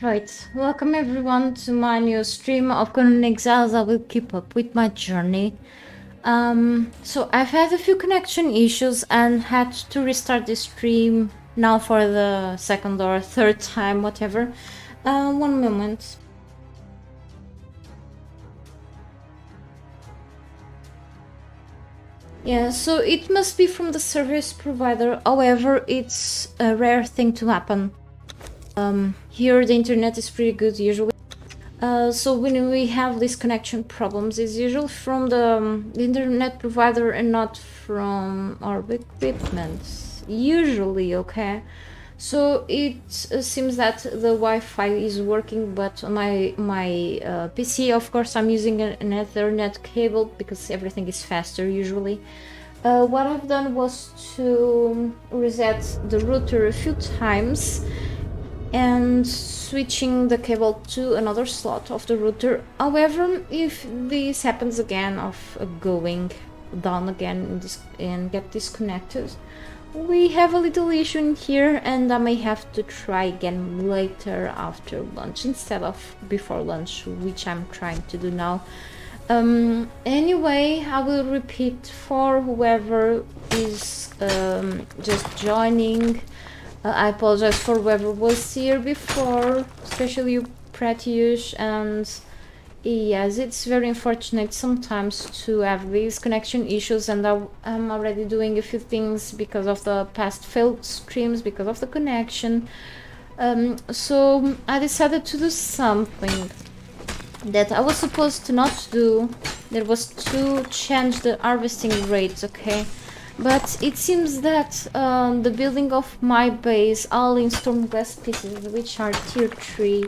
Right, welcome everyone to my new stream of Conan Exiles. I will keep up with my journey. So I've had a few connection issues and had to restart the stream now for the second or third time, whatever. One moment. Yeah, so it must be from the service provider. However, it's a rare thing to happen. Here the internet is pretty good usually. So when we have these connection problems, it's usually from the internet provider and not from our equipment. Usually, okay. So it seems that the Wi-Fi is working, but on my PC, of course, I'm using an Ethernet cable because everything is faster usually. What I've done was to reset the router a few times and switching the cable to another slot of the router. However, if this happens again of going down again and get disconnected, we have a little issue in here, and I may have to try again later after lunch instead of before lunch, which I'm trying to do now. Anyway, I will repeat for whoever is just joining. I apologize for whoever was here before, especially you, Pratyush, and yes, it's very unfortunate sometimes to have these connection issues, and I'm already doing a few things because of the past failed streams, because of the connection. So I decided to do something that I was supposed to not do. There was to change the harvesting rates, okay? But it seems that the building of my base, all in stone glass pieces, which are tier 3,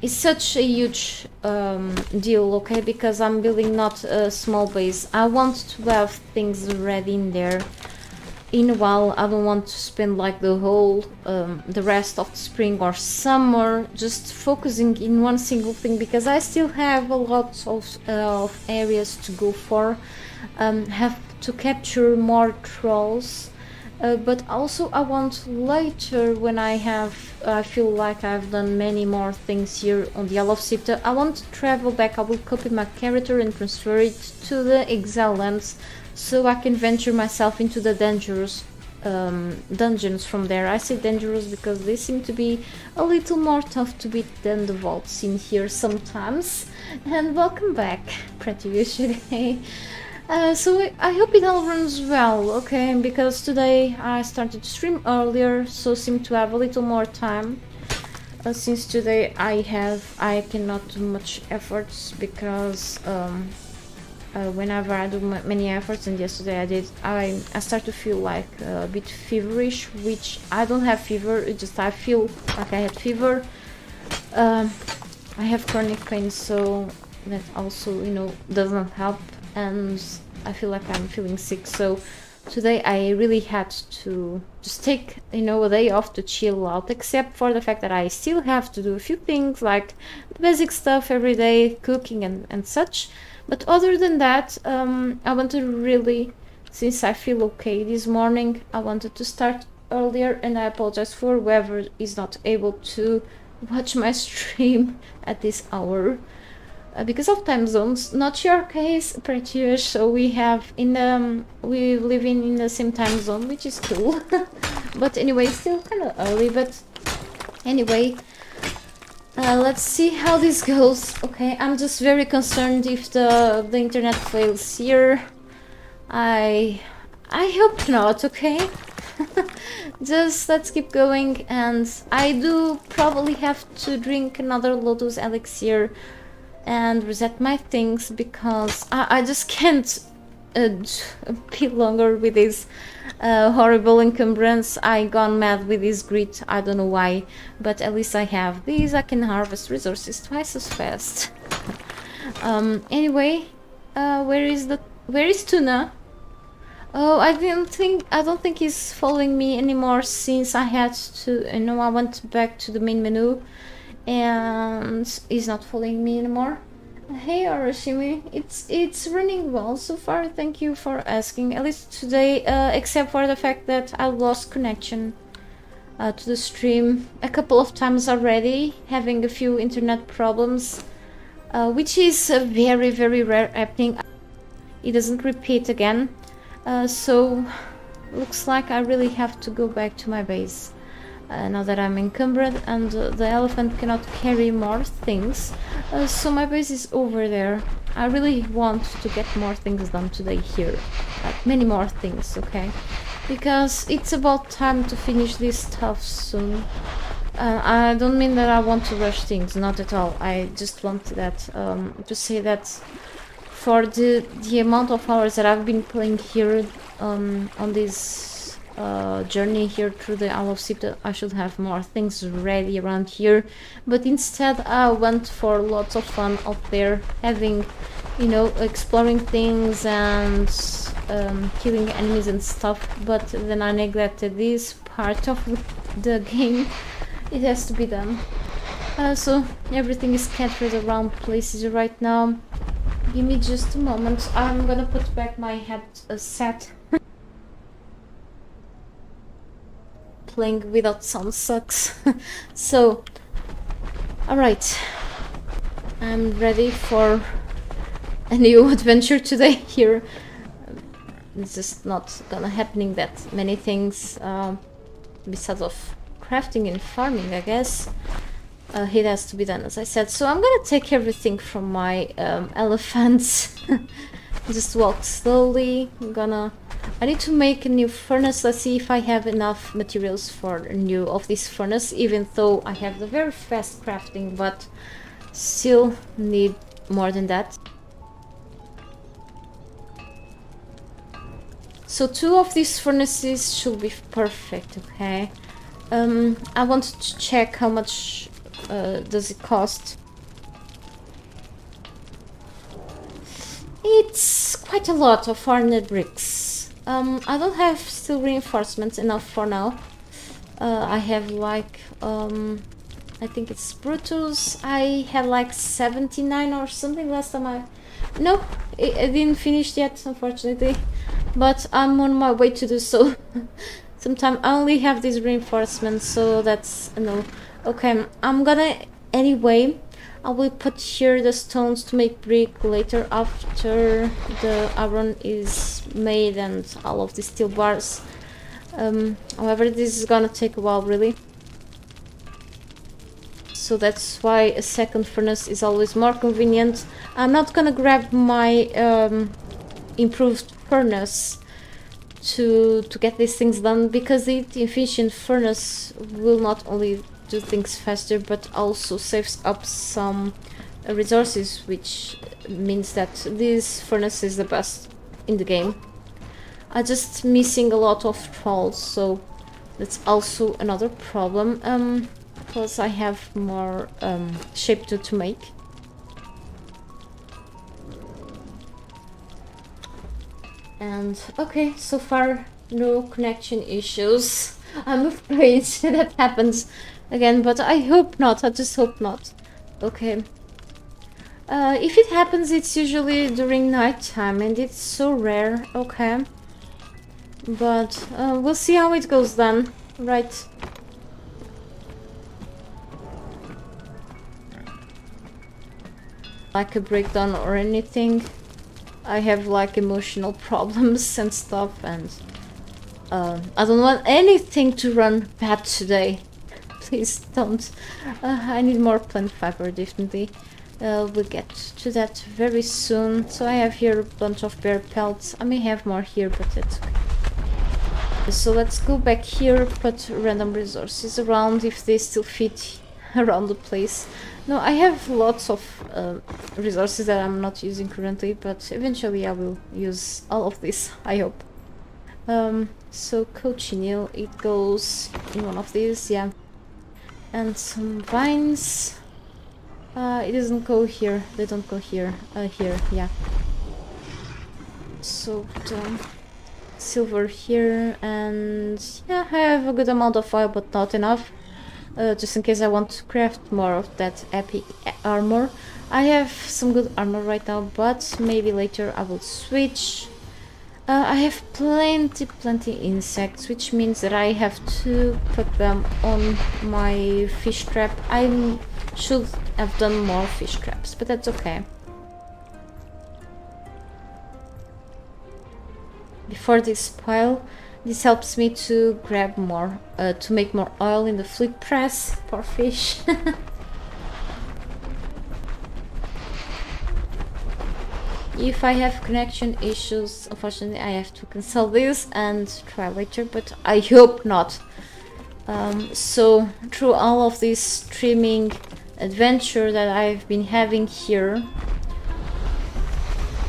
is such a huge deal, okay? Because I'm building not a small base. I want to have things ready in there in a while. I don't want to spend like the whole the rest of the spring or summer just focusing in one single thing, because I still have a lot of areas to go for. Have to capture more trolls, but also I want later, when I feel like I've done many more things here on the Isle of Sipta, I want to travel back. I will copy my character and transfer it to the Exile lands, so I can venture myself into the dangerous dungeons from there. I say dangerous because they seem to be a little more tough to beat than the vaults in here sometimes. And welcome back, pretty usually. So I hope it all runs well, okay, because today I started to stream earlier, so seem to have a little more time. Since today I cannot do much efforts because whenever I do many efforts, and yesterday I did, I start to feel like a bit feverish, which I don't have fever, it just I feel like I had fever. I have chronic pain, so that also, you know, doesn't help, and I feel like I'm feeling sick. So today I really had to just take, you know, a day off to chill out, except for the fact that I still have to do a few things like the basic stuff every day, cooking and such. But other than that, I wanted to really, since I feel okay this morning, I wanted to start earlier, and I apologize for whoever is not able to watch my stream at this hour. Because of time zones, not your case, Pratyush. So we live in the same time zone, which is cool. But anyway, still kind of early. But anyway, let's see how this goes. Okay, I'm just very concerned if the internet fails here. I hope not. Okay. Just let's keep going, and I do probably have to drink another Lotus elixir and reset my things, because I just can't be longer with this horrible encumbrance. I gone mad with this grit, I don't know why, but at least I have these. I can harvest resources twice as fast. Anyway, where is Tuna? Oh, I don't think he's following me anymore, since I had to, you know, I went back to the main menu and he's not following me anymore. Hey Oroshimi, it's running well so far, thank you for asking, at least today, except for the fact that I lost connection. to the stream a couple of times already, having a few internet problems, which is a very, very rare happening. It doesn't repeat again, so looks like I really have to go back to my base. Now that I'm encumbered and the elephant cannot carry more things, so my base is over there. I really want to get more things done today here, like many more things, okay? Because it's about time to finish this stuff soon. I don't mean that I want to rush things, not at all. I just want that to say that for the amount of hours that I've been playing here on this journey here through the Isle of Sipta, I should have more things ready around here, but instead I went for lots of fun out there, having, you know, exploring things and killing enemies and stuff, but then I neglected this part of the game. It has to be done. So everything is scattered around places right now. Give me just a moment. I'm gonna put back my headset. Playing without sound sucks. So, alright. I'm ready for a new adventure today here. It's just not gonna happening that many things besides of crafting and farming, I guess. It has to be done, as I said. So I'm gonna take everything from my elephants. Just walk slowly. I need to make a new furnace. Let's see if I have enough materials for a new of this furnace, even though I have the very fast crafting, but still need more than that. So 2 of these furnaces should be perfect, okay? I want to check how much does it cost. It's quite a lot of 400 bricks. I don't have steel reinforcements enough for now. I have like, I think it's Brutus. I have like 79 or something last time No, I didn't finish yet, unfortunately. But I'm on my way to do so. Sometimes I only have these reinforcements, so that's no. Okay, I'm gonna anyway. I will put here the stones to make brick later after the iron is made and all of the steel bars. However, this is gonna take a while, really. So that's why a second furnace is always more convenient. I'm not gonna grab my improved furnace to get these things done, because the efficient furnace will not only do things faster but also saves up some resources, which means that this furnace is the best in the game. I'm just missing a lot of trolls, so that's also another problem. Plus I have more shape to make. And okay, so far no connection issues. I'm afraid that happens again, but I hope not. I just hope not. Okay. If it happens, it's usually during night time, and it's so rare. Okay. But we'll see how it goes then. Right. Like a breakdown or anything. I have like emotional problems and stuff, and I don't want anything to run bad today. Please don't. I need more plant fiber, definitely. We'll get to that very soon. So I have here a bunch of bear pelts. I may have more here, but that's okay. So let's go back here, put random resources around if they still fit around the place. No, I have lots of resources that I'm not using currently, but eventually I will use all of this, I hope. So cochineal, it goes in one of these, yeah. And some vines. It doesn't go here, they don't go here. Here, yeah. So silver here, and yeah, I have a good amount of oil, but not enough. Just in case I want to craft more of that epic armor. I have some good armor right now, but maybe later I will switch. I have plenty insects, which means that I have to put them on my fish trap. I should have done more fish traps, but that's okay. Before they spoil, this helps me to grab more, to make more oil in the flip press. Poor fish. If I have connection issues, unfortunately I have to cancel this and try later, but I hope not. So through all of this streaming adventure that I've been having here,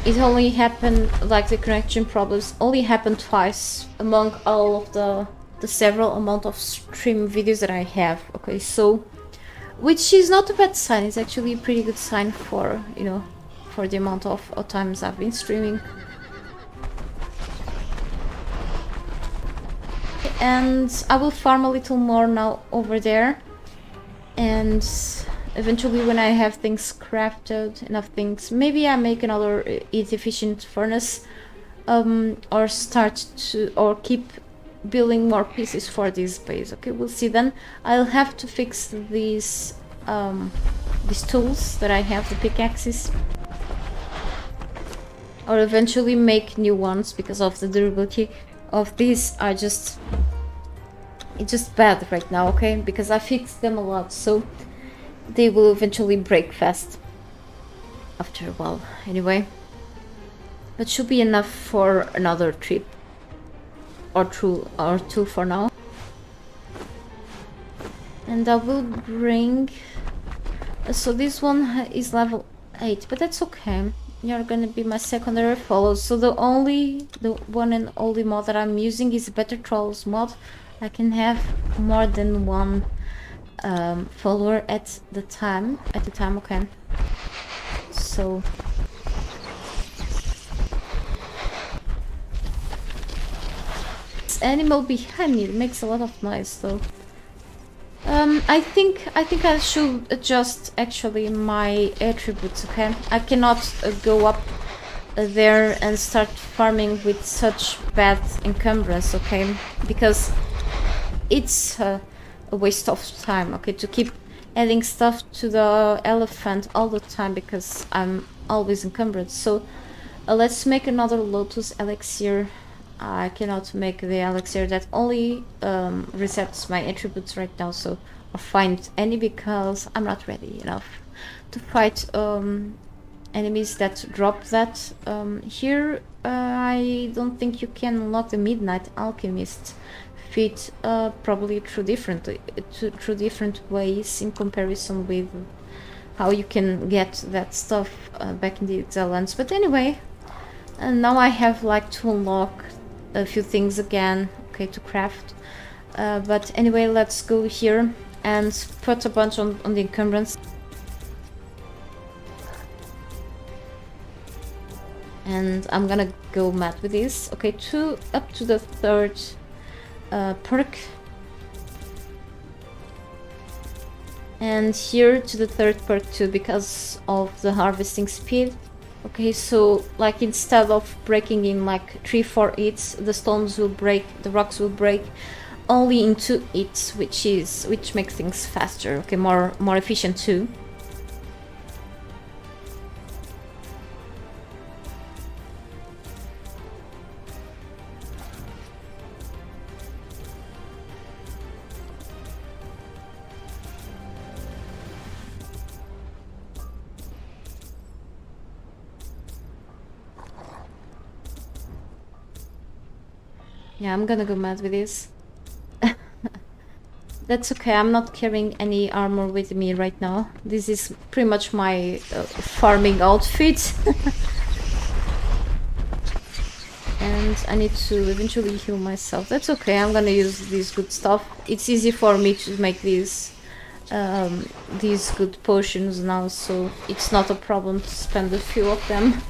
it only happened, like the connection problems only happened twice among all of the several amount of stream videos that I have. Okay, so which is not a bad sign. It's actually a pretty good sign for, you know, for the amount of times I've been streaming. And I will farm a little more now over there, and eventually when I have things crafted, enough things, maybe I make another heat efficient furnace, or start to, or keep building more pieces for this base. Okay, we'll see then. I'll have to fix these tools that I have, the pickaxes, or eventually make new ones, because of the durability of these are just, it's just bad right now. Okay, because I fixed them a lot, so they will eventually break fast after a while. Anyway, that should be enough for another trip or two for now. And I will bring, so this one is level 8, but that's okay. You're gonna be my secondary follow. So the one and only mod that I'm using is Better Trolls mod. I can have more than one follower at the time. Okay. So this animal behind me makes a lot of noise, though. I think I should adjust actually my attributes. Okay, I cannot go up there and start farming with such bad encumbrance. Okay, because it's a waste of time. Okay, to keep adding stuff to the elephant all the time, because I'm always encumbered. So let's make another lotus elixir. I cannot make the elixir that only resets my attributes right now, so, or find any, because I'm not ready enough to fight enemies that drop that. Here I don't think you can unlock the Midnight Alchemist feat, probably through different ways in comparison with how you can get that stuff back in the Exile lands. But anyway, and now I have like to unlock a few things again, okay, to craft. But anyway, let's go here and put a bunch on the encumbrance. And I'm gonna go mad with this. Okay, up to the third perk. And here to the third perk too, because of the harvesting speed. Okay, so like instead of breaking in like 3-4 hits, the stones will break, the rocks will break only in 2 hits, which makes things faster. Okay, more efficient too. Yeah, I'm gonna go mad with this. That's okay, I'm not carrying any armor with me right now. This is pretty much my farming outfit. And I need to eventually heal myself. That's okay, I'm gonna use this good stuff. It's easy for me to make these good potions now, so it's not a problem to spend a few of them.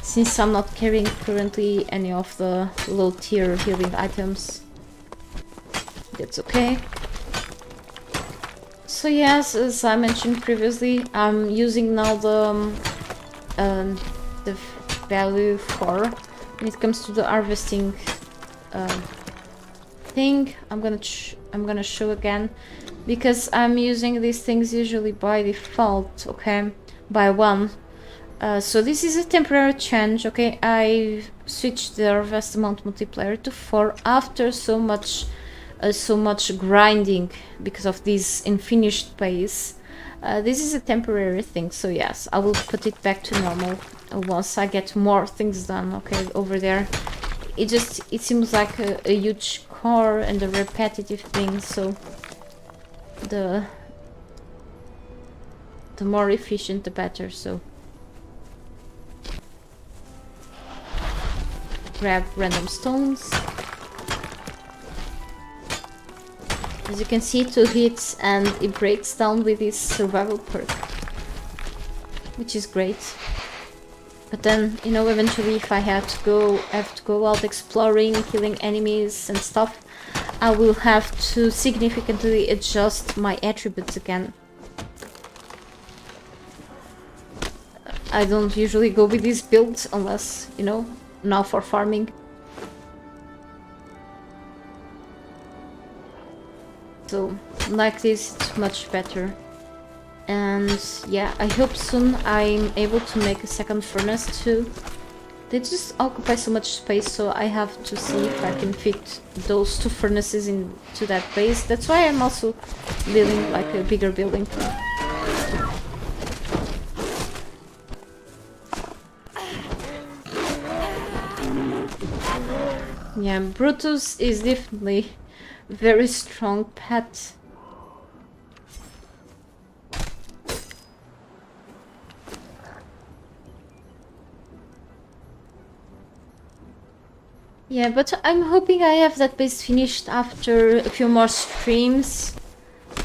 Since I'm not carrying currently any of the low tier healing items. That's okay. So yes, as I mentioned previously, I'm using now the value for when it comes to the harvesting thing. I'm gonna show again, because I'm using these things usually by default, okay, by one. So this is a temporary change, okay. I switched the harvest amount multiplier to 4 after so much grinding because of this unfinished base. This is a temporary thing, so yes, I will put it back to normal once I get more things done, okay, over there. It seems like a huge core and a repetitive thing, so the more efficient the better. So grab random stones. As you can see, 2 hits and it breaks down with this survival perk, which is great. But then, you know, eventually if I have to go out exploring, killing enemies and stuff, I will have to significantly adjust my attributes again. I don't usually go with this build unless, you know, now for farming. So, like this, it's much better. And yeah, I hope soon I'm able to make a second furnace too. They just occupy so much space, so I have to see if I can fit those 2 furnaces into that base. That's why I'm also building like a bigger building. Yeah, Brutus is definitely a very strong pet. Yeah, but I'm hoping I have that base finished after a few more streams,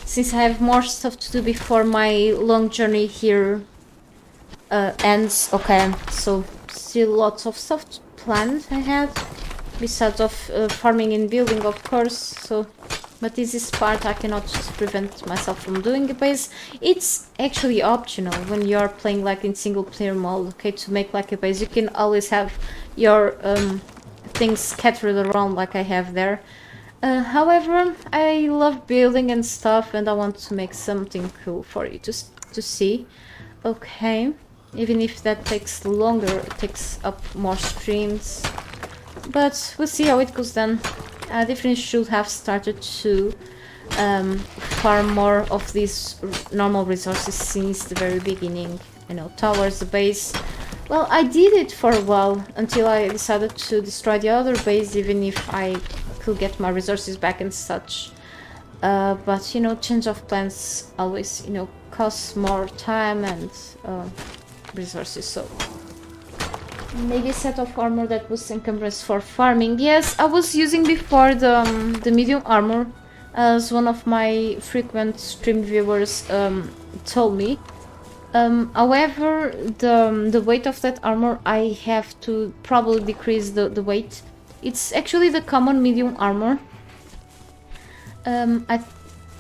since I have more stuff to do before my long journey here ends. Okay, so still lots of stuff planned I have, besides of farming and building, of course. So, but this is part I cannot just prevent myself from doing a base. It's actually optional when you're playing like in single player mode, okay, to make like a base. You can always have your things scattered around like I have there. However, I love building and stuff, and I want to make something cool for you to see. Okay, even if that takes longer, it takes up more streams, but we'll see how it goes then. I definitely should have started to farm more of these normal resources since the very beginning, you know, towards the base. Well, I did it for a while until I decided to destroy the other base, even if I could get my resources back and such. But, you know, change of plans always, you know, costs more time and resources, so... Maybe a set of armor that was encumbrance for farming. Yes, I was using before the medium armor, as one of my frequent stream viewers told me. However, the weight of that armor, I have to probably decrease the weight. It's actually the common medium armor. I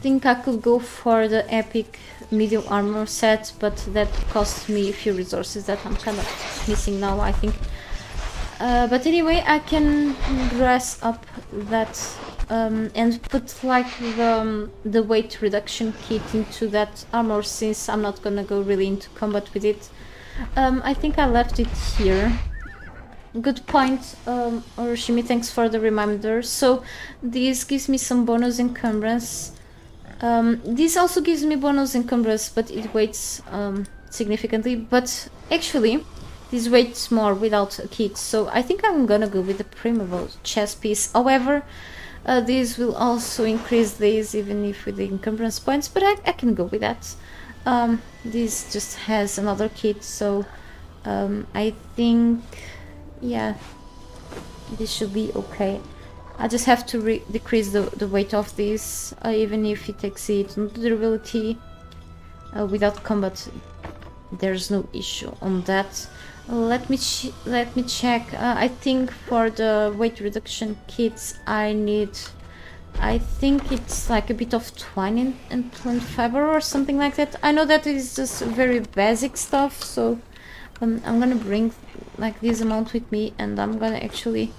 think I could go for the epic medium armor set, but that costs me a few resources that I'm kind of missing now, I think. But anyway, I can dress up that and put like the weight reduction kit into that armor, since I'm not gonna go really into combat with it. I think I left it here. Good point, Oroshimi, thanks for the reminder. So this gives me some bonus encumbrance. This also gives me bonus encumbrance, but it weighs significantly. But actually, this weighs more without a kit, so I think I'm gonna go with the primable chest piece. However, this will also increase these, even if with the encumbrance points, but I can go with that. This just has another kit, so I think, yeah, this should be okay. I just have to decrease the weight of this, even if it exceeds durability. Without combat, there's no issue on that. Let me check. I think for the weight reduction kits, I think it's like a bit of twine and plant fiber or something like that. I know that is just very basic stuff, so I'm gonna bring like this amount with me, and I'm gonna actually,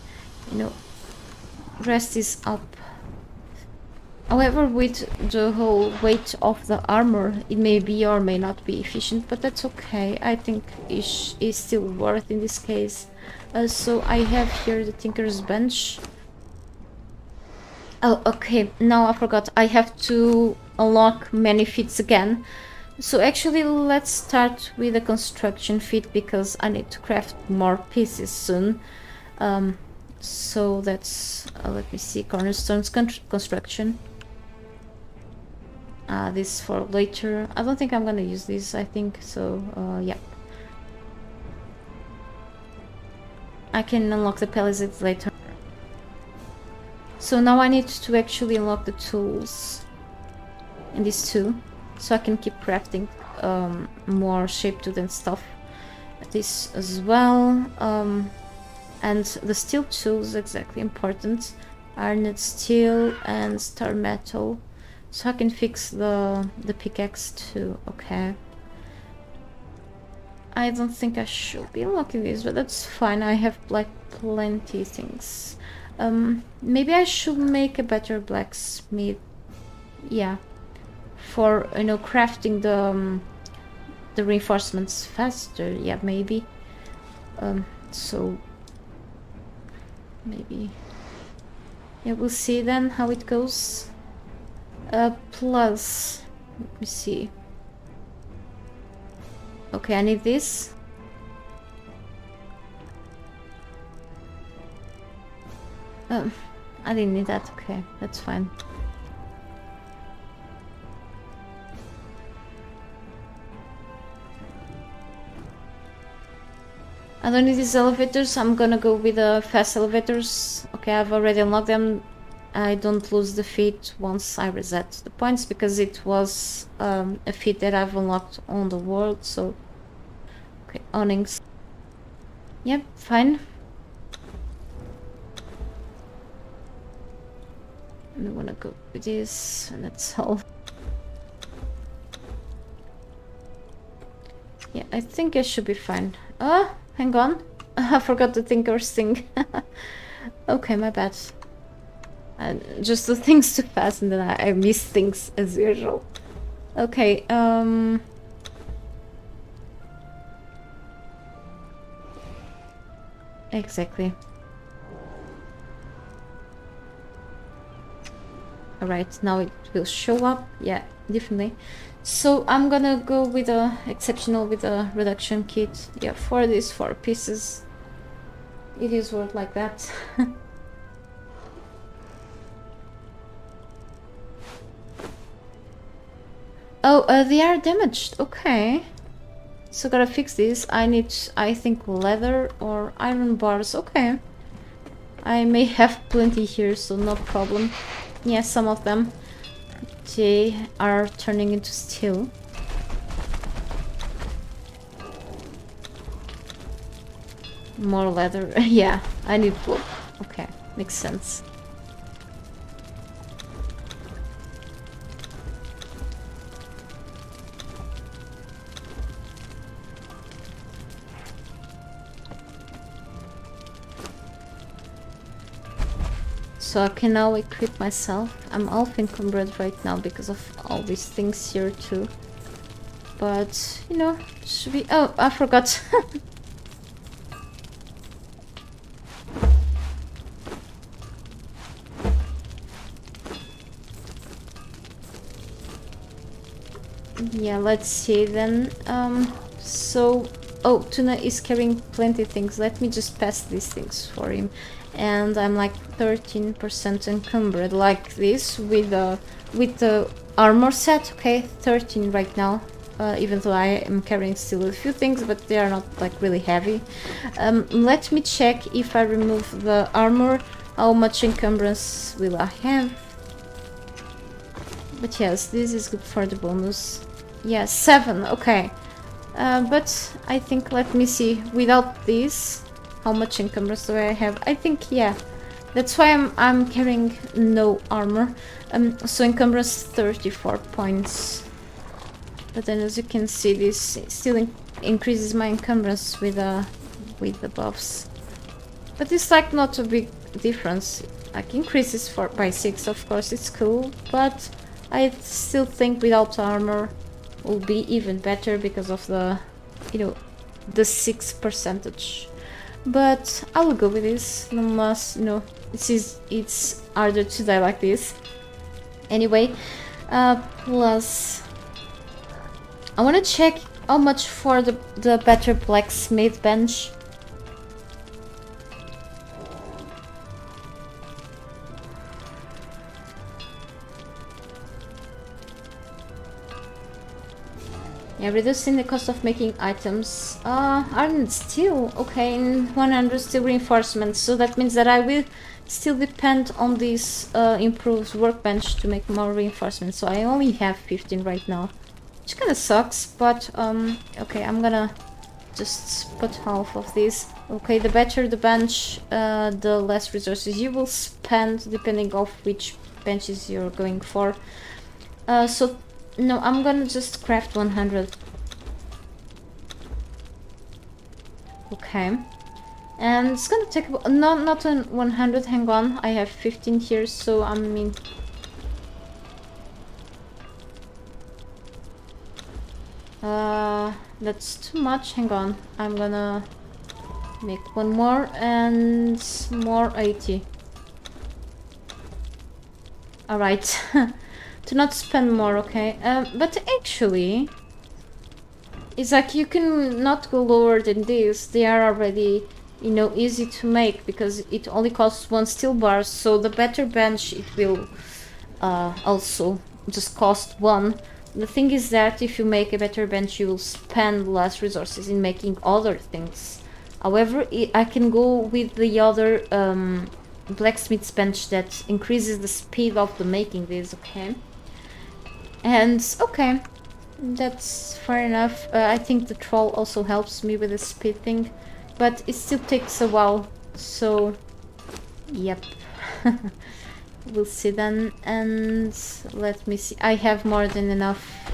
you know, rest this up. However, with the whole weight of the armor, it may be or may not be efficient, but that's okay. I think it's still worth in this case. So I have here the Tinker's Bench. Oh, okay, now I forgot. I have to unlock many feats again. So actually, let's start with the construction feat, because I need to craft more pieces soon. So that's, let me see, cornerstones construction. This for later. I don't think I'm gonna use this, I think, so yeah. I can unlock the palisades later. So now I need to actually unlock the tools in these two, so I can keep crafting more shape to and stuff. This as well. And the steel tools, exactly important. Iron steel and star metal. So I can fix the pickaxe too. Okay. I don't think I should be unlocking this, but that's fine. I have like plenty things. Maybe I should make a better blacksmith. Yeah, for, you know, crafting the reinforcements faster. Yeah, maybe. So maybe. Yeah, we'll see then how it goes. Plus, let me see. Okay, I need this. I didn't need that. Okay, that's fine. I don't need these elevators. I'm gonna go with the fast elevators. Okay, I've already unlocked them. I don't lose the feat once I reset the points, because it was a feat that I've unlocked on the world. So, okay, awnings. Yep, fine. We wanna go with this, and that's all. Yeah, I think I should be fine. Oh, hang on. I forgot the Tinker's thing. Okay, my bad. Just do things too fast, and then I miss things as usual. Okay, exactly. Alright, now it will show up. Yeah, definitely. So I'm gonna go with a exceptional with a reduction kit. Yeah, for these 4 pieces. It is worth like that. Oh, they are damaged. Okay. So gotta fix this. I need, I think, leather or iron bars. Okay. I may have plenty here, so no problem. Yeah, some of them. They are turning into steel. More leather. Yeah, I need wood. Okay, makes sense. So I can now equip myself. I'm half encumbered right now because of all these things here too. But, you know, should be... Oh, I forgot. Yeah, let's see then. Oh, Tuna is carrying plenty of things. Let me just pass these things for him. And I'm like 13% encumbered, like this, with the armor set. Okay, 13 right now. Even though I am carrying still a few things, but they are not like really heavy. Let me check if I remove the armor, how much encumbrance will I have? But yes, this is good for the bonus. Yeah, 7, okay. But I think, let me see, without this, how much encumbrance do I have? I think, yeah, that's why I'm carrying no armor. So encumbrance 34 points. But then, as you can see, this still increases my encumbrance with the buffs. But it's like not a big difference. Like increases by 6, of course, it's cool, but I still think without armor will be even better because of the, you know, the 6%. But I will go with this, unless, you know, it's harder to die like this. Anyway, plus I want to check how much for the better blacksmith bench. Yeah, reducing the cost of making items. Iron steel. Okay, and 100 steel reinforcements. So that means that I will still depend on this improved workbench to make more reinforcements. So I only have 15 right now, which kind of sucks. But okay, I'm gonna just put half of this. Okay, the better the bench, the less resources you will spend depending on which benches you're going for. So no, I'm gonna just craft 100. Okay. And it's gonna take... No, not 100, hang on. I have 15 here, so I mean... that's too much, hang on. I'm gonna make one more and more 80. Alright. To not spend more, okay? But actually, it's like you can not go lower than this. They are already, you know, easy to make because it only costs 1 steel bar. So the better bench, it will also just cost 1. The thing is that if you make a better bench, you will spend less resources in making other things. However, I can go with the other blacksmith's bench that increases the speed of the making this, okay? And okay, that's fair enough. I think the troll also helps me with the speed thing, but it still takes a while, so yep. We'll see then. And let me see, I have more than enough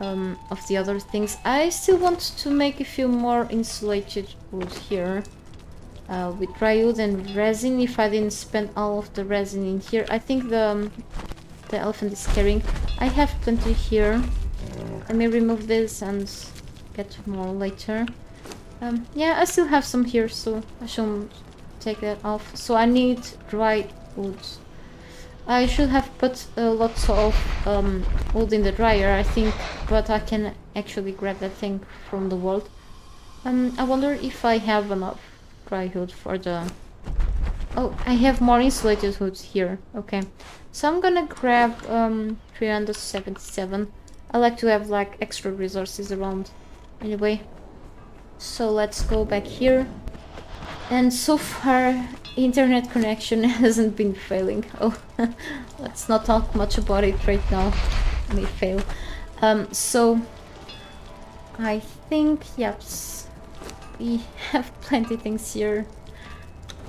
of the other things. I still want to make a few more insulated wood here with dry wood and resin. If I didn't spend all of the resin in here, I think the elephant is carrying. I have plenty here. Let me remove this and get more later. Yeah, I still have some here, so I shall take that off. So I need dry wood. I should have put lots of wood in the dryer, I think, but I can actually grab that thing from the world. I wonder if I have enough dry wood for the... Oh, I have more insulated wood here. Okay. So I'm gonna grab 377. I like to have like extra resources around. Anyway, so let's go back here. And so far, internet connection hasn't been failing. Oh, let's not talk much about it right now. It may fail. So I think, yes, we have plenty things here.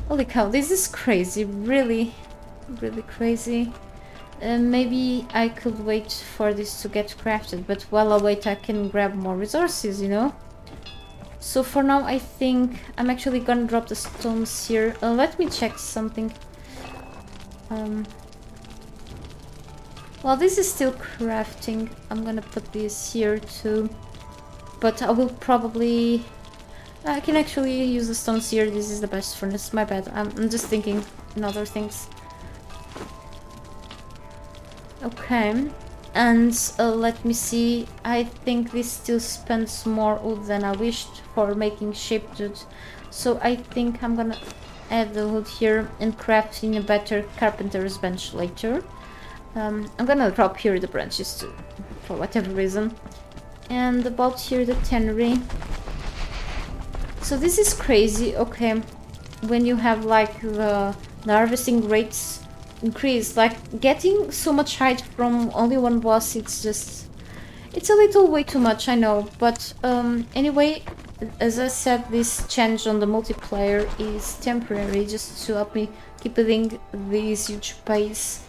Holy cow, this is crazy, really crazy. Maybe I could wait for this to get crafted, but while I wait I can grab more resources, you know? So for now I think I'm actually gonna drop the stones here. Let me check something. Well, this is still crafting. I'm gonna put this here too. But I will probably... I can actually use the stones here. This is the best furnace. My bad. I'm just thinking in other things. Okay. And let me see. I think this still spends more wood than I wished for making shaped wood. So I think I'm gonna add the wood here and craft in a better carpenter's bench later. I'm gonna drop here the branches too, for whatever reason. And about here the tannery. So this is crazy, okay, when you have like the harvesting rates increase, like getting so much height from only one boss, it's a little way too much, I know, but anyway, as I said, this change on the multiplayer is temporary, just to help me keep hitting this huge pace,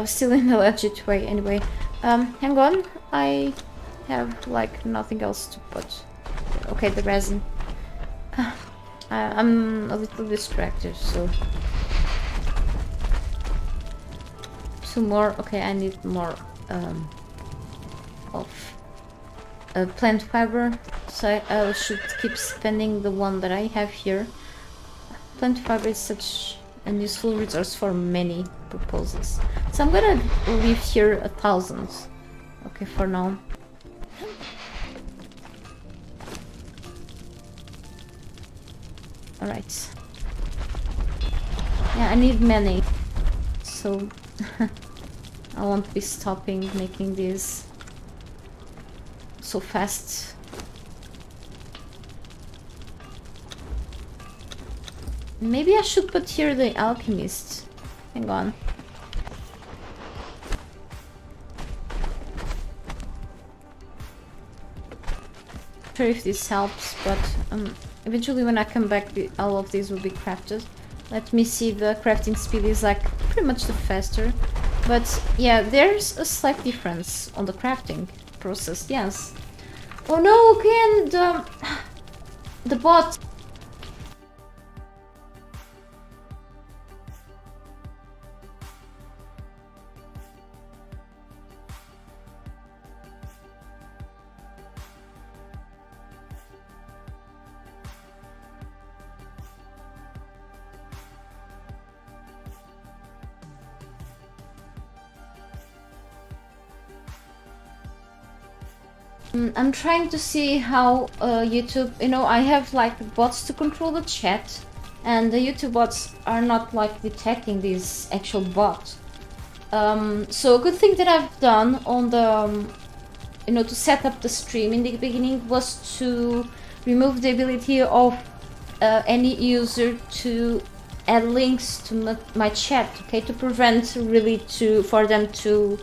still in a legit way. Anyway, hang on, I have like nothing else to put. Okay, the resin. I'm a little distracted, so... Two more. Okay, I need more of plant fiber, so I should keep spending the one that I have here. Plant fiber is such an useful resource for many purposes. So I'm gonna leave here 1,000. Okay, for now. Alright. Yeah, I need many. So I won't be stopping making these so fast. Maybe I should put here the alchemist. Hang on. Not sure if this helps, but eventually when I come back all of these will be crafted. Let me see, the crafting speed is like pretty much the faster. But yeah, there's a slight difference on the crafting process, yes. Oh no, again, the bot. I'm trying to see how YouTube, you know, I have like bots to control the chat, and the YouTube bots are not like detecting this actual bot. So a good thing that I've done on the, you know, to set up the stream in the beginning was to remove the ability of any user to add links to my chat, okay, to prevent really for them to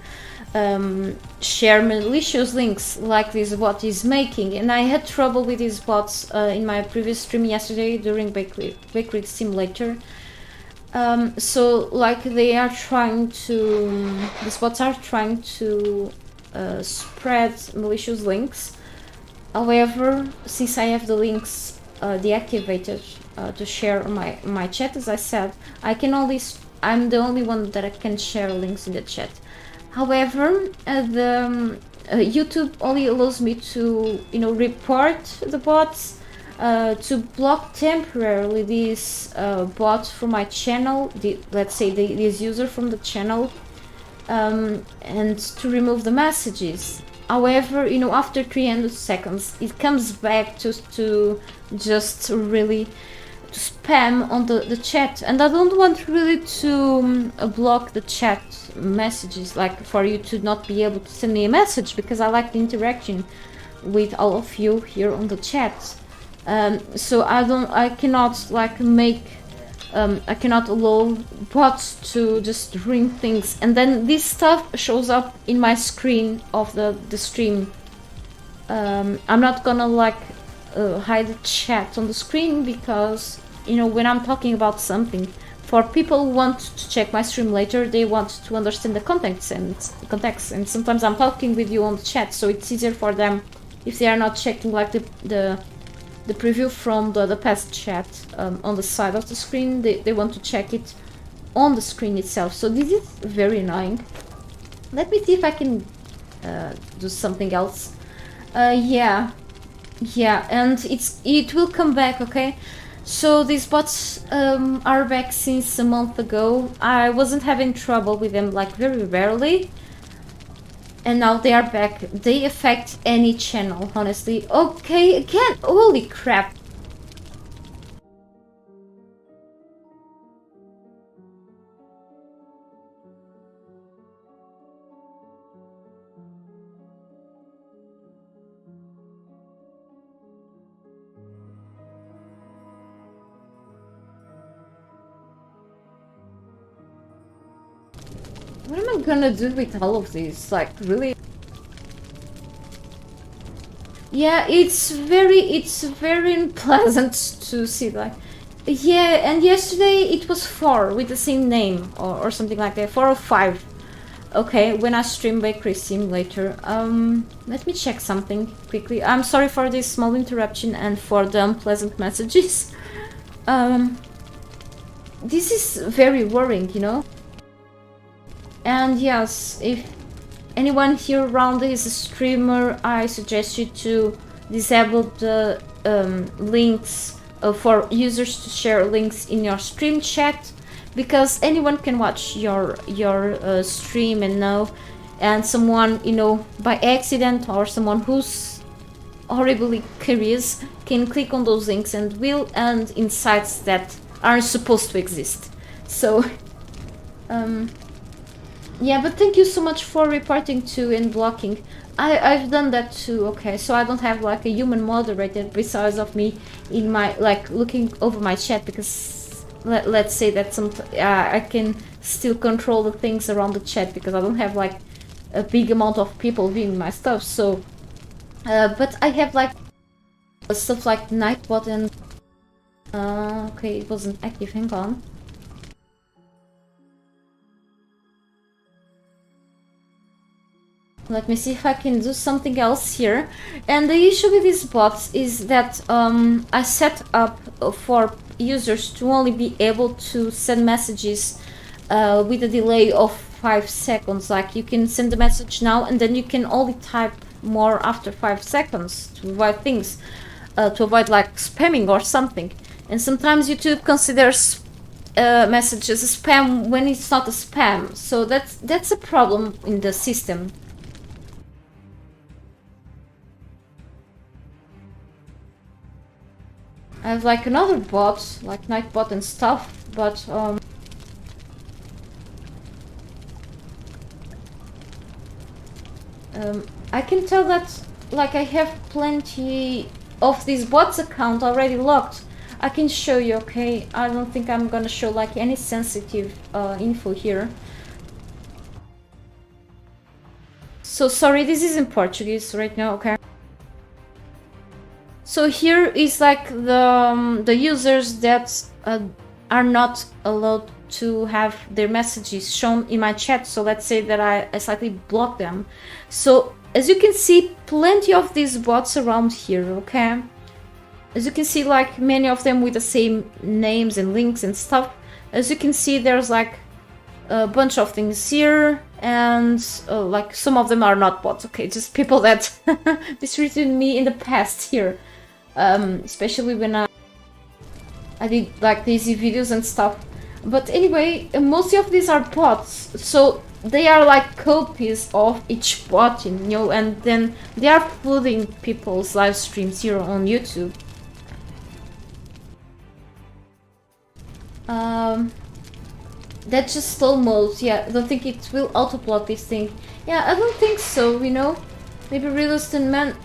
share malicious links like this bot is making. And I had trouble with these bots in my previous stream yesterday during Bakery Simulator. So like they are trying to, these bots are trying to spread malicious links. However, since I have the links deactivated to share my chat, as I said, I'm the only one that can share links in the chat. However, YouTube only allows me to, you know, report the bots, to block temporarily this bot from my channel, let's say this user from the channel, and to remove the messages. However, you know, after 300 seconds, it comes back to just really to spam on the chat, and I don't want really to block the chat messages, like for you to not be able to send me a message, because I like the interaction with all of you here on the chat. So I cannot like I cannot allow bots to just ring things, and then this stuff shows up in my screen of the stream. I'm not gonna like hide the chat on the screen, because, you know, when I'm talking about something, for people who want to check my stream later, they want to understand the context, and sometimes I'm talking with you on the chat, so it's easier for them if they are not checking like the preview from the past chat on the side of the screen. They want to check it on the screen itself. So this is very annoying. Let me see if I can do something else. Yeah, and it will come back, okay? So these bots are back since a month ago. I wasn't having trouble with them, like very rarely. And now they are back. They affect any channel, honestly. Okay, again, holy crap. What am I gonna do with all of these? Like, really? Yeah, it's very unpleasant to see, like... Yeah, and yesterday it was 4 with the same name, or something like that. 4 or 5. Okay, when I stream Bakery Simulator. Let me check something quickly. I'm sorry for this small interruption and for the unpleasant messages. This is very worrying, you know? And yes, if anyone here around is a streamer, I suggest you to disable the links for users to share links in your stream chat, because anyone can watch your stream and know, and someone, you know, by accident, or someone who's horribly curious can click on those links and will end in sites that aren't supposed to exist. So yeah, but thank you so much for reporting to and blocking. I've done that too. Okay, so I don't have like a human moderator besides of me in my, like, looking over my chat, because let's say that I can still control the things around the chat because I don't have like a big amount of people viewing my stuff. So but I have like stuff like Nightbot and okay, it wasn't active, hang on. Let me see if I can do something else here. And the issue with these bots is that I set up for users to only be able to send messages with a delay of 5 seconds. Like, you can send the message now and then you can only type more after 5 seconds to avoid things, to avoid like spamming or something. And sometimes YouTube considers messages a spam when it's not a spam. So that's a problem in the system. I have like another bot, like Nightbot and stuff, but I can tell that like I have plenty of these bots account already locked. I can show you, okay? I don't think I'm gonna show like any sensitive info here. So sorry, this is in Portuguese right now, okay? So here is like the users that are not allowed to have their messages shown in my chat. So let's say that I slightly block them. So as you can see, plenty of these bots around here, okay? As you can see, like many of them with the same names and links and stuff. As you can see, there's like a bunch of things here, and like some of them are not bots, okay? Just people that mistreated me in the past here. Especially when I did like Daisy videos and stuff. But anyway, most of these are bots, so they are like copies of each bot, you know, and then they are flooding people's live streams here on YouTube. That's just slow mode. Yeah, I don't think it will auto-block this thing. Yeah, I don't think so, you know. Maybe reduce the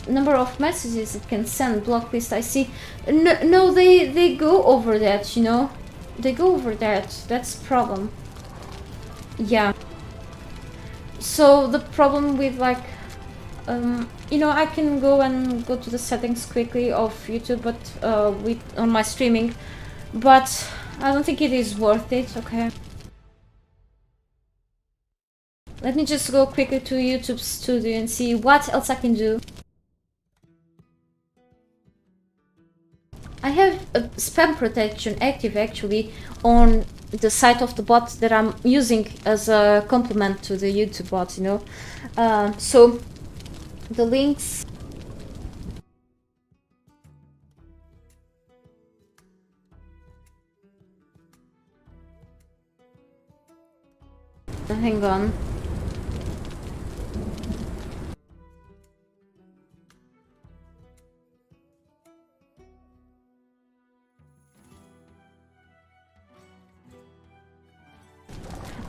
number of messages it can send. Blocklist, I see. No, they go over that, you know. They go over that. That's the problem. Yeah. So the problem with like, you know, I can go to the settings quickly of YouTube, but on my streaming, but I don't think it is worth it. Okay. Let me just go quickly to YouTube Studio and see what else I can do. I have a spam protection active actually on the site of the bot that I'm using as a complement to the YouTube bot, you know. So the links. Hang on.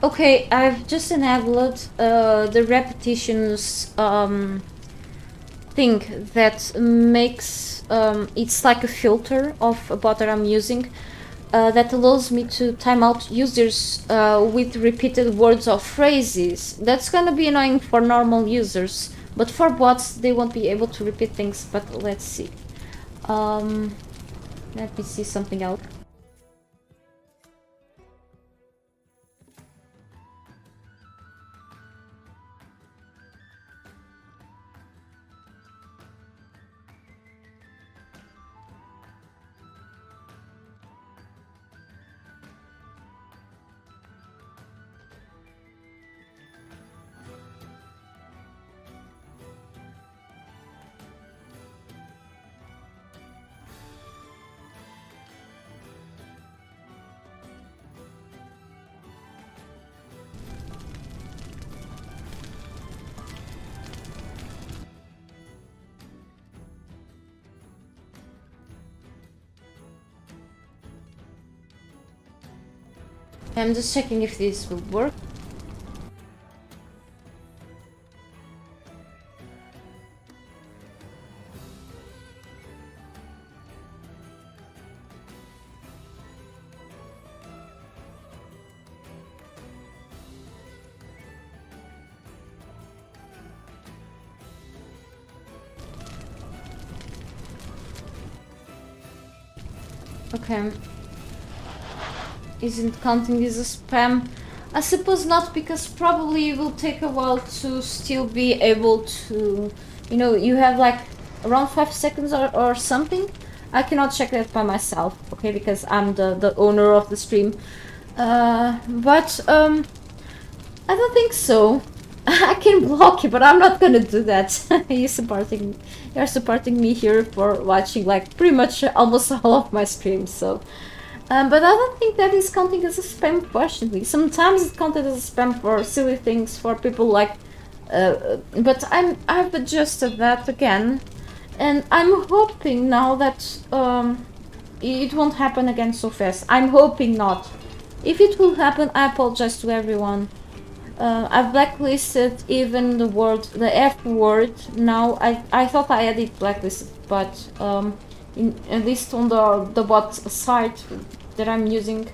Okay, I've just enabled the repetitions thing that makes it's like a filter of a bot that I'm using that allows me to time out users with repeated words or phrases. That's gonna be annoying for normal users, but for bots they won't be able to repeat things. But let's see. Let me see something else. I'm just checking if this will work. Okay. Isn't counting as a spam? I suppose not, because probably it will take a while to still be able to... You know, you have like around 5 seconds or something. I cannot check that by myself, okay, because I'm the owner of the stream. But I don't think so. I can block you, but I'm not gonna do that. You're supporting me here for watching like pretty much almost all of my streams, so... but I don't think that is counting as a spam, fortunately. Sometimes it's counted as a spam for silly things, for people like... but I've adjusted that again. And I'm hoping now that it won't happen again so fast. I'm hoping not. If it will happen, I apologize to everyone. I've blacklisted even the F word. Now I thought I had it blacklisted, but at least on the bot site that I'm using,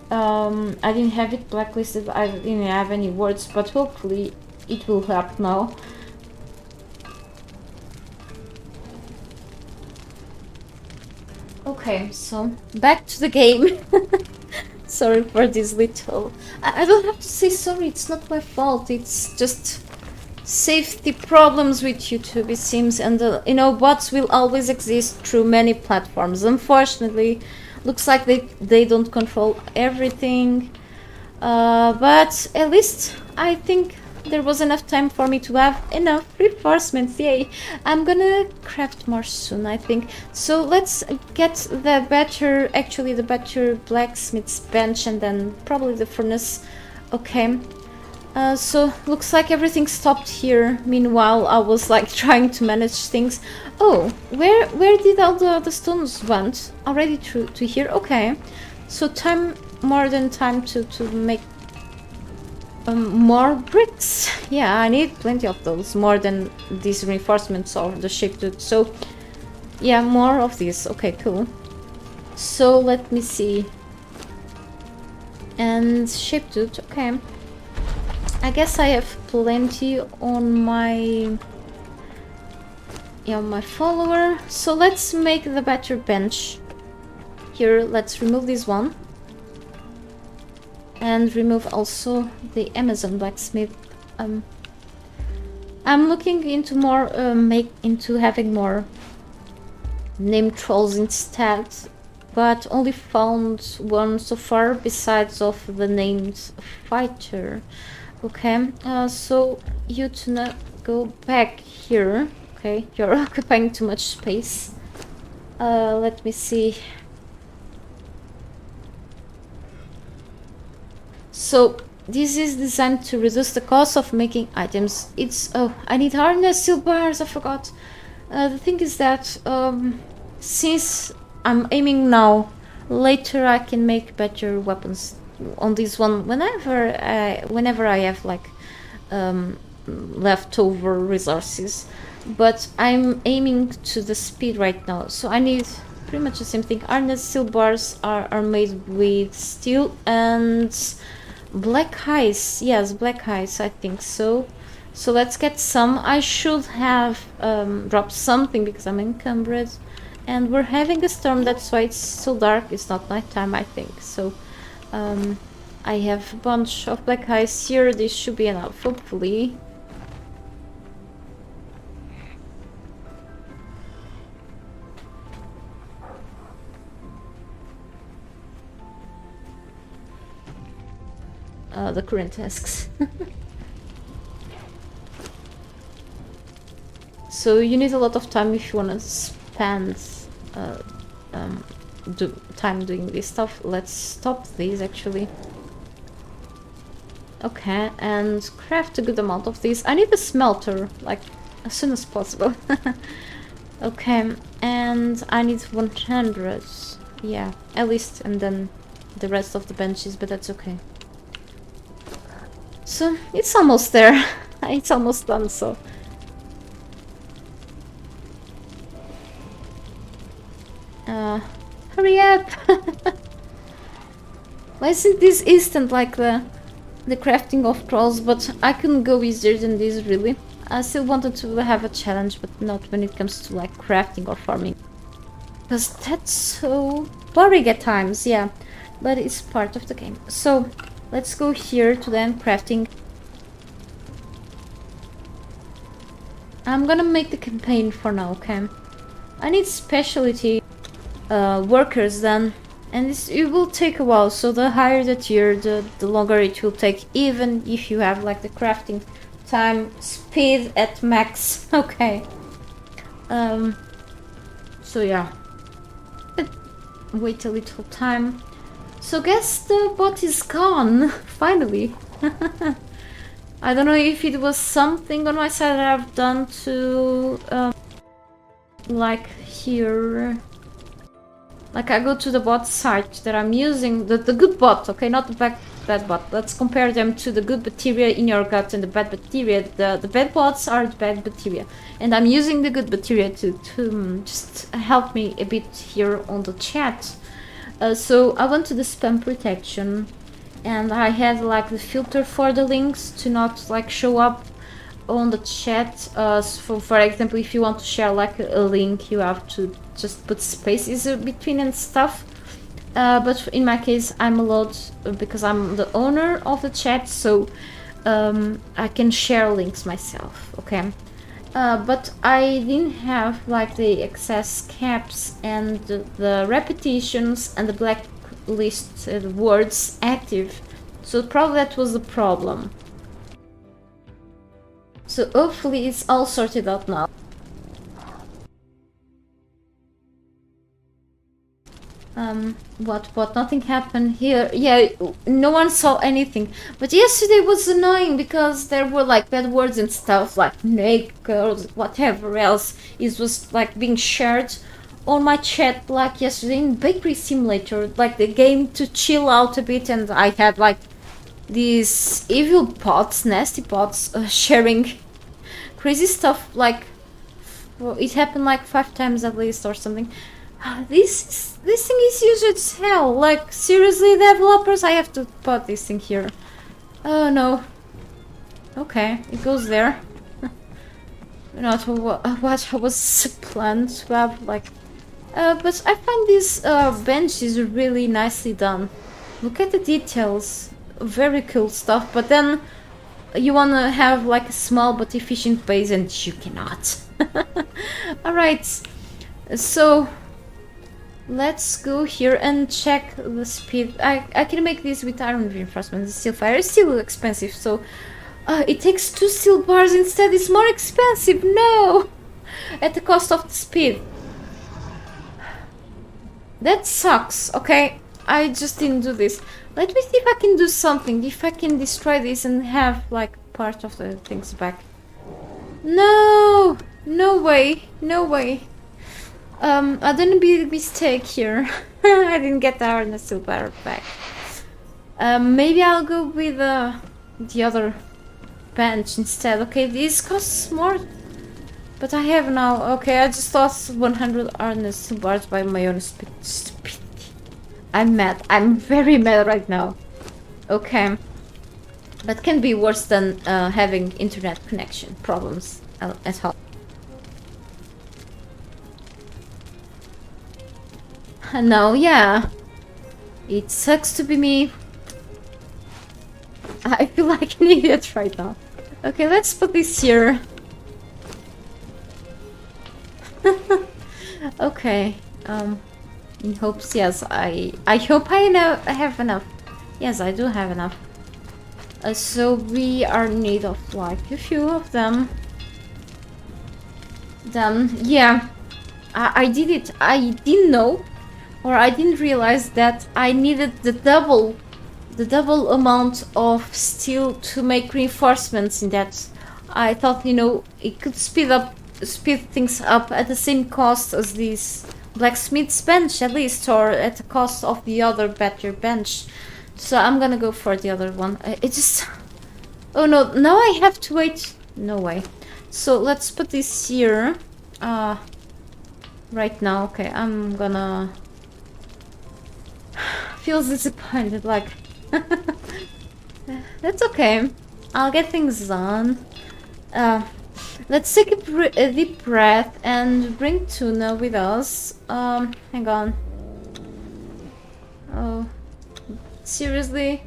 I didn't have it blacklisted. I didn't have any words, but hopefully it will help now. Okay, so back to the game. Sorry for this little... I don't have to say sorry, it's not my fault. It's just safety problems with YouTube, it seems. And, you know, bots will always exist through many platforms. Unfortunately, looks like they don't control everything. But at least I think there was enough time for me to have enough reinforcements. Yay! I'm gonna craft more soon, I think. So let's get the better blacksmith's bench, and then probably the furnace. Okay. So looks like everything stopped here. Meanwhile, I was like trying to manage things. Oh, where did all the stones went? Already to here? Okay. So more than time to make more bricks. Yeah, I need plenty of those, more than these reinforcements or the shape dude. So yeah, more of these. Okay, cool. So let me see. And shape dude. Okay, I guess I have plenty on my follower. So let's make the better bench. Here, let's remove this one. And remove also the Amazon blacksmith. I'm looking into more, into having more name trolls instead, but only found one so far besides of the named fighter. Okay, so you do not go back here. Okay, you're occupying too much space. Let me see. So this is designed to reduce the cost of making items. It's... oh, I need harness, steel bars, I forgot. The thing is that since I'm aiming now, later I can make better weapons on this one whenever I have like leftover resources. But I'm aiming to the speed right now, so I need pretty much the same thing. Harness, steel bars are made with steel and black ice. Yes, black ice, I think so. So let's get some. I should have dropped something because I'm encumbered. And we're having a storm, that's why it's so dark. It's not nighttime, I think. So I have a bunch of black ice here. This should be enough, hopefully. The current tasks. So you need a lot of time if you want to spend time doing this stuff. Let's stop these actually. Okay, and craft a good amount of these. I need a smelter, like, as soon as possible. Okay, and I need 100. Yeah, at least, and then the rest of the benches, but that's okay. So it's almost there. It's almost done, so hurry up. Why isn't this instant like the crafting of trolls? But I couldn't go easier than this, really. I still wanted to have a challenge, but not when it comes to like crafting or farming, because that's so boring at times. Yeah, but it's part of the game. So let's go here to then crafting. I'm gonna make the campaign for now, okay? I need specialty workers then, and it will take a while, so the higher the tier, the longer it will take, even if you have like the crafting time speed at max. Okay. So yeah, but wait a little time. So guess the bot is gone finally. I don't know if it was something on my side that I've done to like here, like I go to the bot site that I'm using, the good bot, okay, not the bad bot. Let's compare them to the good bacteria in your gut and the bad bacteria. The bad bots are the bad bacteria, and I'm using the good bacteria to just help me a bit here on the chat. So I went to the spam protection, and I had like the filter for the links to not like show up on the chat. So for example, if you want to share like a link, you have to just put spaces between and stuff. But in my case, I'm allowed because I'm the owner of the chat, so I can share links myself, okay? But I didn't have like the excess caps and the repetitions and the blacklist words active, so probably that was the problem. So hopefully it's all sorted out now. What? Nothing happened here. Yeah, no one saw anything. But yesterday was annoying because there were like bad words and stuff, like naked girls, whatever else. It was like being shared on my chat like yesterday in Bakery Simulator, like the game to chill out a bit, and I had like these evil bots, nasty bots, sharing crazy stuff. Like, well, it happened like 5 times at least or something. This thing is used as hell. Like, seriously, developers, I have to put this thing here. Oh no. Okay, it goes there. Not what was planned to have, like. But I find this bench is really nicely done. Look at the details. Very cool stuff. But then you wanna have like a small but efficient base, and you cannot. Alright, so let's go here and check the speed. I can make this with iron reinforcement. The steel fire is still expensive, so it takes 2 steel bars instead. It's more expensive. No, at the cost of the speed. That sucks. Okay, I just didn't do this. Let me see if I can do something. If I can destroy this and have like part of the things back. No, no way, no way. I didn't be a mistake here. I didn't get the iron steel bar back. Maybe I'll go with the other bench instead. Okay, this costs more, but I have now. Okay, I just lost 100 iron steel bars by my own stupidity. I'm mad. I'm very mad right now. Okay, that can be worse than having internet connection problems at all. No, yeah. It sucks to be me. I feel like an idiot right now. Okay, let's put this here. Okay. In hopes, yes, I hope I have enough. Yes, I do have enough. So we are in need of like a few of them. Then, yeah. I did it. I didn't know. Or I didn't realize that I needed the double amount of steel to make reinforcements in that. I thought, you know, it could speed things up at the same cost as these blacksmith's bench at least, or at the cost of the other better bench. So I'm gonna go for the other one. It just... Oh no, now I have to wait. No way. So let's put this here. Right now, okay, I'm gonna... Feels disappointed, like... That's okay. I'll get things done. Let's take a deep breath and bring Tuna with us. Hang on. Oh, seriously?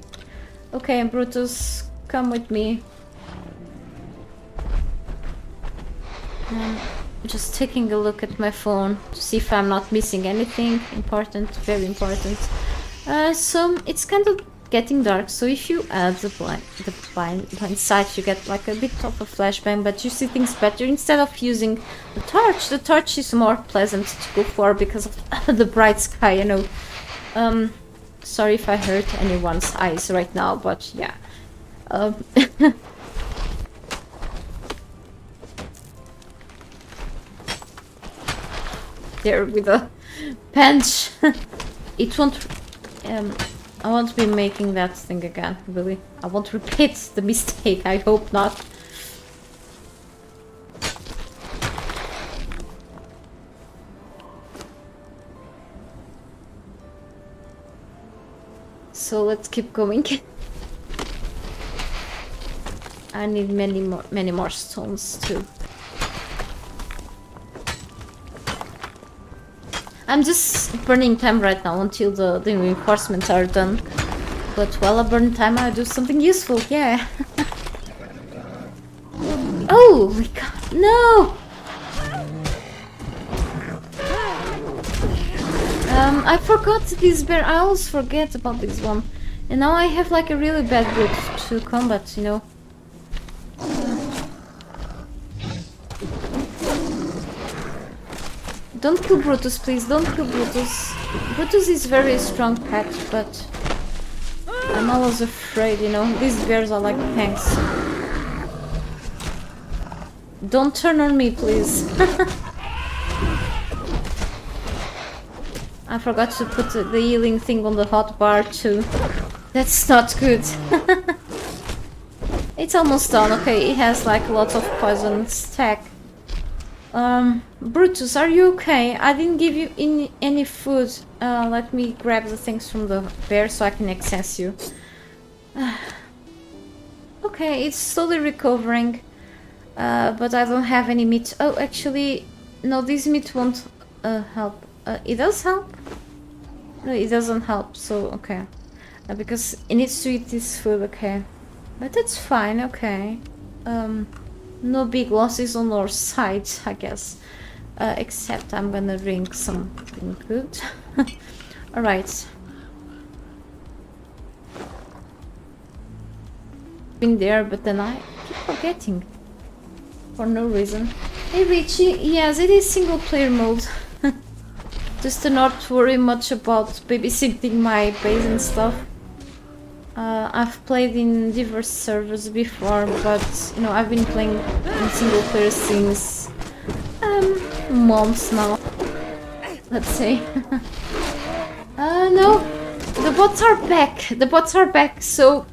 Okay, Brutus, come with me. Just taking a look at my phone to see if I'm not missing anything important, very important. So it's kind of getting dark, so if you add the blind sight, you get like a bit of a flashbang, but you see things better instead of using the torch. The torch is more pleasant to go for because of the bright sky, you know. Sorry if I hurt anyone's eyes right now, but yeah. There with a bench. It won't... I won't be making that thing again, really. I won't repeat the mistake, I hope not. So let's keep going. I need many more stones too. I'm just burning time right now until the reinforcements are done. But while I burn time, I do something useful, yeah. Oh my god, no! I forgot this bear. I always forget about this one. And now I have like a really bad route to combat, you know. Don't kill Brutus, please. Don't kill Brutus. Brutus is very strong pet, but I'm always afraid, you know. These bears are like tanks. Don't turn on me, please. I forgot to put the healing thing on the hot bar too. That's not good. It's almost done. Okay, it has like lots of poison stack. Brutus, are you okay? I didn't give you any food. Let me grab the things from the bear so I can access you. Okay, it's slowly recovering. But I don't have any meat. Oh, actually, no, this meat won't help. It does help? No, it doesn't help, so okay. Because it needs to eat this food, okay. But that's fine, okay. No big losses on our side, I guess. Except I'm gonna drink something good. Alright. Been there, but then I keep forgetting. For no reason. Hey Richie, yes, it is single player mode. Just to not worry much about babysitting my base and stuff. I've played in diverse servers before, but you know, I've been playing in single player since months now, let's say. No, the bots are back. The bots are back, so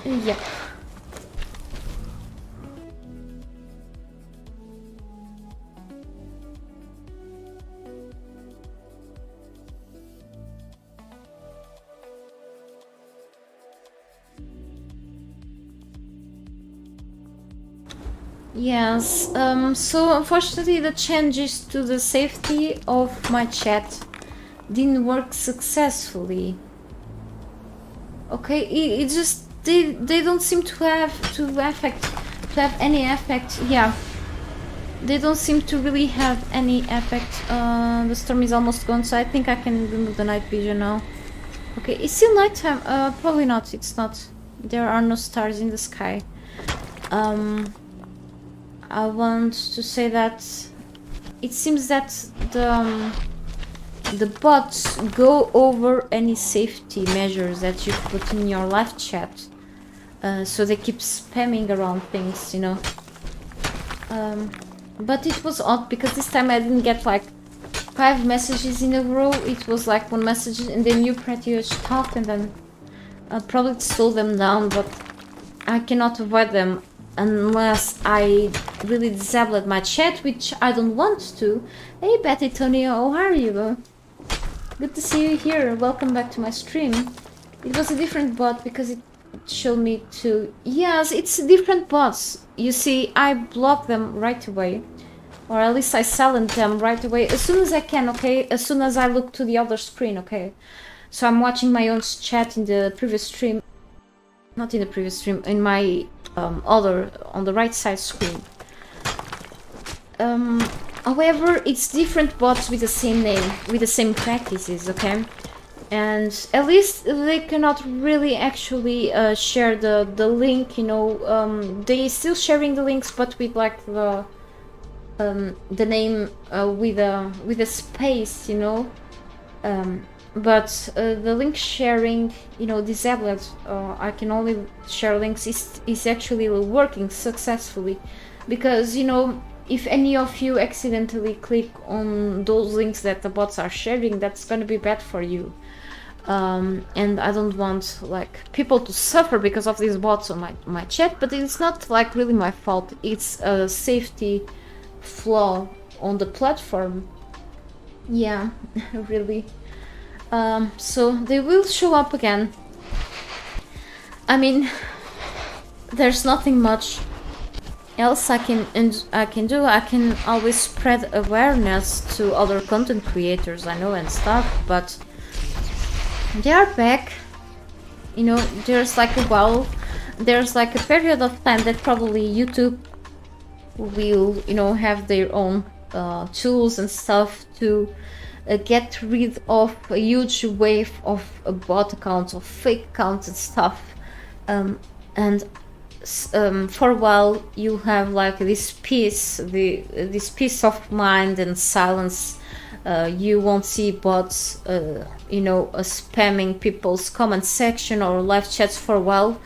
yeah. Yes, so unfortunately the changes to the safety of my chat didn't work successfully. Okay, it just they don't seem to have any effect. Yeah, they don't seem to really have any effect. The storm is almost gone, so I think I can remove the night vision now. Okay, it's still nighttime. Probably not. It's not. There are no stars in the sky. I want to say that it seems that the bots go over any safety measures that you put in your live chat, so they keep spamming around things, you know. But it was odd because this time I didn't get like 5 messages in a row. It was like one message and then you pretty much talked, and then I'd probably slow them down, but I cannot avoid them unless I really disable my chat, which I don't want to. Hey Betty Tonio, how are you? Good to see you here. Welcome back to my stream. It was a different bot because it showed me to... Yes, it's different bots. You see, I block them right away. Or at least I silent them right away as soon as I can, okay? As soon as I look to the other screen, okay? So I'm watching my own chat in the previous stream. Not in the previous stream, in my other, on the right side screen. However, it's different bots with the same name, with the same practices, okay? And at least they cannot really actually share the link, you know. They still sharing the links, but with like the name with a space, you know. But the link sharing, you know, disabled. I can only share links is actually working successfully, because you know, if any of you accidentally click on those links that the bots are sharing, that's gonna be bad for you. And I don't want like people to suffer because of these bots on my chat, but it's not like really my fault. It's a safety flaw on the platform. Yeah, really. So they will show up again. I mean, there's nothing much else I can do. I can always spread awareness to other content creators I know and stuff, but they are back. You know, there's like a period of time that probably YouTube will, you know, have their own tools and stuff to get rid of a huge wave of bot accounts, of fake accounts and stuff. And for a while you have like this peace, this peace of mind and silence. You won't see bots, you know, spamming people's comment section or live chats for a while.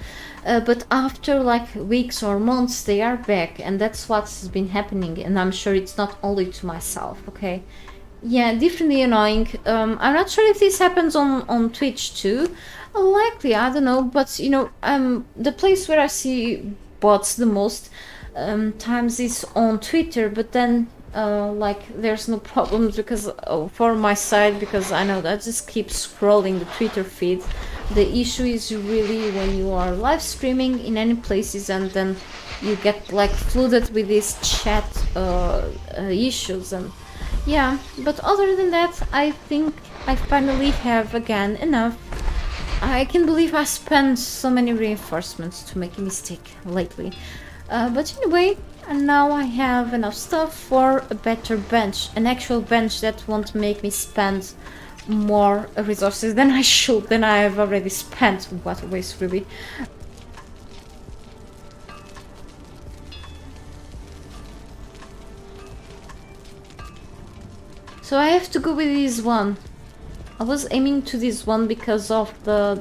But after like weeks or months, they are back, and that's what's been happening. And I'm sure it's not only to myself, okay? Yeah, definitely annoying. I'm not sure if this happens on Twitch too. Likely, I don't know. But you know, the place where I see bots the most times is on Twitter. But then, like, there's no problems because for my side, because I know that I just keep scrolling the Twitter feed. The issue is really when you are live streaming in any places and then you get like flooded with these chat issues and. Yeah, but other than that, I think I finally have again enough. I can't believe I spent so many reinforcements to make a mistake lately. But anyway, and now I have enough stuff for a better bench. An actual bench that won't make me spend more resources than I should, than I have already spent. What a waste, really. So I have to go with this one. I was aiming to this one because of the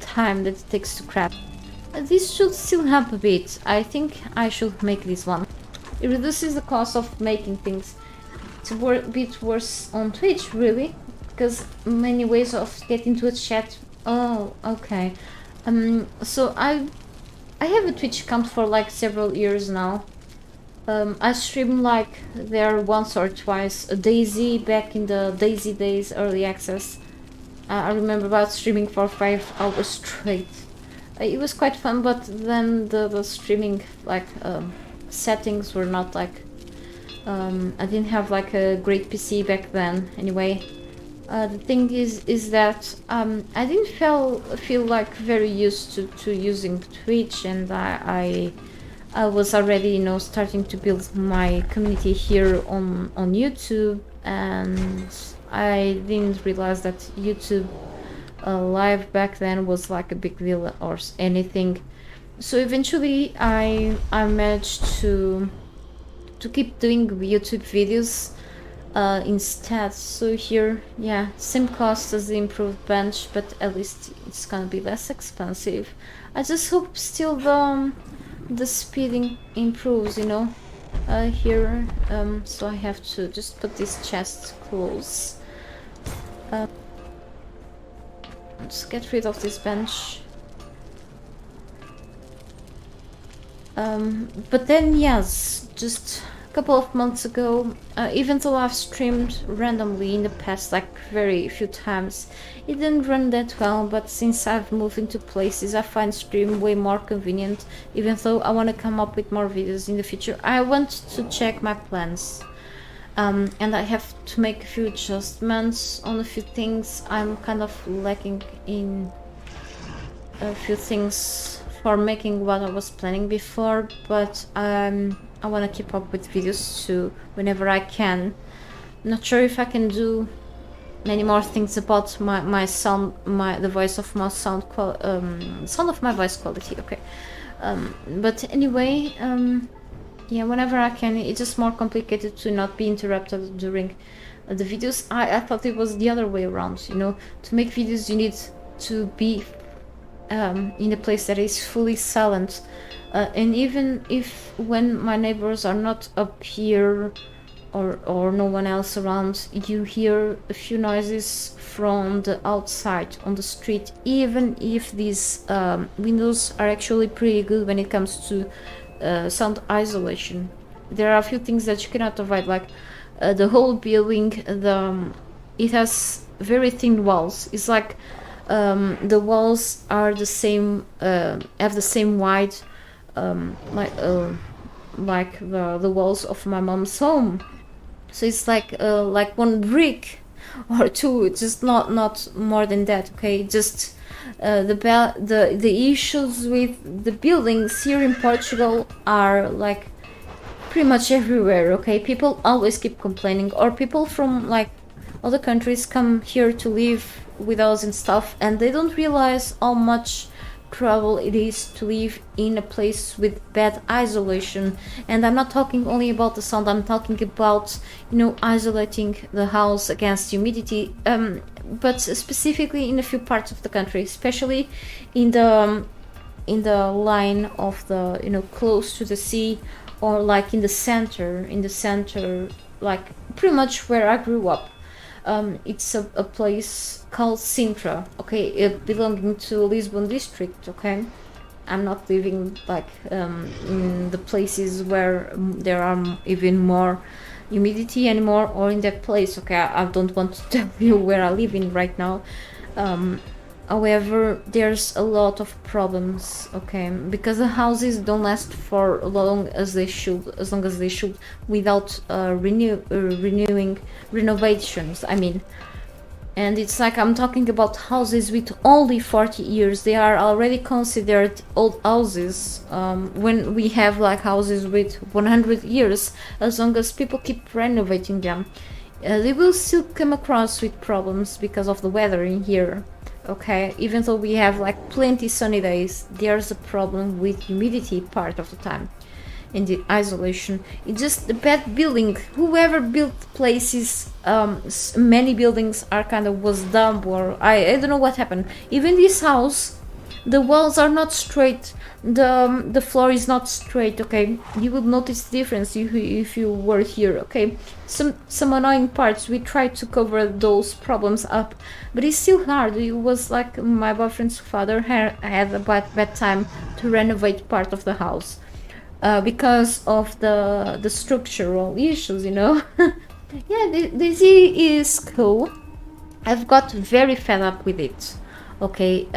time that it takes to craft. This should still help a bit. I think I should make this one. It reduces the cost of making things. It's a bit worse on Twitch, really, because many ways of getting to a chat. Oh, okay. So I have a Twitch account for like several years now. I stream like there once or twice a Daisy back in the Daisy days, early access. I remember about streaming for 5 hours straight. It was quite fun, but then the streaming like settings were not like I didn't have like a great PC back then. Anyway, the thing is that I didn't feel like very used to using Twitch, and I was already, you know, starting to build my community here on YouTube, and I didn't realize that YouTube live back then was like a big deal or anything. So eventually I managed to keep doing YouTube videos instead. So here, yeah, same cost as the improved bench, but at least it's gonna be less expensive. I just hope still the speeding improves, you know. here, so I have to just put this chest close. Let's get rid of this bench. But then, yes, just a couple of months ago, even though I've streamed randomly in the past, like very few times, it didn't run that well. But since I've moved into places, I find stream way more convenient. Even though I want to come up with more videos in the future, I want to check my plans. And I have to make a few adjustments on a few things. I'm kind of lacking in a few things for making what I was planning before, but I want to keep up with videos too whenever I can. Not sure if I can do many more things about my sound, the voice of my sound of my voice quality. Okay, but anyway, yeah, whenever I can. It's just more complicated to not be interrupted during the videos. I thought it was the other way around. You know, to make videos you need to be in a place that is fully silent, and even if when my neighbors are not up here or no one else around, you hear a few noises from the outside on the street, even if these windows are actually pretty good when it comes to sound isolation. There are a few things that you cannot avoid, like the whole building, it has very thin walls. It's like the walls are the same, have the same height, like the walls of my mom's home. So it's like one brick or two, just not more than that. Okay, just the issues with the buildings here in Portugal are like pretty much everywhere. Okay, people always keep complaining, or people from like other countries come here to live with us and stuff, and they don't realize how much trouble it is to live in a place with bad isolation. And I'm not talking only about the sound, I'm talking about, you know, isolating the house against humidity, but specifically in a few parts of the country, especially in the line of the, you know, close to the sea, or like in the center, like pretty much where I grew up. It's a place called Sintra, okay, it belonging to Lisbon district. Okay, I'm not living like in the places where there are even more humidity anymore, or in that place. Okay, I don't want to tell you where I live in right now. However, there's a lot of problems, okay, because the houses don't last for as long as they should, without renewing renovations. I mean, and it's like I'm talking about houses with only 40 years. They are already considered old houses, when we have like houses with 100 years. As long as people keep renovating them, they will still come across with problems because of the weather in here. Okay, even though we have like plenty sunny days, there's a problem with humidity part of the time, and the isolation. It's just the bad building. Whoever built places, many buildings are kind of was dumb, or I don't know what happened. Even this house, the walls are not straight, the floor is not straight. Okay, you would notice the difference if you were here. Okay, some annoying parts, we tried to cover those problems up, but it's still hard. It was like my boyfriend's father had a bad time to renovate part of the house, because of the structural issues, you know. Yeah, this is cool. I've got very fed up with it. Okay,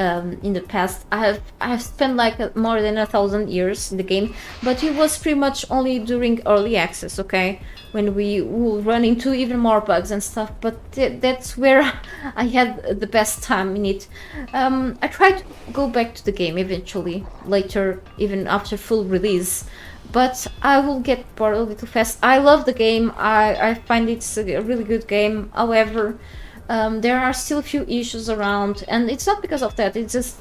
in the past I have spent like more than 1,000 years in the game, but it was pretty much only during early access. Okay, when we will run into even more bugs and stuff, but that's where I had the best time in it. I tried to go back to the game eventually later, even after full release, but I will get bored a little fast. I love the game. I find it's a really good game. However, there are still a few issues around, and it's not because of that. It's just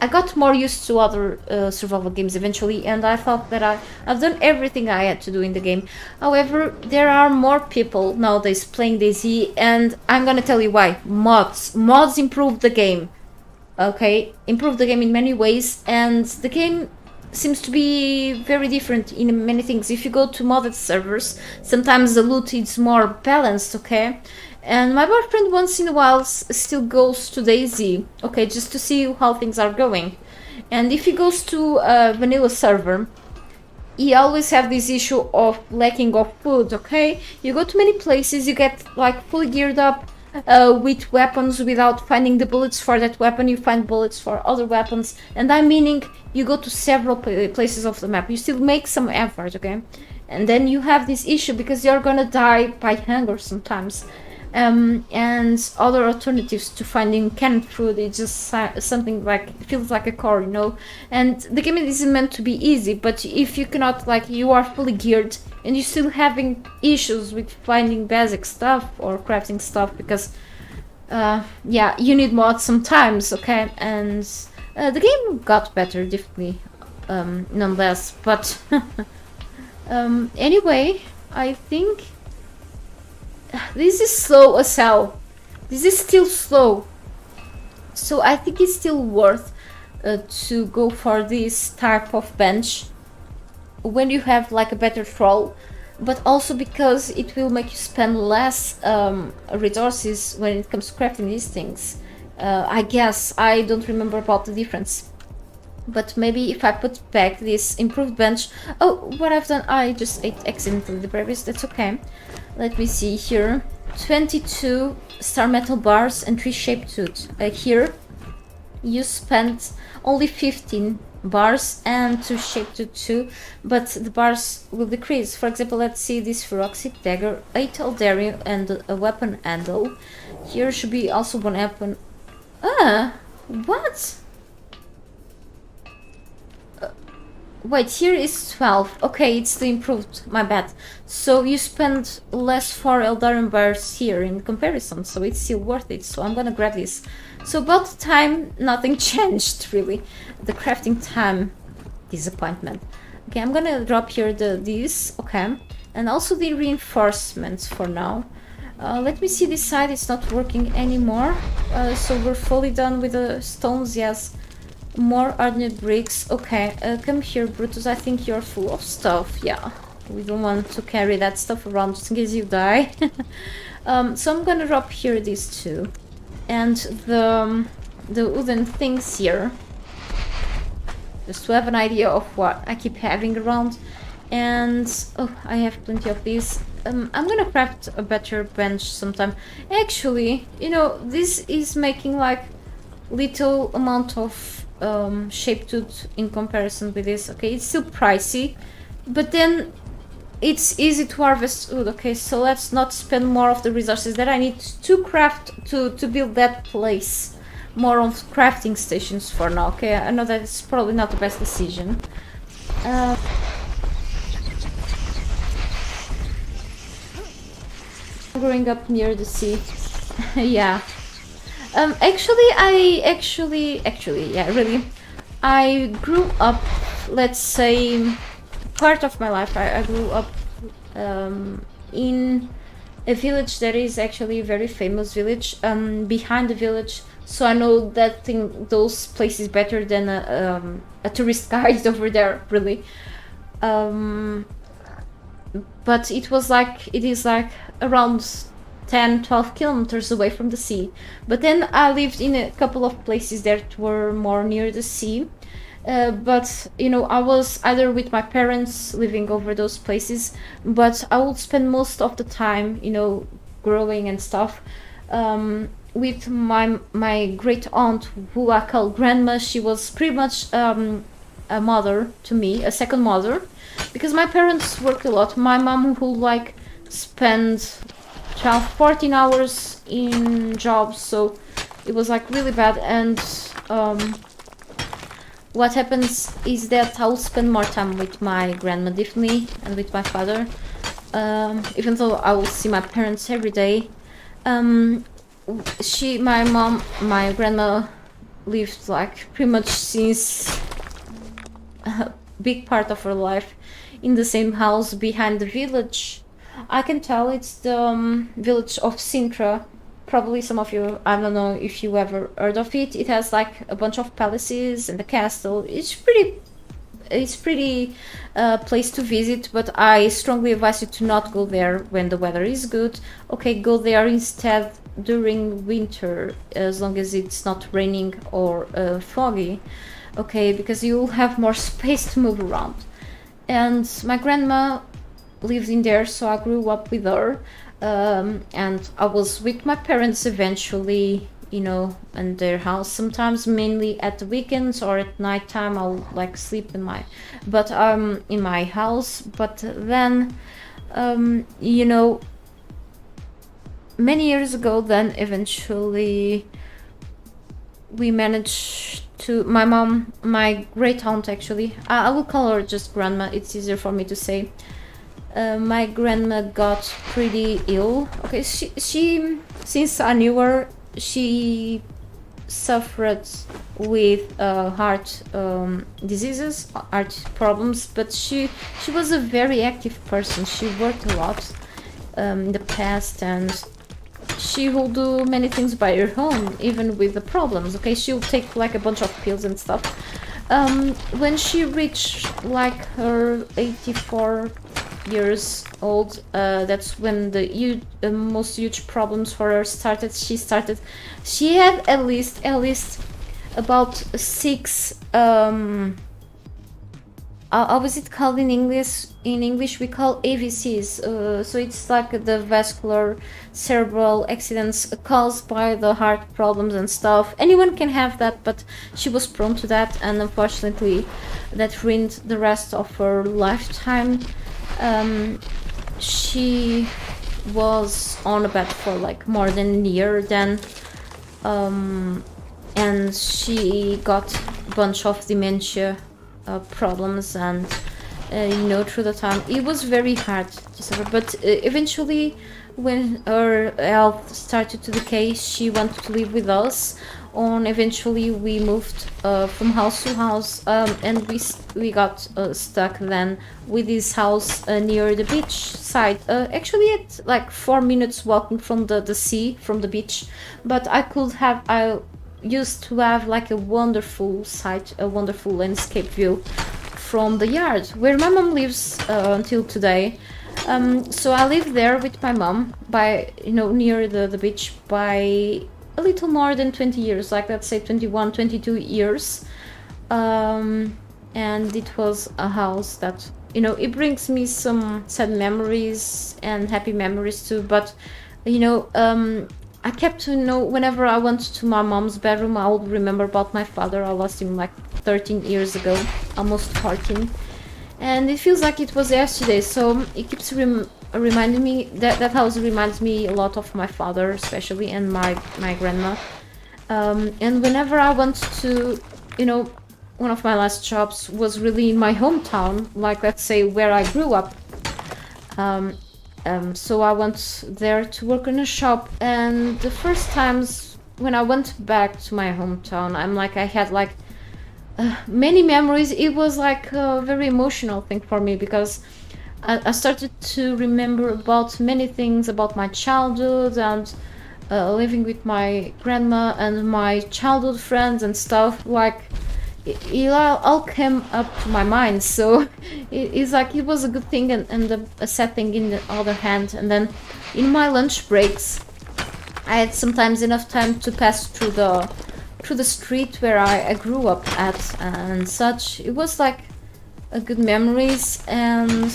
I got more used to other survival games eventually, and I thought that I've done everything I had to do in the game. However, there are more people nowadays playing DayZ, and I'm gonna tell you why. Mods improve the game. Okay, improve the game in many ways, and the game seems to be very different in many things. If you go to modded servers, sometimes the loot is more balanced, okay? And my boyfriend once in a while still goes to DayZ, okay, just to see how things are going. And if he goes to a vanilla server, he always have this issue of lacking of food, okay? You go to many places, you get like fully geared up with weapons without finding the bullets for that weapon, you find bullets for other weapons, and I'm meaning you go to several places of the map, you still make some effort, okay? And then you have this issue because you're gonna die by hunger sometimes. And other alternatives to finding canned food, it's just something like, it feels like a core, you know. And the game isn't meant to be easy, but if you cannot, like, you are fully geared and you're still having issues with finding basic stuff or crafting stuff, because yeah, you need mods sometimes, okay? And the game got better, definitely, nonetheless, but anyway, I think this is slow as hell. This is still slow. So I think it's still worth to go for this type of bench when you have like a better troll, but also because it will make you spend less resources when it comes to crafting these things. I guess, I don't remember about the difference. But maybe if I put back this improved bench... Oh, what I've done, I just ate accidentally the berries, that's okay. Let me see here. 22 star metal bars and 3 shaped tooth. Here, you spent only 15 bars and 2 shaped tooth too, but the bars will decrease. For example, let's see this feroxic dagger, 8 Eldario and a weapon handle. Here should be also one weapon. What? Wait, here is 12. Okay, it's the improved, my bad. So you spend less for Eldarian bars here in comparison, so it's still worth it. So I'm gonna grab this. So about the time, nothing changed really. The crafting time, disappointment. Okay, I'm gonna drop here these, okay. And also the reinforcements for now. Let me see this side, it's not working anymore. So we're fully done with the stones, yes. More hardened bricks. Okay, come here, Brutus. I think you're full of stuff. Yeah, we don't want to carry that stuff around just in case you die. So I'm gonna drop here these two, and the wooden things here, just to have an idea of what I keep having around. And oh, I have plenty of these. I'm gonna craft a better bench sometime. Actually, you know, this is making like little amount of shaped tooth in comparison with this. Okay, it's still pricey, but then it's easy to harvest wood. Okay, so let's not spend more of the resources that I need to craft to build that place more on crafting stations for now. Okay, I know that it's probably not the best decision. Growing up near the sea. Yeah. Actually, yeah, really. I grew up, let's say, part of my life, I grew up in a village that is actually a very famous village, behind the village, so I know those places better than a tourist guide over there, really. But it is like around 10-12 kilometers away from the sea. But then I lived in a couple of places that were more near the sea. But you know, I was either with my parents living over those places, but I would spend most of the time, you know, growing and stuff, with my great aunt, who I call grandma. She was pretty much a mother to me, a second mother, because my parents worked a lot. My mom would like spend 14 hours in jobs, so it was like really bad. And what happens is that I will spend more time with my grandma, definitely, and with my father, even though I will see my parents every day. My grandma lived like pretty much since a big part of her life in the same house behind the village. I can tell it's the village of Sintra. Probably some of you, I don't know if you ever heard of it. It has like a bunch of palaces and a castle. It's pretty it's pretty place to visit, but I strongly advise you to not go there when the weather is good. Okay, go there instead during winter, as long as it's not raining or foggy. Okay, because you'll have more space to move around. And my grandma lived in there, so I grew up with her. And I was with my parents eventually, you know, in their house. Sometimes, mainly at the weekends or at nighttime, I'll like sleep in my house. But then, you know, many years ago, then eventually we managed to, my mom, my great aunt actually, I will call her just grandma, it's easier for me to say. My grandma got pretty ill. Okay, she since I knew her, she suffered with heart diseases, heart problems, but she was a very active person. She worked a lot in the past, and she will do many things by her own, even with the problems. Okay, she'll take like a bunch of pills and stuff. When she reached like her 84 years old, that's when the most huge problems for her started. She had at least about 6 how is it called in English? In English we call AVCs. So it's like the vascular cerebral accidents caused by the heart problems and stuff. Anyone can have that, but she was prone to that, and unfortunately that ruined the rest of her lifetime. She was on a bed for like more than a year then, and she got a bunch of dementia problems, and you know, through the time it was very hard to suffer. But eventually, when her health started to decay, she wanted to live with us. And eventually we moved from house to house, and we got stuck then with this house near the beach side, actually at like 4 minutes walking from the sea, from the beach. But I used to have like a wonderful sight, a wonderful landscape view from the yard where my mom lives until today. So I lived there with my mom by, you know, near the beach by a little more than 20 years, like let's say 21, 22 years. And it was a house that, you know, it brings me some sad memories and happy memories too. But, you know, I kept to know whenever I went to my mom's bedroom, I would remember about my father. I lost him like 13 years ago, almost 14. And it feels like it was yesterday, so it keeps reminding me, that house reminds me a lot of my father especially, and my grandma. And whenever I went to, you know, one of my last jobs was really in my hometown, like let's say where I grew up. So I went there to work in a shop, and the first times when I went back to my hometown, I had like many memories. It was like a very emotional thing for me, because I started to remember about many things about my childhood, and living with my grandma and my childhood friends and stuff. Like it all came up to my mind. So it's like it was a good thing and a sad thing in the other hand. And then in my lunch breaks, I had sometimes enough time to pass through the street where I grew up at and such. It was like a good memories. And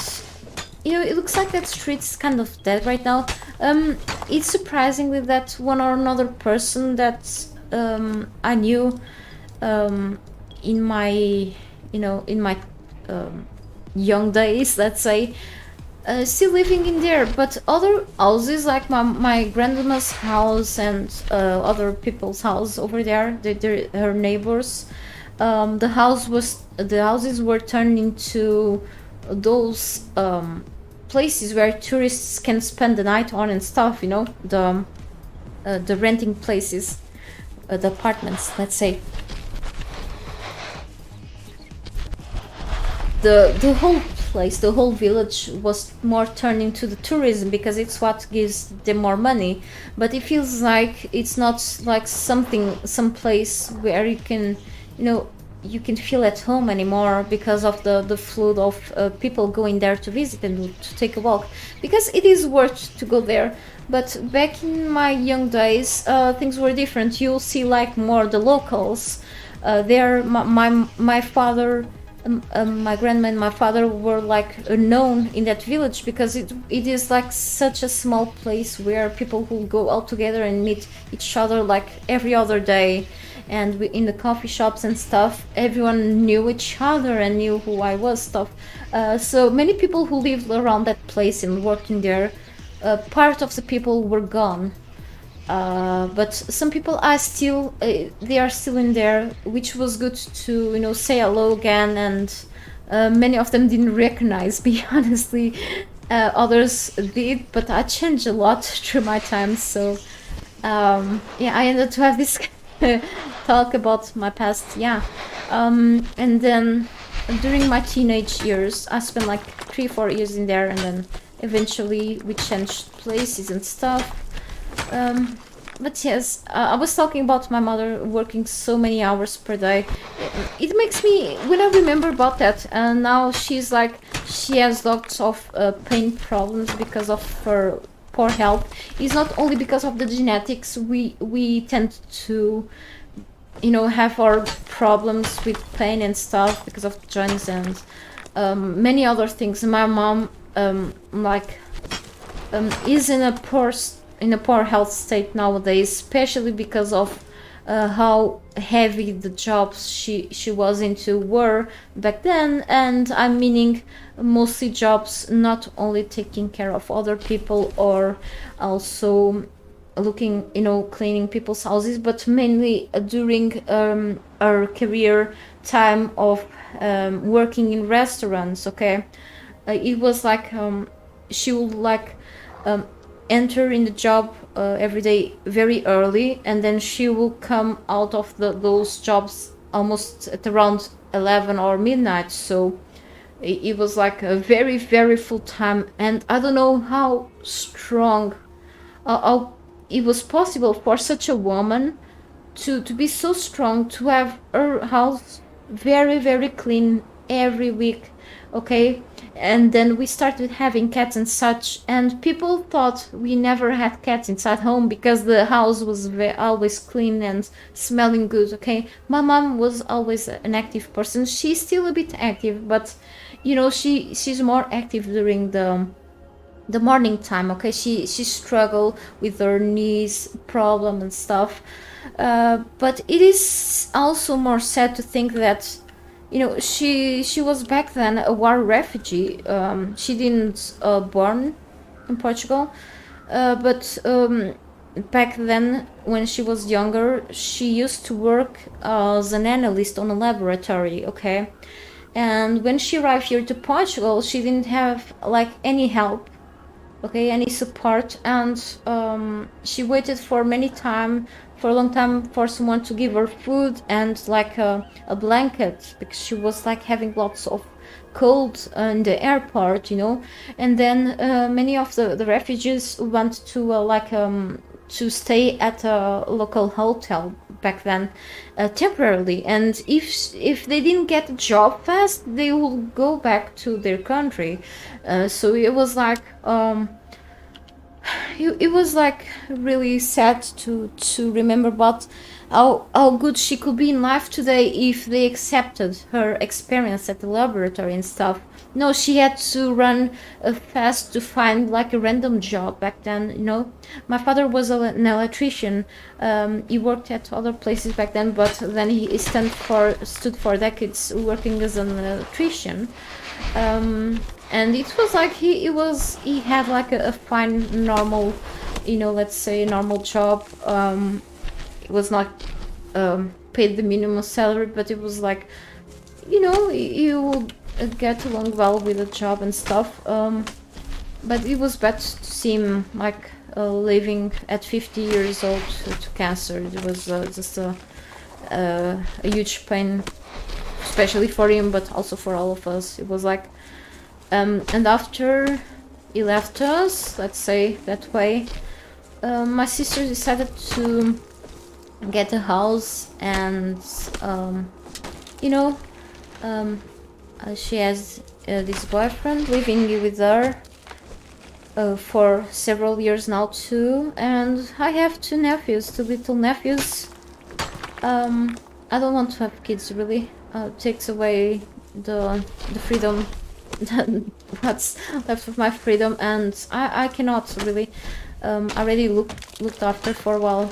you know, it looks like that street's kind of dead right now. It's surprisingly that one or another person that I knew in my, you know, in my young days, let's say, still living in there. But other houses, like my grandma's house and other people's house over there, they're her neighbors. The houses were turned into those places where tourists can spend the night on and stuff, you know, the renting places, the apartments, let's say. The whole place, the whole village was more turned into the tourism, because it's what gives them more money. But it feels like it's not like some place where you can, you know, you can feel at home anymore because of the flood of people going there to visit and to take a walk, because it is worth to go there. But back in my young days, things were different. You'll see like more the locals there. My father, my grandma and my father were like known in that village because it is like such a small place where people will go out together and meet each other like every other day. And in the coffee shops and stuff, everyone knew each other and knew who I was, stuff. So many people who lived around that place and working there, part of the people were gone. But some people are still, they are still in there, which was good to, you know, say hello again. And many of them didn't recognize me, honestly. Others did, but I changed a lot through my time. So yeah, I ended to have this talk about my past. Yeah. And then during my teenage years, I spent like 3-4 years in there, and then eventually we changed places and stuff. But yes, I was talking about my mother working so many hours per day. It makes me, when I remember about that, and now she's like, she has lots of pain problems because of her poor health. It's not only because of the genetics. We tend to, you know, have our problems with pain and stuff because of joints and many other things. My mom is in a poor health state nowadays, especially because of how heavy the jobs she was into were back then. And I'm meaning mostly jobs not only taking care of other people or also looking, you know, cleaning people's houses, but mainly during her career time of working in restaurants. Okay, it was like she would like enter in the job every day very early, and then she will come out of those jobs almost at around 11 or midnight. So it was like a very, very full time. And I don't know how strong, how it was possible for such a woman to be so strong, to have her house very, very clean every week. Okay, and then we started having cats and such, and people thought we never had cats inside home because the house was always clean and smelling good. Okay, my mom was always an active person. She's still a bit active, but you know, she's more active during the morning time. Okay, she struggled with her knees problem and stuff. But it is also more sad to think that, you know, she was back then a war refugee. She didn't born in Portugal, but back then when she was younger, she used to work as an analyst on a laboratory. Okay, and when she arrived here to Portugal, she didn't have like any help, okay, any support. And she waited for a long time for someone to give her food and like a blanket, because she was like having lots of cold in the airport, you know. And then many of the refugees went to stay at a local hotel back then, temporarily. And if they didn't get a job fast, they would go back to their country. So it was like it was like really sad to remember about how good she could be in life today if they accepted her experience at the laboratory and stuff. No, she had to run fast to find like a random job back then, you know. My father was an electrician. He worked at other places back then, but then he stood for decades working as an electrician. And it was like he had like a fine, normal, you know, let's say a normal job. It was not paid the minimum salary, but it was like, you know, you would get along well with the job and stuff. But it was bad to see him like living at 50 years old to cancer. It was just a huge pain, especially for him, but also for all of us. It was like, and after he left us, let's say that way, my sister decided to get a house and you know, um, she has this boyfriend living with her for several years now too, and I have two nephews, two little nephews. I don't want to have kids really. Takes away the freedom, what's left of my freedom, and I cannot really. I already looked after for a while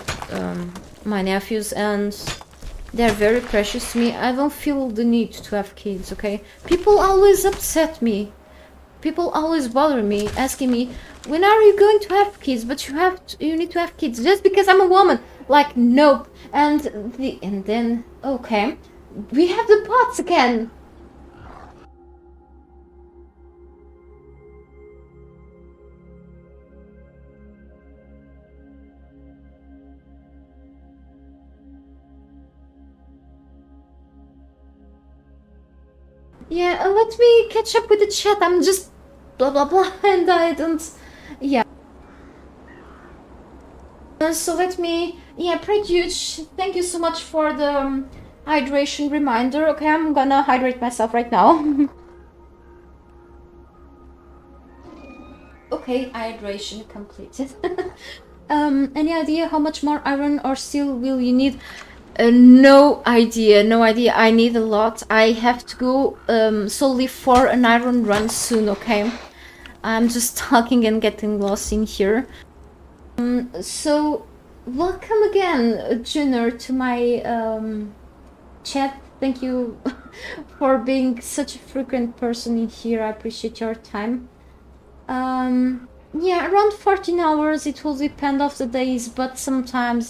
my nephews, and they're very precious to me. I don't feel the need to have kids, okay? People always upset me. People always bother me, asking me, when are you going to have kids? But you need to have kids just because I'm a woman. Like, nope. And then, okay, we have the pots again. Yeah, let me catch up with the chat. I'm just blah blah blah, and I don't. Yeah. So let me. Yeah, Prejuge, thank you so much for the hydration reminder. Okay, I'm gonna hydrate myself right now. Okay, hydration completed. Any idea how much more iron or steel will you need? No idea, no idea. I need a lot. I have to go solely for an iron run soon, okay? I'm just talking and getting lost in here. So, welcome again, Junior, to my chat. Thank you for being such a frequent person in here. I appreciate your time. Yeah, around 14 hours. It will depend of the days, but sometimes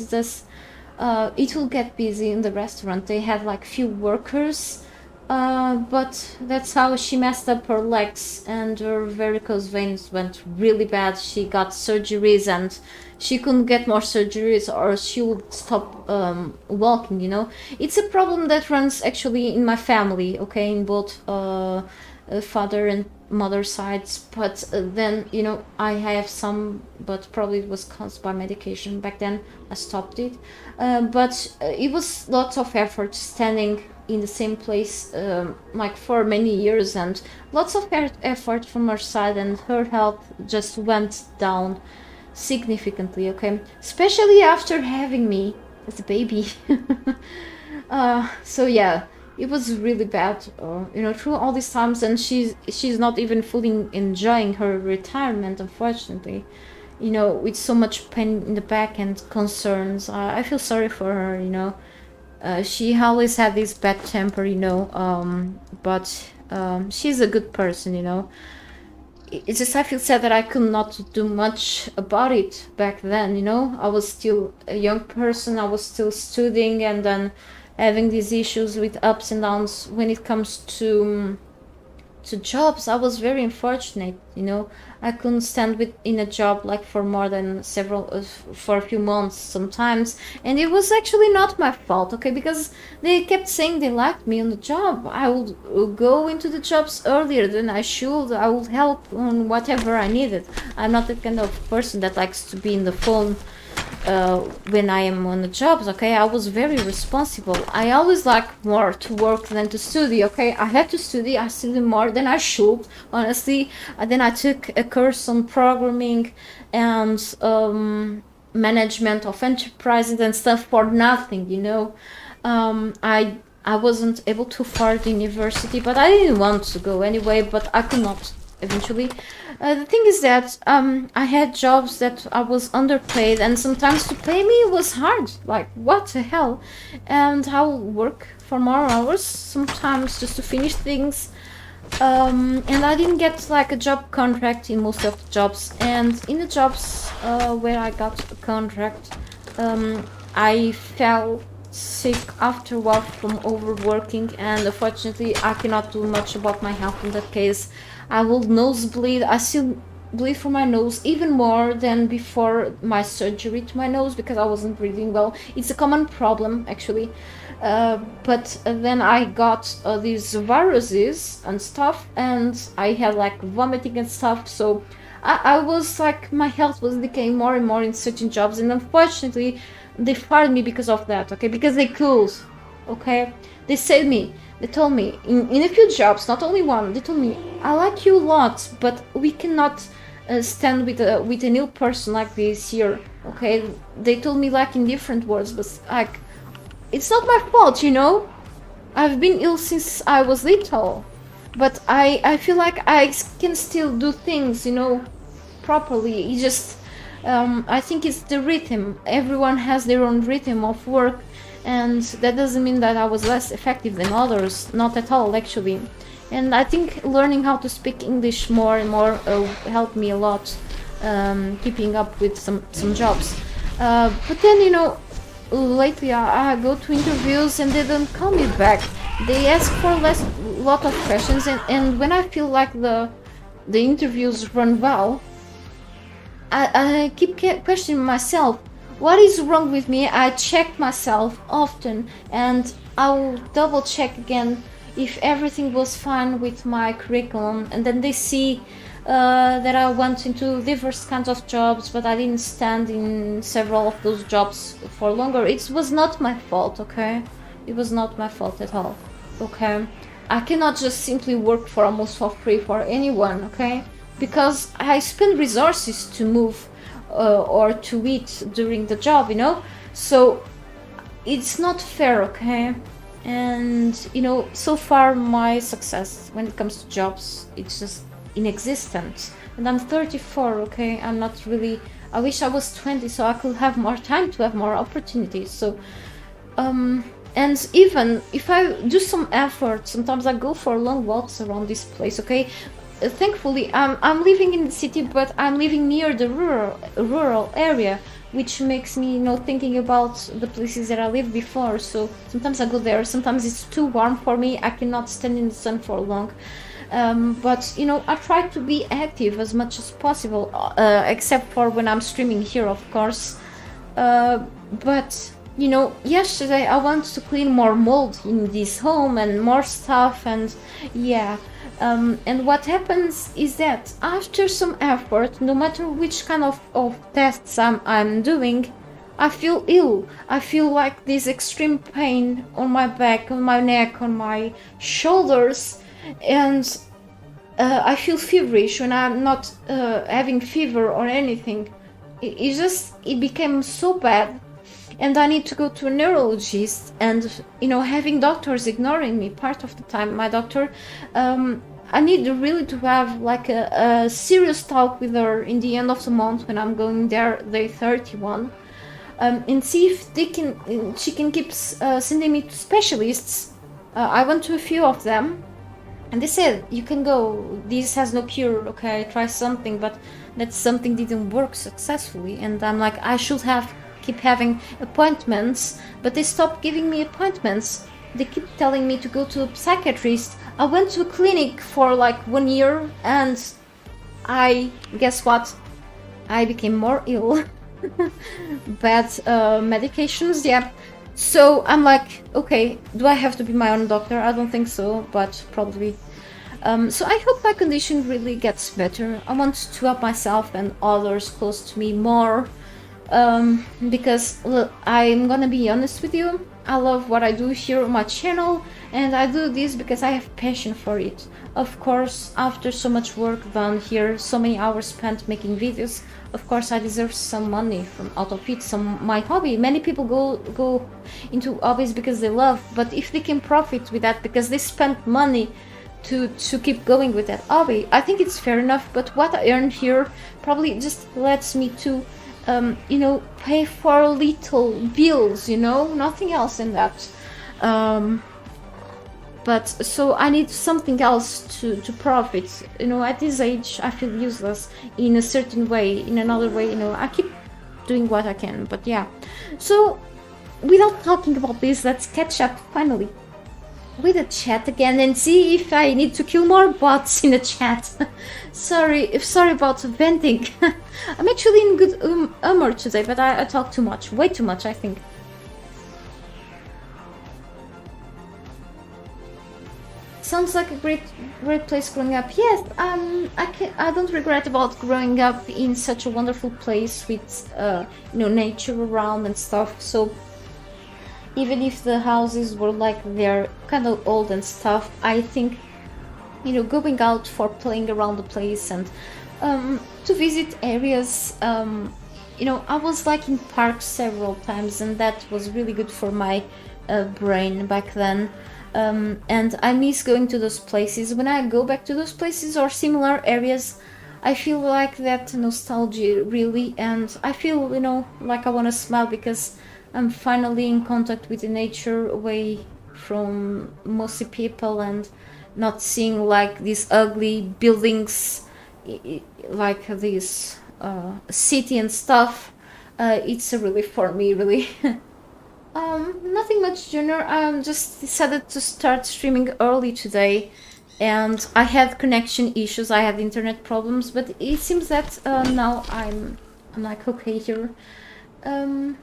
it will get busy in the restaurant. They have like few workers, but that's how she messed up her legs, and her varicose veins went really bad. She got surgeries, and she couldn't get more surgeries or she would stop walking, you know. It's a problem that runs actually in my family, okay, in both father and mother sides, but then, you know, I have some, but probably it was caused by medication. Back then I stopped it, but it was lots of effort standing in the same place like for many years, and lots of effort from her side, and her health just went down significantly, okay, especially after having me as a baby. So yeah, it was really bad, you know, through all these times, and she's not even fully enjoying her retirement, unfortunately, you know, with so much pain in the back and concerns. I feel sorry for her, you know. She always had this bad temper, you know, but she's a good person, you know. It's just I feel sad that I could not do much about it back then, you know. I was still a young person, I was still studying, and then having these issues with ups and downs when it comes to jobs. I was very unfortunate, you know. I couldn't stand in a job like for more than for a few months sometimes, and it was actually not my fault, okay, because they kept saying they liked me on the job. I would go into the jobs earlier than I should. I would help on whatever I needed. I'm not the kind of person that likes to be in the phone when I am on the jobs, okay. I was very responsible. I always like more to work than to study, okay. I had to study. I studied more than I should, honestly. Then I took a course on programming and management of enterprises and stuff for nothing, you know. I wasn't able to afford the university, but I didn't want to go anyway, but I could not eventually. The thing is that I had jobs that I was underpaid, and sometimes to pay me was hard. Like, what the hell? And I would work for more hours sometimes just to finish things. And I didn't get like a job contract in most of the jobs. And in the jobs where I got a contract, I fell sick after a while from overworking, and unfortunately I cannot do much about my health in that case. I will nosebleed. I still bleed from my nose even more than before my surgery to my nose because I wasn't breathing well. It's a common problem actually. But then I got these viruses and stuff, and I had like vomiting and stuff, so I was like, my health was decaying more and more in certain jobs, and unfortunately they fired me because of that, okay, because they could. okay? They told me in a few jobs, not only one, they told me, I like you a lot, but we cannot stand with an ill person like this here, okay? They told me like in different words, but like, it's not my fault, you know? I've been ill since I was little, but I feel like I can still do things, you know, properly. It just, I think it's the rhythm. Everyone has their own rhythm of work, and that doesn't mean that I was less effective than others, not at all, actually. And I think learning how to speak English more and more helped me a lot, keeping up with some jobs. But then, you know, lately I go to interviews and they don't call me back. They ask for lot of questions, and when I feel like the interviews run well, I keep questioning myself. What is wrong with me? I check myself often, and I'll double check again if everything was fine with my curriculum, and then they see that I went into diverse kinds of jobs, but I didn't stand in several of those jobs for longer. It was not my fault, okay? It was not my fault at all, okay? I cannot just simply work for almost for free for anyone, okay? Because I spend resources to move or to eat during the job, you know? So it's not fair, okay? And, you know, so far my success when it comes to jobs, it's just inexistent. And I'm 34, okay? I'm not really, I wish I was 20 so I could have more time to have more opportunities. So and even if I do some effort, sometimes I go for long walks around this place, okay? Thankfully I'm living in the city, but I'm living near the rural area, which makes me, you know, thinking about the places that I lived before. So sometimes I go there, sometimes it's too warm for me, I cannot stand in the sun for long. But, you know, I try to be active as much as possible, except for when I'm streaming here, of course. But, you know, yesterday I wanted to clean more mold in this home and more stuff, and yeah. And what happens is that after some effort, no matter which kind of tests I'm doing, I feel ill. I feel like this extreme pain on my back, on my neck, on my shoulders, and I feel feverish when I'm not having fever or anything. It became so bad, and I need to go to a neurologist, and, you know, having doctors ignoring me part of the time, my doctor, I need really to have like a serious talk with her in the end of the month when I'm going there, day 31, and see if she can keep sending me to specialists. I went to a few of them, and they said, you can go, this has no cure, okay, try something, but that something didn't work successfully. And I'm like, I should keep having appointments, but they stopped giving me appointments. They keep telling me to go to a psychiatrist. I went to a clinic for like 1 year, and guess what? I became more ill. Bad medications, yeah. So I'm like, okay, do I have to be my own doctor? I don't think so, but probably. So I hope my condition really gets better. I want to help myself and others close to me more. Because look, I'm gonna be honest with you, I love what I do here on my channel, and I do this because I have passion for it. Of course, after so much work done here, so many hours spent making videos, of course I deserve some money from out of it, my hobby. Many people go into hobbies because they love, but if they can profit with that because they spent money to keep going with that hobby, I think it's fair enough. But what I earn here probably just lets me to you know, pay for little bills, you know, nothing else in that. But so I need something else to profit, you know. At this age I feel useless in a certain way, in another way, you know. I keep doing what I can, but yeah. So without talking about this, let's catch up finally with the chat again and see if I need to kill more bots in the chat. sorry about venting. I'm actually in good humor today, but I talk too much, way too much, I think. Sounds like a great place growing up. Yes, I don't regret about growing up in such a wonderful place with you know, nature around and stuff. So even if the houses were like they're kind of old and stuff, I think, you know, going out for playing around the place and to visit areas, you know, I was like in parks several times, and that was really good for my brain back then. And I miss going to those places. When I go back to those places or similar areas, I feel like that nostalgia really, and I feel, you know, like I want to smile because I'm finally in contact with the nature, away from mostly people, and not seeing like these ugly buildings, like this city and stuff. It's a relief for me, really. Nothing much, Junior. I just decided to start streaming early today, and I had connection issues. I had internet problems, but it seems that now I'm like okay here. Um,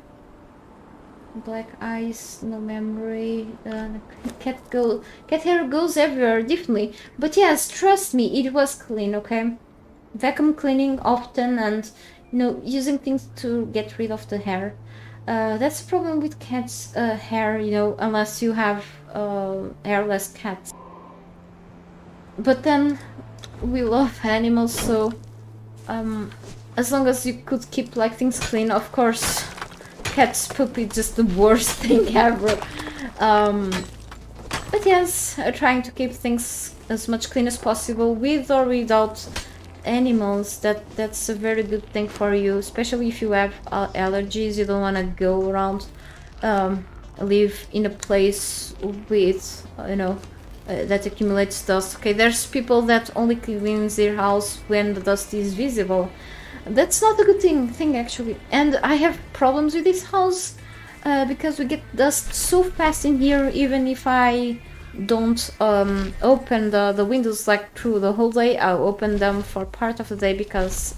Black eyes, no memory. Cat hair goes everywhere, definitely. But yes, trust me, it was clean. Okay, vacuum cleaning often, and you know, using things to get rid of the hair. That's the problem with cats' hair, you know, unless you have hairless cats. But then we love animals, so as long as you could keep like things clean, of course. Cat's poop is just the worst thing ever. But yes, trying to keep things as much clean as possible with or without animals, that's a very good thing for you, especially if you have allergies. You don't want to go around live in a place with you know that accumulates dust. Okay, there's people that only cleans their house when the dust is visible. That's not a good thing actually, and I have problems with this house because we get dust so fast in here. Even if I don't open the windows like through the whole day, I'll open them for part of the day because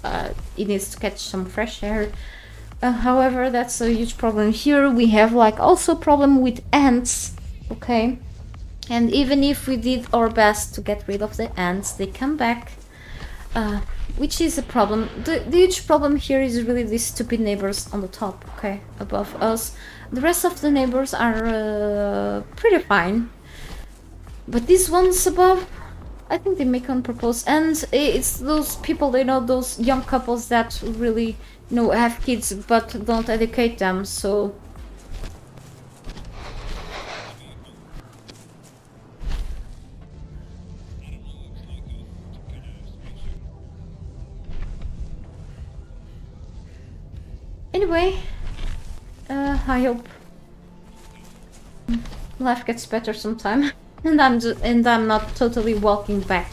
it needs to catch some fresh air. However, that's a huge problem here. We have like also problem with ants, okay, and even if we did our best to get rid of the ants, they come back, which is a problem. The huge problem here is really these stupid neighbors on the top, okay, above us. The rest of the neighbors are pretty fine, but these ones above, I think they make on purpose. And it's those people, you know, those young couples that really, you know, have kids but don't educate them, so... Anyway, I hope life gets better sometime. And I'm not totally walking back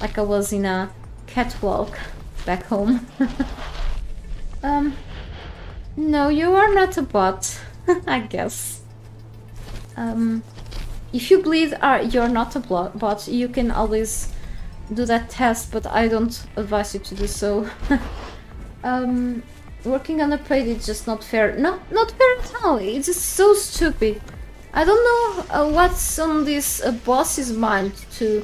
like I was in a catwalk back home. No, you are not a bot, I guess. If you bleed, you're not a bot. You can always do that test, but I don't advise you to do so. Working on a plate is just not fair. Not fair at all. It's just so stupid. I don't know what's on this boss's mind to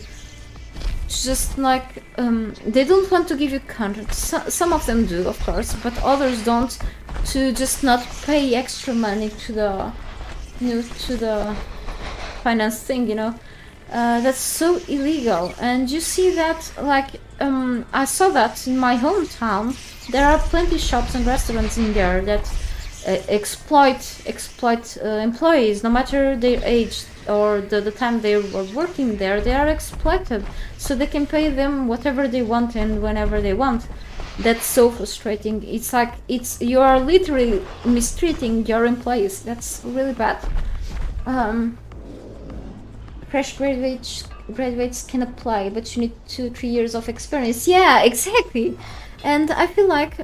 just like they don't want to give you contracts. Some of them do, of course, but others don't. To just not pay extra money to the, you know, to the finance thing, you know. That's so illegal. And you see that, like, I saw that in my hometown. There are plenty shops and restaurants in there that exploit employees, no matter their age or the time they were working there. They are exploited, so they can pay them whatever they want and whenever they want. That's so frustrating. It's like you are literally mistreating your employees. That's really bad. Fresh graduates can apply, but you need 2-3 years of experience. Yeah, exactly. And I feel like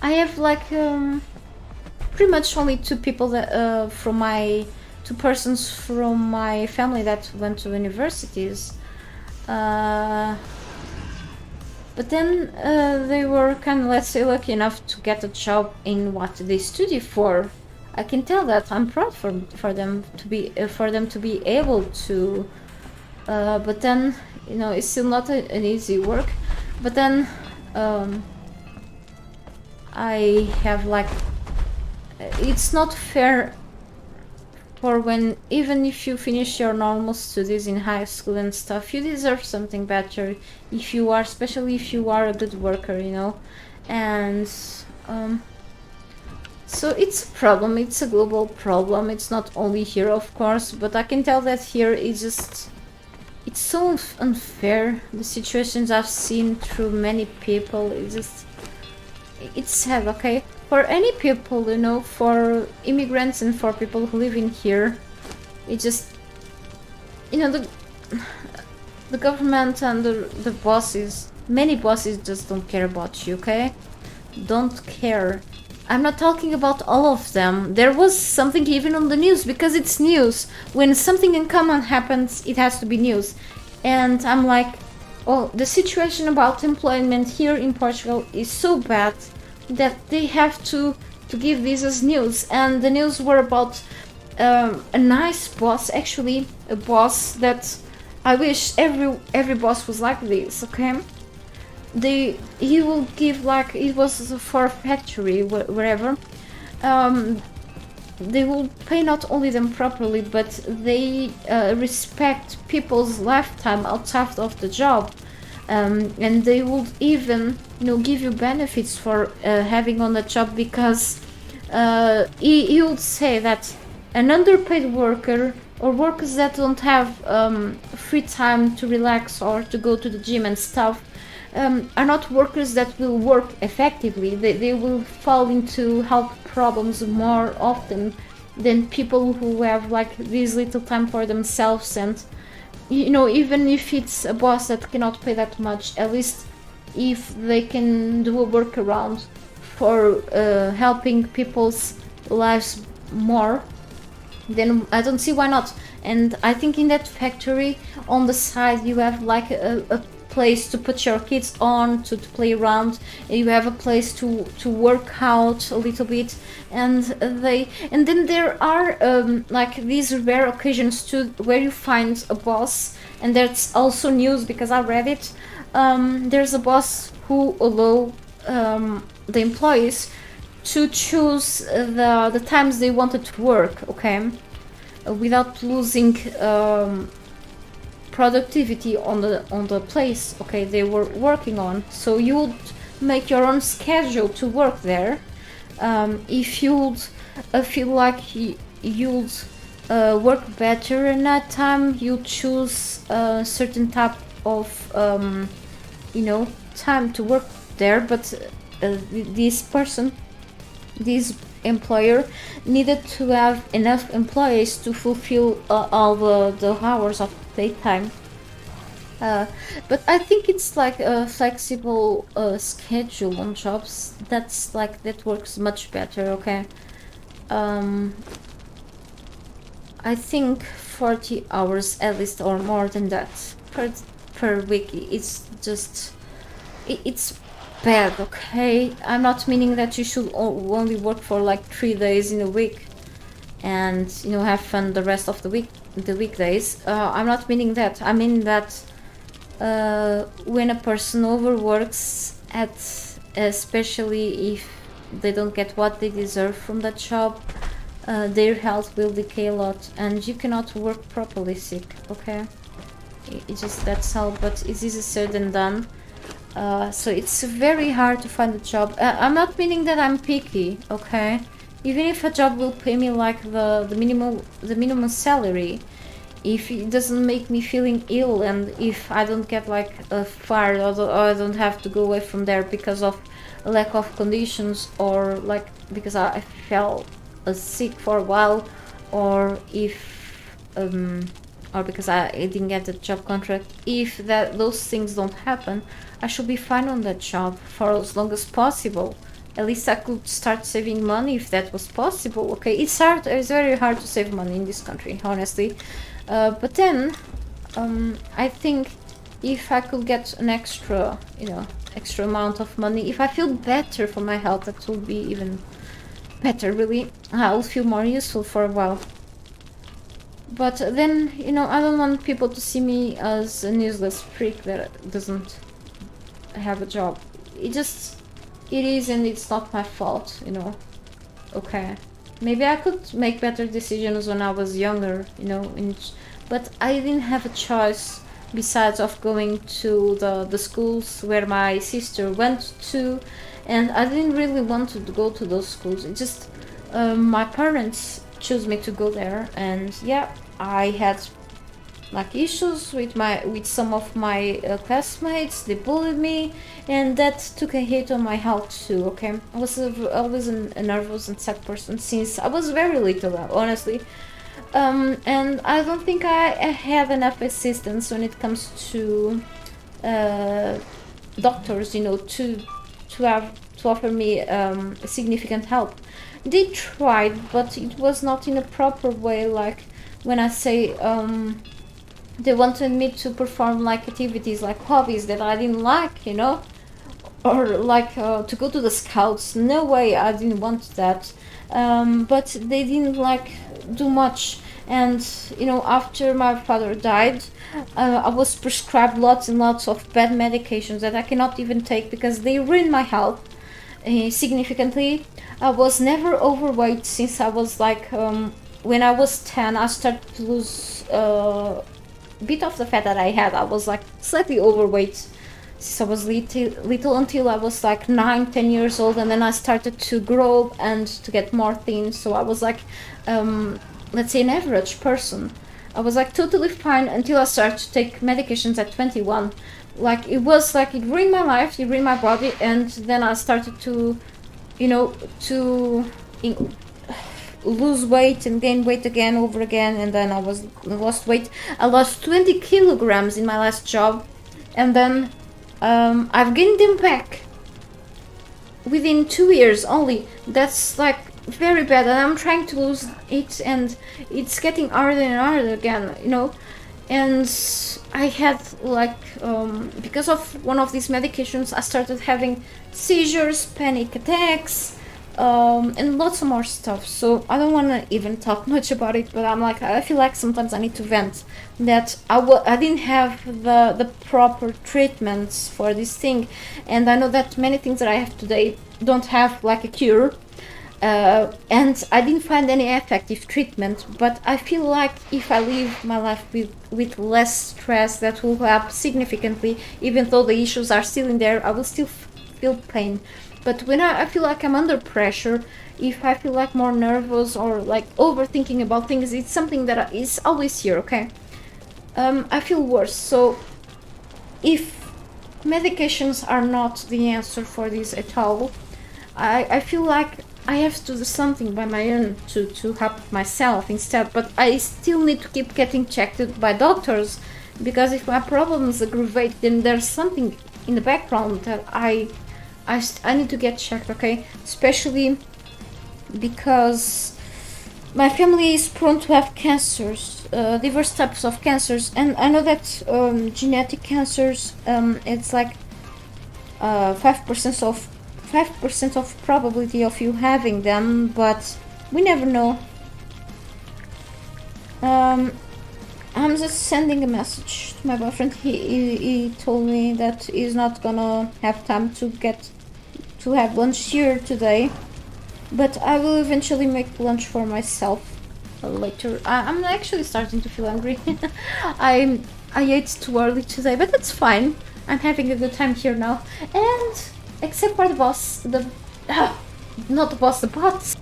I have like pretty much only two people that two persons from my family that went to universities. But then they were kind of, let's say, lucky enough to get a job in what they study for. I can tell that. I'm proud for them to be able to. But then, you know, it's still not an easy work. But then I have like, it's not fair for when, even if you finish your normal studies in high school and stuff, you deserve something better if you are, especially if you are a good worker, you know. And so it's a problem, it's a global problem, it's not only here of course, but I can tell that here it's so unfair. The situations I've seen through many people, it's sad, okay? For any people, you know, for immigrants and for people who live in here, it just, you know, the government and the bosses, many bosses just don't care about you, okay? Don't care. I'm not talking about all of them. There was something even on the news, because it's news. When something uncommon happens, it has to be news. And I'm like, oh, the situation about employment here in Portugal is so bad that they have to give this as news. And the news were about a nice boss, actually a boss that I wish every boss was like this, okay? He will give, like, it was for a factory wherever, they will pay not only them properly, but they respect people's lifetime outside of the job, and they would even, you know, give you benefits for having on the job, because he would say that an underpaid worker or workers that don't have free time to relax or to go to the gym and stuff are not workers that will work effectively. They will fall into health problems more often than people who have like this little time for themselves. And you know, even if it's a boss that cannot pay that much, at least if they can do a workaround for helping people's lives more, then I don't see why not. And I think in that factory on the side you have like a place to put your kids on to play around, you have a place to work out a little bit, and then there are like these rare occasions too where you find a boss, and that's also news because I read it. There's a boss who allow the employees to choose the times they wanted to work, okay, without losing productivity on the place, okay, they were working on. So you would make your own schedule to work there. If you'd feel like you'd work better in that time, you choose a certain type of you know, time to work there. But this employer needed to have enough employees to fulfill all the hours of daytime. But I think it's like a flexible schedule on jobs that works much better, okay. I think 40 hours at least, or more than that, per week. It's just it's bad, okay. I'm not meaning that you should only work for like 3 days in a week and, you know, have fun the rest of the weekdays. I'm not meaning that. I mean that when a person overworks especially if they don't get what they deserve from that job, their health will decay a lot and you cannot work properly sick, okay. It's just that's all. But it's easier said than done. So it's very hard to find a job. I'm not meaning that I'm picky, okay? Even if a job will pay me like the minimum salary, if it doesn't make me feeling ill, and if I don't get like fired, or I don't have to go away from there because of a lack of conditions, or like because I felt sick for a while, or if or because I didn't get the job contract, if those things don't happen, I should be fine on that job for as long as possible. At least I could start saving money if that was possible, okay. It's hard, it's very hard to save money in this country, honestly. But then I think if I could get an extra, you know, extra amount of money, if I feel better for my health, that will be even better, really. I'll feel more useful for a while. But then, you know, I don't want people to see me as a useless freak that doesn't have a job. It is, and it's not my fault, you know. Okay. Maybe I could make better decisions when I was younger, you know, but I didn't have a choice besides of going to the schools where my sister went to, and I didn't really want to go to those schools. It just my parents chose me to go there, and yeah, I had like issues with some of my classmates. They bullied me, and that took a hit on my health too. Okay, I was always a nervous and sad person since I was very little, honestly. And I don't think I have enough assistance when it comes to doctors, you know, to offer me significant help. They tried, but it was not in a proper way. Like when I say they wanted me to perform like activities, like hobbies that I didn't like, you know, or like to go to the scouts. No way, I didn't want that. But they didn't like do much. And you know, after my father died, I was prescribed lots and lots of bad medications that I cannot even take because they ruined my health significantly. I was never overweight since I was like when I was 10. I started to lose bit of the fat that I had. I was like slightly overweight since I was little until I was like 9-10 years old, and then I started to grow and to get more thin. So I was like let's say an average person. I was like totally fine until I started to take medications at 21. Like it was like it ruined my life, it ruined my body, and then I started to, you know, to lose weight and gain weight again over again, and then I lost weight. I lost 20 kilograms in my last job, and then I've gained them back within 2 years only. That's like very bad, and I'm trying to lose it, and it's getting harder and harder again, you know. And I had like because of one of these medications, I started having seizures, panic attacks, and lots of more stuff. So I don't want to even talk much about it, but I'm like, I feel like sometimes I need to vent that I didn't have the proper treatments for this thing, and I know that many things that I have today don't have like a cure. And I didn't find any effective treatment, but I feel like if I live my life with less stress, that will help significantly. Even though the issues are still in there, I will still feel pain. But when I feel like I'm under pressure, if I feel like more nervous or like overthinking about things, it's something that is always here, okay? I feel worse. So if medications are not the answer for this at all, I feel like I have to do something by my own to help myself instead, but I still need to keep getting checked by doctors, because if my problems aggravate, then there's something in the background that I need to get checked, okay? Especially because my family is prone to have cancers, diverse types of cancers, and I know that genetic cancers, it's like 5% of probability of you having them, but we never know. I'm just sending a message to my boyfriend. He told me that he's not gonna have time to have lunch here today, but I will eventually make lunch for myself later. I'm actually starting to feel hungry. I ate too early today, but that's fine. I'm having a good time here now, and except for the boss, not the boss, the bots.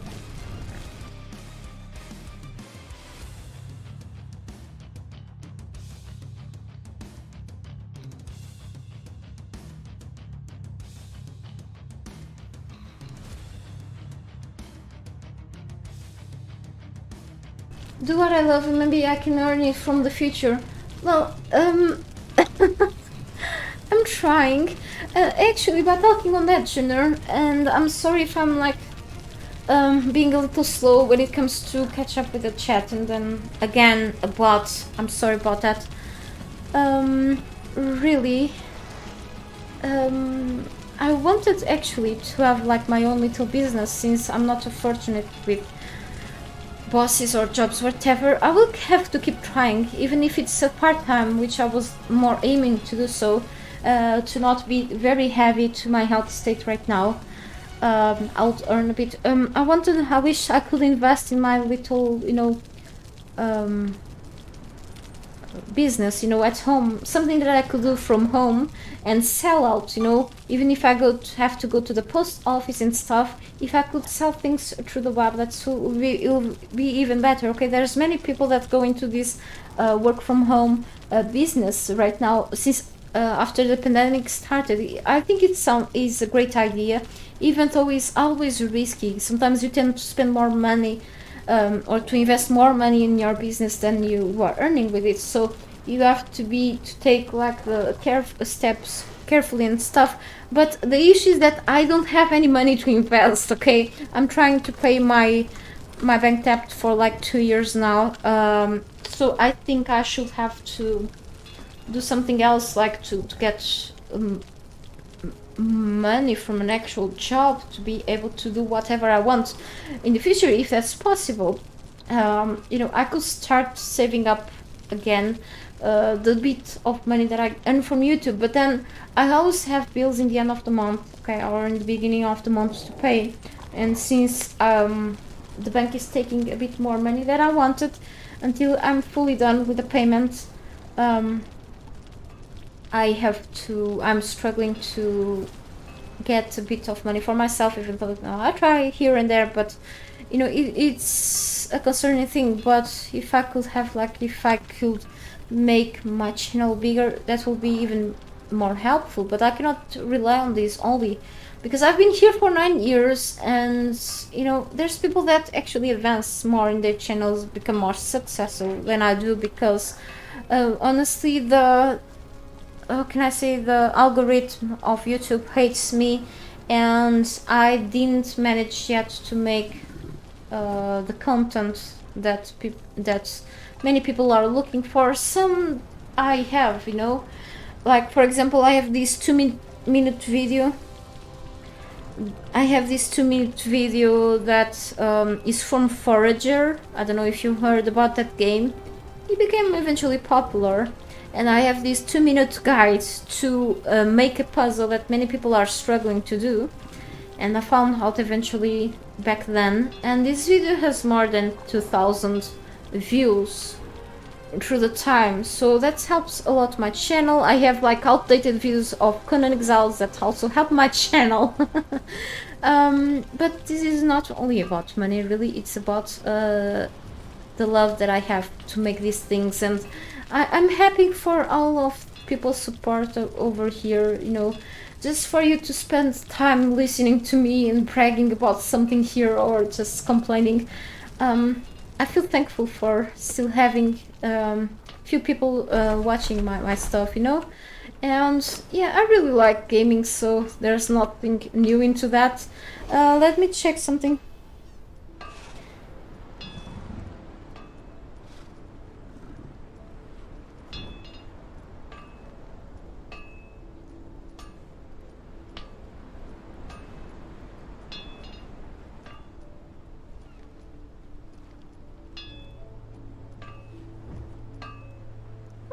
Do what I love and maybe I can earn it from the future. Well, I'm trying, actually, by talking on that genre, and I'm sorry if I'm like being a little slow when it comes to catch up with the chat, and then again a bot. I'm sorry about that. Really, I wanted actually to have like my own little business, since I'm not so fortunate with bosses or jobs, whatever. I will have to keep trying, even if it's a part-time, which I was more aiming to do so, to not be very heavy to my health state right now. I'll earn a bit. I wish I could invest in my little, um, business, at home, something that I could do from home and sell out, even if I have to go to the post office and stuff. If I could sell things through the web, it'll be even better. Okay, there's many people that go into this work from home business right now, since after the pandemic started. I think is a great idea, even though it's always risky. Sometimes you tend to spend more money, or to invest more money in your business than you are earning with it. So you have to take like the steps carefully and stuff. But the issue is that I don't have any money to invest. Okay, I'm trying to pay my bank debt for like 2 years now. So I think I should have to do something else, like to get money from an actual job to be able to do whatever I want in the future, if that's possible. I could start saving up again the bit of money that I earn from YouTube, but then I always have bills in the end of the month, okay, or in the beginning of the month to pay. And since the bank is taking a bit more money than I wanted, until I'm fully done with the payment, I'm struggling to get a bit of money for myself, even though I try here and there, but it's a concerning thing. But if I could make my channel bigger, that will be even more helpful. But I cannot rely on this only, because I've been here for 9 years, and there's people that actually advance more in their channels, become more successful than I do, because honestly, how can I say, the algorithm of YouTube hates me, and I didn't manage yet to make the content that many people are looking for. Some I have, like for example, I have this 2-minute video. I have this 2-minute video that is from Forager. I don't know if you heard about that game. It became eventually popular. And I have this 2-minute guide to make a puzzle that many people are struggling to do. And I found out eventually back then. And this video has more than 2,000 views through the time. So that helps a lot my channel. I have like outdated videos of Conan Exiles that also help my channel. But this is not only about money, really. It's about the love that I have to make these things. And I'm happy for all of people's support over here, just for you to spend time listening to me and bragging about something here, or just complaining. I feel thankful for still having few people watching my stuff, and yeah, I really like gaming, so there's nothing new into that. Let me check something.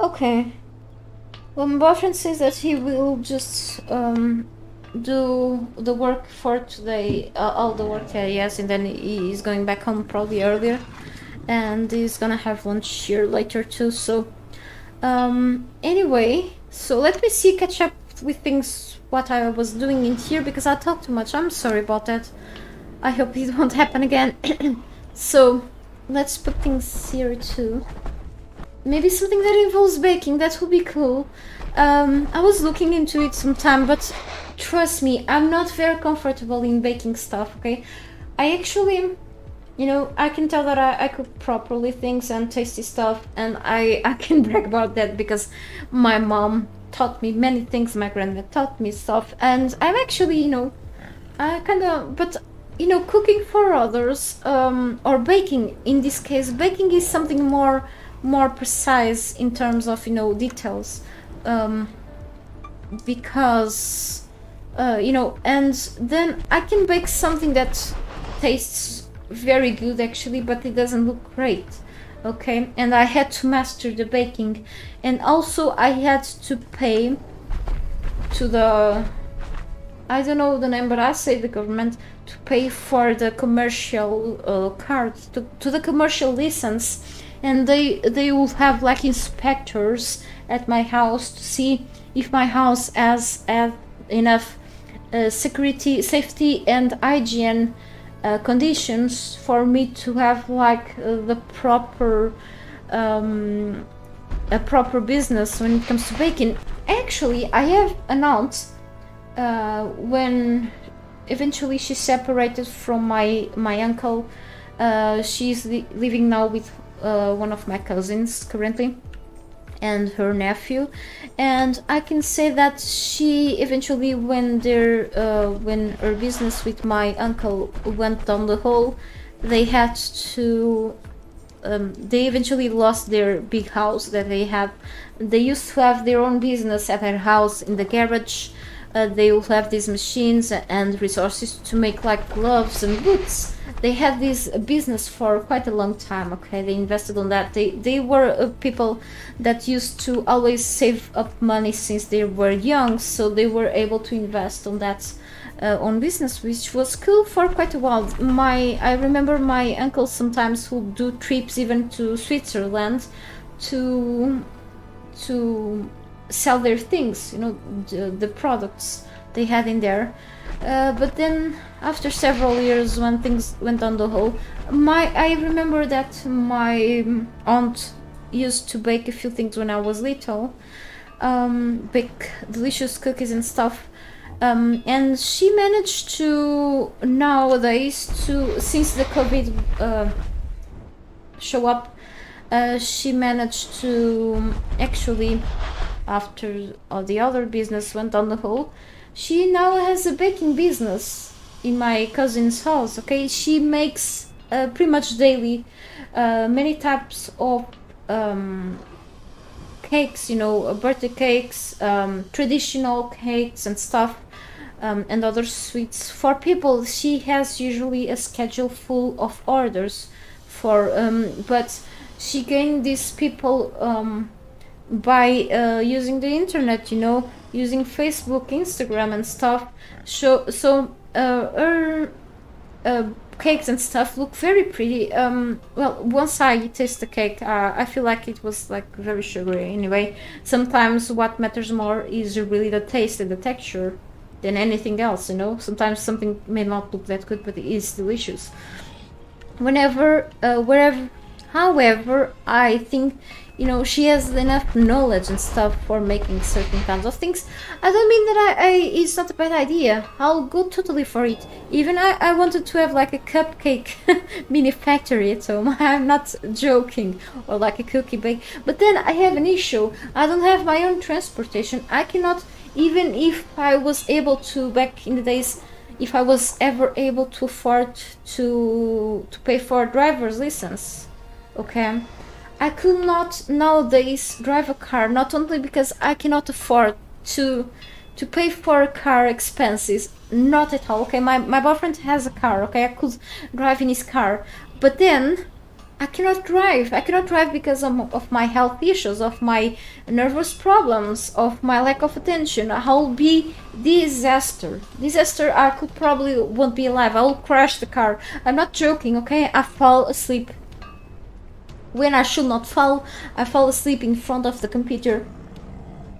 Okay. Well, my boyfriend says that he will just do the work for today, all the work that he has, and then he is going back home probably earlier, and he's gonna have lunch here later too. So anyway, so let me catch up with things, what I was doing in here, because I talked too much. I'm sorry about that. I hope it won't happen again. So let's put things here too. Maybe something that involves baking, that would be cool. I was looking into it sometime, but trust me, I'm not very comfortable in baking stuff, okay? I actually, I can tell that I cook properly things and tasty stuff, and I can brag about that because my mom taught me many things, my granddad taught me stuff, and I'm actually, I kind of, but cooking for others, or baking, in this case, baking is something more precise in terms of details, because and then I can bake something that tastes very good actually, but it doesn't look great, okay? And I had to master the baking, and also I had to pay to the I don't know the name, but I say the government to pay for the commercial card, to the commercial license, and they will have like inspectors at my house to see if my house has enough security, safety, and hygiene conditions for me to have like the proper a proper business when it comes to baking. Actually, I have announced when eventually she separated from my uncle. She's living now with one of my cousins currently, and her nephew, and I can say that she eventually, when her business with my uncle went down the hole, they had to they eventually lost their big house that they have. They used to have their own business at their house in the garage. They will have these machines and resources to make like gloves and boots. They had this business for quite a long time. Okay, they invested on that. They were people that used to always save up money since they were young, so they were able to invest on that on business, which was cool for quite a while. I remember my uncle sometimes would do trips even to Switzerland to sell their things, the products they had in there. But then after several years, when things went on the hole, I remember that my aunt used to bake a few things when I was little, bake delicious cookies and stuff. And she managed to nowadays since the COVID show up, she managed to actually, after all the other business went on the hole, she now has a baking business in my cousin's house. Okay, she makes pretty much daily many types of cakes, birthday cakes, traditional cakes and stuff, and other sweets for people. She has usually a schedule full of orders for, but she gained these people by using the internet, using Facebook, Instagram, and stuff. So her cakes and stuff look very pretty. Well, once I taste the cake, I feel like it was like very sugary. Anyway, sometimes what matters more is really the taste and the texture than anything else. Sometimes something may not look that good, but it is delicious. Wherever, however, I think she has enough knowledge and stuff for making certain kinds of things. I don't mean that it's not a bad idea. I'll go totally for it. Even I wanted to have like a cupcake mini factory at home. I'm not joking. Or like a cookie bake. But then I have an issue. I don't have my own transportation. I cannot, even if I was able to, back in the days, if I was ever able to afford to pay for a driver's license. Okay, I could not nowadays drive a car, not only because I cannot afford to pay for car expenses, not at all. Okay, my boyfriend has a car. Okay, I could drive in his car, but then I cannot drive. I cannot drive because of my health issues, of my nervous problems, of my lack of attention. I'll be disaster. I could probably won't be alive. I will crash the car. I'm not joking. Okay, I fall asleep when I should not fall. I fall asleep in front of the computer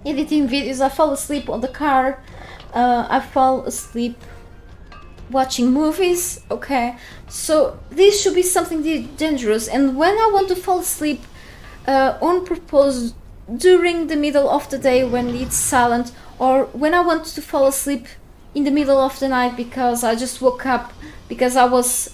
editing videos. I fall asleep on the car. I fall asleep watching movies. Okay, so this should be something dangerous. And when I want to fall asleep on purpose during the middle of the day when it's silent, or when I want to fall asleep in the middle of the night because I just woke up because I was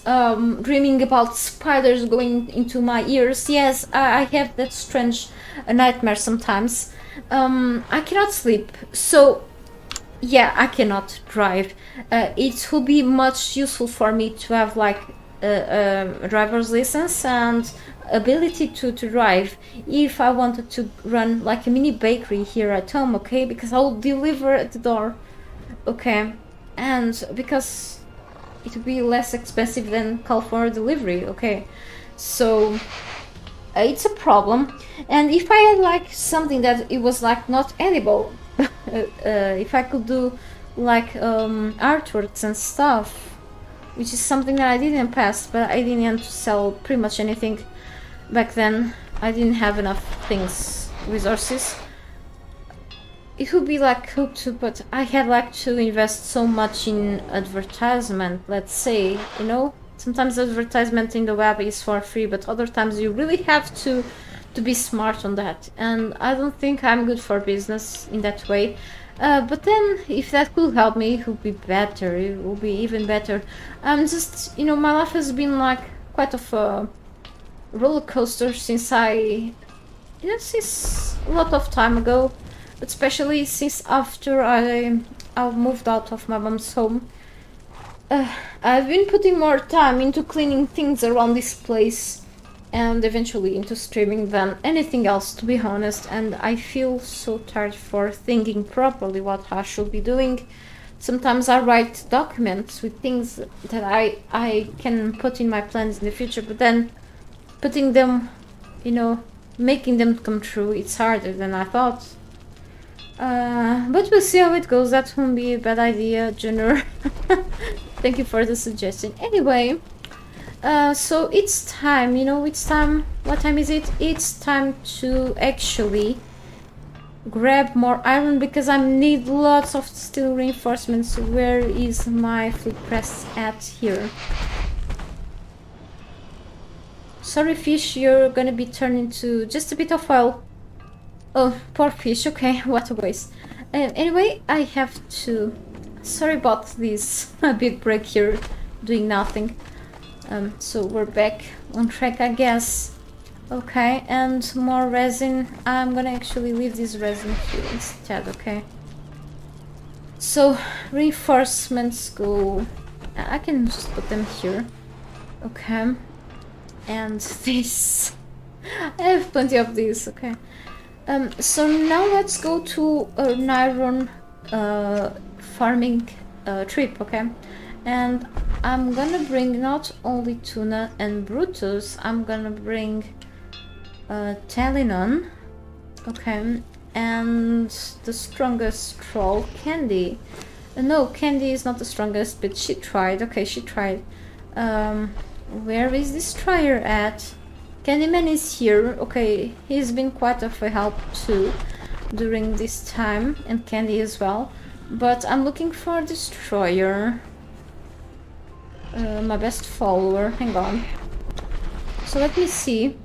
dreaming about spiders going into my ears. Yes, I have that strange nightmare sometimes. I cannot sleep, so yeah, I cannot drive. It would be much useful for me to have like a driver's license and ability to drive if I wanted to run like a mini bakery here at home. Okay, because I'll deliver at the door. Okay, and because it would be less expensive than call for a delivery. Okay, so it's a problem. And if I had like something that it was like not edible, if I could do like artworks and stuff, which is something that I did in the past, but I didn't want to sell pretty much anything back then. I didn't have enough things, resources. It would be like cool too, but I had like to invest so much in advertisement, let's say, you know? Sometimes advertisement in the web is for free, but other times you really have to be smart on that. And I don't think I'm good for business in that way. But then, if that could help me, it would be better. It would be even better. I'm just, you know, my life has been like quite of a roller coaster since since a lot of time ago. But especially since after I moved out of my mom's home. I've been putting more time into cleaning things around this place and eventually into streaming than anything else, to be honest, and I feel so tired for thinking properly what I should be doing. Sometimes I write documents with things that I can put in my plans in the future, but then putting them, you know, making them come true, it's harder than I thought. But we'll see how it goes. That won't be a bad idea, Junior. Thank you for the suggestion. Anyway, so it's time, you know, it's time. What time is it? It's time to actually grab more iron because I need lots of steel reinforcements. Where is my flip press at here? Sorry, fish, you're gonna be turned into just a bit of oil. Oh, poor fish. Okay, what a waste. Anyway, I have to... Sorry about this big break here, doing nothing. So we're back on track, I guess. Okay, and more resin. I'm gonna actually leave this resin here instead, okay? So, reinforcements go... I can just put them here. Okay. And this... I have plenty of these, okay. So now let's go to an iron farming trip, okay? And I'm gonna bring not only tuna and Brutus, I'm gonna bring Talinon, okay? And the strongest troll, Candy. No, Candy is not the strongest, but she tried, okay, she tried. Where is this Destroyer at? Candyman is here. Okay, he's been quite of a help too during this time, and Candy as well. But I'm looking for Destroyer. My best follower. Hang on. So let me see.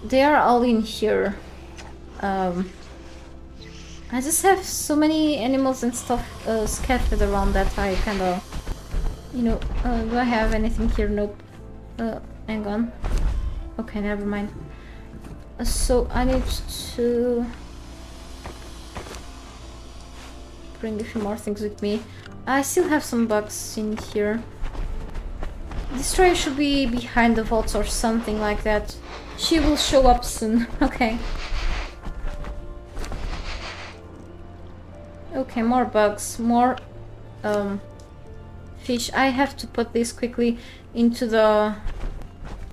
They are all in here. I just have so many animals and stuff scattered around that I kind of, you know, do I have anything here? Nope. Hang on. Okay, never mind. So I need to bring a few more things with me. I still have some bugs in here. Destroyer should be behind the vaults or something like that. She will show up soon. Okay. Okay, more bugs, more fish. I have to put this quickly into the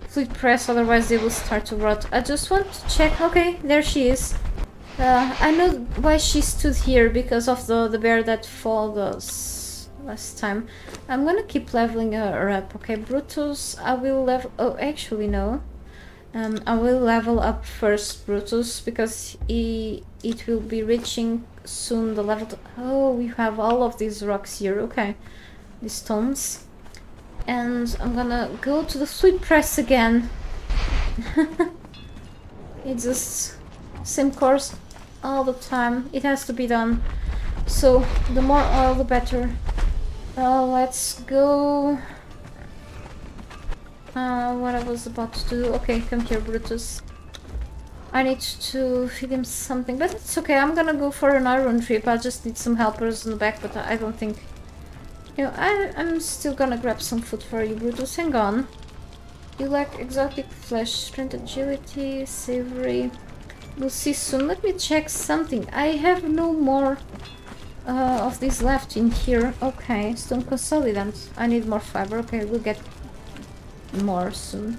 fleet press, otherwise they will start to rot. I just want to check. Okay, there she is. I know why she stood here, because of the bear that followed us last time. I'm gonna keep leveling her up. Okay, Brutus, I will level... Oh, actually no. I will level up first Brutus, because it will be reaching soon the level... Oh, we have all of these rocks here. Okay, these stones. And I'm gonna go to the fleet press again. It's just same course all the time. It has to be done. So the more oil, the better. Let's go. What I was about to do. Okay, come here, Brutus. I need to feed him something, but it's okay. I'm gonna go for an iron trip. I just need some helpers in the back, but I don't think... You know, I'm still gonna grab some food for you, Brutus. Hang on. You like exotic flesh, strength, agility, savory. We'll see soon. Let me check something. I have no more of these left in here. Okay, stone consolidant. I need more fiber. Okay, we'll get more soon.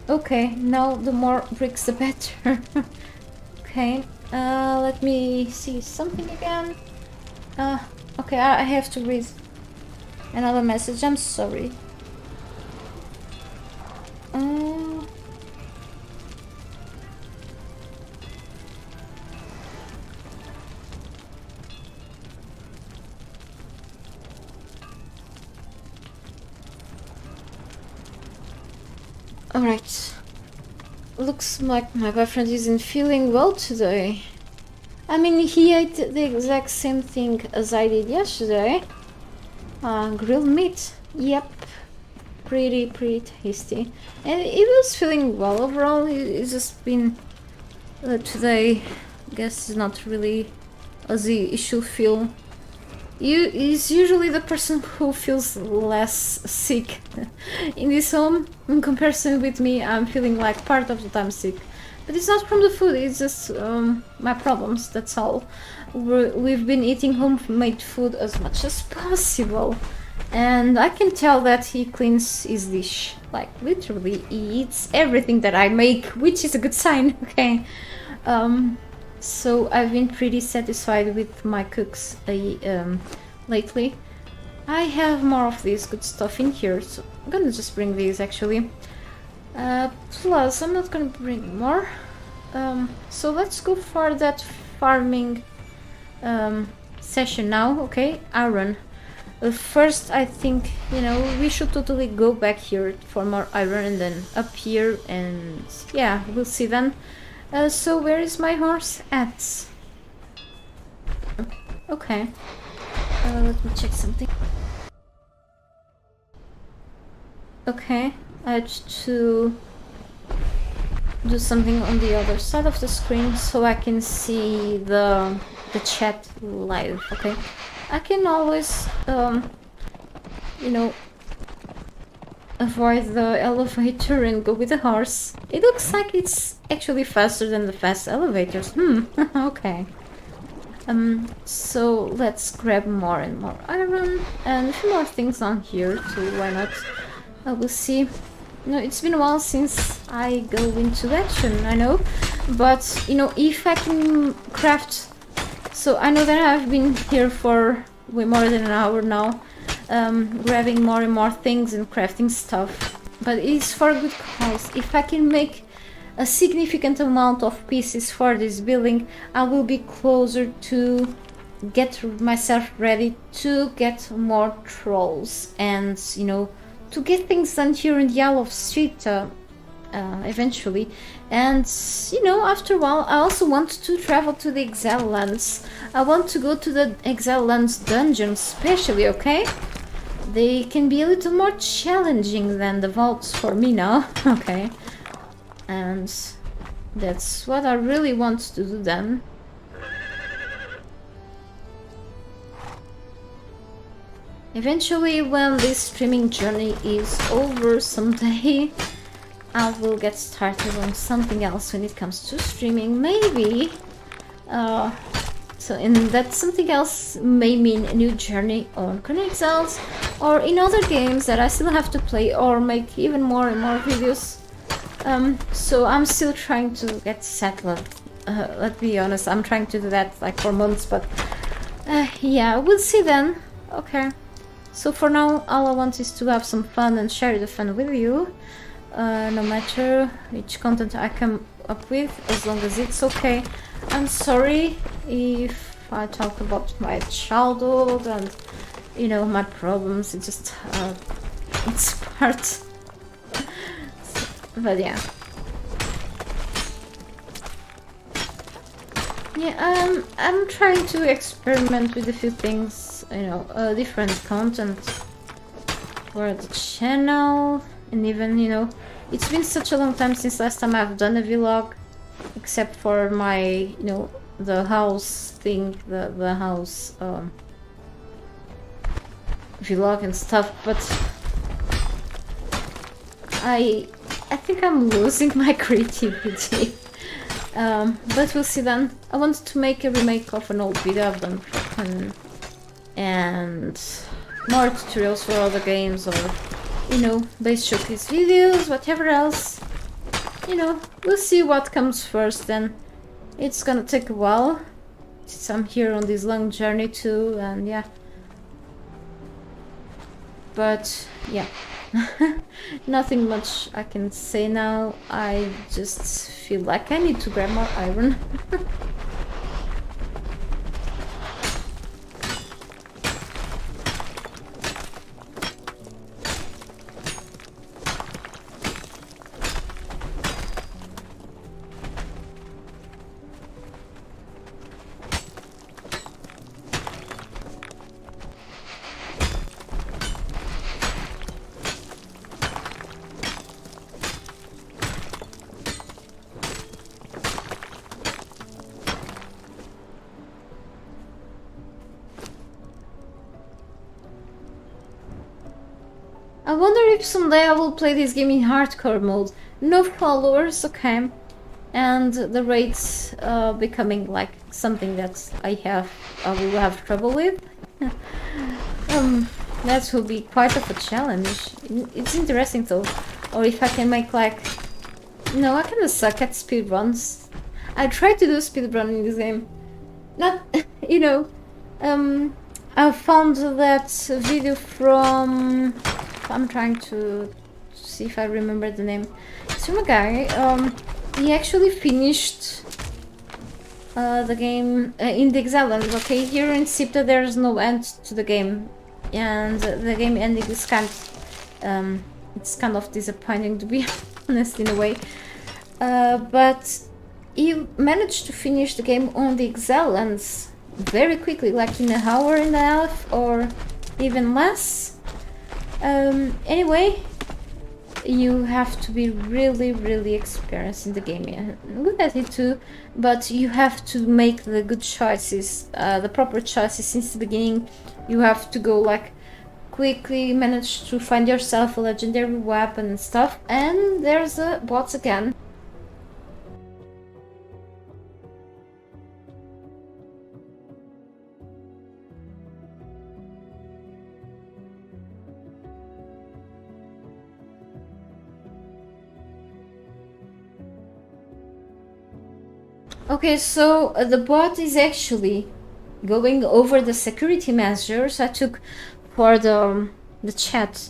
Okay, now the more bricks the better. Okay, let me see something again. Okay, I have to read another message. I'm sorry. Alright. Looks like my boyfriend isn't feeling well today. I mean, he ate the exact same thing as I did yesterday. Grilled meat. Yep. Pretty tasty. And he was feeling well overall. He's just been... today, I guess, is not really as he should feel. He's usually the person who feels less sick in this home. In comparison with me, I'm feeling like part of the time sick. But it's not from the food, it's just my problems, that's all. We've been eating homemade food as much as possible. And I can tell that he cleans his dish. Like, literally, he eats everything that I make, which is a good sign, okay? So I've been pretty satisfied with my cooks lately. I have more of this good stuff in here, so I'm gonna just bring these actually. Plus, I'm not gonna bring more. So let's go for that farming session now, okay? Iron. First, I think, you know, we should totally go back here for more iron and then up here, and yeah, we'll see then. So where is my horse at? Okay. Let me check something. Okay, I had to do something on the other side of the screen so I can see the chat live, okay? I can always, you know, avoid the elevator and go with the horse. It looks like it's actually faster than the fast elevators. Okay. So let's grab more and more iron and a few more things on here too, why not? We'll see. No, it's been a while since I go into action, I know. But, you know, if I can craft... So I know that I've been here for way more than an hour now. Grabbing more and more things and crafting stuff, but it's for a good cause. If I can make a significant amount of pieces for this building, I will be closer to get myself ready to get more trolls and, you know, to get things done here in the Isle of Street eventually. And, you know, after a while, I also want to travel to the Exile Lands. I want to go to the Exile Lands dungeons especially, okay? They can be a little more challenging than the vaults for me now, okay? And that's what I really want to do then. Eventually, when this streaming journey is over someday, I will get started on something else when it comes to streaming, maybe. And that something else may mean a new journey on Conan Exiles or in other games that I still have to play or make even more and more videos. So I'm still trying to get settled. Let's be honest, I'm trying to do that like for months, but yeah, we'll see then. Okay. So for now, all I want is to have some fun and share the fun with you. No matter which content I come up with, as long as it's okay. I'm sorry if I talk about my childhood and, you know, my problems. It's just, it's part. But yeah. Yeah, I'm trying to experiment with a few things, you know, different content for the channel, and even, you know, it's been such a long time since last time I've done a vlog, except for my, you know, the house thing, the house vlog and stuff, but I think I'm losing my creativity. But we'll see then. I want to make a remake of an old video I've done for Conan, and more tutorials for other games, or, you know, base showcase videos, whatever else. you know, we'll see what comes first then. It's gonna take a while since I'm here on this long journey too, and yeah. But yeah, nothing much I can say now. I just feel like I need to grab more iron. I wonder if someday I will play this game in hardcore mode. No followers, okay. And the raids becoming like something that I will have trouble with. That will be quite of a challenge. It's interesting though. Or if I can make like... No, I kinda suck at speedruns. I tried to do speedrun in this game. Not, you know, I found that video from... I'm trying to see if I remember the name. It's from a guy. He actually finished the game in the Exiles. Okay, here in Sipta there's no end to the game, and the game ending is it's kind of disappointing, to be honest, in a way. But he managed to finish the game on the Exiles very quickly, like in an hour and a half or even less. Anyway, you have to be really experienced in the game. Yeah, good at it too, but you have to make the good choices, the proper choices since the beginning. You have to go like quickly manage to find yourself a legendary weapon and stuff. And there's a bots again. Okay, so the bot is actually going over the security measures I took for the chat.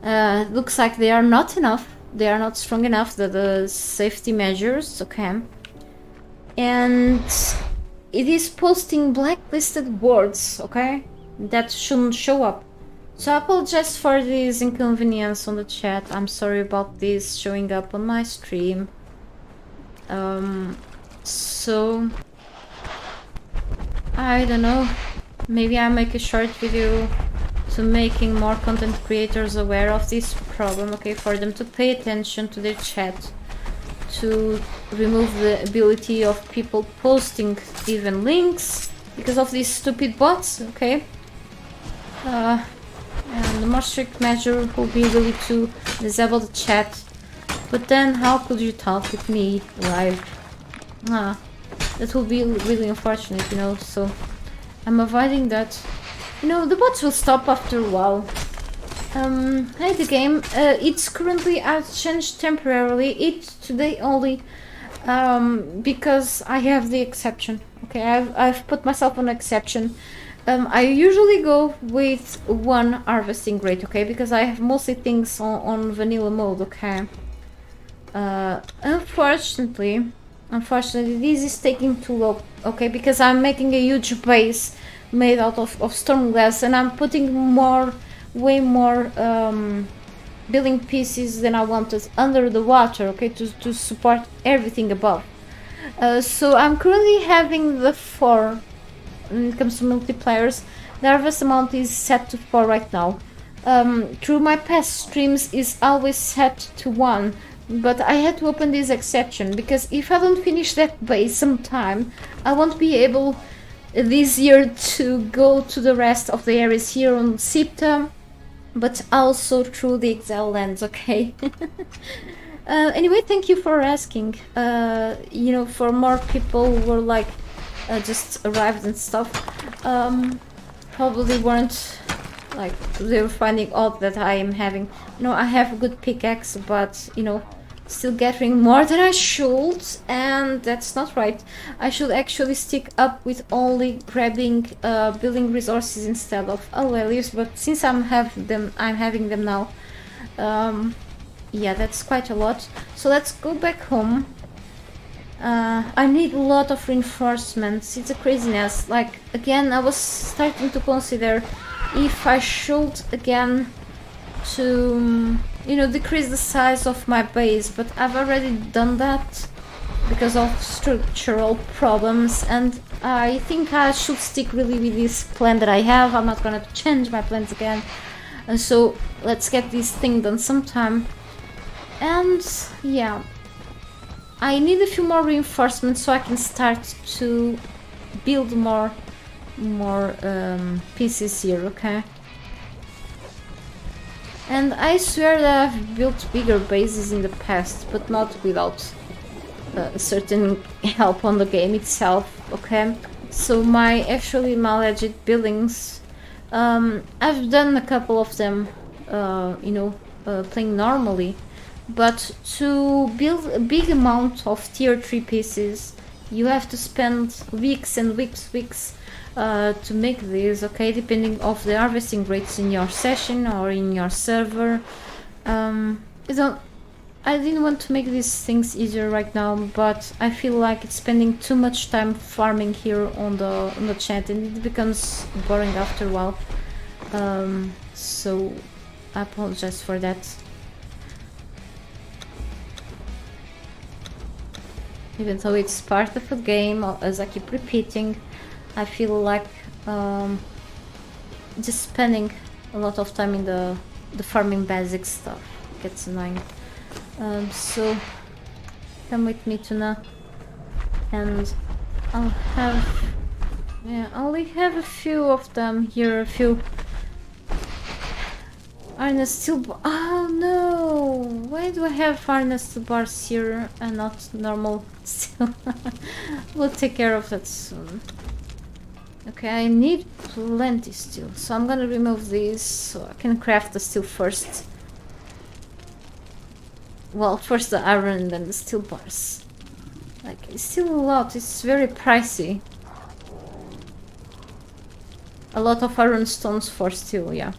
Looks like they are not enough. They are not strong enough, the safety measures, okay. And it is posting blacklisted words, okay, that shouldn't show up. So I apologize for this inconvenience on the chat. I'm sorry about this showing up on my stream. So I don't know, maybe I'll make a short video to making more content creators aware of this problem, okay, for them to pay attention to their chat, to remove the ability of people posting even links because of these stupid bots, okay. And the more strict measure will be really to disable the chat. But then how could you talk with me live? That will be really unfortunate, you know, so I'm avoiding that. You know, the bots will stop after a while. Hey, the game, it's currently changed temporarily. It's today only, because I have the exception. Okay, I've put myself on exception. I usually go with one harvesting rate, okay, because I have mostly things on vanilla mode, okay. Unfortunately, this is taking too long, okay, because I'm making a huge base made out of storm glass, and I'm putting way more building pieces than I wanted under the water, okay, to support everything above. So I'm currently having the 4 when it comes to multiplayers. The harvest amount is set to 4 right now. Through my past streams is always set to 1. But I had to open this exception because if I don't finish that base sometime, I won't be able this year to go to the rest of the areas here on Sipta, but also through the Exile lands, okay? Anyway, thank you for asking. You know, for more people who were like just arrived and stuff, probably weren't like, they were finding odd that I am having, you know, I have a good pickaxe, but you know, still gathering more than I should, and that's not right. I should actually stick up with only grabbing building resources instead of values, but since I'm having them now. Yeah, that's quite a lot. So let's go back home. I need a lot of reinforcements. It's a craziness. Like, again, I was starting to consider if I should again to, you know, decrease the size of my base, but I've already done that because of structural problems, and I think I should stick really with this plan that I have. I'm not gonna change my plans again, and so let's get this thing done sometime. And yeah, I need a few more reinforcements so I can start to build more pieces here, okay? And I swear that I've built bigger bases in the past, but not without certain help on the game itself, okay? So my legit buildings, I've done a couple of them, you know, playing normally, but to build a big amount of tier 3 pieces, you have to spend weeks and weeks to make these, okay, depending of the harvesting rates in your session or in your server. I didn't want to make these things easier right now, but I feel like it's spending too much time farming here on the chat, and it becomes boring after a while. So I apologize for that. Even though it's part of a game, as I keep repeating, I feel like just spending a lot of time in the farming basic stuff gets annoying. So come with me, Tuna, and I'll only have a few of them here. A few iron steel. Oh no! Why do I have iron steel bars here and not normal steel? We'll take care of that soon. Okay, I need plenty steel, so I'm gonna remove these so I can craft the steel first. Well, first the iron and then the steel bars. Like, it's still a lot, it's very pricey. A lot of iron stones for steel, yeah.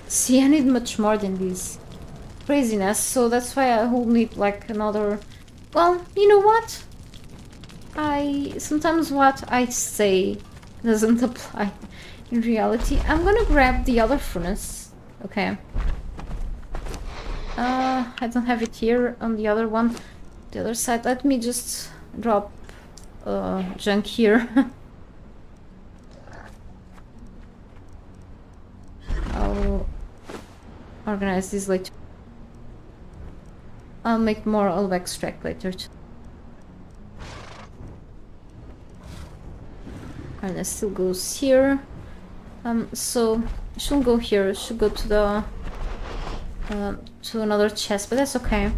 See, I need much more than this. Craziness, so that's why I will need like another... Well, you know what? Sometimes what I say doesn't apply in reality. I'm gonna grab the other furnace, okay. I don't have it here on the other one, the other side. Let me just drop junk here. I'll organize this later. I'll make more olive extract later too. And it still goes here. So it shouldn't go here, it should go to the to another chest, but that's okay.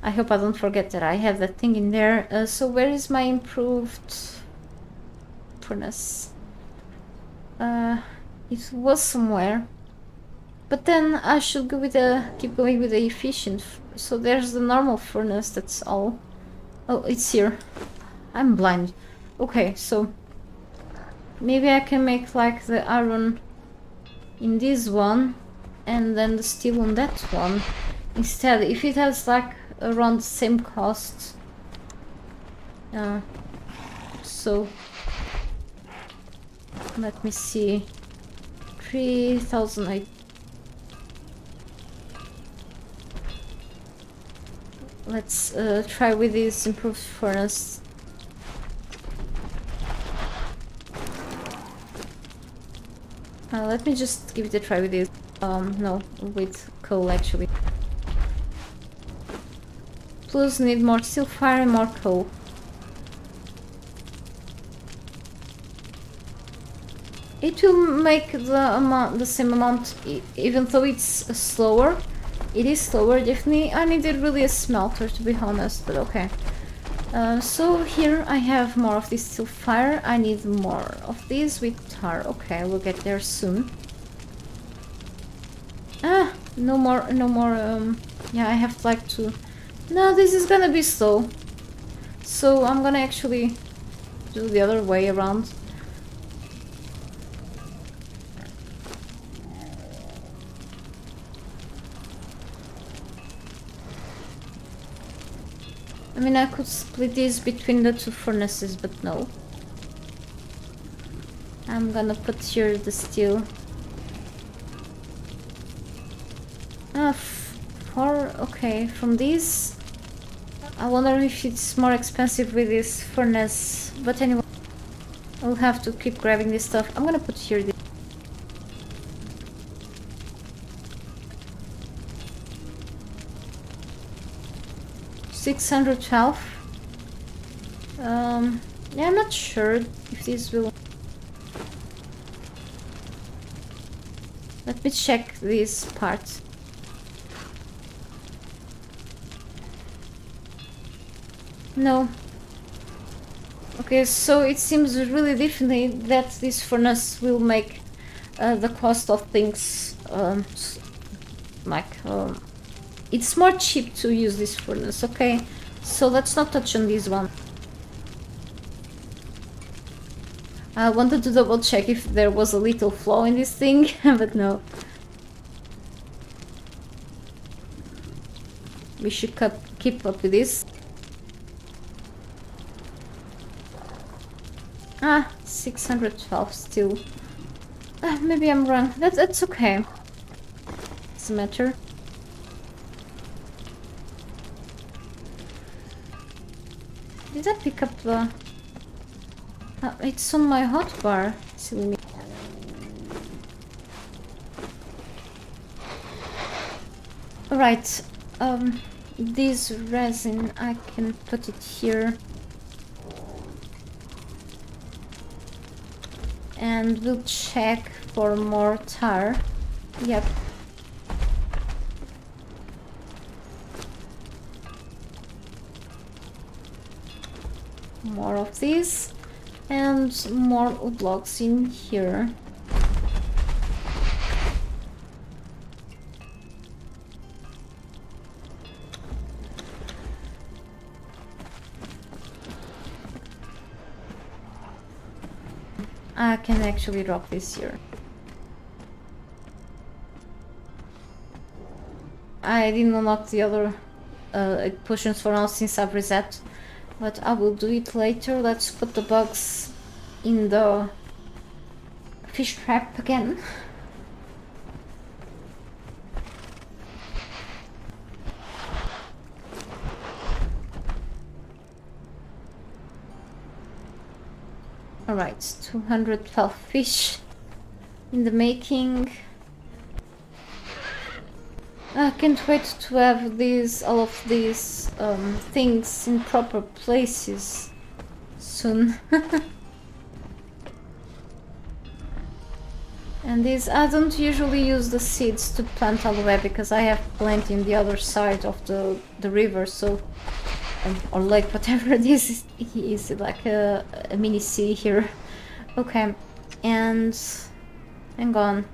I hope I don't forget that I have that thing in there. So where is my improved furnace? It was somewhere, but then I should go with keep going with the efficient. So there's the normal furnace. That's all. Oh, it's here. I'm blind. Okay, so maybe I can make like the iron in this one and then the steel on that one instead, if it has like around the same cost. So let me see. 3,000. Let's try with this improved furnace. Let me just give it a try with this. No, with coal actually. Plus need more steel fire and more coal. It will make the same amount, even though it's slower. It is slower, definitely. I needed really a smelter, to be honest, but okay. So here I have more of this steel fire. I need more of these with tar. Okay, we'll get there soon. No more, no more, yeah, I have like to... No, this is gonna be slow. So I'm gonna actually do the other way around. I mean, I could split this between the two furnaces, but no. I'm gonna put here the steel. Okay, from this. I wonder if it's more expensive with this furnace, but anyway, I'll have to keep grabbing this stuff. I'm gonna put here this. $612. Yeah, I'm not sure if this will... Let me check this part. No. Okay, so it seems really definitely that this furnace will make the cost of things it's more cheap to use this furnace. Okay, so let's not touch on this one. I wanted to double check if there was a little flaw in this thing, but no. We should keep up with this. 612 still. Maybe I'm wrong. That's okay. Doesn't matter. Did I pick up the... it's on my hotbar. Silly me. Alright. This resin, I can put it here. And we'll check for more tar. Yep. More of this. And more wood blocks in here. I can actually drop this here. I didn't unlock the other potions for now since I've reset, but I will do it later. Let's put the bugs in the fish trap again. Alright, 212 fish in the making. I can't wait to have all of these things in proper places soon. And these, I don't usually use the seeds to plant all the way because I have plenty on the other side of the river, so or lake, whatever this is like a mini city here. Okay, and hang on.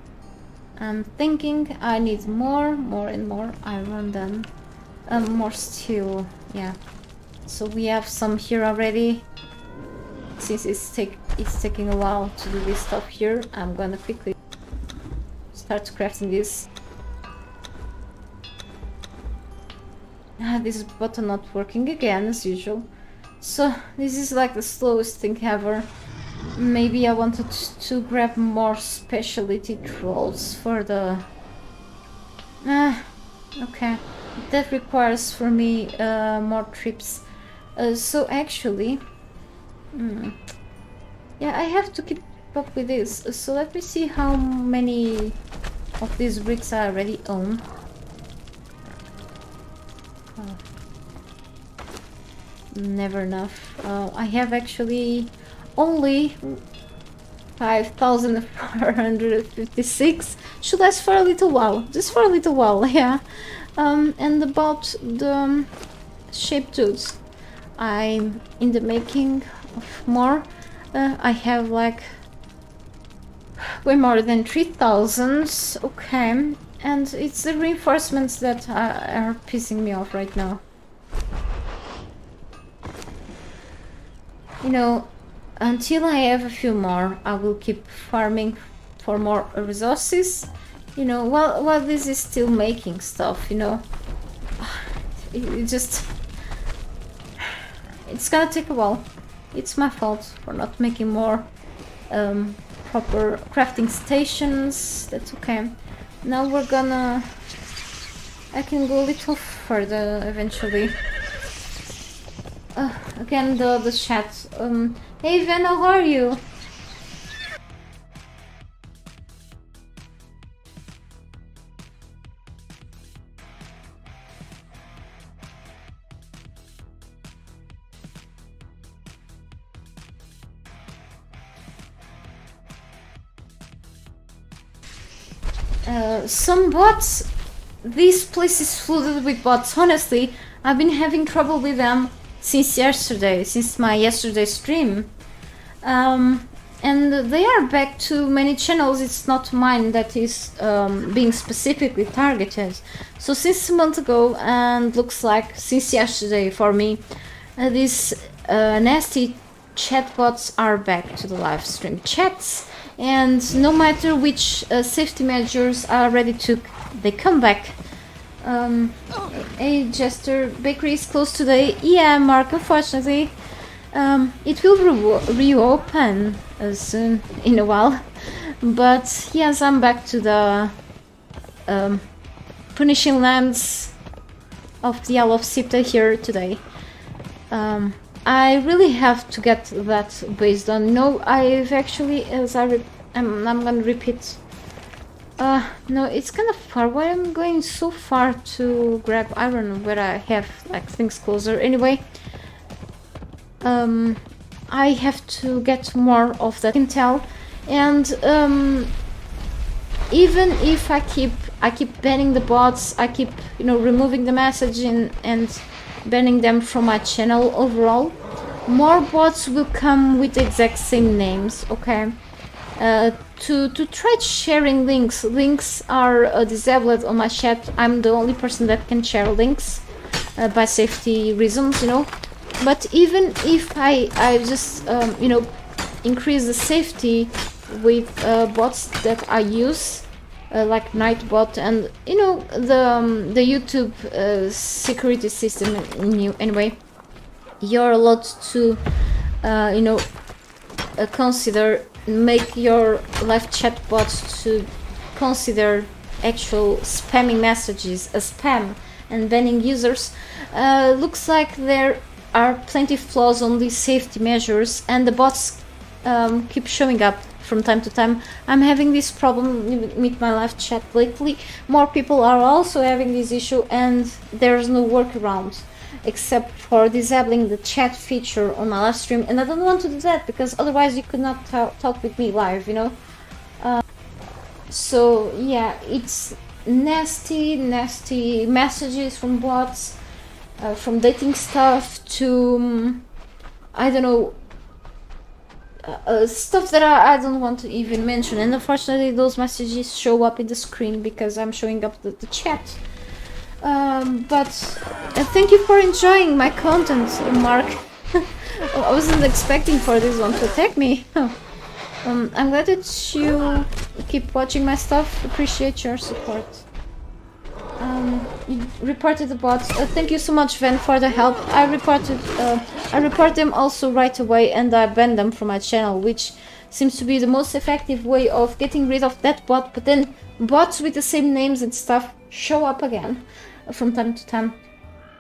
I'm thinking I need more and more iron then. More steel, yeah. So we have some here already. Since it's taking a while to do this stuff here, I'm gonna quickly start crafting this. This button not working again as usual. So this is like the slowest thing ever. Maybe I wanted to grab more specialty trolls for the... okay. That requires for me more trips. So actually... yeah, I have to keep up with this. So let me see how many of these bricks I already own. Never enough. I have actually only 5,456. Should last for a little while. Just for a little while, yeah. And about the shape tools, I'm in the making of more. I have like way more than 3,000. Okay. And it's the reinforcements that are pissing me off right now. You know, until I have a few more, I will keep farming for more resources. You know, while this is still making stuff, you know. It just... It's gonna take a while. It's my fault for not making more proper crafting stations. That's okay. Now we're gonna... I can go a little further eventually. Again, the chat. Hey Ven, how are you? Some bots. This place is flooded with bots. Honestly, I've been having trouble with them since yesterday, since my yesterday stream. And they are back to many channels. It's not mine that is being specifically targeted. So since a month ago, and looks like since yesterday for me, these nasty chatbots are back to the live stream chats. And no matter which safety measures I already took, they come back. Hey Jester, bakery is closed today. Yeah, Mark, unfortunately. It will reopen soon, in a while. But yes, I'm back to the punishing lands of the Isle of Sipta here today. I really have to get that base done. No, I've actually, I'm gonna repeat. No, it's kind of far. Why am I going so far to grab iron where I have like things closer? Anyway, I have to get more of that intel, and even if I keep banning the bots, I keep, you know, removing the messaging and banning them from my channel overall, more bots will come with the exact same names, okay? To try sharing links. Links are disabled on my chat. I'm the only person that can share links by safety reasons, you know. But even if I just, you know, increase the safety with bots that I use, like Nightbot and, you know, the YouTube security system. Anyway, you're allowed to, you know, make your live chat bots to consider actual spamming messages as spam and banning users. Looks like there are plenty of flaws on these safety measures, and the bots keep showing up from time to time. I'm having this problem with my live chat lately. More people are also having this issue, and there's no workaround except for disabling the chat feature on my live stream, and I don't want to do that because otherwise you could not talk with me live, you know. So yeah, it's nasty messages from bots, from dating stuff to I don't know, stuff that I don't want to even mention, and unfortunately those messages show up in the screen because I'm showing up the chat. But thank you for enjoying my content, Mark. I wasn't expecting for this one to attack me. I'm glad that you keep watching my stuff. Appreciate your support. You reported the bots. Thank you so much, Ven, for the help. I report them also right away, and I ban them from my channel, which seems to be the most effective way of getting rid of that bot. But then bots with the same names and stuff show up again from time to time.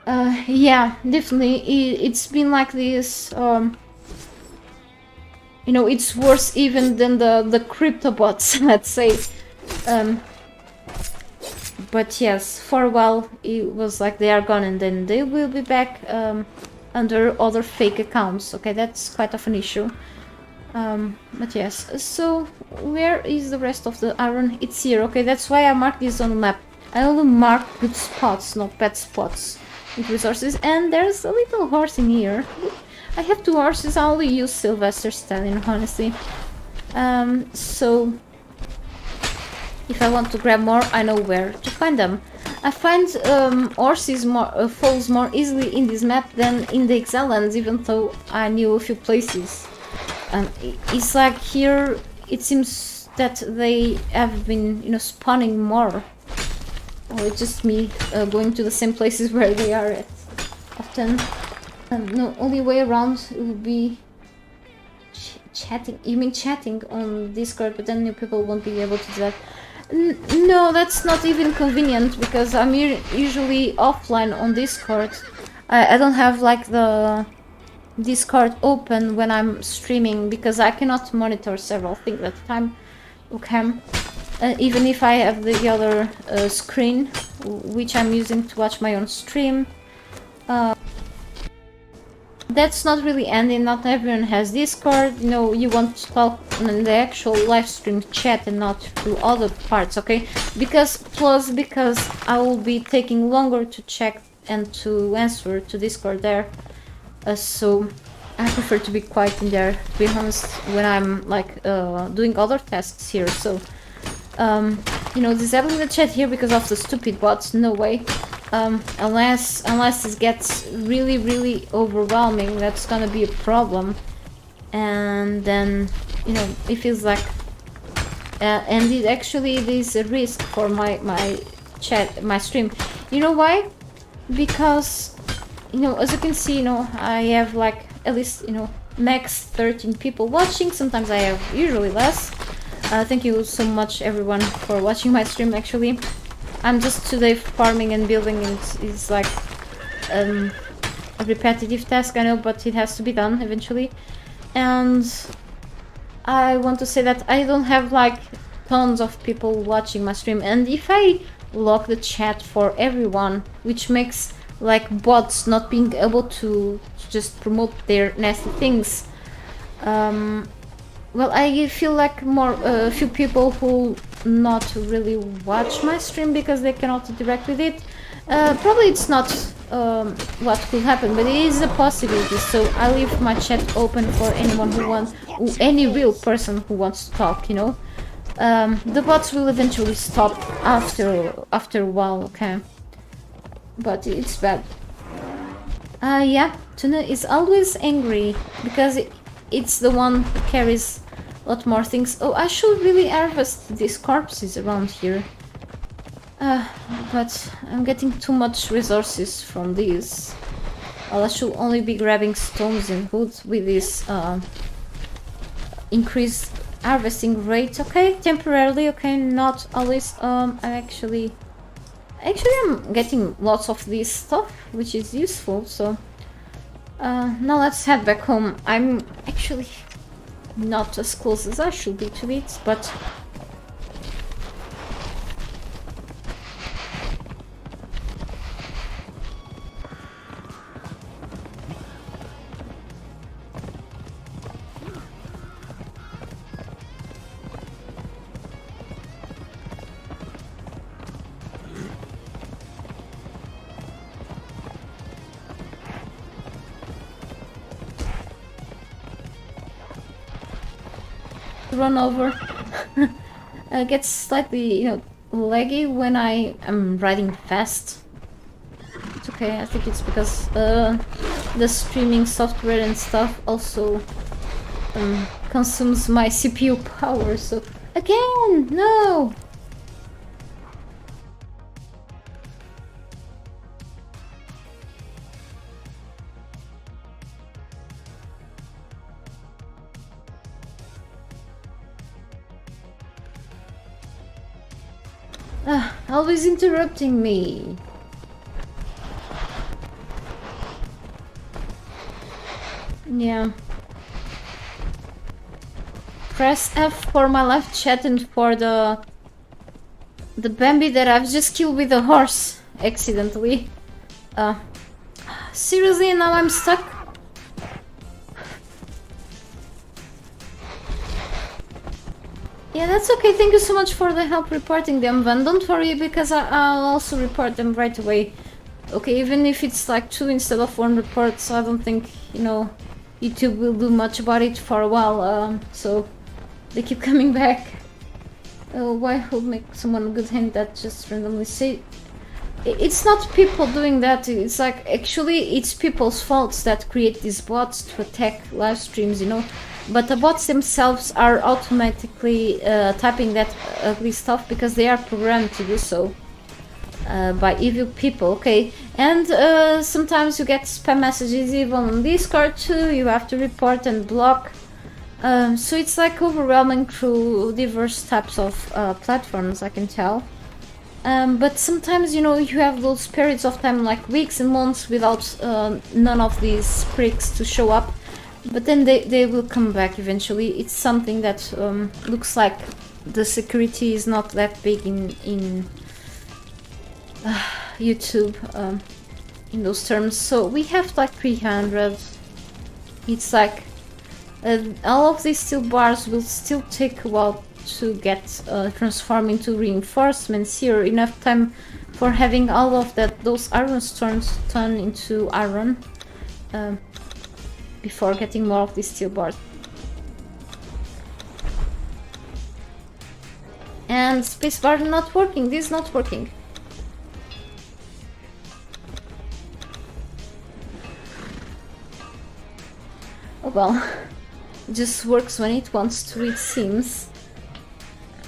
Yeah, definitely. It's been like this. You know, it's worse even than the crypto bots, let's say. But yes, for a while it was like they are gone, and then they will be back under other fake accounts. Okay, that's quite of an issue. But yes, so where is the rest of the iron? It's here. Okay, that's why I marked this on the map. I only mark good spots, not bad spots with resources. And there's a little horse in here. I have 2 horses. I only use Sylvester Stallion, honestly. So if I want to grab more, I know where to find them. I find horses falls more easily in this map than in the Exiles, even though I knew a few places. It's like here, it seems that they have been, you know, spawning more. Or it's just me going to the same places where they are at often. No, only way around would be chatting. You mean chatting on Discord, but then new people won't be able to do that. No, that's not even convenient because I'm usually offline on Discord. I don't have like the Discord open when I'm streaming because I cannot monitor several things at a time. Okay. Even if I have the other screen, which I'm using to watch my own stream. That's not really ending, not everyone has Discord, you know, you want to talk in the actual live stream chat and not through other parts, okay? Because I will be taking longer to check and to answer to Discord there. So I prefer to be quiet in there, to be honest, when I'm like doing other tasks here, so you know, disabling the chat here because of the stupid bots, no way. Unless it gets really overwhelming, that's gonna be a problem. And then, you know, it feels like and it actually is a risk for my chat, my stream. You know why? Because, you know, as you can see, you know, I have like at least, you know, max 13 people watching. Sometimes I have usually less. Thank you so much everyone for watching my stream. Actually, I'm just today farming and building, and it's like a repetitive task, I know, but it has to be done eventually. And I want to say that I don't have like tons of people watching my stream, and if I lock the chat for everyone, which makes like bots not being able to just promote their nasty things, well, I feel like more a few people who not really watch my stream because they cannot interact with it. Probably it's not what could happen, but it is a possibility. So I leave my chat open for anyone who wants, any real person who wants to talk. You know, the bots will eventually stop after a while. Okay, but it's bad. Yeah, Tuna is always angry because it's the one who carries a lot more things. Oh, I should really harvest these corpses around here. But I'm getting too much resources from these. Well, I should only be grabbing stones and wood with this increased harvesting rate. Okay, temporarily, okay, not always. I'm actually I'm getting lots of this stuff, which is useful, so now let's head back home. I'm actually not as close as I should be to it, but run over. Gets slightly, you know, laggy when I am riding fast. It's okay, I think it's because the streaming software and stuff also consumes my CPU power, so again, no! Always interrupting me. Yeah. Press F for my live chat and for the Bambi that I've just killed with a horse accidentally. Seriously, now I'm stuck. Yeah, that's okay. Thank you so much for the help reporting them, Van. Don't worry, because I'll also report them right away. Okay, even if it's like 2 instead of 1 reports, I don't think, you know, YouTube will do much about it for a while. So they keep coming back. Why would make someone good hint that just randomly say? It's not people doing that. It's like actually it's people's faults that create these bots to attack live streams, you know. But the bots themselves are automatically typing that ugly stuff because they are programmed to do so by evil people. Okay, and sometimes you get spam messages even on Discord too. You have to report and block. So it's like overwhelming through diverse types of platforms, I can tell. But sometimes, you know, you have those periods of time, like weeks and months, without none of these pricks to show up. But then they will come back eventually. It's something that looks like the security is not that big in YouTube in those terms. So we have like 300. It's like all of these steel bars will still take a while to get transformed into reinforcements here. Enough time for having all of those iron stones turn into iron before getting more of these steel bars. And spacebar not working. This is not working. Oh well, it just works when it wants to, it seems.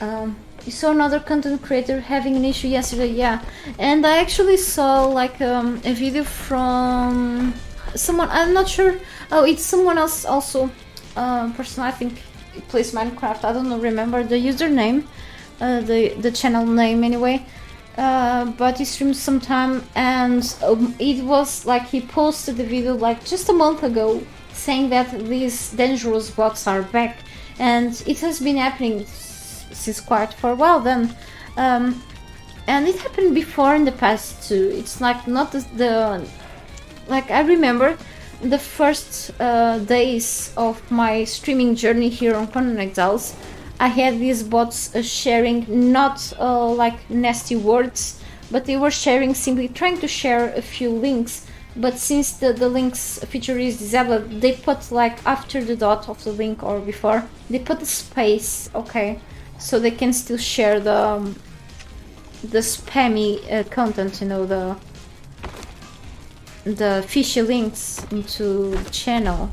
You saw another content creator having an issue yesterday, yeah. And I actually saw like a video from someone, I'm not sure. Oh, it's someone else also. Person, I think it plays Minecraft. I don't remember the username, the channel name anyway. But he streamed sometime, and it was like he posted the video like just a month ago, saying that these dangerous bots are back, and it has been happening since quite for a while then. And it happened before in the past too. It's like not the like I remember the first days of my streaming journey here on Conan Exiles. I had these bots sharing not like nasty words, but they were sharing, simply trying to share a few links. But since the links feature is disabled, they put like after the dot of the link or before, they put a space, okay, so they can still share the spammy content, you know, the fishy links into the channel,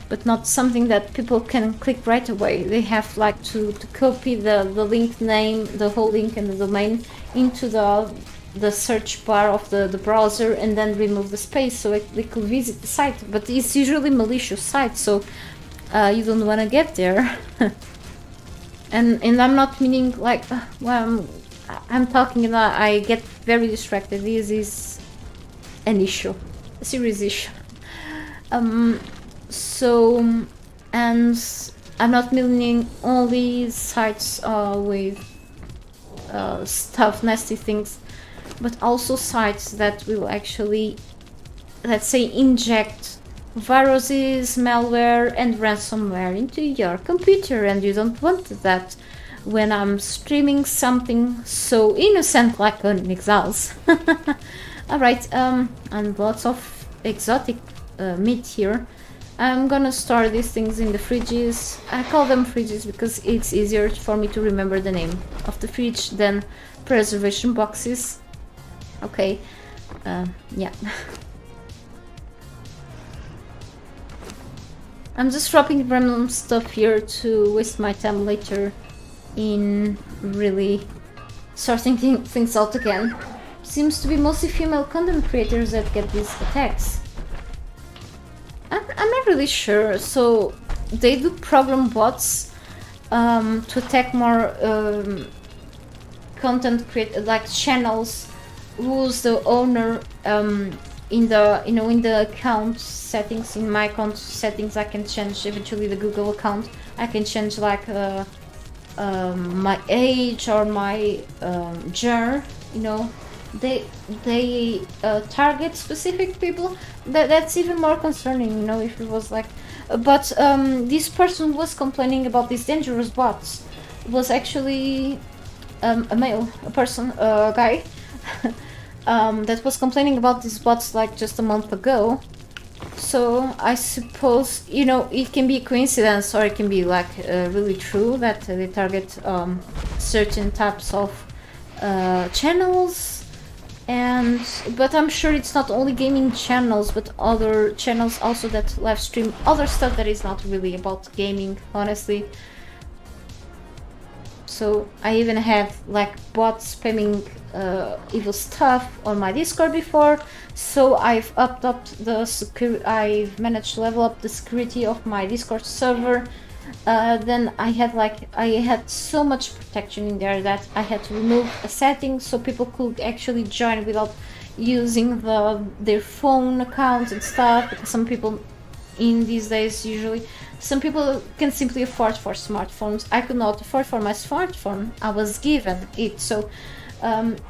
but not something that people can click right away. They have like to copy the link name, the whole link and the domain into the search bar of the browser, and then remove the space so they could visit the site. But it's usually malicious site, so you don't want to get there. and I'm not meaning like well, I'm talking and I get very distracted. This is an issue, a serious issue. So, and I'm not meaning only sites with stuff, nasty things, but also sites that will actually, let's say, inject viruses, malware and ransomware into your computer, and you don't want that when I'm streaming something so innocent like Conan Exiles. Alright, and lots of exotic meat here. I'm gonna store these things in the fridges. I call them fridges because it's easier for me to remember the name of the fridge than preservation boxes. Okay, yeah. I'm just dropping random stuff here to waste my time later in really sorting things out again. Seems to be mostly female content creators that get these attacks. I'm not really sure. So they do program bots to attack more content like channels who's the owner in the account settings. In my account settings I can change eventually the Google account. I can change like my age or my genre, you know. They target specific people. That's even more concerning, you know, if it was like but this person was complaining about these dangerous bots. It was actually a person, a guy that was complaining about these bots like just a month ago. So I suppose, you know, it can be a coincidence or it can be like really true that they target certain types of channels. And but I'm sure it's not only gaming channels, but other channels also that live stream other stuff that is not really about gaming, honestly. So I even have like bots spamming evil stuff on my Discord before. So I've upped up the security. I've managed to level up the security of my Discord server. Then I had so much protection in there that I had to remove a setting so people could actually join without using their phone accounts and stuff, because some people in these days, usually some people can simply afford for smartphones. I could not afford for my smartphone. I was given it, so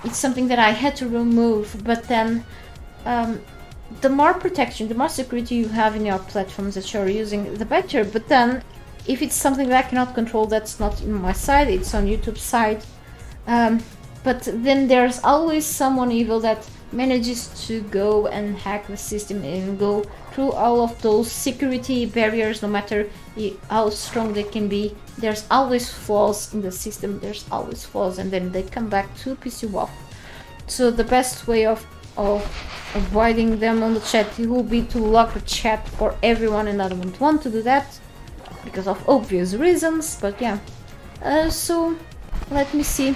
it's something that I had to remove. But then the more protection, the more security you have in your platforms that you're using, the better. But then if it's something that I cannot control, that's not in my side, it's on YouTube's side. But then there's always someone evil that manages to go and hack the system and go through all of those security barriers, no matter how strong they can be. There's always flaws in the system, there's always flaws, and then they come back to piss you off. So the best way of avoiding them on the chat will be to lock the chat for everyone, and I don't want to do that because of obvious reasons, but yeah. So let me see.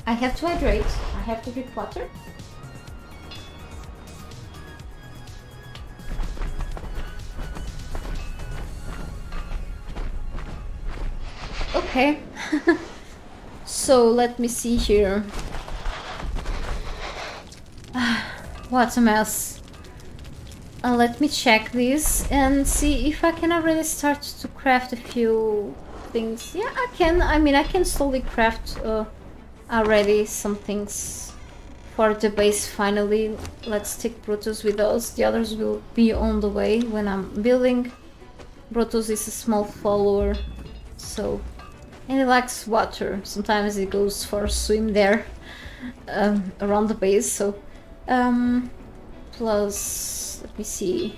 I have to hydrate, I have to drink water. Okay. So let me see here. What a mess. Let me check this and see if I can already start to craft a few things. Yeah, I can. I mean, I can slowly craft already some things for the base finally. Let's take Brutus with us. The others will be on the way when I'm building. Brutus is a small follower, so... and he likes water. Sometimes he goes for a swim there around the base, so... plus... let me see...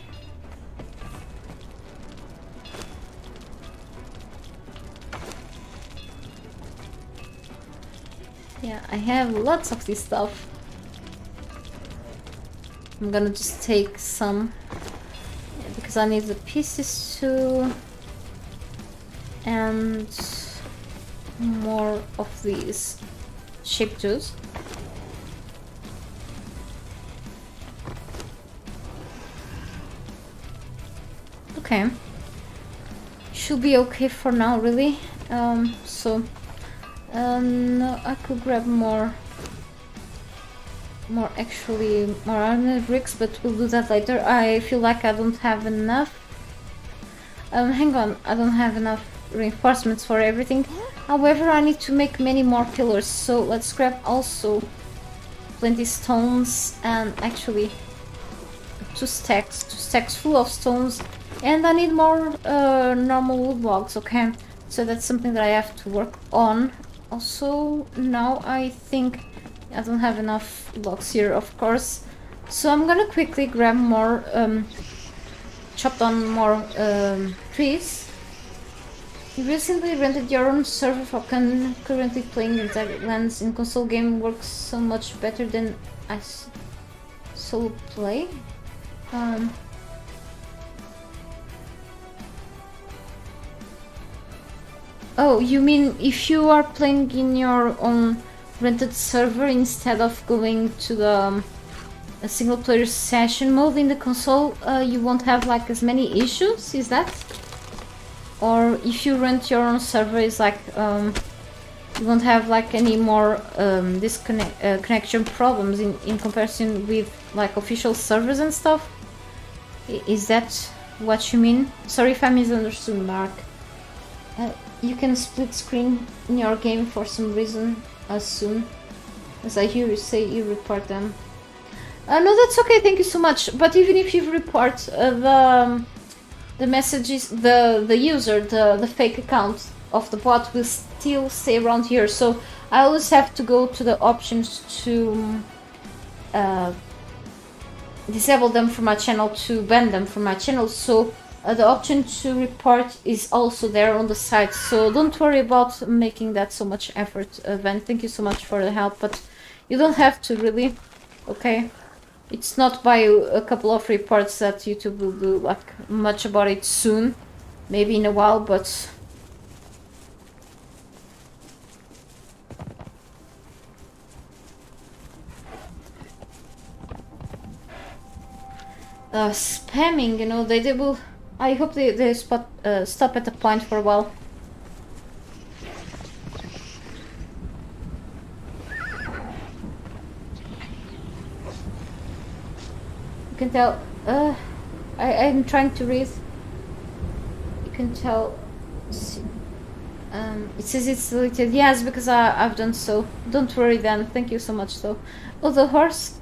yeah, I have lots of this stuff. I'm gonna just take some, because I need the pieces too, and more of these shape tools. Okay, should be okay for now, really. No, I could grab more armor bricks, but we'll do that later. I feel like I don't have enough. Hang on, I don't have enough reinforcements for everything. However, I need to make many more pillars, so let's grab also plenty stones, and actually two stacks full of stones, and I need more normal wood logs. Okay, so that's something that I have to work on. Also, now I think I don't have enough logs here, of course, so I'm gonna quickly grab more, chop down more trees. You recently rented your own server for currently playing your Deadlands in console game works so much better than I solo play. Oh, you mean if you are playing in your own rented server instead of going to the a single player session mode in the console, you won't have like as many issues, is that? Or if you rent your own server, is like you won't have like any more connection problems in comparison with like official servers and stuff? Is that what you mean? Sorry if I misunderstood, Mark. You can split screen in your game for some reason as soon as I hear you say you report them. No, that's okay, thank you so much. But even if you report the messages, the user, the fake account of the bot will still stay around here. So I always have to go to the options to disable them from my channel to ban them from my channel. So the option to report is also there on the side. So don't worry about making that so much effort, Van. Thank you so much for the help, but you don't have to really. Okay, it's not by a couple of reports that YouTube will do like much about it soon, maybe in a while, but spamming, you know, they will. I hope they stop at the point for a while. You can tell. I'm trying to read. You can tell. It says it's deleted. Yes, because I've done so. Don't worry then. Thank you so much though. Oh, the horse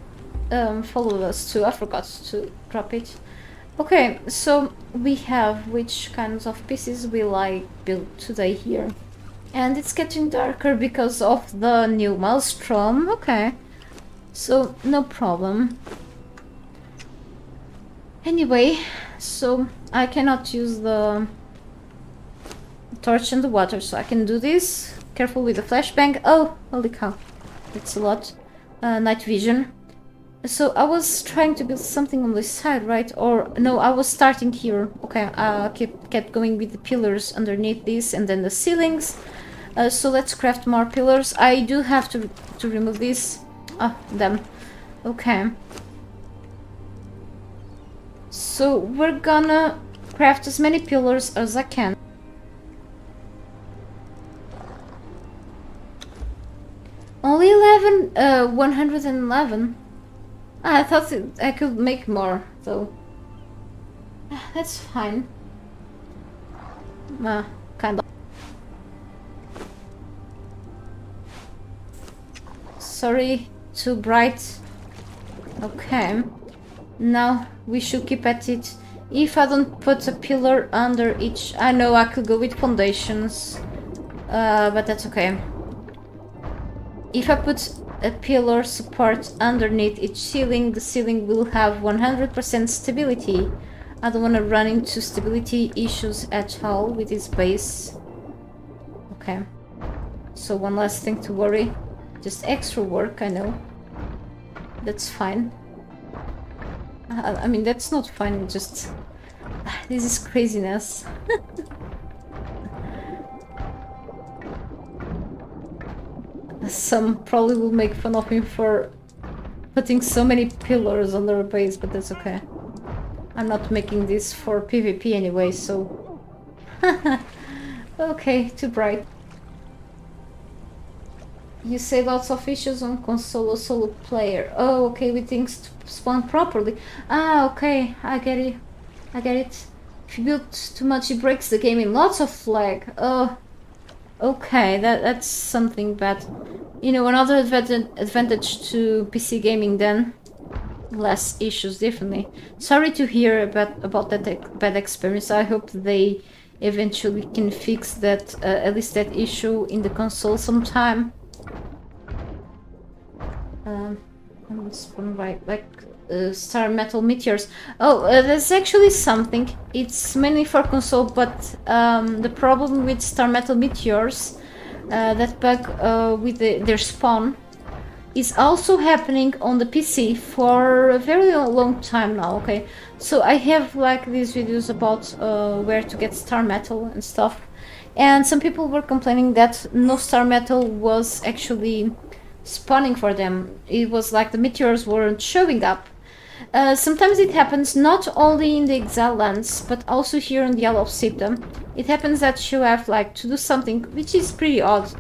followed us too. I forgot to drop it. Okay, so we have which kinds of pieces will I build today here. And it's getting darker because of the new maelstrom. Okay, so no problem. Anyway, so I cannot use the torch and the water, so I can do this. Careful with the flashbang. Oh, holy cow, that's a lot. Night vision. So I was trying to build something on this side, right? Or no, I was starting here. Okay, kept going with the pillars underneath this and then the ceilings. So let's craft more pillars. I do have to remove this. Ah, damn. Okay. So we're gonna craft as many pillars as I can. Only 111. I thought I could make more, though. That's fine. Kind of. Sorry, too bright. Okay. Now we should keep at it. If I don't put a pillar under each... I know I could go with foundations. But that's okay. If I put a pillar support underneath each ceiling, the ceiling will have 100% stability. I don't want to run into stability issues at all with this base. Okay. So one last thing to worry. Just extra work, I know. That's fine. I mean, that's not fine, just... This is craziness. Some probably will make fun of me for putting so many pillars on their base, but that's okay. I'm not making this for PvP anyway, so... Okay, too bright. You say lots of issues on console or solo player. Oh, okay, with things to spawn properly. Ah, okay, I get it. I get it. If you build too much, it breaks the game in lots of lag. Oh, okay, that's something bad. You know, another advantage to PC gaming then. Less issues, definitely. Sorry to hear about that bad experience. I hope they eventually can fix that, at least that issue in the console sometime. Star metal meteors. Oh, there's actually something. It's mainly for console, but the problem with star metal meteors, that bug with their spawn, is also happening on the PC for a very long time now. Okay, so I have like these videos about where to get star metal and stuff, and some people were complaining that no star metal was actually spawning for them. It was like the meteors weren't showing up. Sometimes it happens not only in the Exile lands, but also here in the Isle of Septum. It happens that you have like to do something which is pretty odd.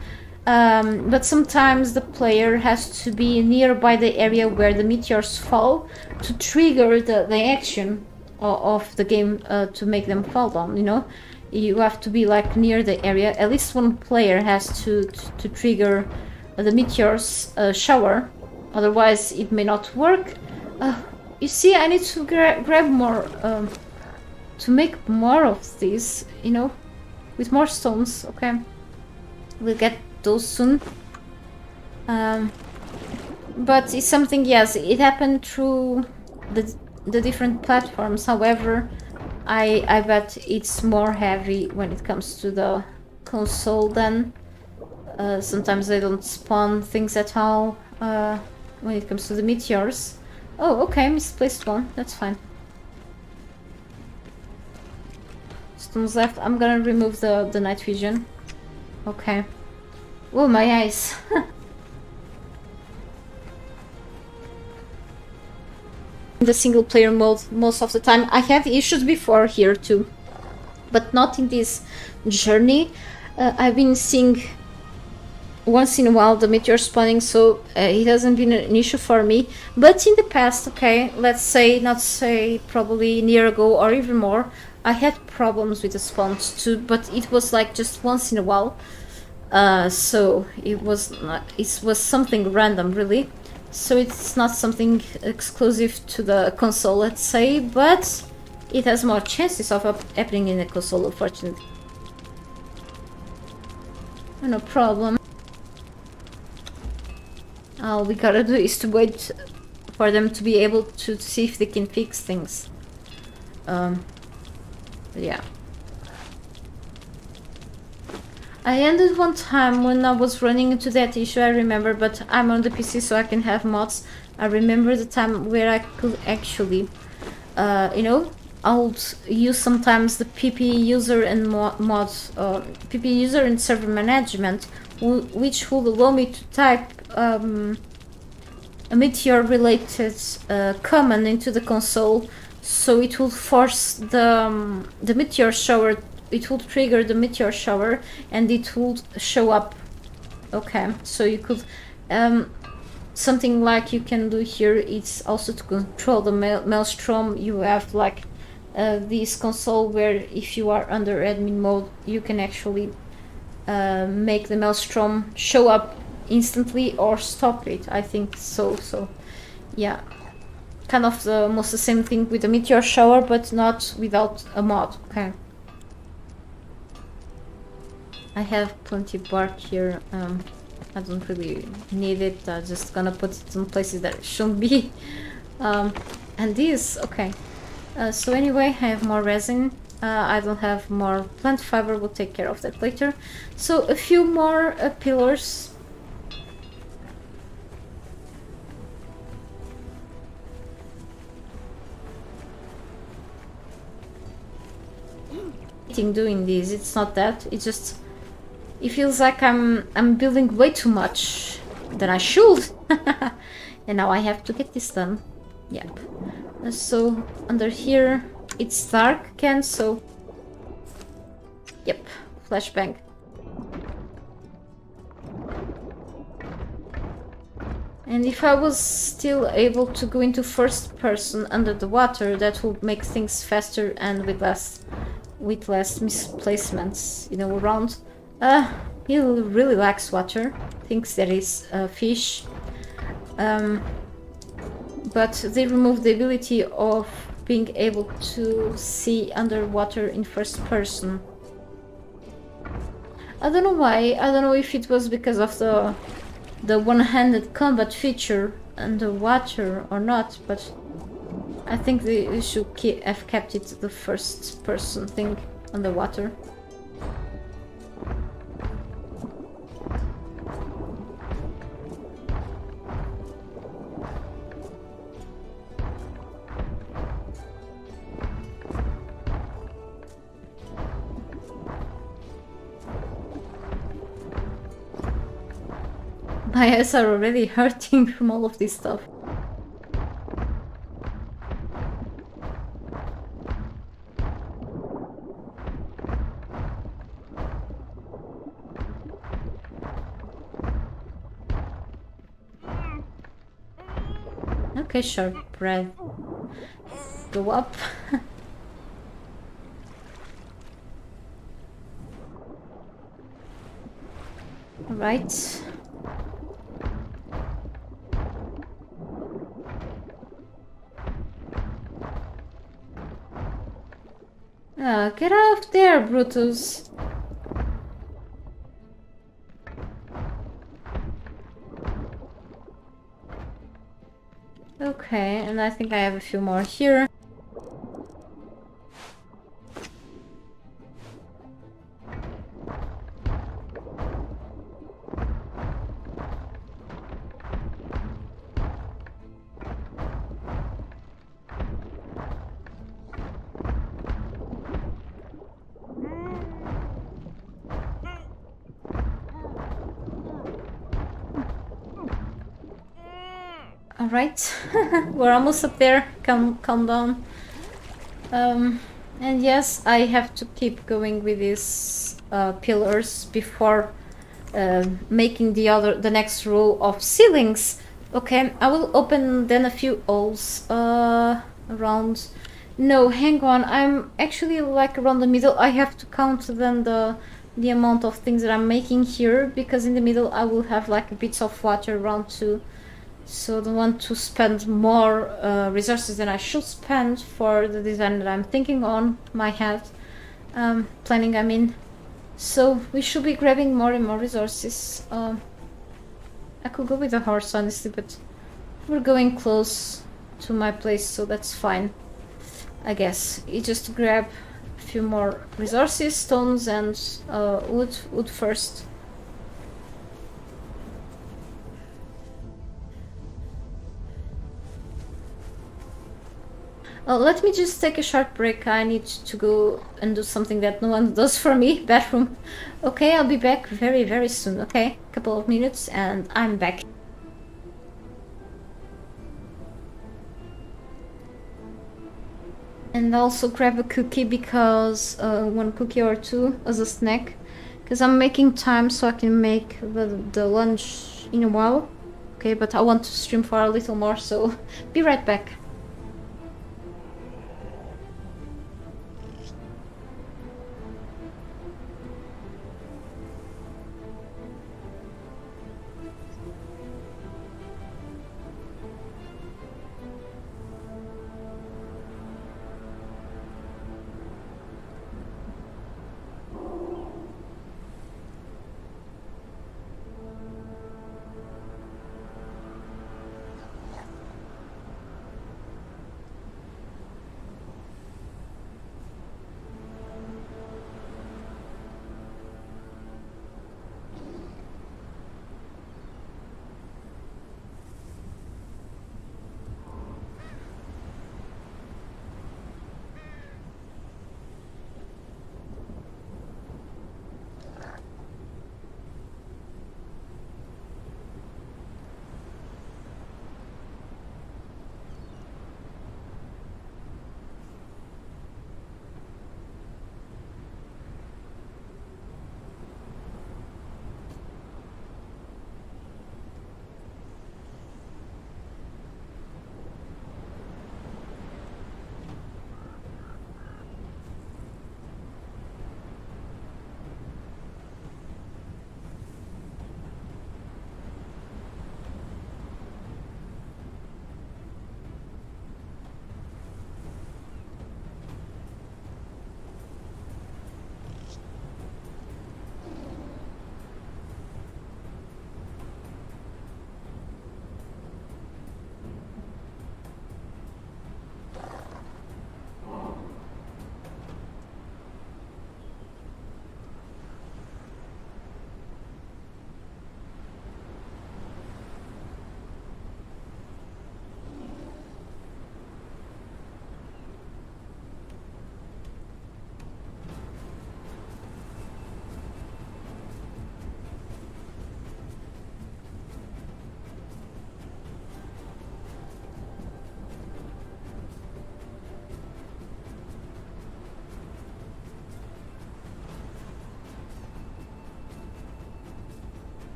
But sometimes the player has to be nearby the area where the meteors fall to trigger the action of the game to make them fall down, you know? You have to be like near the area. At least one player has to trigger the meteors shower, otherwise it may not work. You see, I need to grab more to make more of these, you know, with more stones. Okay, we'll get those soon. But it's something, yes, it happened through the different platforms. However, I bet it's more heavy when it comes to the console then. Sometimes they don't spawn things at all when it comes to the meteors. Oh, okay, misplaced one. That's fine. Stones left. I'm gonna remove the night vision. Okay. Oh, my eyes. In the single player mode most of the time. I have issues before here too, but not in this journey. I've been seeing once in a while the meteor spawning, so it hasn't been an issue for me. But in the past, okay, let's say, not say, probably a year ago or even more, I had problems with the spawns too, but it was like just once in a while. So it was something random, really. So it's not something exclusive to the console, let's say, but it has more chances of happening in the console, unfortunately. No problem. All we gotta do is to wait for them to be able to see if they can fix things. Yeah. I ended one time when I was running into that issue, I remember, but I'm on the PC so I can have mods. I remember the time where I could actually, you know, I'll use sometimes the PP user and mods, PP user and server management, which would allow me to type a meteor related command into the console, so it will force the meteor shower. It will trigger the meteor shower and it will show up. Okay, so you could something like you can do here, it's also to control the maelstrom. You have like this console where if you are under admin mode you can actually make the maelstrom show up instantly or stop it, I think. So yeah, kind of almost the same thing with the meteor shower, but not without a mod. Okay, I have plenty of bark here. I don't really need it. I'm just gonna put it in places that it shouldn't be. And this, okay. So anyway, I have more resin. I don't have more plant fiber. We'll take care of that later. So a few more pillars. Doing this, it's not that. It's just it feels like I'm building way too much than I should. And now I have to get this done. Yep. So under here it's dark again, so yep, flashbang. And if I was still able to go into first person under the water, that would make things faster and with less misplacements, you know, around. He really likes water, thinks that is a fish. But they removed the ability of being able to see underwater in first person. I don't know why. I don't know if it was because of the one-handed combat feature underwater or not, but I think they should have kept it the first person thing underwater. My eyes are already hurting from all of this stuff. Okay, sure, bread. Go up. Right. Get out there, Brutus. Okay, and I think I have a few more here. Alright, we're almost up there. Calm down. And yes, I have to keep going with these pillars before making the next row of ceilings. Okay, I will open then a few holes around. No, hang on. I'm actually like around the middle. I have to count then the amount of things that I'm making here, because in the middle I will have like bits of water around too. So I don't want to spend more resources than I should spend for the design that I'm thinking on my head. Planning, I mean. So we should be grabbing more and more resources. I could go with a horse, honestly, but we're going close to my place, so that's fine. I guess you just grab a few more resources, stones and wood first. Let me just take a short break. I need to go and do something that no one does for me. Bathroom. Okay, I'll be back very, very soon, okay? Couple of minutes and I'm back. And also grab a cookie, because one cookie or two as a snack. Because I'm making time so I can make the lunch in a while. Okay, but I want to stream for a little more, so be right back.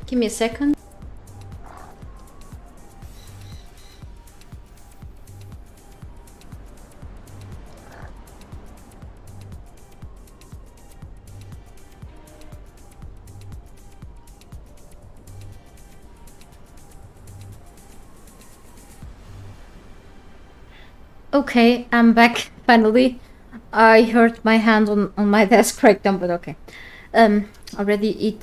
Give me a second. Okay, I'm back finally. I hurt my hand on my desk right now, but okay. Already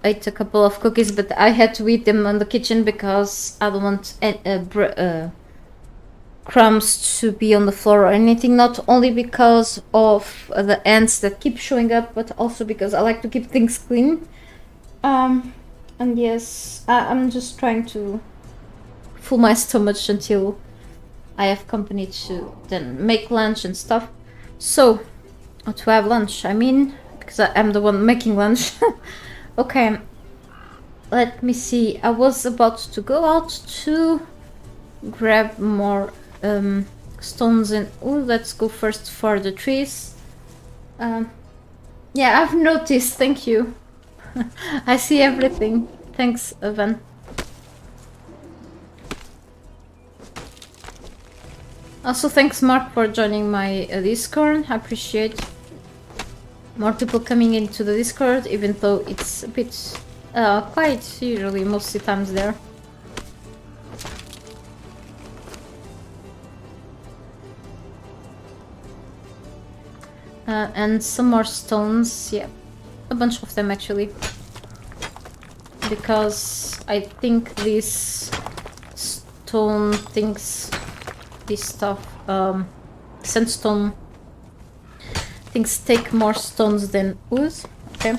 ate a couple of cookies, but I had to eat them in the kitchen because I don't want crumbs to be on the floor or anything. Not only because of the ants that keep showing up, but also because I like to keep things clean. And yes, I'm just trying to fill my stomach until I have company to then make lunch and stuff. So, to have lunch, I mean, because I am the one making lunch. Okay, let me see. I was about to go out to grab more stones and... Oh, let's go first for the trees. Yeah, I've noticed. Thank you. I see everything. Thanks, Evan. Also, thanks, Mark, for joining my Discord. I appreciate more people coming into the Discord, even though it's a bit quiet usually, most of the times there. And some more stones, yeah, a bunch of them actually. Because I think these stone things, this stuff, sandstone things take more stones than wood. Okay.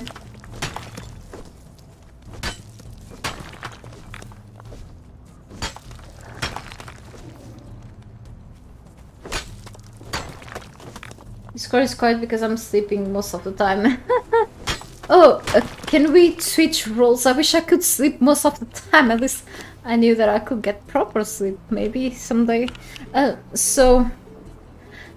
Discord is quiet because I'm sleeping most of the time. Oh, can we switch roles? I wish I could sleep most of the time. At least I knew that I could get proper sleep, maybe someday. So...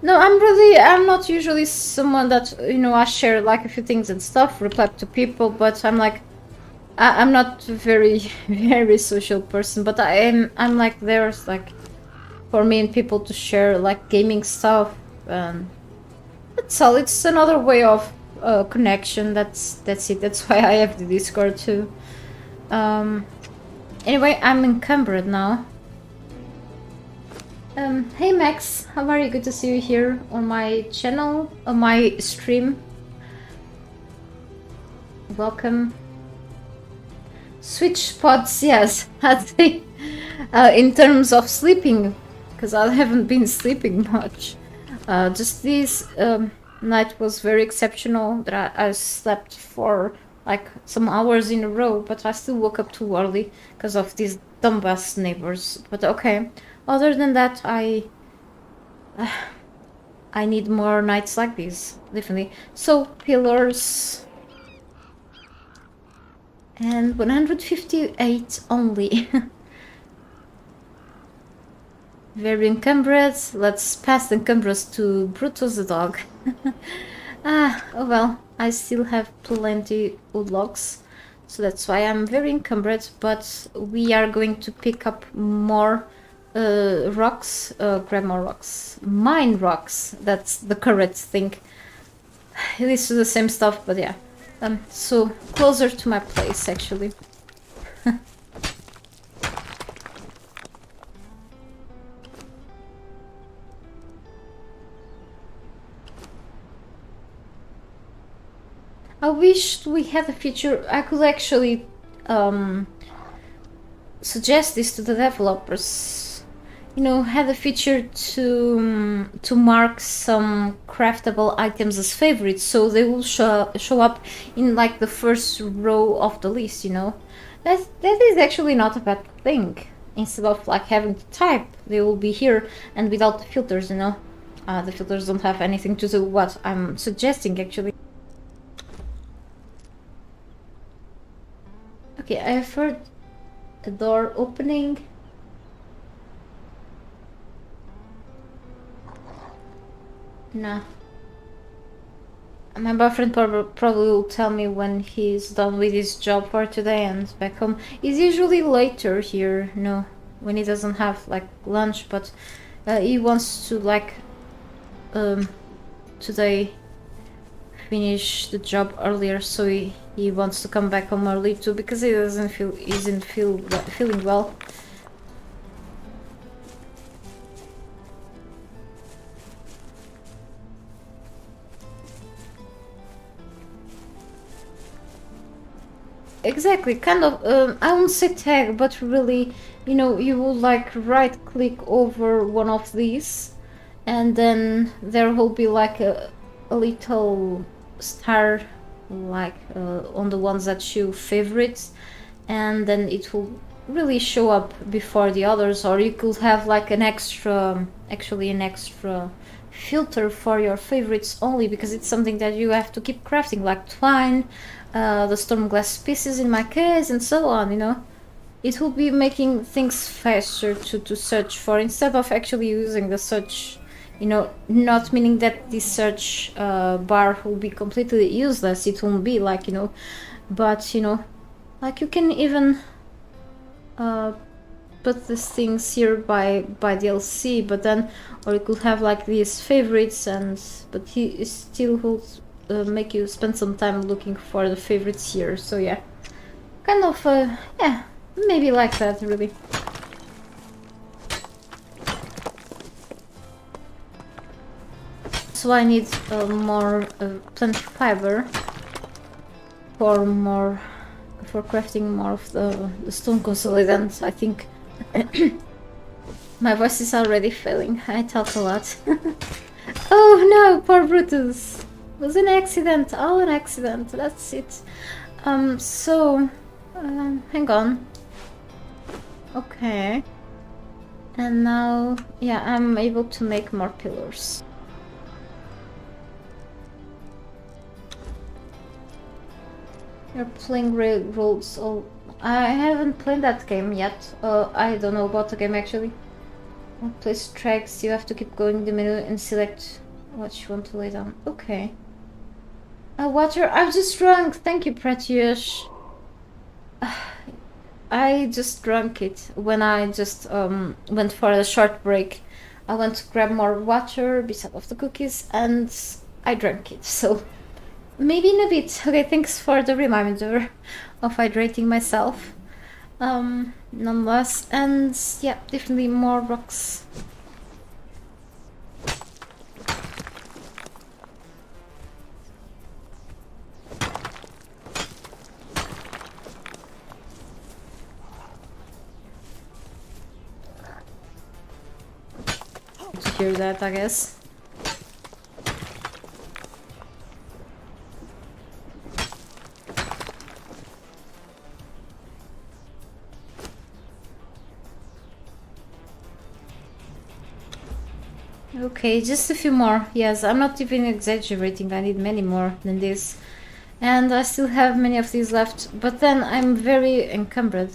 No, I'm not usually someone that, you know, I share like a few things and stuff, reply to people, but I'm like... I'm not a very, very social person, but I'm like, there's like... For me and people to share like gaming stuff, that's all. It's another way of connection. That's it. That's why I have the Discord too. Anyway, I'm encumbered now. Hey Max, how are you? Good to see you here on my channel, on my stream. Welcome. Switch pods, yes. I think in terms of sleeping, because I haven't been sleeping much. Just this night was very exceptional. That I slept for like some hours in a row, but I still woke up too early because of these dumbass neighbors. But okay. Other than that, I need more nights like this, definitely. So pillars and 158 only. Very encumbered. Let's pass the encumbrance to Brutus the dog. Oh well, I still have plenty wood logs, so that's why I'm very encumbered. But we are going to pick up more rocks, grab more rocks, mine rocks. That's the correct thing. It leads to the same stuff, but yeah. So closer to my place actually. I wish we had a feature. I could actually suggest this to the developers. You know, have a feature to mark some craftable items as favorites, so they will show up in like the first row of the list. You know, that is actually not a bad thing. Instead of like having to type, they will be here and without the filters. You know, the filters don't have anything to do with what I'm suggesting actually. Okay, I have heard a door opening. No. My boyfriend probably will tell me when he's done with his job for today and back home. He's usually later here, no, when he doesn't have like lunch, but he wants to like today finish the job earlier, so he wants to come back home early too because he isn't feeling well. Exactly, kind of, I won't say tag, but really, you know, you will like right click over one of these and then there will be like a little star like on the ones that show favorites, and then it will really show up before the others, or you could have like an extra, actually an extra filter for your favorites only, because it's something that you have to keep crafting, like twine, the storm glass pieces in my case, and so on, you know. It will be making things faster to search for, instead of actually using the search, you know, not meaning that the search bar will be completely useless, it won't be like, you know, but you know, like you can even put these things here by DLC, but then, or you could have like these favorites, and but he still will make you spend some time looking for the favorites here. So yeah, kind of yeah, maybe like that really. So I need more plant fiber for crafting more of the stone consolidant. I think my voice is already failing. I talk a lot. Oh no, poor Brutus. It was an accident. Oh, an accident. That's it. So hang on. Okay. And now, yeah, I'm able to make more pillars. You're playing Railroads. Oh, I haven't played that game yet. I don't know about the game actually. Place tracks. You have to keep going the menu and select what you want to lay down. Okay. Water. I've just drunk. Thank you, Pratyush. I just drank it when I just went for a short break. I went to grab more water beside of the cookies and I drank it. So. Maybe in a bit. Okay, thanks for the reminder of hydrating myself. Nonetheless, and yeah, definitely more rocks. To hear that, I guess. Okay, just a few more. Yes, I'm not even exaggerating. I need many more than this. And I still have many of these left. But then I'm very encumbered.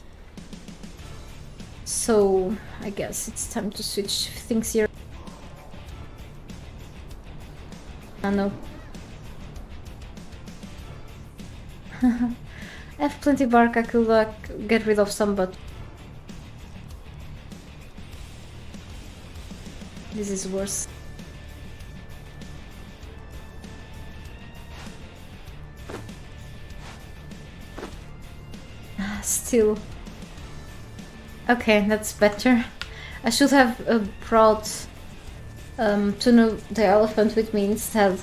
So I guess it's time to switch things here. I know. I have plenty bark. I could get rid of some, but this is worse. Still. Okay, that's better. I should have brought Tunu the elephant with me instead.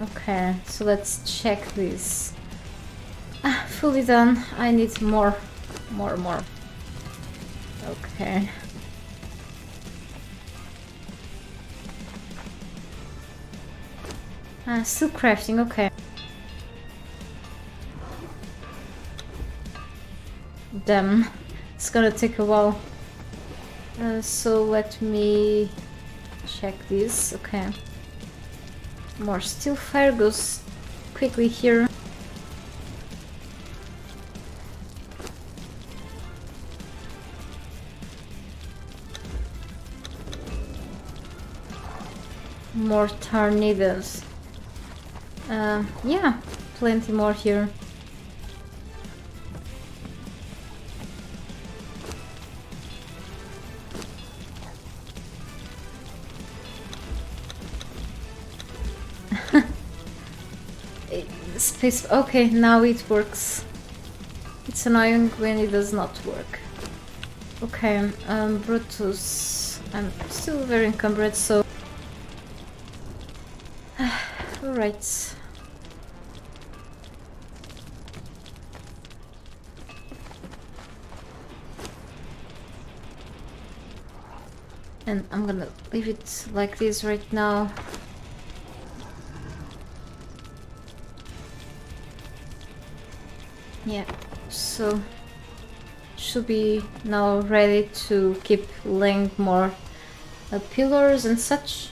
Okay, so let's check this. Fully done. I need more. Okay. Still crafting, okay. Damn, it's gonna take a while. So let me check this, okay. More steel fire goes quickly here. mortar needed. Yeah, plenty more here. Space. Okay, now it works. It's annoying when it does not work. Okay, Brutus. I'm still very encumbered, so. Alright. And I'm gonna leave it like this right now. Yeah, so should be now ready to keep laying more pillars and such.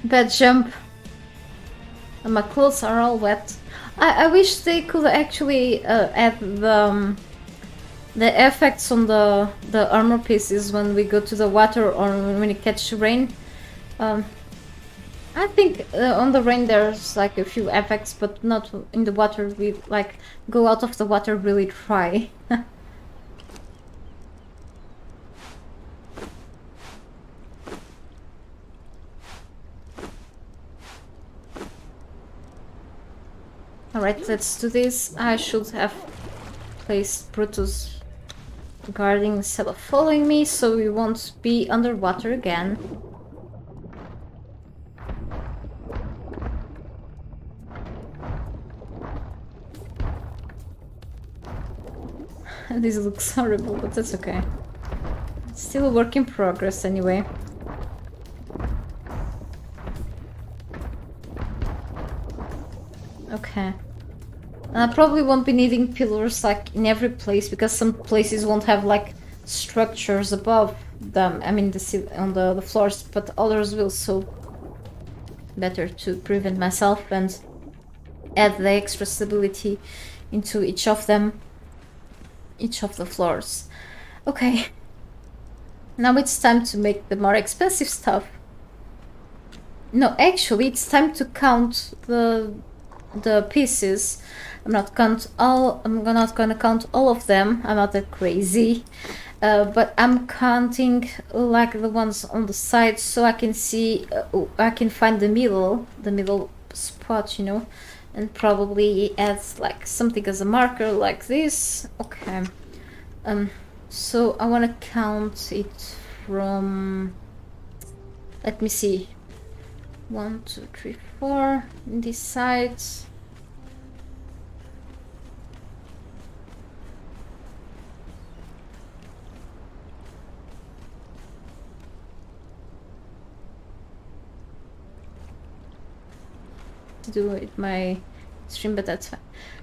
Bad jump. And my clothes are all wet. I wish they could actually add the effects on the armor pieces when we go to the water or when we catch rain. I think on the rain there's like a few effects, but not in the water. We like go out of the water really dry. Alright, let's do this. I should have placed Brutus guarding instead of following me, so we won't be underwater again. This looks horrible, but that's okay. It's still a work in progress anyway. Okay. I probably won't be needing pillars like in every place, because some places won't have like structures above them. I mean on the floors, but others will, so better to prevent myself and add the extra stability into each of them, each of the floors. Okay. Now it's time to make the more expensive stuff. No, actually it's time to count the pieces. I'm not gonna count all of them. I'm not that crazy, but I'm counting like the ones on the side, so I can see. I can find the middle spot, you know, and probably add like something as a marker like this. Okay. So I want to count it from. Let me see. 1, 2, 3, 4 in this side. To do it my stream, but that's fine.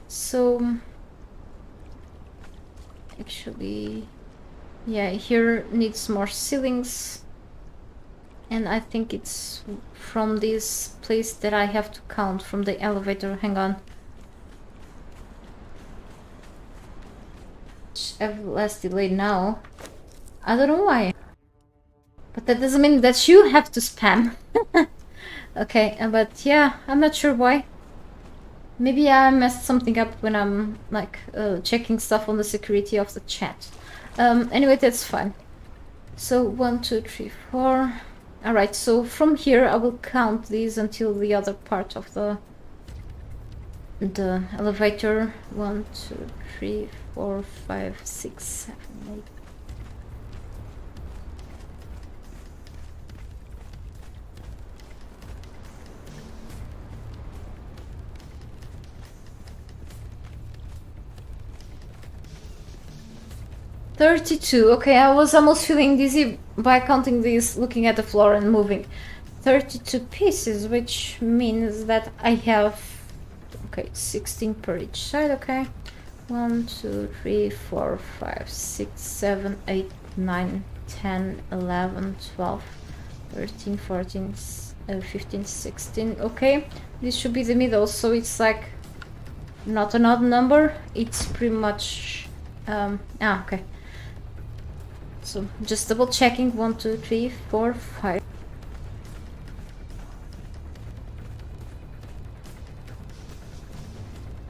So actually, yeah, here needs more ceilings. And I think it's from this place that I have to count from the elevator. Hang on. I have less delay now. I don't know why. But that doesn't mean that you have to spam. Okay, but yeah, I'm not sure why. Maybe I messed something up when I'm like checking stuff on the security of the chat. Anyway, that's fine. So 1, 2, 3, 4. Alright, so from here I will count these until the other part of the elevator. 1, 2, 3, 4, 5, 6, 7, 8. $32. Okay, I was almost feeling dizzy by counting these, looking at the floor and moving. 32 pieces, which means that I have, okay, 16 per each side. Okay, 1, 2, 3, 4, 5, 6, 7, 8, 9, 10, 11, 12, 13, 14, 15, 16. Okay, this should be the middle, so it's like not an odd number. It's pretty much okay. So just double checking. 1, 2, 3, 4, 5.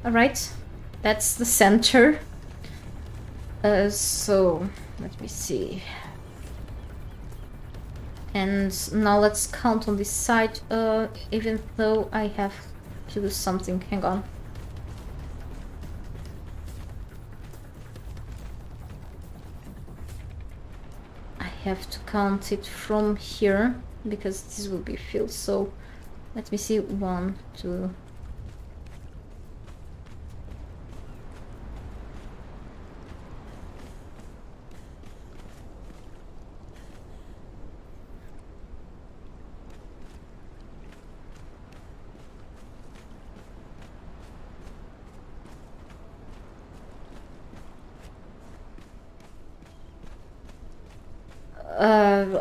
All right, that's the center. So let me see. And now let's count on this side, even though I have to do something. Hang on. I have to count it from here because this will be filled. So let me see. 1, 2.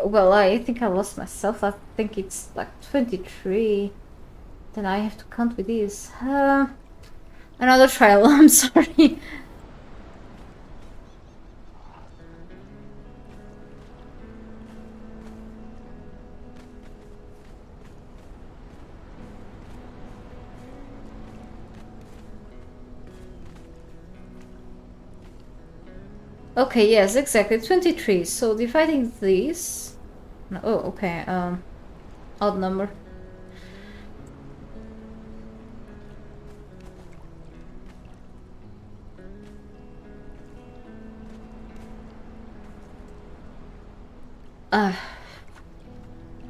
Well, I think I lost myself. I think it's like 23. Then I have to count with these. Another trial. I'm sorry. Okay, yes, exactly, 23. So dividing these... No, oh, okay, odd number.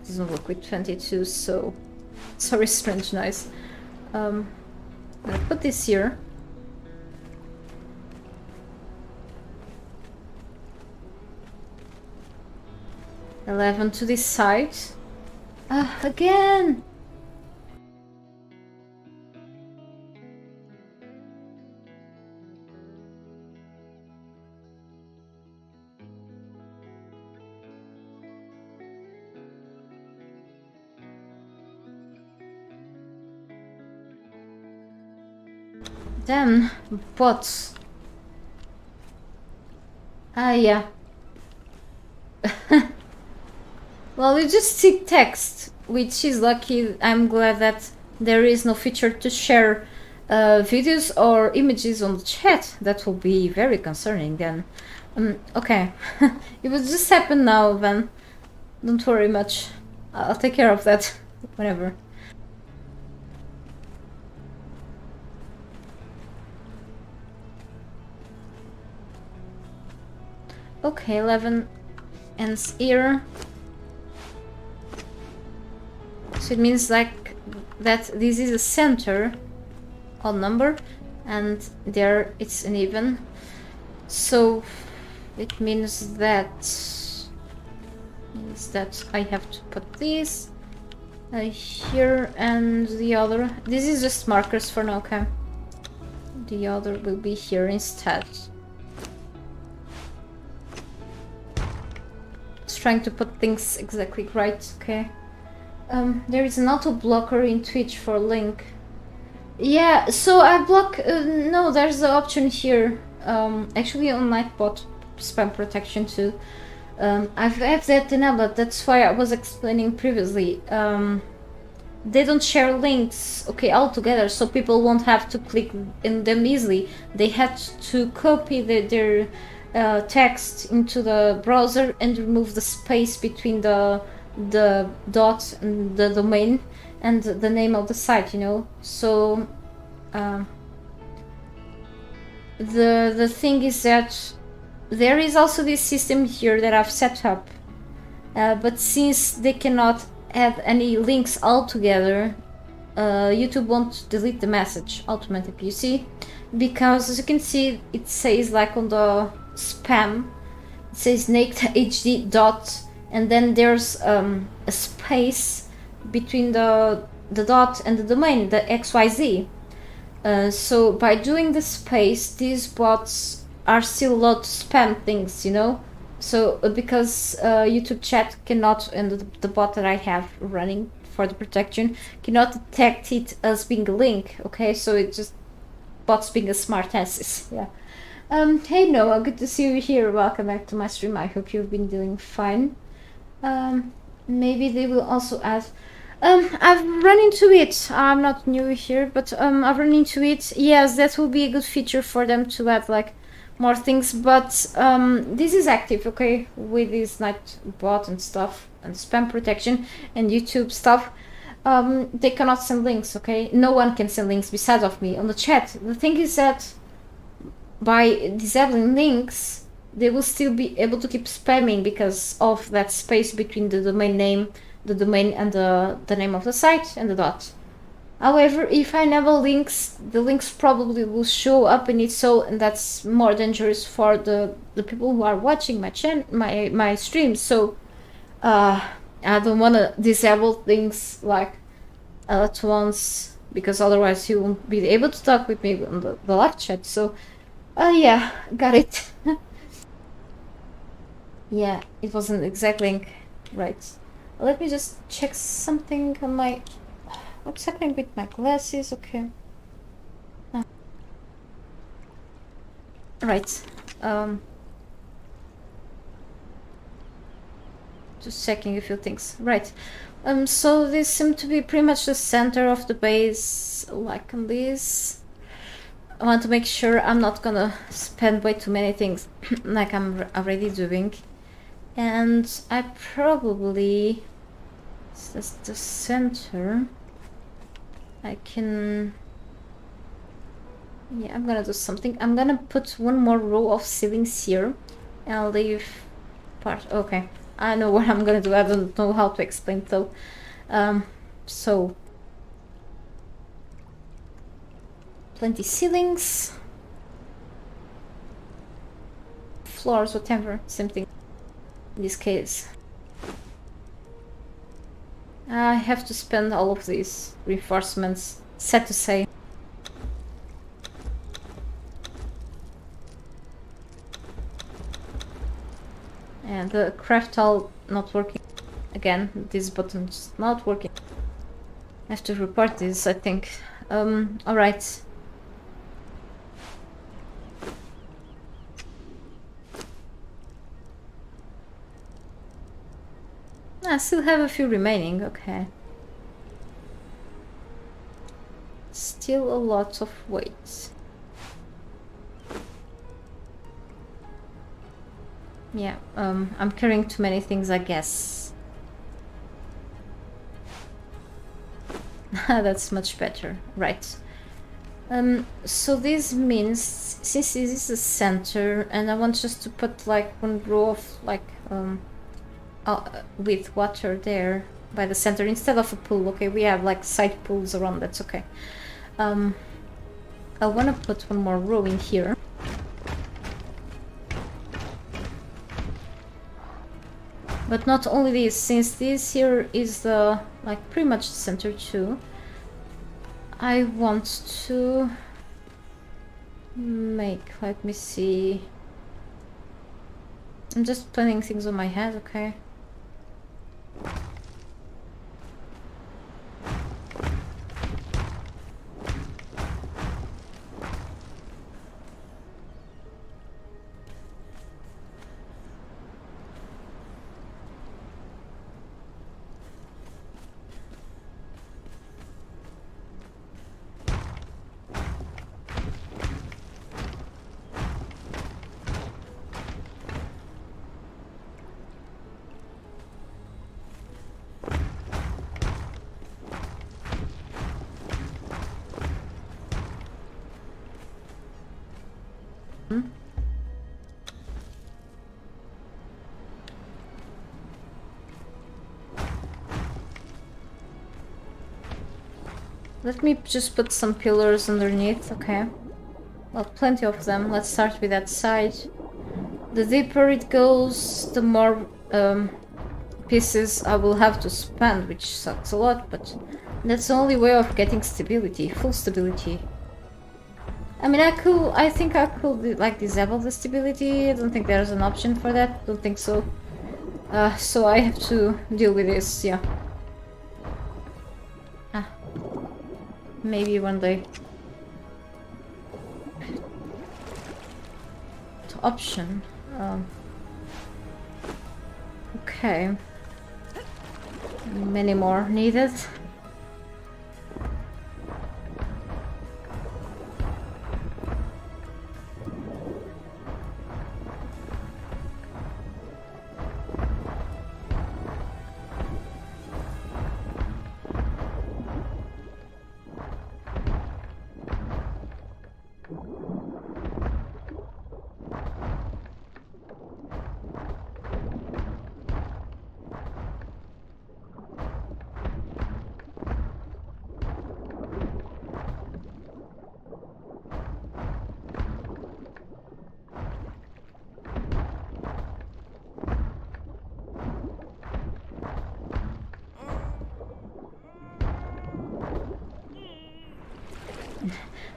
Doesn't work with 22, so... Sorry, strange noise. I'm gonna put this here. $11 to this side. Again! Then, what? Yeah. Well, you just see text, which is lucky. I'm glad that there is no feature to share videos or images on the chat. That will be very concerning then. Okay, it will just happen now then. Don't worry much. I'll take care of that whenever. Okay, 11 ends here. So it means like that this is a center, odd number, and there it's an even. So it means that I have to put this here and the other. This is just markers for now, okay? The other will be here instead. Just trying to put things exactly right, okay? There is an auto blocker in Twitch for link. Yeah, so I block. No, there's the option here. Actually, on Nightbot spam protection too. I have that enabled. That's why I was explaining previously. They don't share links, okay, altogether, so people won't have to click in them easily. They had to copy their text into the browser and remove the space between the dot and the domain and the name of the site, you know. So the thing is that there is also this system here that I've set up, but since they cannot add any links altogether, YouTube won't delete the message automatically, you see, because as you can see it says like on the spam, it says naked HD dot, and then there's a space between the dot and the domain, the XYZ. So by doing the space, these bots are still allowed to spam things, you know. So because YouTube chat cannot, and the bot that I have running for the protection cannot detect it as being a link, okay? So it just bots being a smart asses. Yeah. Hey Noah, good to see you here. Welcome back to my stream. I hope you've been doing fine. Maybe they will also add. I've run into it. I'm not new here, but I've run into it. Yes, that will be a good feature for them to add like more things. But this is active, okay, with this night bot and stuff and spam protection and YouTube stuff. They cannot send links, okay? No one can send links besides of me on the chat. The thing is that by disabling links, they will still be able to keep spamming because of that space between the domain name, the domain and the name of the site and the dot. However, if I enable links, the links probably will show up in it, so and that's more dangerous for the people who are watching my streams. So I don't want to disable things like at once, because otherwise you won't be able to talk with me on the live chat. So yeah, got it. Yeah, it wasn't exactly right. Let me just check something on my... What's happening with my glasses? Okay. Right. Just checking a few things. Right. So this seemed to be pretty much the center of the base, like on this. I want to make sure I'm not gonna spend way too many things like I'm already doing. And I probably... That's the center. I can... Yeah, I'm gonna do something. I'm gonna put one more row of ceilings here. And I'll leave part... Okay. I know what I'm gonna do. I don't know how to explain though. So... Plenty ceilings. Floors, whatever. Same thing. In this case. I have to spend all of these reinforcements, sad to say. And the craft all not working. Again, this button's not working. I have to report this, I think. Alright. I still have a few remaining, okay. Still a lot of weight. Yeah, I'm carrying too many things, I guess. That's much better, right. So this means, since this is the center, and I want just to put like one row of like, with water there by the center instead of a pool. Okay, we have like side pools around, that's okay. I want to put one more row in here. But not only this, since this here is the like pretty much the center too, I want to make, let me see, I'm just planning things on my head, okay. Let me just put some pillars underneath, okay. Well, plenty of them. Let's start with that side. The deeper it goes, the more pieces I will have to spend, which sucks a lot, but that's the only way of getting stability, full stability. I mean, I think I could like disable the stability. I don't think there's an option for that. Don't think so. So I have to deal with this, yeah. Maybe one day. option. Okay. Many more needed.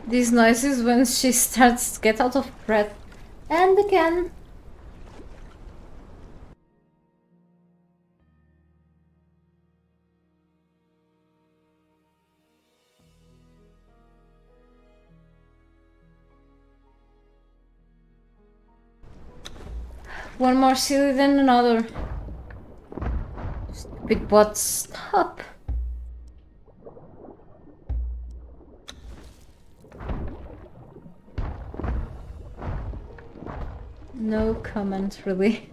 These noises when she starts to get out of breath. And again. One more silly than another. Stupid bot, stop. No comment, really.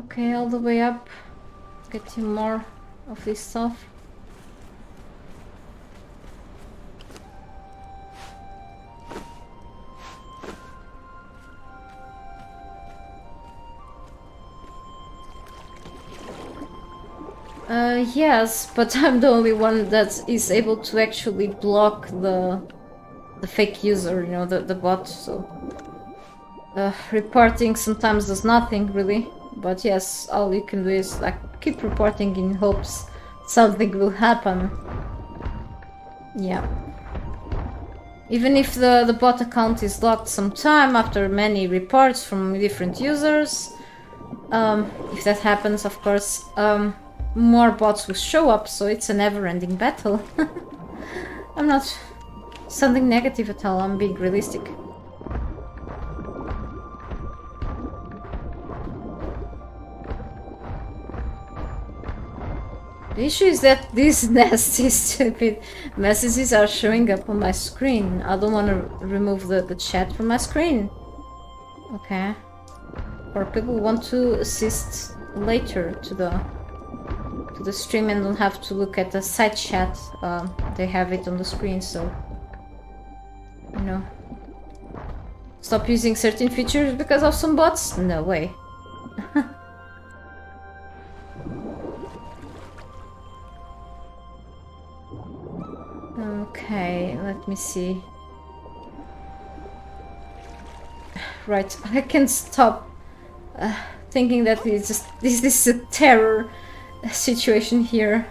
Okay, all the way up. Getting more of this stuff. Yes, but I'm the only one that is able to actually block the fake user, you know, the bot, so... reporting sometimes does nothing, really. But yes, all you can do is, like, keep reporting in hopes something will happen. Yeah. Even if the bot account is locked sometime after many reports from different users, if that happens, of course, more bots will show up, so it's a never-ending battle. I'm not something negative at all, I'm being realistic. The issue is that these nasty, stupid messages are showing up on my screen. I don't want to remove the chat from my screen. Okay. Or people want to assist later to the stream and don't have to look at the side chat. They have it on the screen, so... You know. Stop using certain features because of some bots? No way. Okay, let me see. Right, I can't stop thinking that it's just this is a terror situation here.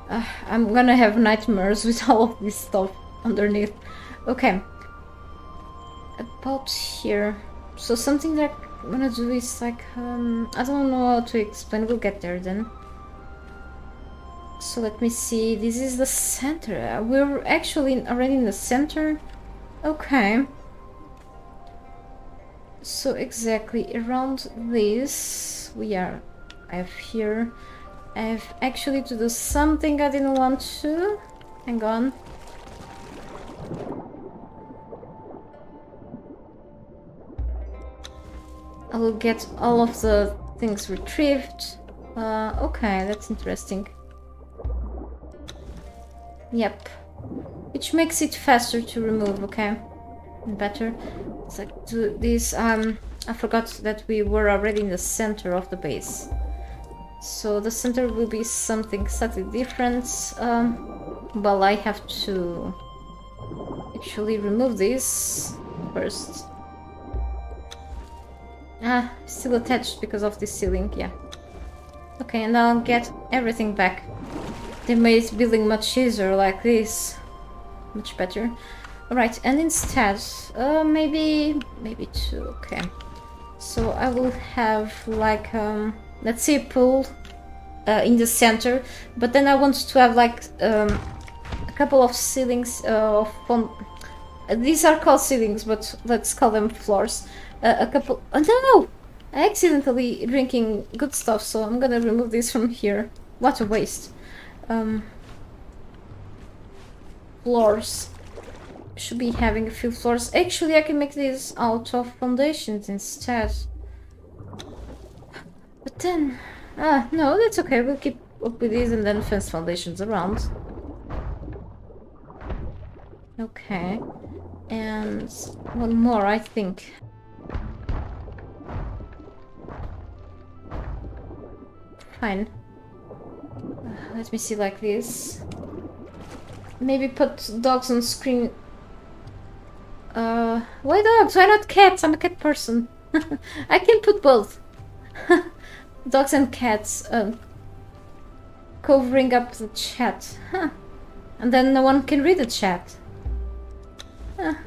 I'm gonna have nightmares with all of this stuff underneath. Okay. About here. So something that I'm gonna do is like, I don't know how to explain, we'll get there then. So let me see, this is the center. We're actually already in the center. Okay. So exactly around this we are. I have here. I have actually to do something I didn't want to. Hang on. I will get all of the things retrieved. Okay, that's interesting. Yep. Which makes it faster to remove, okay? Better. It's like do this, I forgot that we were already in the center of the base. So the center will be something slightly different. Well, I have to actually remove this first. Still attached because of this ceiling, yeah. Okay, and I'll get everything back. They made building much easier like this. Much better. Alright, and instead, maybe two, okay. So I will have like, let's say a pool in the center, but then I want to have like a couple of ceilings from... these are called ceilings, but let's call them floors. A couple... oh no! I accidentally drinking good stuff, so I'm gonna remove this from here. What a waste. Floors. Should be having a few floors. Actually, I can make these out of foundations instead. But then... no, that's okay. We'll keep up with these and then fence foundations around. Okay. And one more, I think. Fine. Let me see like this. Maybe put dogs on screen. Why dogs? Why not cats? I'm a cat person. I can put both. Dogs and cats. Covering up the chat. Huh. And then no one can read the chat.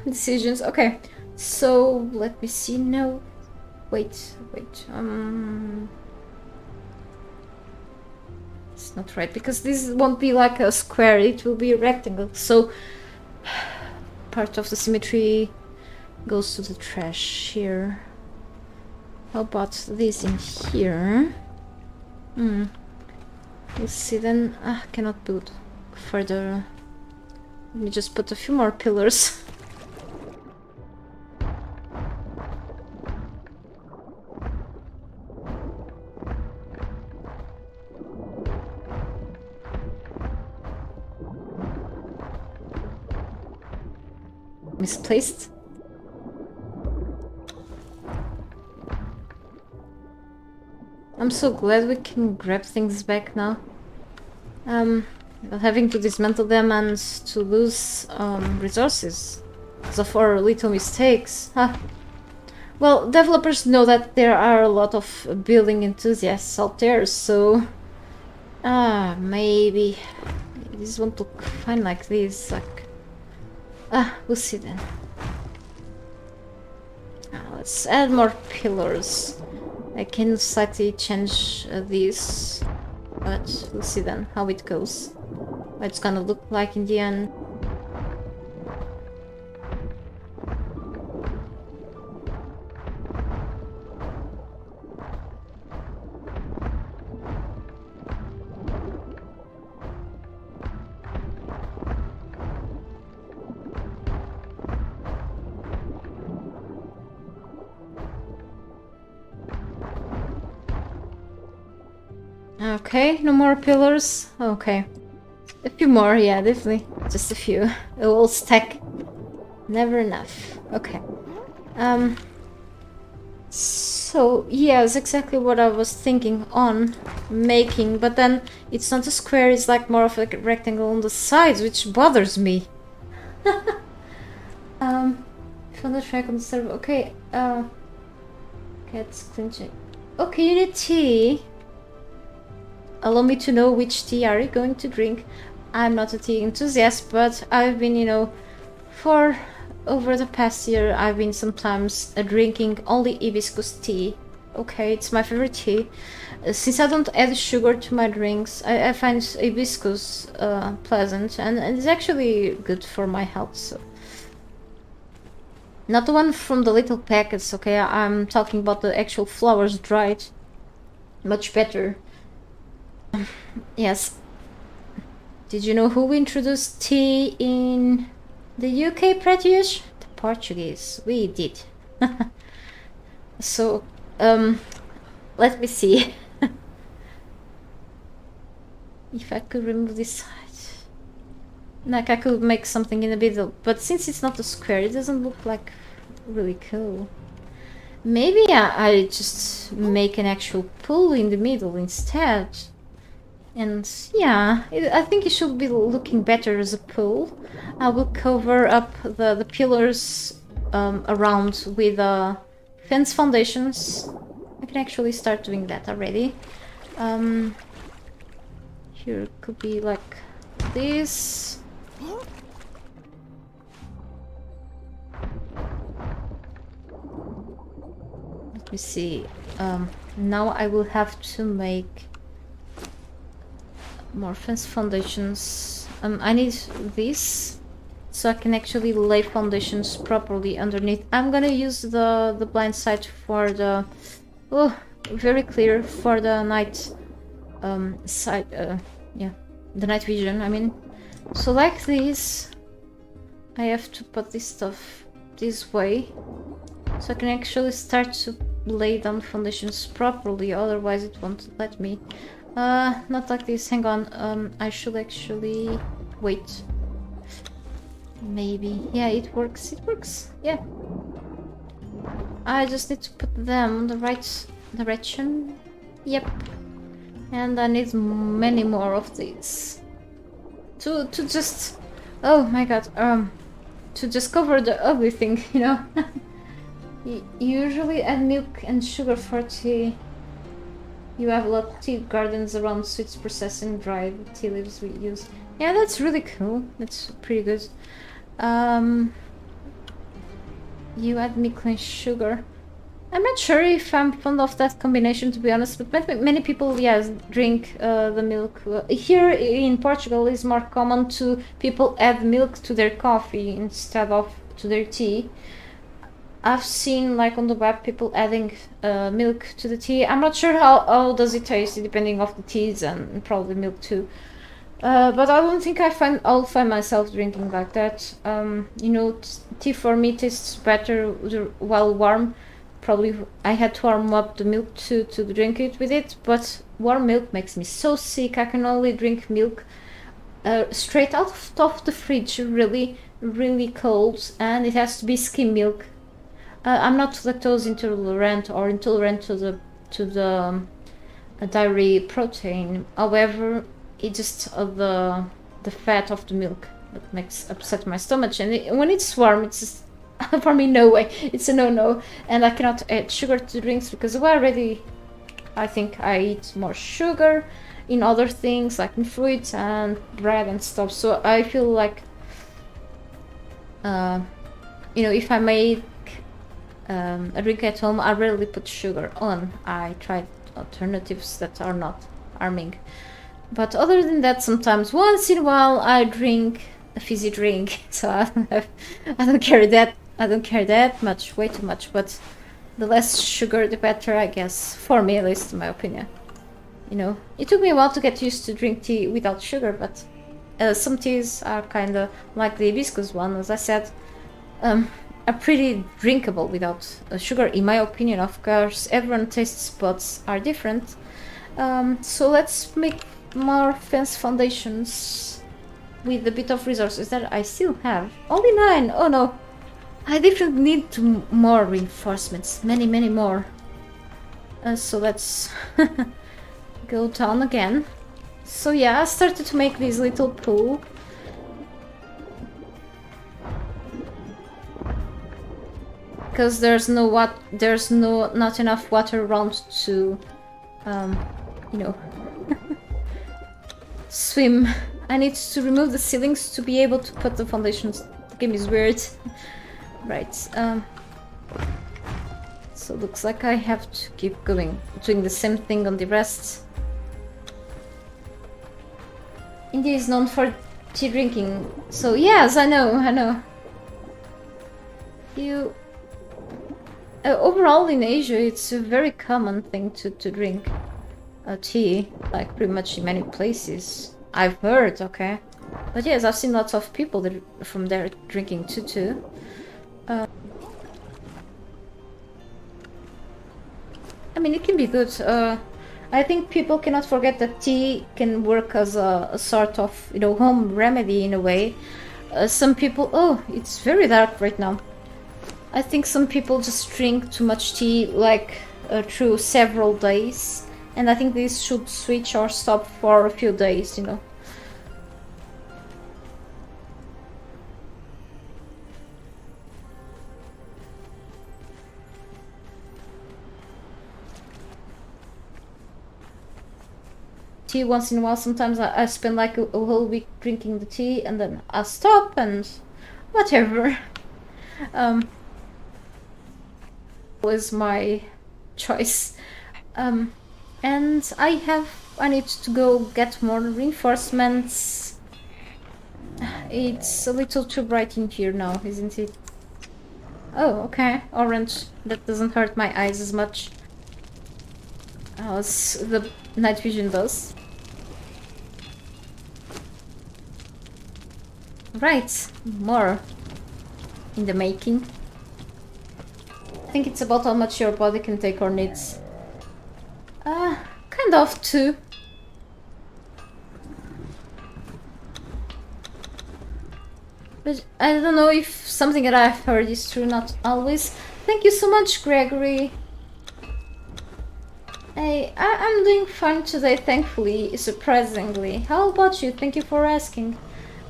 Decisions. Okay. So, let me see. No. Wait. It's not right, because this won't be like a square, it will be a rectangle. So, part of the symmetry goes to the trash here. How about this in here? We'll see then. Cannot build further. Let me just put a few more pillars. Misplaced. I'm so glad we can grab things back now. Having to dismantle them and to lose resources because of our little mistakes. Well, developers know that there are a lot of building enthusiasts out there, so maybe this won't look fine like this. Like, we'll see then. Let's add more pillars. I can slightly change this, but we'll see then how it goes. What it's gonna look like in the end. Okay, no more pillars. Okay. A few more, yeah, definitely. Just a few. A whole stack. Never enough. Okay. So, yeah, it's exactly what I was thinking on making, but then it's not a square, it's like more of a rectangle on the sides, which bothers me. Found the track on the server. Okay, cats clinching. Okay, you need tea. Allow me to know which tea are you going to drink. I'm not a tea enthusiast, but I've been, you know, for over the past year, I've been sometimes drinking only hibiscus tea. Okay, it's my favorite tea. Since I don't add sugar to my drinks, I find hibiscus pleasant, and it's actually good for my health. So. Not the one from the little packets, okay? I'm talking about the actual flowers dried. Much better. Yes. Did you know who introduced tea in the UK, Pratiush? The Portuguese. We did. So, let me see. If I could remove this side. Like I could make something in the middle. But since it's not a square, it doesn't look like really cool. Maybe I just make an actual pool in the middle instead. And yeah, I think it should be looking better as a pool. I will cover up the pillars around with fence foundations. I can actually start doing that already. Here could be like this. Let me see. Now I will have to make more fence foundations. I need this so I can actually lay foundations properly underneath. I'm gonna use the blind sight for the very clear for the night sight. Yeah, the night vision. I mean, so like this, I have to put this stuff this way so I can actually start to lay down foundations properly. Otherwise, it won't let me. Not like this. Hang on. I should actually wait. Maybe. Yeah, it works. It works. Yeah. I just need to put them in the right direction. Yep. And I need many more of these. To just... Oh my god. To just cover the ugly thing, you know? You usually add milk and sugar for tea. You have a lot of tea gardens around sweets processing dried tea leaves we use. Yeah, that's really cool. That's pretty good. You add milk and sugar. I'm not sure if I'm fond of that combination, to be honest, but many people, yes, drink the milk. Here in Portugal, it's more common to people add milk to their coffee instead of to their tea. I've seen, like, on the web, people adding milk to the tea. I'm not sure how does it taste, depending of the teas and probably milk too. But I don't think I'll find myself drinking like that. You know, tea for me tastes better while warm. Probably I had to warm up the milk to drink it with it, but warm milk makes me so sick. I can only drink milk straight out of the fridge, really, really cold, and it has to be skim milk. I'm not lactose intolerant or intolerant to the dairy protein. However, it just the fat of the milk that makes upset my stomach, and when it's warm, it's just for me, no way. It's a no-no, and I cannot add sugar to drinks because I think I eat more sugar in other things like in fruits and bread and stuff. So I feel like, you know, if I make a drink at home, I rarely put sugar on. I tried alternatives that are not harming. But other than that, sometimes once in a while I drink a fizzy drink. So I don't carry that. I don't care that much, way too much. But the less sugar, the better, I guess. For me, at least, in my opinion. You know, it took me a while to get used to drink tea without sugar, but some teas are kind of like the hibiscus one, as I said. Are pretty drinkable without sugar, in my opinion. Of course, everyone's taste buds are different. So let's make more fence foundations with the bit of resources that I still have. Only 9! Oh no! I definitely need more reinforcements. Many more. So let's go down again. So yeah, I started to make this little pool. Because there's not enough water around to, you know, swim. I need to remove the ceilings to be able to put the foundations. The game is weird. Right. So looks like I have to keep going, doing the same thing on the rest. India is known for tea drinking. So yes, I know. You. Overall in Asia, it's a very common thing to drink tea, like pretty much in many places. I've heard, okay? But yes, I've seen lots of people that from there drinking tea too. I mean, it can be good. I think people cannot forget that tea can work as a sort of, you know, home remedy in a way. Some people... Oh, it's very dark right now. I think some people just drink too much tea, like, through several days. And I think this should switch or stop for a few days, you know. tea once in a while. Sometimes I spend like a whole week drinking the tea and then I stop and whatever. Was my choice. And I need to go get more reinforcements. It's a little too bright in here now, isn't it? Oh, okay, orange. That doesn't hurt my eyes as much as the night vision does. Right, more in the making. I think it's about how much your body can take or needs. Kind of too. But I don't know if something that I've heard is true, not always. Thank you so much, Gregory. I'm doing fine today, thankfully, surprisingly. How about you? Thank you for asking.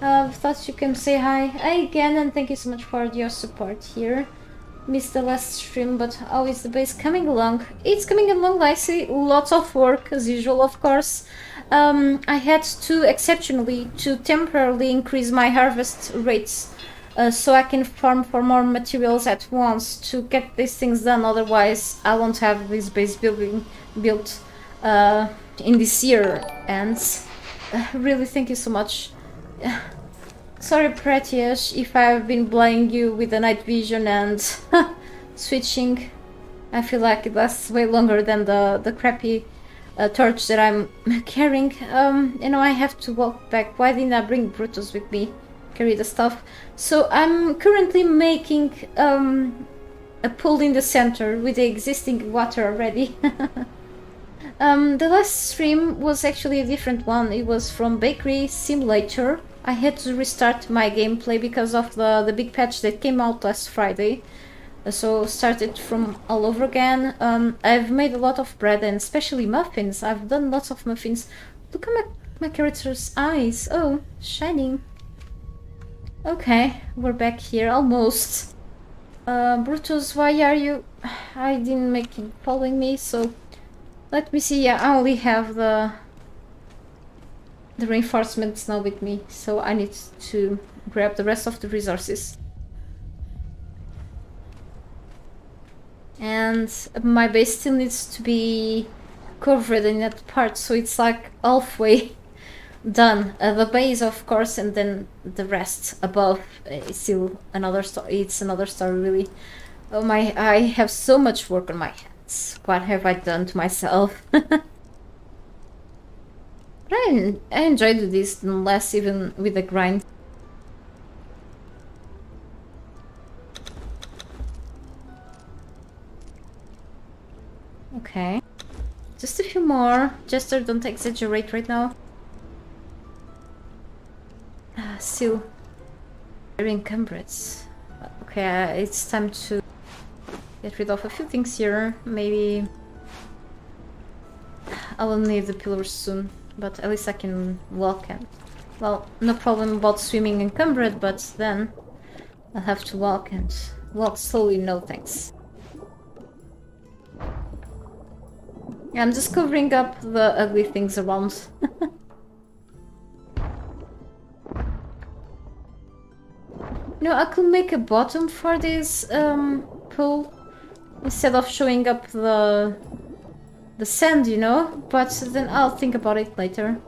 Thought you can say hi again, and thank you so much for your support here. Missed the last stream, but how is the base coming along? It's coming along nicely. Lots of work, as usual, of course. I had to exceptionally to temporarily increase my harvest rates so I can farm for more materials at once to get these things done. Otherwise, I won't have this base built in this year. And really, thank you so much. Sorry, Pratiash, if I've been blinding you with the night vision and switching. I feel like it lasts way longer than the crappy torch that I'm carrying. You know, I have to walk back. Why didn't I bring Brutus with me? Carry the stuff. So I'm currently making a pool in the center with the existing water already. The last stream was actually a different one. It was from Bakery Simulator. I had to restart my gameplay because of the big patch that came out last Friday. So started from all over again. I've made a lot of bread and especially muffins. I've done lots of muffins. Look at my character's eyes. Oh, shining. Okay, we're back here almost. Brutus, why are you... I didn't make him following me, so... Let me see, yeah, I only have the reinforcements now with me, so I need to grab the rest of the resources. And my base still needs to be covered in that part, so it's like halfway done. The base, of course, and then the rest above is still another story. It's another story, really. Oh my, I have so much work on my hands. What have I done to myself? But I enjoyed this nonetheless, even with the grind. Okay. Just a few more. Jester, don't exaggerate right now. Still very encumbered. Okay, it's time to get rid of a few things here. Maybe I will need the pillars soon, but at least I can walk and... Well, no problem about swimming encumbered, but then I'll have to walk and walk slowly, no thanks. Yeah, I'm just covering up the ugly things around. You know, I could make a bottom for this pool instead of showing up the sand, you know, but then I'll think about it later.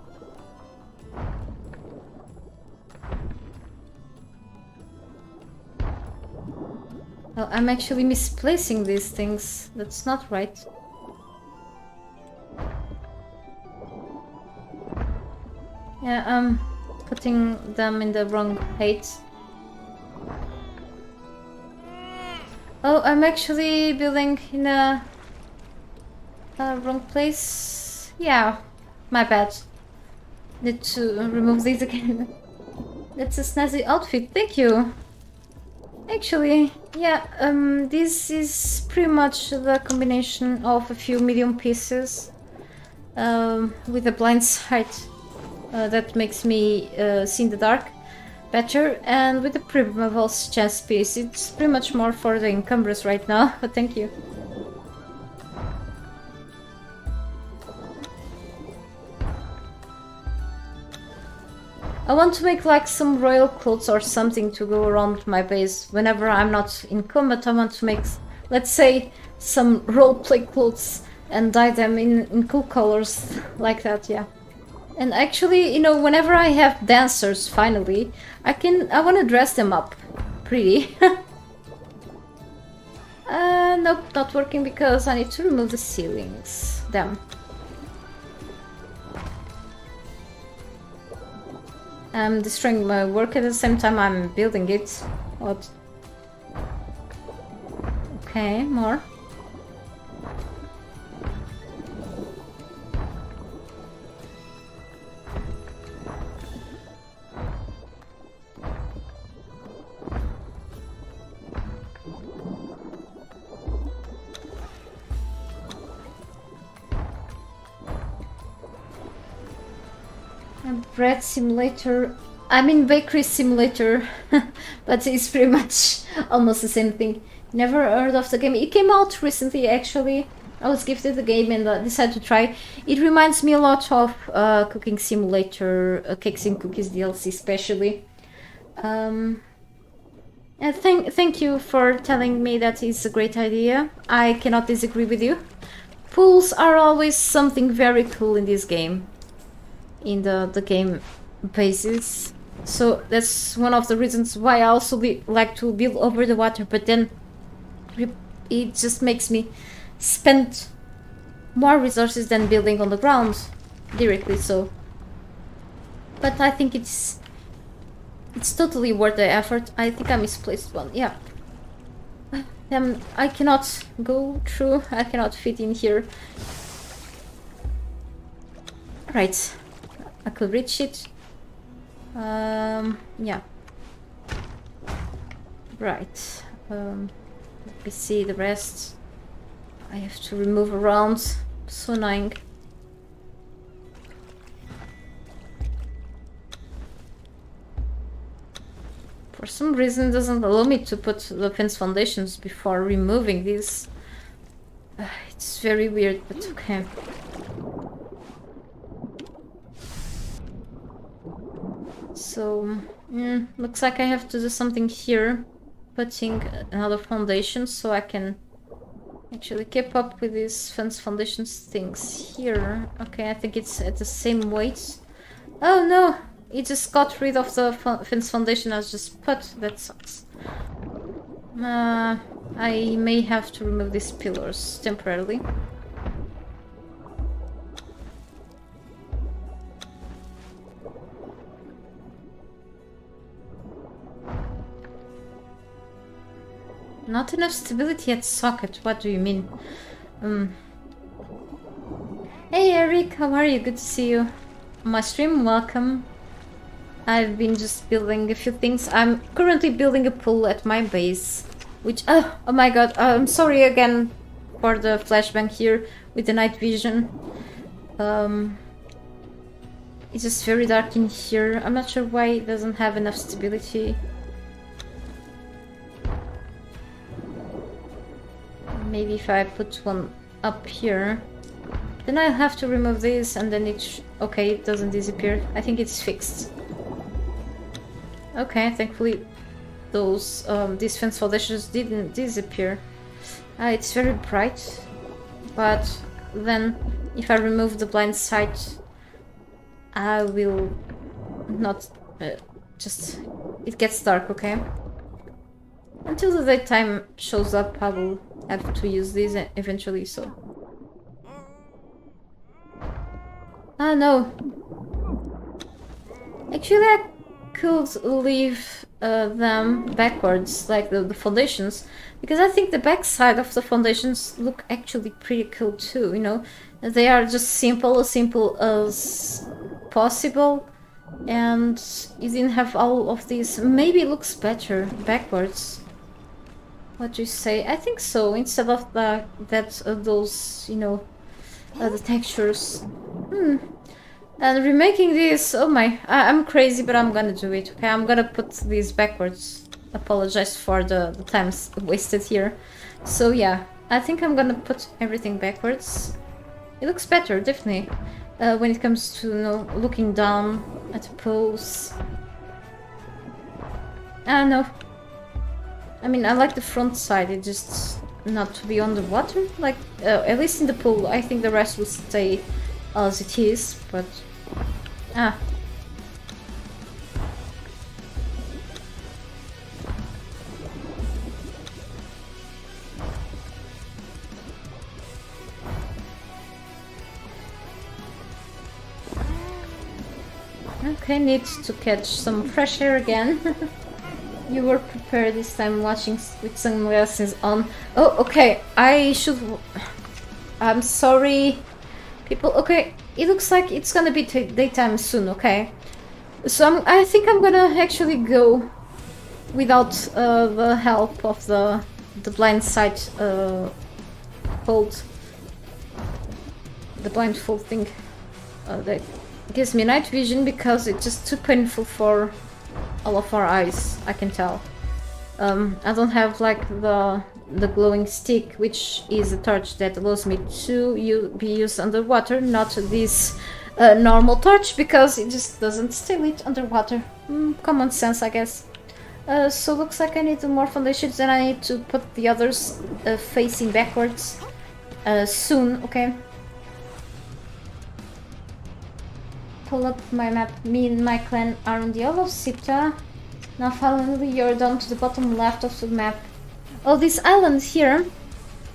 Well, I'm actually misplacing these things. That's not right. Yeah, I'm putting them in the wrong height. Oh, I'm actually building in a wrong place. Yeah, my bad. Need to remove these again. That's a snazzy outfit, thank you. Actually, yeah, this is pretty much the combination of a few medium pieces with a blind sight that makes me see in the dark better, and with the primeval chess piece. It's pretty much more for the encumbrance right now, but thank you. I want to make like some royal clothes or something to go around my base. Whenever I'm not in combat, I want to make, let's say, some roleplay clothes and dye them in cool colors like that, yeah. And actually, you know, whenever I have dancers, finally, I want to dress them up pretty. Nope, not working because I need to remove the ceilings. Damn. I'm destroying my work at the same time I'm building it. What? Okay, more. Bread simulator. I mean bakery simulator, but it's pretty much almost the same thing. Never heard of the game. It came out recently, actually. I was gifted the game and decided to try. It reminds me a lot of Cooking Simulator, Cakes and Cookies DLC, especially. And thank you for telling me that it's a great idea. I cannot disagree with you. Pools are always something very cool in this game. In the game basis, so that's one of the reasons why I also like to build over the water, but then it just makes me spend more resources than building on the ground directly. So, but I think it's totally worth the effort. I think I misplaced one. Yeah. I cannot go through. I cannot fit in here. Right. I could reach it. Yeah. Right. Let me see the rest. I have to remove around. So annoying. For some reason it doesn't allow me to put the fence foundations before removing these. It's very weird, but okay. So, looks like I have to do something here, putting another foundation so I can actually keep up with these fence foundations things here. Okay, I think it's at the same weight. Oh no, it just got rid of the fence foundation I just put. That sucks. I may have to remove these pillars temporarily. Not enough stability at socket, what do you mean? Hey Eric, how are you? Good to see you on my stream, welcome. I've been just building a few things. I'm currently building a pool at my base, which, oh my god, I'm sorry again for the flashbang here with the night vision. It's just very dark in here. I'm not sure why it doesn't have enough stability. Maybe if I put one up here, then I'll have to remove this and then okay, it doesn't disappear. I think it's fixed. Okay, thankfully those these fence foundations didn't disappear. It's very bright, but then if I remove the blind sight, I will not just it gets dark. Okay, until the daytime shows up, I will have to use these eventually. So no, actually I could leave them backwards, like the foundations, because I think the back side of the foundations look actually pretty cool too, you know. They are just simple as possible, and you didn't have all of these. Maybe it looks better backwards. What do you say? I think so, instead of those, you know, the textures. And remaking this, oh my, I'm crazy, but I'm gonna do it. Okay, I'm gonna put these backwards. Apologize for the time wasted here. So yeah, I think I'm gonna put everything backwards. It looks better, definitely. when it comes to, you know, looking down at the poles. I don't know. I mean, I like the front side, it just not to be underwater. Like, at least in the pool. I think the rest will stay as it is, but... Ah. Okay, need to catch some fresh air again. You were prepared this time, watching with sunglasses on. Oh, okay, I should... I'm sorry, people. Okay, it looks like it's gonna be daytime soon, okay? So I think I'm gonna actually go without the help of the blind sight hold. The blindfold thing that gives me night vision, because it's just too painful for all of our eyes, I can tell. I don't have like the glowing stick, which is a torch that allows me to be used underwater, not this normal torch, because it just doesn't stay lit underwater. Common sense, I guess. So looks like I need more foundations, and I need to put the others facing backwards soon, okay? Pull up my map. Me and my clan are on the Isle of Sipta. Now finally you're down to the bottom left of the map. Oh, this island here.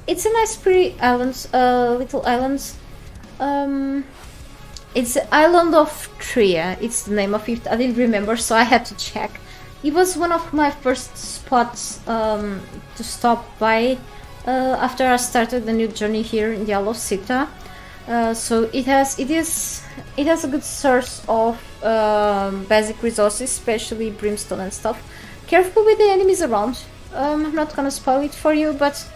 It's a nice pretty island, little island. It's the island of Tria. It's the name of it. I didn't remember, so I had to check. It was one of my first spots to stop by after I started the new journey here in the Isle of Sipta. So it has a good source of basic resources, especially brimstone and stuff. Careful with the enemies around. I'm not gonna spoil it for you, but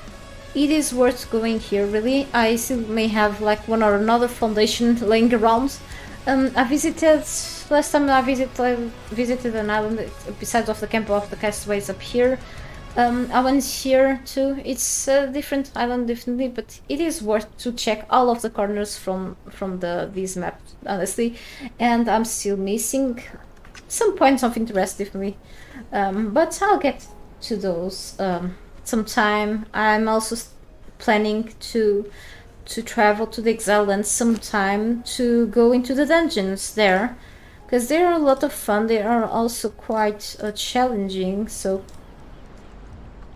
it is worth going here, really. I still may have like one or another foundation laying around. Last time I visited an island besides of the camp of the castaways up here. I went here too. It's a different island, definitely, but it is worth to check all of the corners from this map, honestly. And I'm still missing some points of interest, definitely. But I'll get to those sometime. I'm also planning to travel to the Exile Land sometime to go into the dungeons there, because they are a lot of fun. They are also quite challenging, so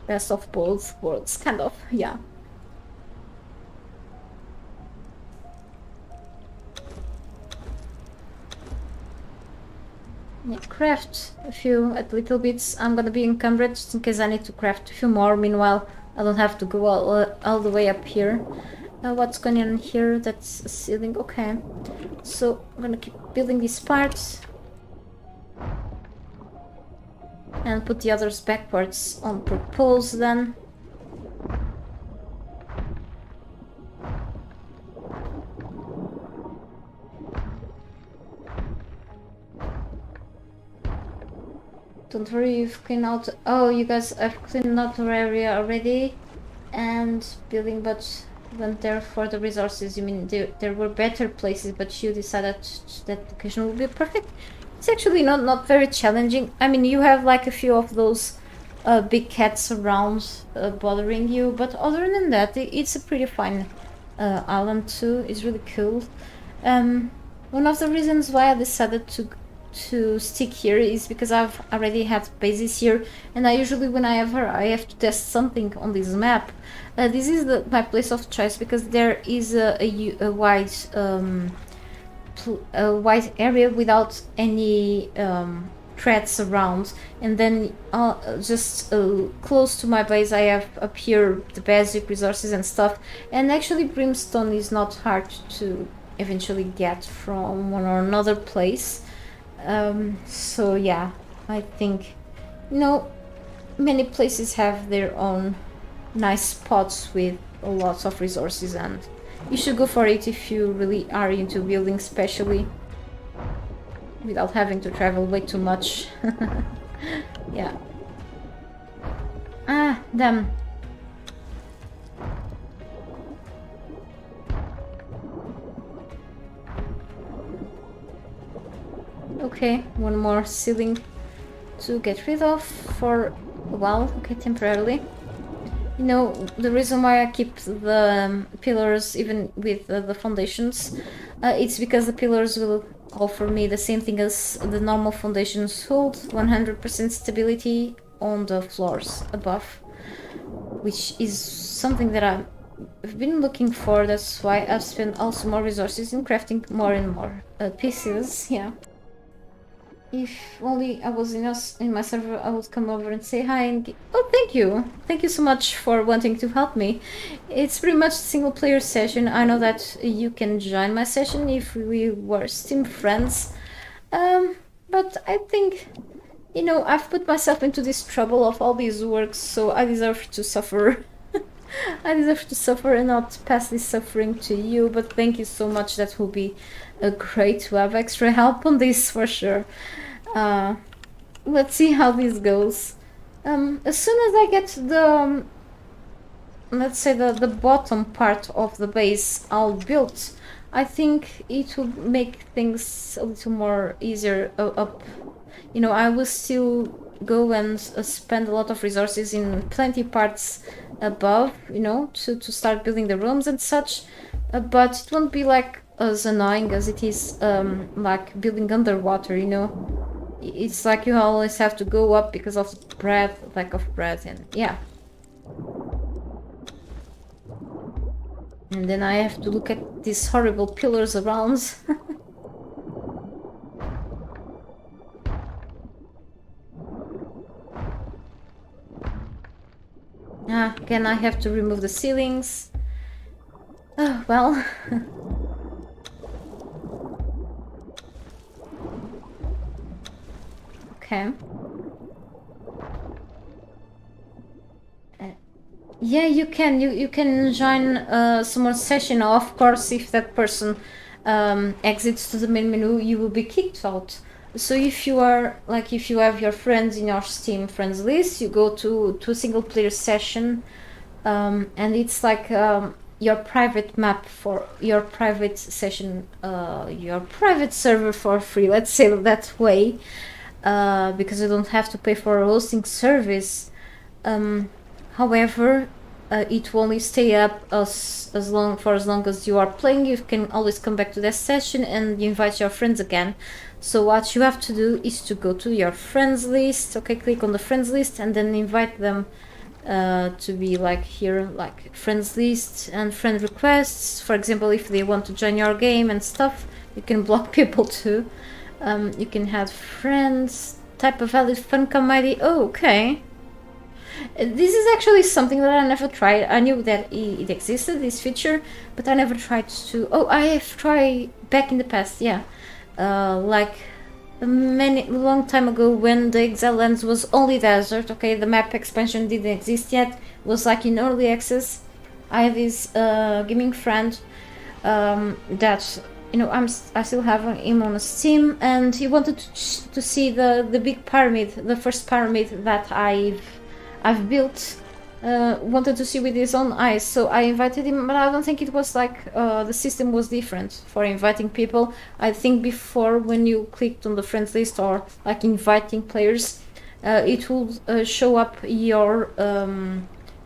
best of both worlds, kind of, yeah. Yeah, craft a few little bits. I'm gonna be encumbered just in case I need to craft a few more. Meanwhile, I don't have to go all the way up here. What's going on here? That's a ceiling. Okay, so I'm gonna keep building these parts and put the others backwards on poles then. Don't worry, you've cleaned out. Oh, you guys have cleaned out our area already and building, but went there for the resources. You mean there were better places, but you decided that location would be perfect? It's actually not very challenging. I mean, you have like a few of those big cats around bothering you, but other than that, it's a pretty fine island too. It's really cool. One of the reasons why I decided to stick here is because I've already had bases here, and I usually, when I have to test something on this map, this is my place of choice, because there is a wide area without any threats around, and then just close to my base I have up here the basic resources and stuff, and actually brimstone is not hard to eventually get from one or another place. So yeah, I think, many places have their own nice spots with lots of resources, and you should go for it if you really are into building, especially without having to travel way too much. Yeah. Ah, damn. okay, one more ceiling to get rid of for a while, okay, temporarily. You know, the reason why I keep the pillars even with the foundations, it's because the pillars will offer me the same thing as the normal foundations hold, 100% stability on the floors above, which is something that I've been looking for. That's why I've spent also more resources in crafting more and more pieces, yeah. If only I was in my server, I would come over and say hi and oh, thank you! Thank you so much for wanting to help me. It's pretty much a single player session. I know that you can join my session if we were Steam friends. But I think, you know, I've put myself into this trouble of all these works, so I deserve to suffer. I deserve to suffer and not pass this suffering to you, but thank you so much. That will be great to have extra help on this for sure. Let's see how this goes. As soon as I get the, let's say the bottom part of the base all built, I think it will make things a little more easier up. You know, I will still go and spend a lot of resources in plenty parts above, you know, to start building the rooms and such, but it won't be like as annoying as it is like building underwater, you know. It's like you always have to go up because of bread, lack of bread, and yeah. And then I have to look at these horrible pillars around. Again, I have to remove the ceilings. Oh, well. Okay. Yeah, you can. You can join someone's session. Of course, if that person exits to the main menu, you will be kicked out. So if you are like, if you have your friends in your Steam friends list, you go to a single player session, and it's like your private map for your private session, your private server for free. Let's say that way. Because you don't have to pay for a hosting service. However, it will only stay up as long as you are playing. You can always come back to that session and invite your friends again. So what you have to do is to go to your friends list. Okay, click on the friends list and then invite them to be like here, like friends list and friend requests. For example, if they want to join your game and stuff, you can block people too. You can have friends, type of valid funcom ID. Oh, okay. This is actually something that I never tried. I knew that it existed, this feature, but I never tried to... Oh, I have tried back in the past, yeah. Like long time ago when the Exile Lands was only desert, okay, the map expansion didn't exist yet. It was like in early access. I have this gaming friend that... You know, I still have him on Steam, and he wanted to see the big pyramid, the first pyramid that I've built. Wanted to see with his own eyes, so I invited him. But I don't think it was like the system was different for inviting people. I think before, when you clicked on the friends list or like inviting players, it will show up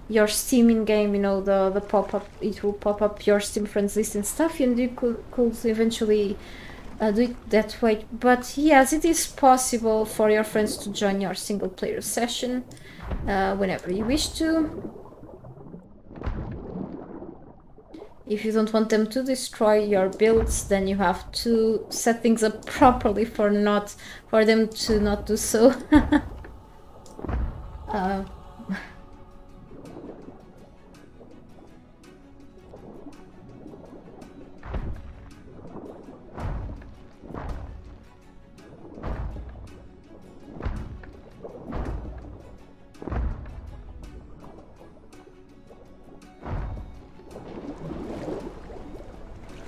your Steam in game, you know, the pop-up. It will pop up your Steam friends list and stuff, and you could eventually do it that way. But yes, it is possible for your friends to join your single player session whenever you wish to. If you don't want them to destroy your builds, then you have to set things up properly for them to not do so.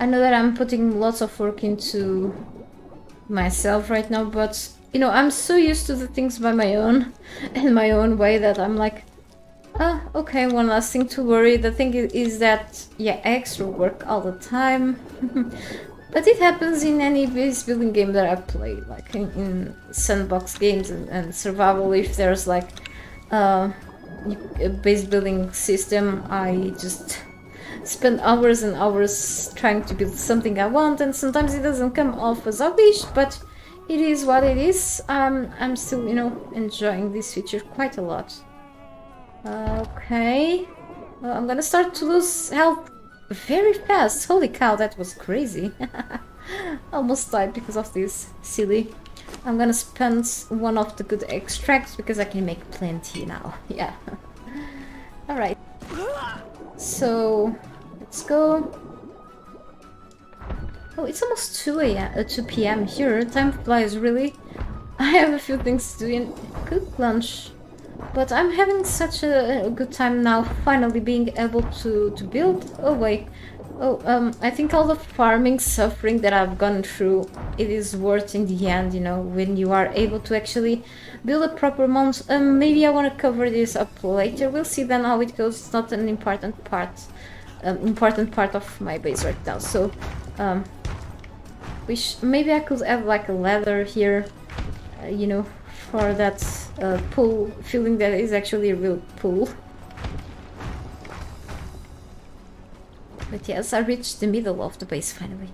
I know that I'm putting lots of work into myself right now, but you know, I'm so used to the things by my own in my own way that I'm like, okay, one last thing to worry. The thing is that, yeah, extra work all the time. But it happens in any base building game that I play, like in sandbox games and survival. If there's like a base building system, I just spend hours and hours trying to build something I want, and sometimes it doesn't come off as I wish, but it is what it is. I'm still, you know, enjoying this feature quite a lot. Okay, well, I'm gonna start to lose health very fast. Holy cow, that was crazy. Almost died because of this. Silly. I'm gonna spend one of the good extracts because I can make plenty now. Yeah. Alright. So, let's go. Oh, it's almost 2 p.m. here. Time flies, really. I have a few things to do and cook lunch. But I'm having such a good time now, finally being able to build. Oh wait. Oh, I think all the farming suffering that I've gone through, it is worth in the end, you know, when you are able to actually build a proper mount. Maybe I want to cover this up later. We'll see then how it goes. It's not an important part of my base right now. So, maybe I could have like a ladder here, you know, for that pool feeling that is actually a real pool. But yes, I reached the middle of the base finally.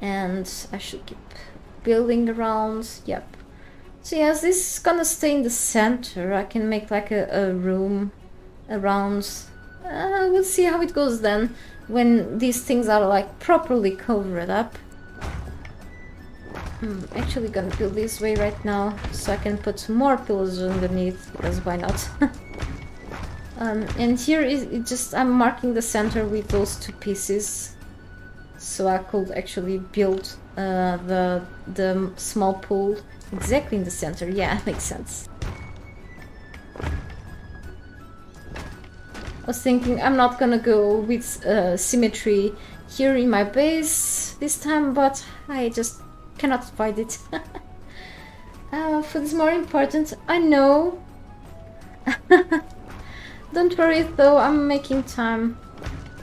And I should keep building around. Yep. So yes, this is gonna stay in the center. I can make like a room around. We'll see how it goes then, when these things are like properly covered up. I'm actually gonna build this way right now, so I can put more pillars underneath, because why not? And here is it just, I'm marking the center with those two pieces, so I could actually build the small pool exactly in the center. Yeah, makes sense. I was thinking I'm not gonna go with symmetry here in my base this time, but I just cannot fight it. Food is more important, I know. Don't worry though, I'm making time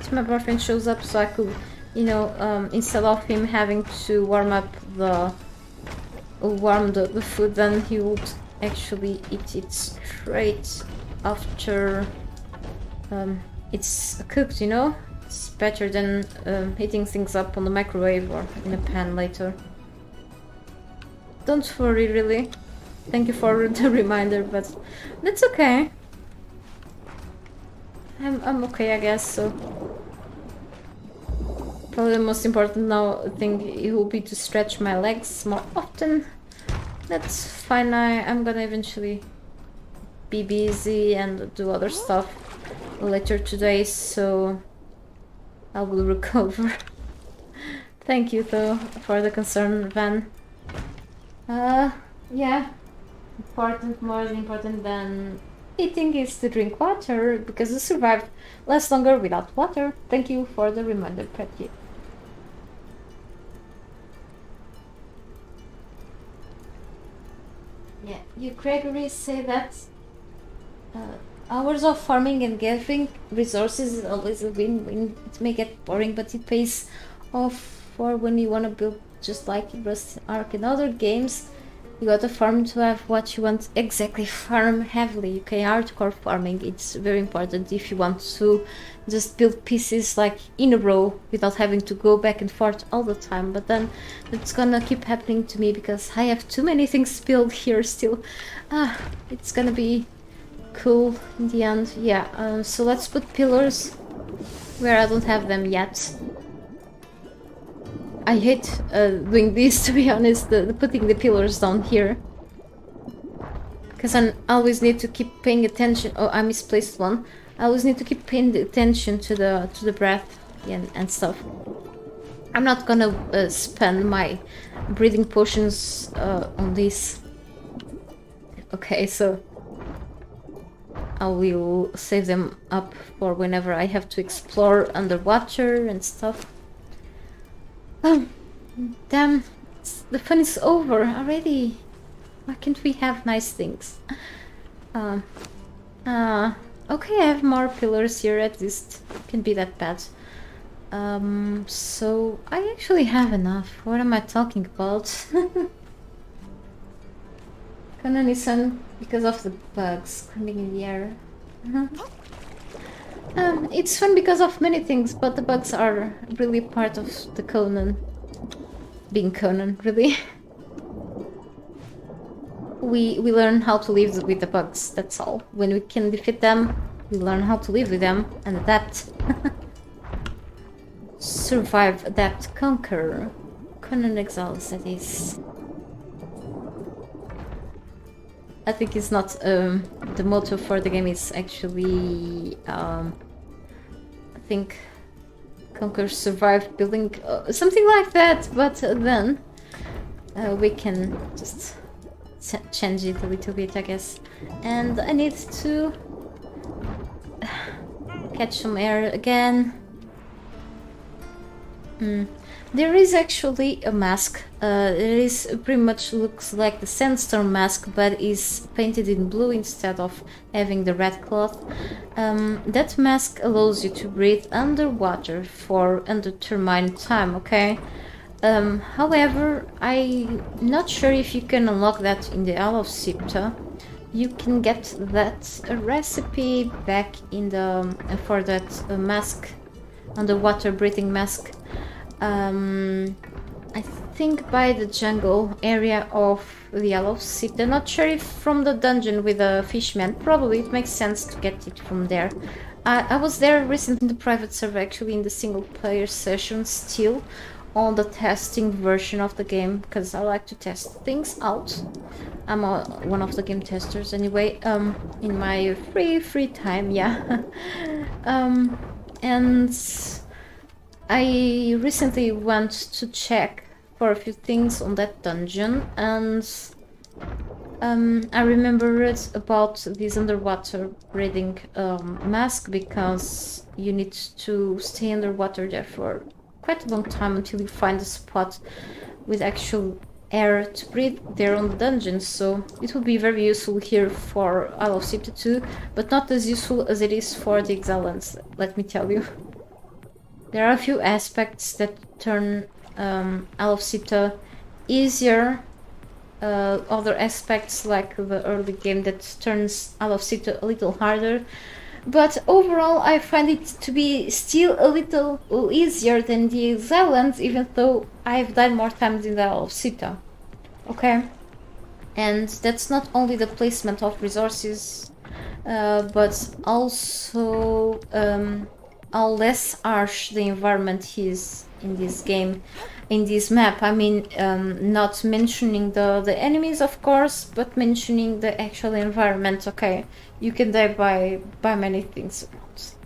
till my boyfriend shows up, so I could, you know, instead of him having to warm the food, then he would actually eat it straight after it's cooked, you know? It's better than heating things up on the microwave or in a pan later. Don't worry, really. Thank you for the reminder, but that's okay. I'm okay, I guess, so... Probably the most important thing it will be to stretch my legs more often. That's fine, I'm gonna eventually be busy and do other stuff later today, so I will recover. Thank you, though, for the concern, Van. Yeah. More important than eating is to drink water, because I survived less longer without water. Thank you for the reminder, Petty. Yeah, you Gregory say that hours of farming and gathering resources is always a win-win. It may get boring, but it pays off for when you want to build, just like in Rust Ark and other games. You gotta farm to have what you want. Exactly, farm heavily, okay? Hardcore farming, it's very important if you want to just build pieces like in a row without having to go back and forth all the time. But then it's gonna keep happening to me because I have too many things built here still. It's gonna be cool in the end. Yeah, so let's put pillars where I don't have them yet. I hate doing this, to be honest, putting the pillars down here. Because I always need to keep paying attention. Oh, I misplaced one. I always need to keep paying attention to the breath and stuff. I'm not gonna spend my breathing potions on this. Okay, so I will save them up for whenever I have to explore underwater and stuff. Oh, damn, the fun is over already. Why can't we have nice things? Okay, I have more pillars here, at least. Can't be that bad. So I actually have enough. What am I talking about? Conan is fun because of the bugs climbing in the air. It's fun because of many things, but the bugs are really part of the Conan. Being Conan, really. We learn how to live with the bugs, that's all. When we can defeat them, we learn how to live with them and adapt. Survive, adapt, conquer. Conan Exiles, that is. I think it's not the motto for the game. It's actually I think conquer, survive, building, something like that. But then we can just change it a little bit, I guess. And I need to catch some air again. There is actually a mask. It is pretty much looks like the sandstorm mask, but is painted in blue instead of having the red cloth. That mask allows you to breathe underwater for undetermined time, okay? However, I'm not sure if you can unlock that in the Isle of Sipta. You can get that recipe back in the for that mask, underwater breathing mask. I think by the jungle area of the Isle of Sipta. Not sure if from the dungeon with the fishman. Probably it makes sense to get it from there. I was there recently in the private server, actually in the single player session, still on the testing version of the game, because I like to test things out. I'm one of the game testers anyway, in my free time, yeah. And I recently went to check for a few things on that dungeon, and I remembered about this underwater breathing mask, because you need to stay underwater there for quite a long time until you find a spot with actual air to breathe there on the dungeon. So it will be very useful here for Isle of Sipta too, but not as useful as it is for the Exiles, let me tell you. There are a few aspects that turn Isle of Sipta easier. Other aspects like the early game that turns Isle of Sipta a little harder. But overall I find it to be still a little easier than the Exiles, even though I've died more times in the Isle of Sipta. Okay? And that's not only the placement of resources, but also how less harsh the environment is in this game, in this map. I mean, not mentioning the enemies, of course, but mentioning the actual environment. Okay, you can die by many things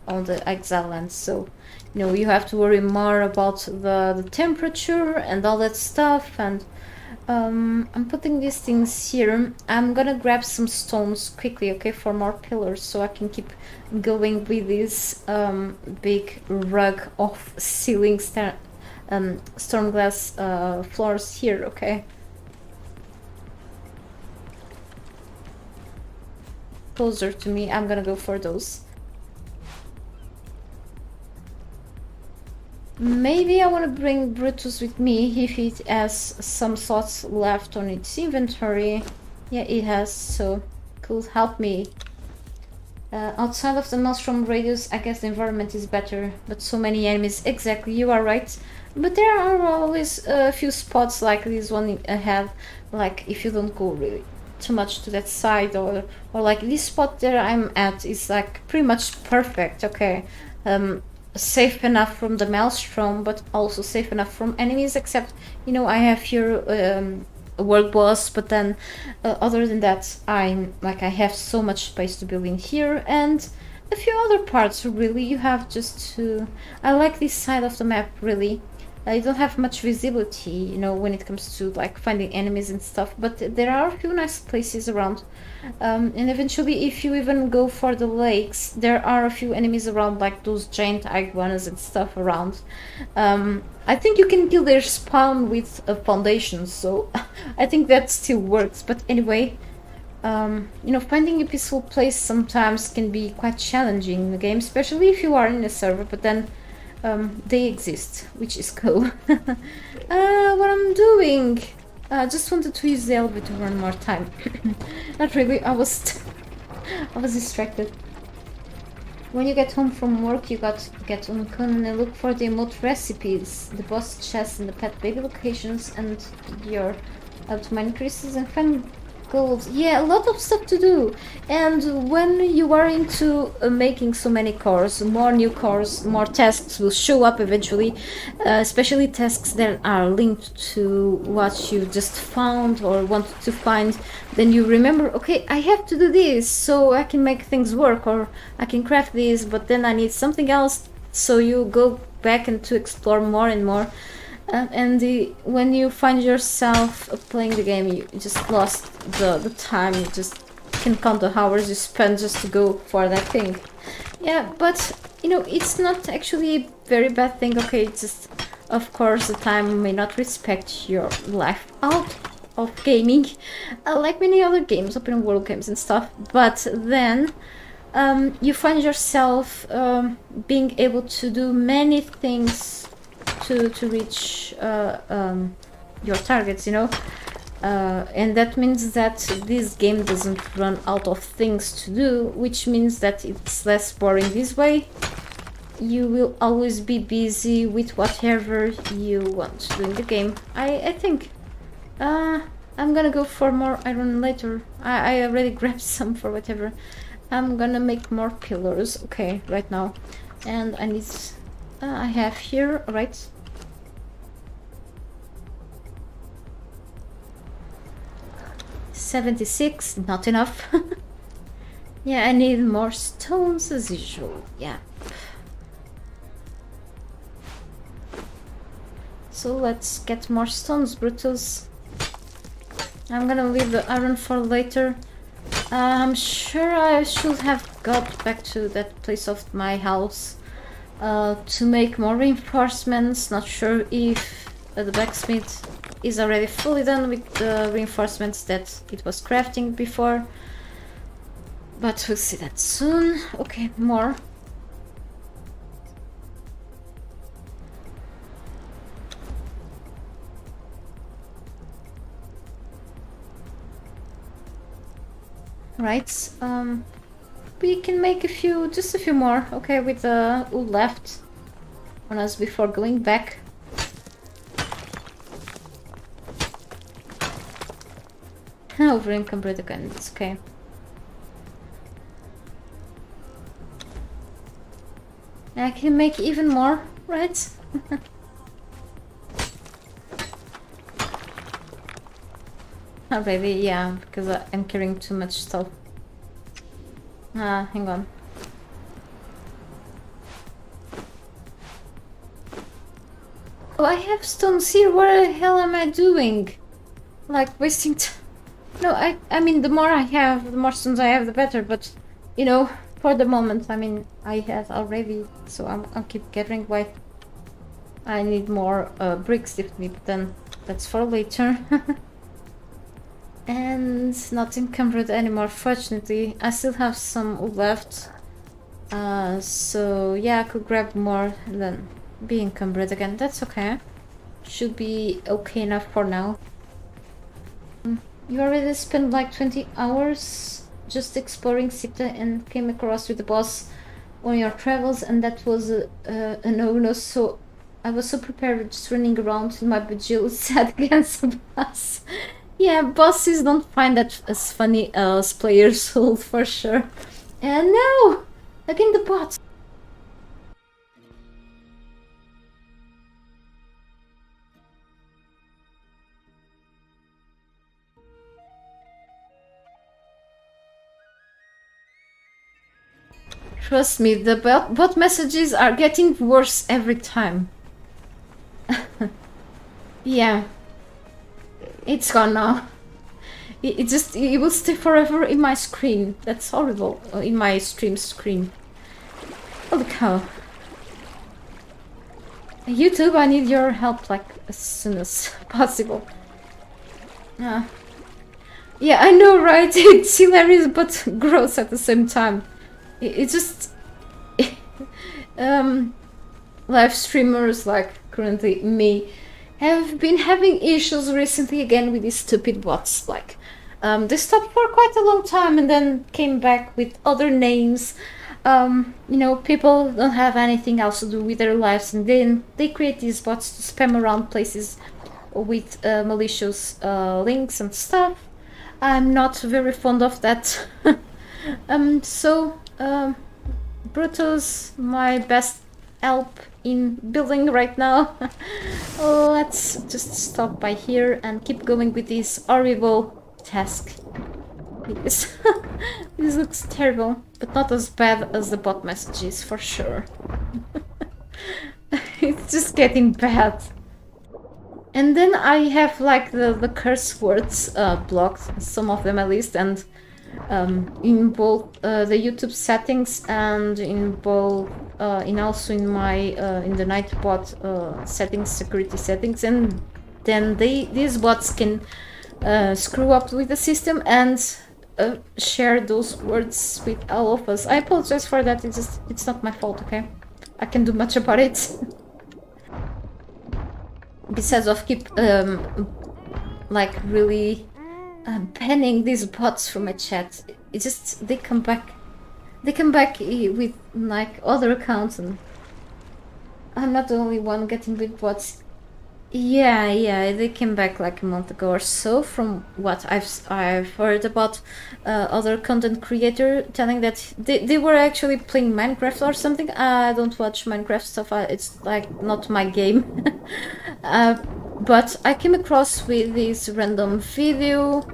on the Exile land, so you know you have to worry more about the temperature and all that stuff. And I'm putting these things here. I'm gonna grab some stones quickly, okay, for more pillars, so I can keep going with this big rug of ceiling storm glass floors here, okay? Closer to me, I'm gonna go for those. Maybe I want to bring Brutus with me if it has some slots left on its inventory. Yeah, it has, so could help me. Outside of the Maelstrom radius, I guess the environment is better, but so many enemies. Exactly, you are right. But there are always a few spots like this one ahead, like if you don't go really too much to that side, or like this spot that I'm at is like pretty much perfect, okay? Safe enough from the Maelstrom, but also safe enough from enemies, except, you know, I have here a world boss, but then other than that, I have so much space to build in here, and a few other parts. Really, you have just to... I like this side of the map, really. I don't have much visibility, you know, when it comes to like finding enemies and stuff, but there are a few nice places around. And eventually, if you even go for the lakes, there are a few enemies around, like those giant iguanas and stuff around. I think you can kill their spawn with a foundation, so I think that still works. But anyway, you know, finding a peaceful place sometimes can be quite challenging in the game, especially if you are in a server, but then they exist, which is cool. What I'm doing? I just wanted to use the elevator one more time. Not really, I was distracted. When you get home from work, you got to get on Conan and look for the emote recipes, the boss chests and the pet baby locations, and your mine increases and find gold. Yeah, a lot of stuff to do. And when you are into making so many cores, more new cores, more tasks will show up eventually, especially tasks that are linked to what you just found or wanted to find. Then you remember, okay, I have to do this so I can make things work, or I can craft this, but then I need something else, so you go back and to explore more and more. When you find yourself playing the game, you just lost the time. You just can count the hours you spend just to go for that thing. Yeah, but you know, it's not actually a very bad thing. Okay, it's just, of course, the time may not respect your life out of gaming, like many other games, open world games and stuff. But then you find yourself being able to do many things to reach your targets, you know, and that means that this game doesn't run out of things to do, which means that it's less boring this way. You will always be busy with whatever you want to do in the game. I think I'm gonna go for more iron later. I already grabbed some for whatever. I'm gonna make more pillars, okay, right now. And I need I have here, right? $76, not enough. Yeah, I need more stones as usual. Yeah. So let's get more stones, Brutus. I'm gonna leave the iron for later. I'm sure I should have got back to that place of my house to make more reinforcements. Not sure if the blacksmith is already fully done with the reinforcements that it was crafting before, but we'll see that soon. Okay, more. Right, we can make just a few more, okay, with the wood left on us before going back. Over encumbered again, it's okay. I can make even more, right? Already, yeah, because I'm carrying too much stuff. Hang on. Oh, I have stones here. What the hell am I doing? Like wasting time. No, I mean, the more I have, the more stones I have, the better. But, you know, for the moment, I mean, I have already, so I'll keep gathering. Why? I need more bricks if need, but then that's for later. And not encumbered anymore, fortunately. I still have some left. So yeah, I could grab more and then be encumbered again. That's okay. Should be okay enough for now. You already spent like 20 hours just exploring Sipta and came across with the boss on your travels, and that was a no-no, so I was so prepared just running around in my bejeweled set against the boss. Yeah, bosses don't find that as funny as players will, for sure. And no! Again the bot! Trust me, the bot messages are getting worse every time. Yeah. It's gone now. It will stay forever in my screen. That's horrible. In my stream screen. Holy cow. YouTube, I need your help like as soon as possible. Yeah, I know, right? It's hilarious but gross at the same time. It just live streamers like currently me have been having issues recently again with these stupid bots. Like, they stopped for quite a long time and then came back with other names. You know, people don't have anything else to do with their lives, and then they create these bots to spam around places with malicious links and stuff. I'm not very fond of that. Bruto's my best help in building right now. Let's just stop by here and keep going with this horrible task. This looks terrible, but not as bad as the bot messages, for sure. It's just getting bad. And then I have like the curse words blocked, some of them at least, and in both the YouTube settings and in both also in my in the Nightbot settings, security settings, and then these bots can screw up with the system and share those words with all of us. I apologize for that. It's not my fault. Okay, I can't do much about it. Besides of keep like really banning these bots from my chat. It's just they come back with like other accounts, and I'm not the only one getting with bots. Yeah, they came back like a month ago or so, from what I've heard about other content creator telling that they were actually playing Minecraft or something. I don't watch Minecraft stuff. It's like not my game. But I came across with this random video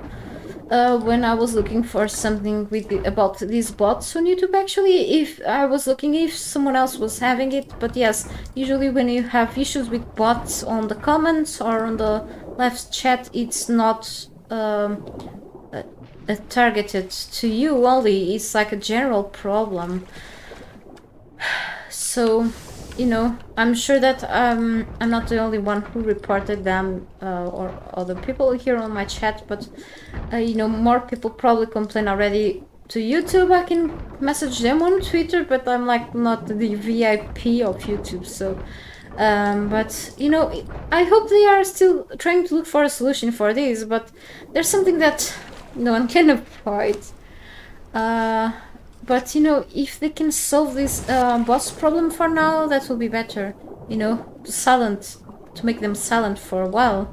when I was looking for something about these bots on YouTube. Actually, if I was looking if someone else was having it, but yes, usually when you have issues with bots on the comments or on the live chat, it's not targeted to you only. It's like a general problem. So, you know, I'm sure that I'm not the only one who reported them or other people here on my chat, but you know, more people probably complain already to YouTube. I can message them on Twitter, but I'm like not the VIP of YouTube, so but you know, I hope they are still trying to look for a solution for this, but there's something that no one can avoid. But you know, if they can solve this boss problem for now, that will be better. You know, to make them silent for a while.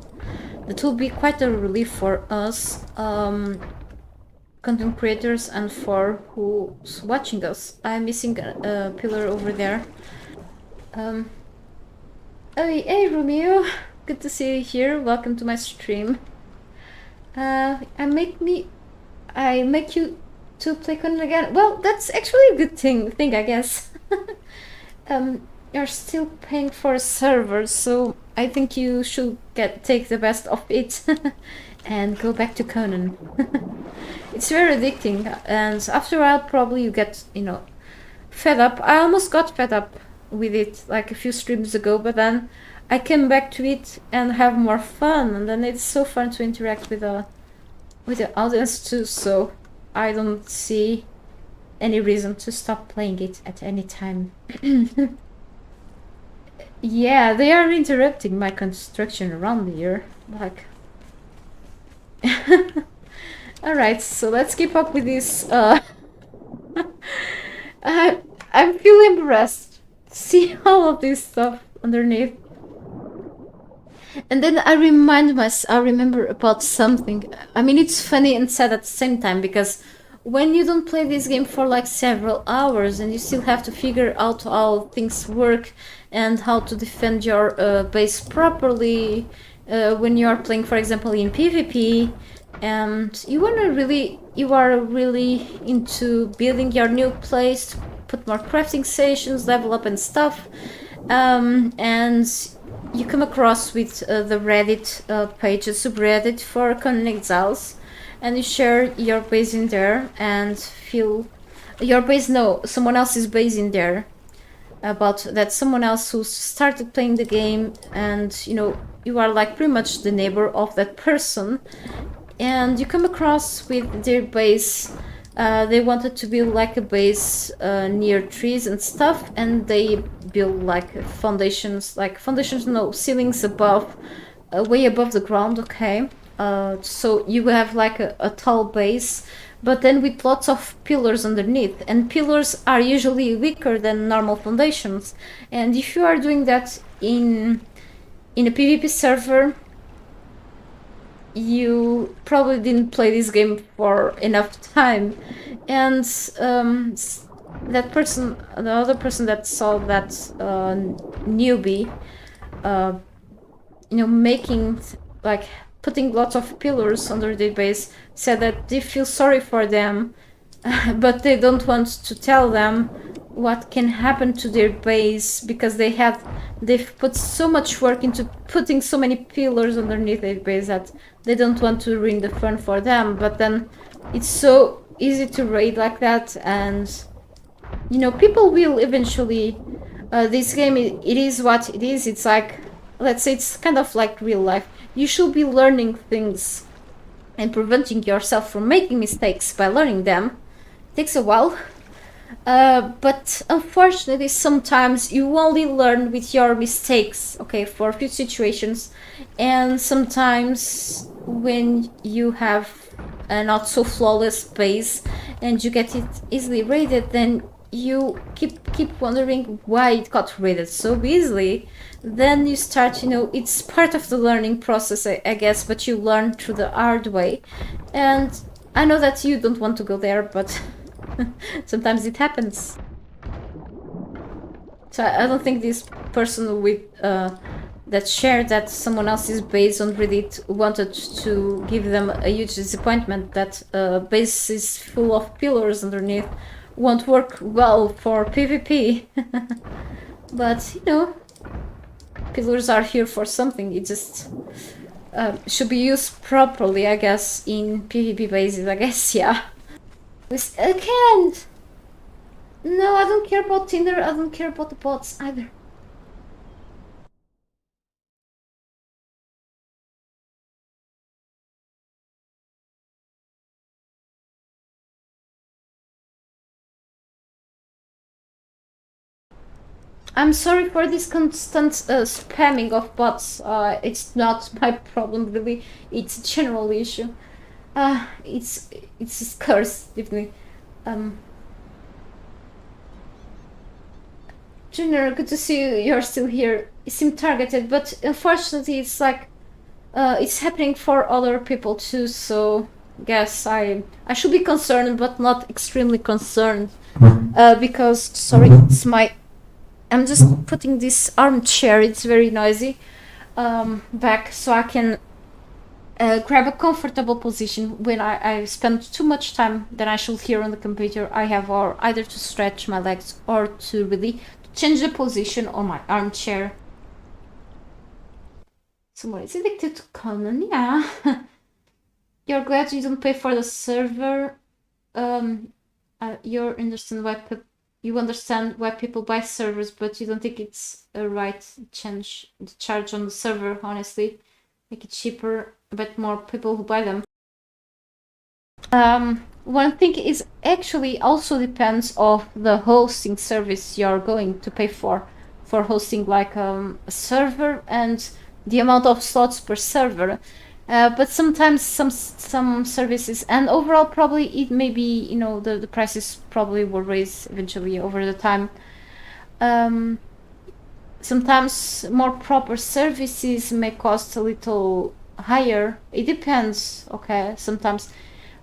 That will be quite a relief for us, content creators, and for who's watching us. I'm missing a pillar over there. Oh, hey Romeo, good to see you here. Welcome to my stream. I make you to play Conan again. Well, that's actually a good thing, I guess. You're still paying for a server, so I think you should take the best of it and go back to Conan. It's very addicting, and after a while probably you get, you know, fed up. I almost got fed up with it like a few streams ago, but then I came back to it and have more fun, and then it's so fun to interact with the audience too, so I don't see any reason to stop playing it at any time. Yeah, they are interrupting my construction around here. Like, alright, so let's keep up with this. I'm feeling embarrassed. See all of this stuff underneath. And then I remember about something. I mean, it's funny and sad at the same time, because when you don't play this game for like several hours and you still have to figure out how things work and how to defend your base properly when you are playing, for example, in PvP, and you are really into building your new place, put more crafting stations, level up and stuff, and you come across with the Reddit page, a subreddit for Conan Exiles, and you share your base in there and feel your base, no, someone else's base in there, about that someone else who started playing the game, and you know, you are like pretty much the neighbor of that person, and you come across with their base They wanted to build like a base near trees and stuff, and they built like foundations, no, ceilings above, way above the ground, okay? So you have like a tall base, but then with lots of pillars underneath, and pillars are usually weaker than normal foundations. And if you are doing that in a PvP server, you probably didn't play this game for enough time, and that person, the other person that saw that newbie, making like putting lots of pillars under their base, said that they feel sorry for them, but they don't want to tell them what can happen to their base, because they've put so much work into putting so many pillars underneath their base that they don't want to ruin the fun for them. But then it's so easy to raid like that, and people will eventually, this game, it is what it is. It's like, let's say, it's kind of like real life. You should be learning things and preventing yourself from making mistakes by learning them. It takes a while, but unfortunately sometimes you only learn with your mistakes, okay, for a few situations. And sometimes when you have a not so flawless base and you get it easily raided, then you keep wondering why it got raided so easily. Then you start, it's part of the learning process, I guess, but you learn through the hard way. And I know that you don't want to go there, but sometimes it happens. So I don't think this person with that shared that someone else's base on Reddit wanted to give them a huge disappointment that base is full of pillars underneath won't work well for PvP. But pillars are here for something. It just should be used properly, I guess, in PvP bases, I guess. Yeah. I can't. No, I don't care about Tinder. I don't care about the bots either. I'm sorry for this constant spamming of bots. It's not my problem, really. It's a general issue. It's a curse, definitely. Junior, good to see you. You're still here. You seem targeted, but unfortunately, it's like it's happening for other people too. So, guess I should be concerned, but not extremely concerned, because sorry, it's my. I'm just putting this armchair, it's very noisy, back so I can grab a comfortable position. When I spend too much time than I should here on the computer, I have either to stretch my legs or to really change the position on my armchair. Someone is addicted to Conan, yeah. You're glad you don't pay for the server. You understand why people buy servers, but you don't think it's a right charge on the server, honestly. Make it cheaper, a bit more people who buy them. One thing is actually also depends of the hosting service you're going to pay for hosting like a server and the amount of slots per server. But sometimes some services, and overall probably it may be, the prices probably will raise eventually over the time. Sometimes more proper services may cost a little higher. It depends, okay? Sometimes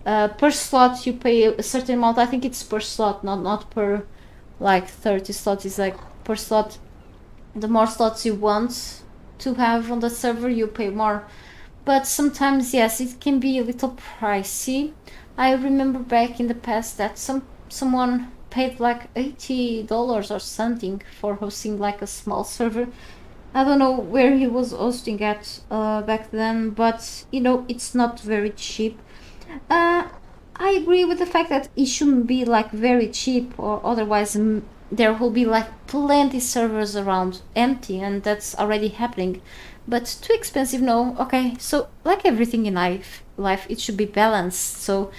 per slot you pay a certain amount. I think it's per slot, not per like 30 slots. It's like per slot. The more slots you want to have on the server, you pay more. But sometimes, yes, it can be a little pricey. I remember back in the past that someone paid like $80 or something for hosting like a small server. I don't know where he was hosting at back then, but it's not very cheap. I agree with the fact that it shouldn't be like very cheap, or otherwise there will be like plenty servers around empty, and that's already happening. But too expensive, no. Okay, so like everything in life it should be balanced. So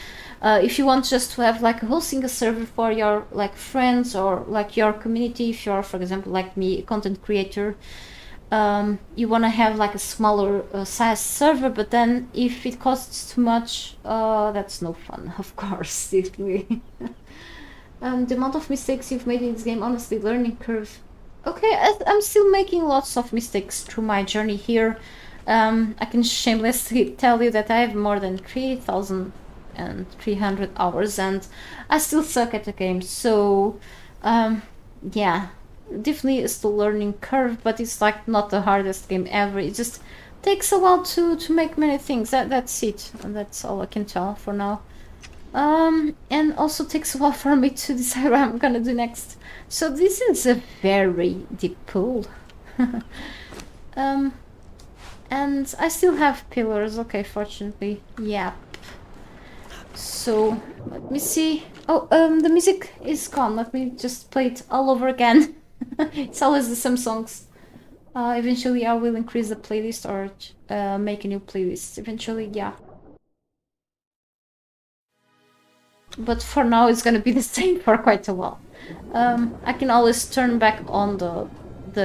If you want just to have like a whole single server for your like friends or like your community, if you're, for example, like me, a content creator, you want to have like a smaller size server, but then if it costs too much, that's no fun, of course. The amount of mistakes you've made in this game, honestly, learning curve. Okay, I'm still making lots of mistakes through my journey here. I can shamelessly tell you that I have more than 3,300 hours and I still suck at the game, so yeah, definitely it's the learning curve, but it's like not the hardest game ever. It just takes a while to make many things. That's it, and that's all I can tell for now. And also takes a while for me to decide what I'm gonna do next. So this is a very deep pool. And I still have pillars, okay, fortunately. Yep. So, let me see. Oh, the music is gone. Let me just play it all over again. It's always the same songs. Eventually I will increase the playlist or make a new playlist. Eventually, yeah. But for now it's gonna be the same for quite a while. I can always turn back on the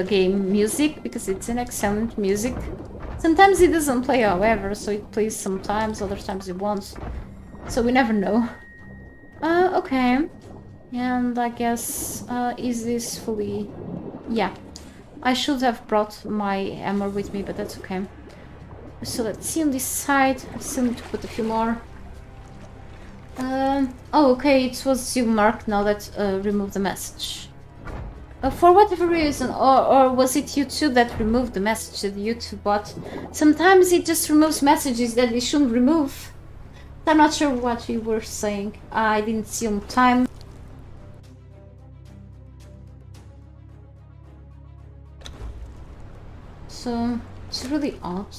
game music because it's an excellent music. Sometimes it doesn't play, however, so it plays sometimes, other times it won't. So we never know. Okay. And I guess, is this fully... Yeah. I should have brought my hammer with me, but that's okay. So let's see on this side. I still need to put a few more. Oh, okay, it was zoom mark now that removed the message. For whatever reason, or was it YouTube that removed the message, the YouTube bot? Sometimes it just removes messages that it shouldn't remove. I'm not sure what you were saying. I didn't see on time. So, it's really odd.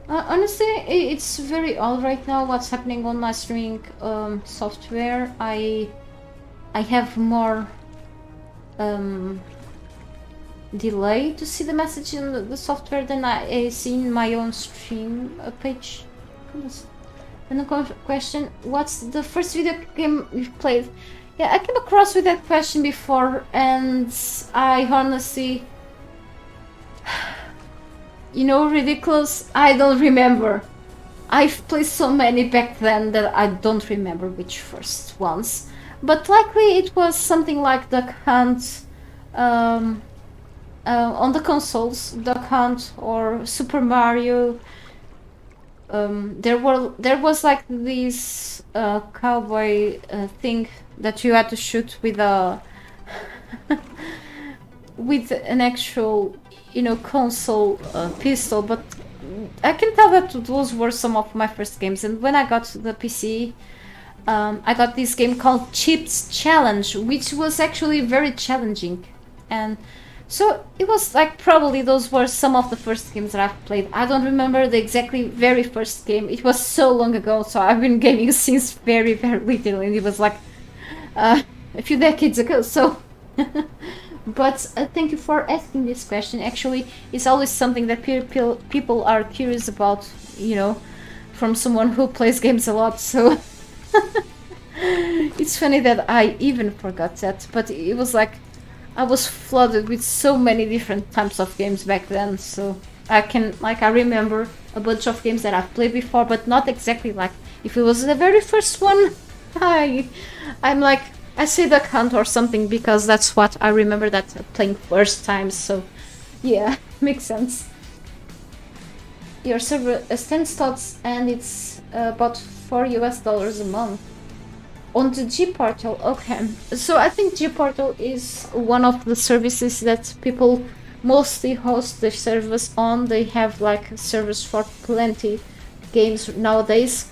Honestly, it's very odd right now what's happening on my streaming software. I have more delay to see the message in the software than I see in my own stream page. And the question, what's the first video game you've played? Yeah, I came across with that question before and I honestly... You know, ridiculous, I don't remember. I've played so many back then that I don't remember which first ones. But likely it was something like Duck Hunt on the consoles, Duck Hunt or Super Mario. There was like this cowboy thing that you had to shoot with a with an actual, you know, console pistol, but I can tell that those were some of my first games. And when I got the PC, I got this game called Chips Challenge, which was actually very challenging. And so it was like probably those were some of the first games that I've played. I don't remember the exactly very first game. It was so long ago, so I've been gaming since very, very little, and it was like a few decades ago, so... But thank you for asking this question. Actually, it's always something that people are curious about, you know, from someone who plays games a lot, so... It's funny that I even forgot that, but it was like... I was flooded with so many different types of games back then, so... I remember a bunch of games that I've played before, but not exactly like... If it was the very first one, I'm like... I say Duck Hunt or something because that's what I remember that playing first time, so yeah, makes sense. Your server stands slots and it's about $4 a month. On the G Portal, okay. So I think G Portal is one of the services that people mostly host their servers on. They have like servers for plenty games nowadays.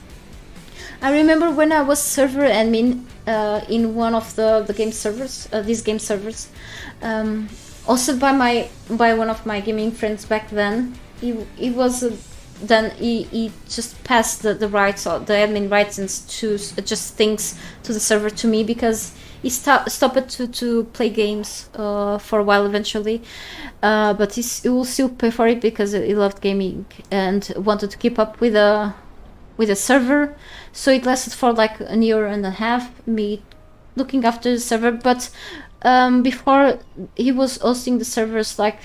I remember when I was server admin in one of the game servers, these game servers, also by one of my gaming friends back then. He was then he just passed the rights or the admin rights and to adjust things to the server to me because he stopped to play games for a while eventually, but he will still pay for it because he loved gaming and wanted to keep up with a server. So it lasted for like a year and a half, me looking after the server. But before he was hosting the servers, like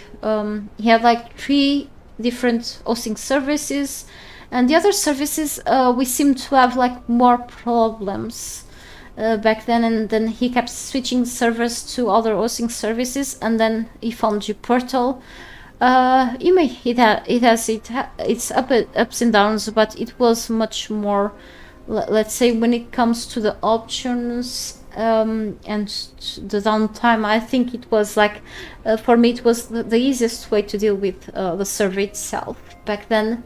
he had like 3 different hosting services, and the other services we seemed to have like more problems back then, and then he kept switching servers to other hosting services, and then he found Portal. It's ups and downs, but it was much more, let's say, when it comes to the options and the downtime. I think it was like for me it was the easiest way to deal with the server itself back then.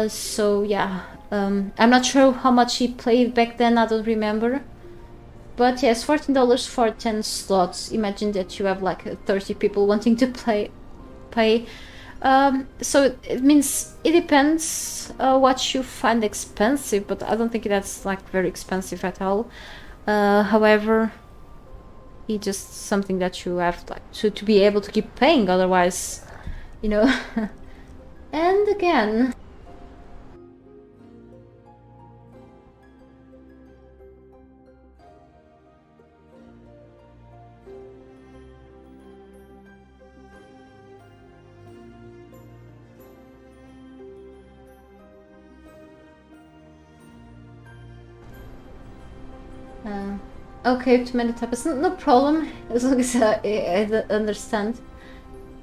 So yeah, I'm not sure how much he played back then, I don't remember. But yes, $14 for 10 slots. Imagine that you have like 30 people wanting to pay. So it means it depends what you find expensive, but I don't think that's like very expensive at all. However, it's just something that you have like to be able to keep paying, otherwise, you know. And again, okay, too many types, no problem, as long as I understand.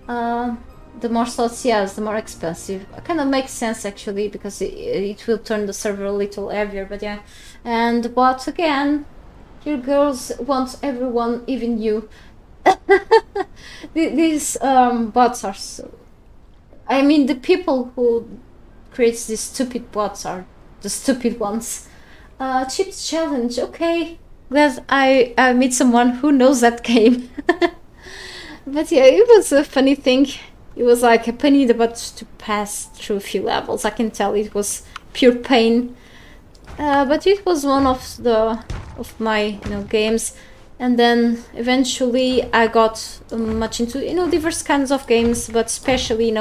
The more slots, yes, the more expensive. Kind of makes sense actually, because it will turn the server a little heavier, but yeah. And but again, your girls want everyone, even you. These bots are so... I mean, the people who creates these stupid bots are the stupid ones. Chips challenge, okay. Glad I meet someone who knows that game. But yeah, it was a funny thing. It was like a pain in the butt to pass through a few levels. I can tell it was pure pain. But it was one of my games. And then eventually I got much into diverse kinds of games, but especially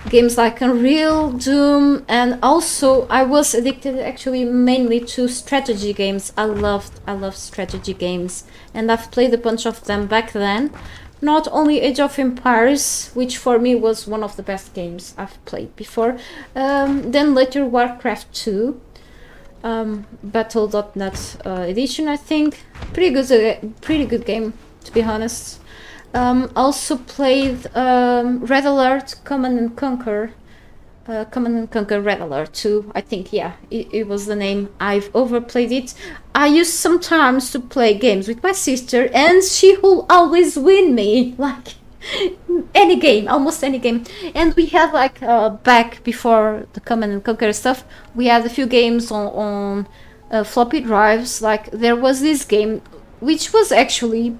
games like Unreal, Doom, and also I was addicted actually mainly to strategy games. I love strategy games, and I've played a bunch of them back then. Not only Age of Empires, which for me was one of the best games I've played before, then later Warcraft 2, Battle.net edition, I think. Pretty good game, to be honest. Also played Red Alert, Command and Conquer Red Alert 2, I think, yeah, it was the name. I've overplayed it. I used sometimes to play games with my sister, and she will always win me, like, any game, almost any game. And we had, like, back before the Command and Conquer stuff, we had a few games on floppy drives. Like, there was this game, which was actually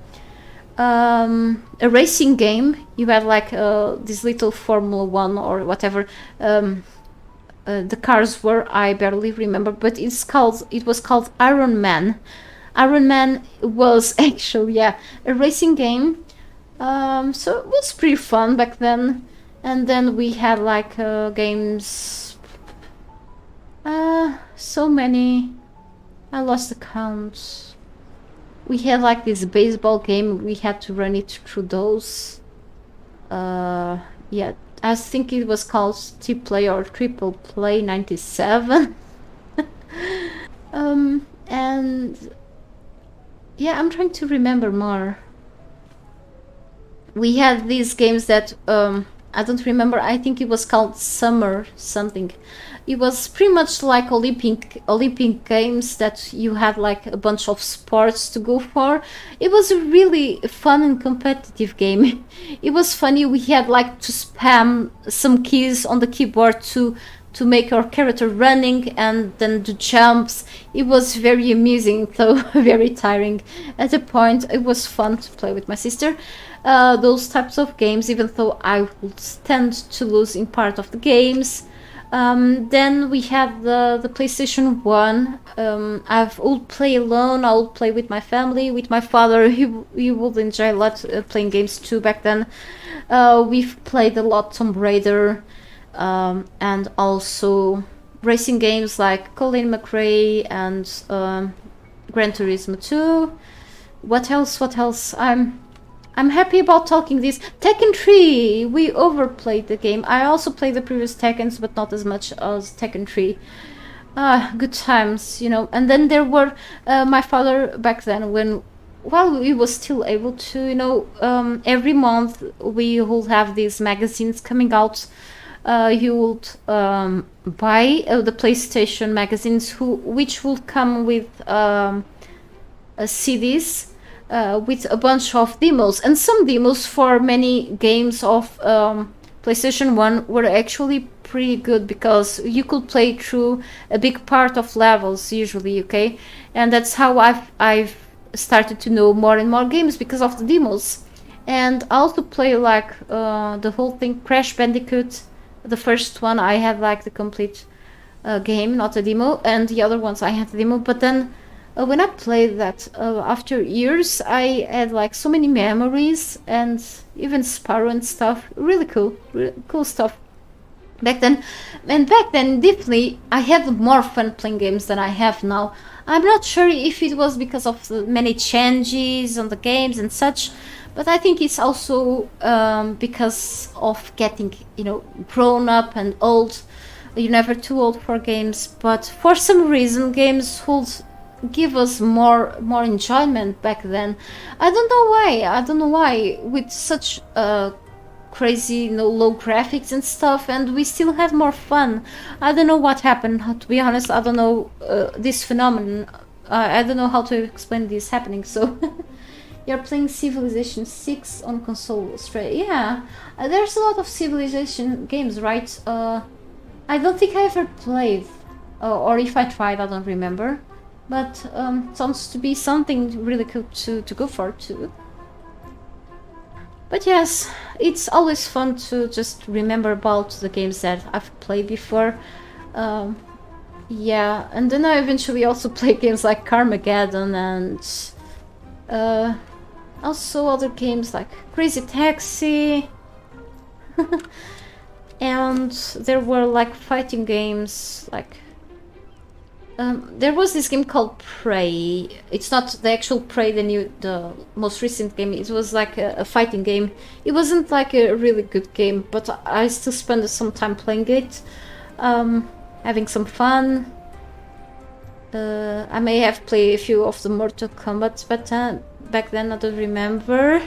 a racing game. You had like this little Formula 1 or whatever the cars were, I barely remember, but it was called Iron Man. Iron Man was actually a racing game, so it was pretty fun back then. And then we had like games, so many, I lost the count. We had like this baseball game, we had to run it through those. Yeah, I think it was called T-Play or Triple Play 97. And yeah, I'm trying to remember more. We had these games that I don't remember, I think it was called Summer something. It was pretty much like Olympic games that you had like a bunch of sports to go for. It was a really fun and competitive game. It was funny, we had like to spam some keys on the keyboard to make our character running and then do jumps. It was very amusing, though very tiring at a point. It was fun to play with my sister. Those types of games, even though I would tend to lose in part of the games. Then we had the PlayStation 1. I would play alone, I would play with my family, with my father. He would enjoy a lot playing games too back then. We've played a lot Tomb Raider, and also racing games like Colin McRae and Gran Turismo 2. What else? What else? I'm happy about talking this. Tekken 3! We overplayed the game. I also played the previous Tekkens, but not as much as Tekken 3. Good times, you know. And then there were my father back then, when, while we was still able to, you know, every month we would have these magazines coming out. He would buy the PlayStation magazines, which would come with CDs. With a bunch of demos, and some demos for many games of PlayStation 1 were actually pretty good, because you could play through a big part of levels usually, okay? And that's how I've started to know more and more games, because of the demos. And I also play like the whole thing, Crash Bandicoot, the first one I had like the complete game, not a demo, and the other ones I had the demo, but then when I played that, after years, I had like so many memories, and even Sparrow and stuff. Really cool stuff back then. And back then, definitely, I had more fun playing games than I have now. I'm not sure if it was because of the many changes on the games and such, but I think it's also because of getting, you know, grown up and old. You're never too old for games, but for some reason, games would give us more enjoyment back then. I don't know why with such crazy, you know, low graphics and stuff, and we still had more fun. I don't know what happened, to be honest. I don't know this phenomenon. I don't know how to explain this happening. So you're playing Civilization 6 on console straight. Yeah, there's a lot of Civilization games, right? I don't think I ever played, or if I tried, I don't remember. But sounds to be something really cool to go for too. But yes, it's always fun to just remember about the games that I've played before. Yeah, and then I eventually also play games like Carmageddon, and also other games like Crazy Taxi. And there were like fighting games like there was this game called Prey. It's not the actual Prey, the most recent game. It was like a fighting game. It wasn't like a really good game, but I still spent some time playing it, having some fun. I may have played a few of the Mortal Kombat, but back then I don't remember.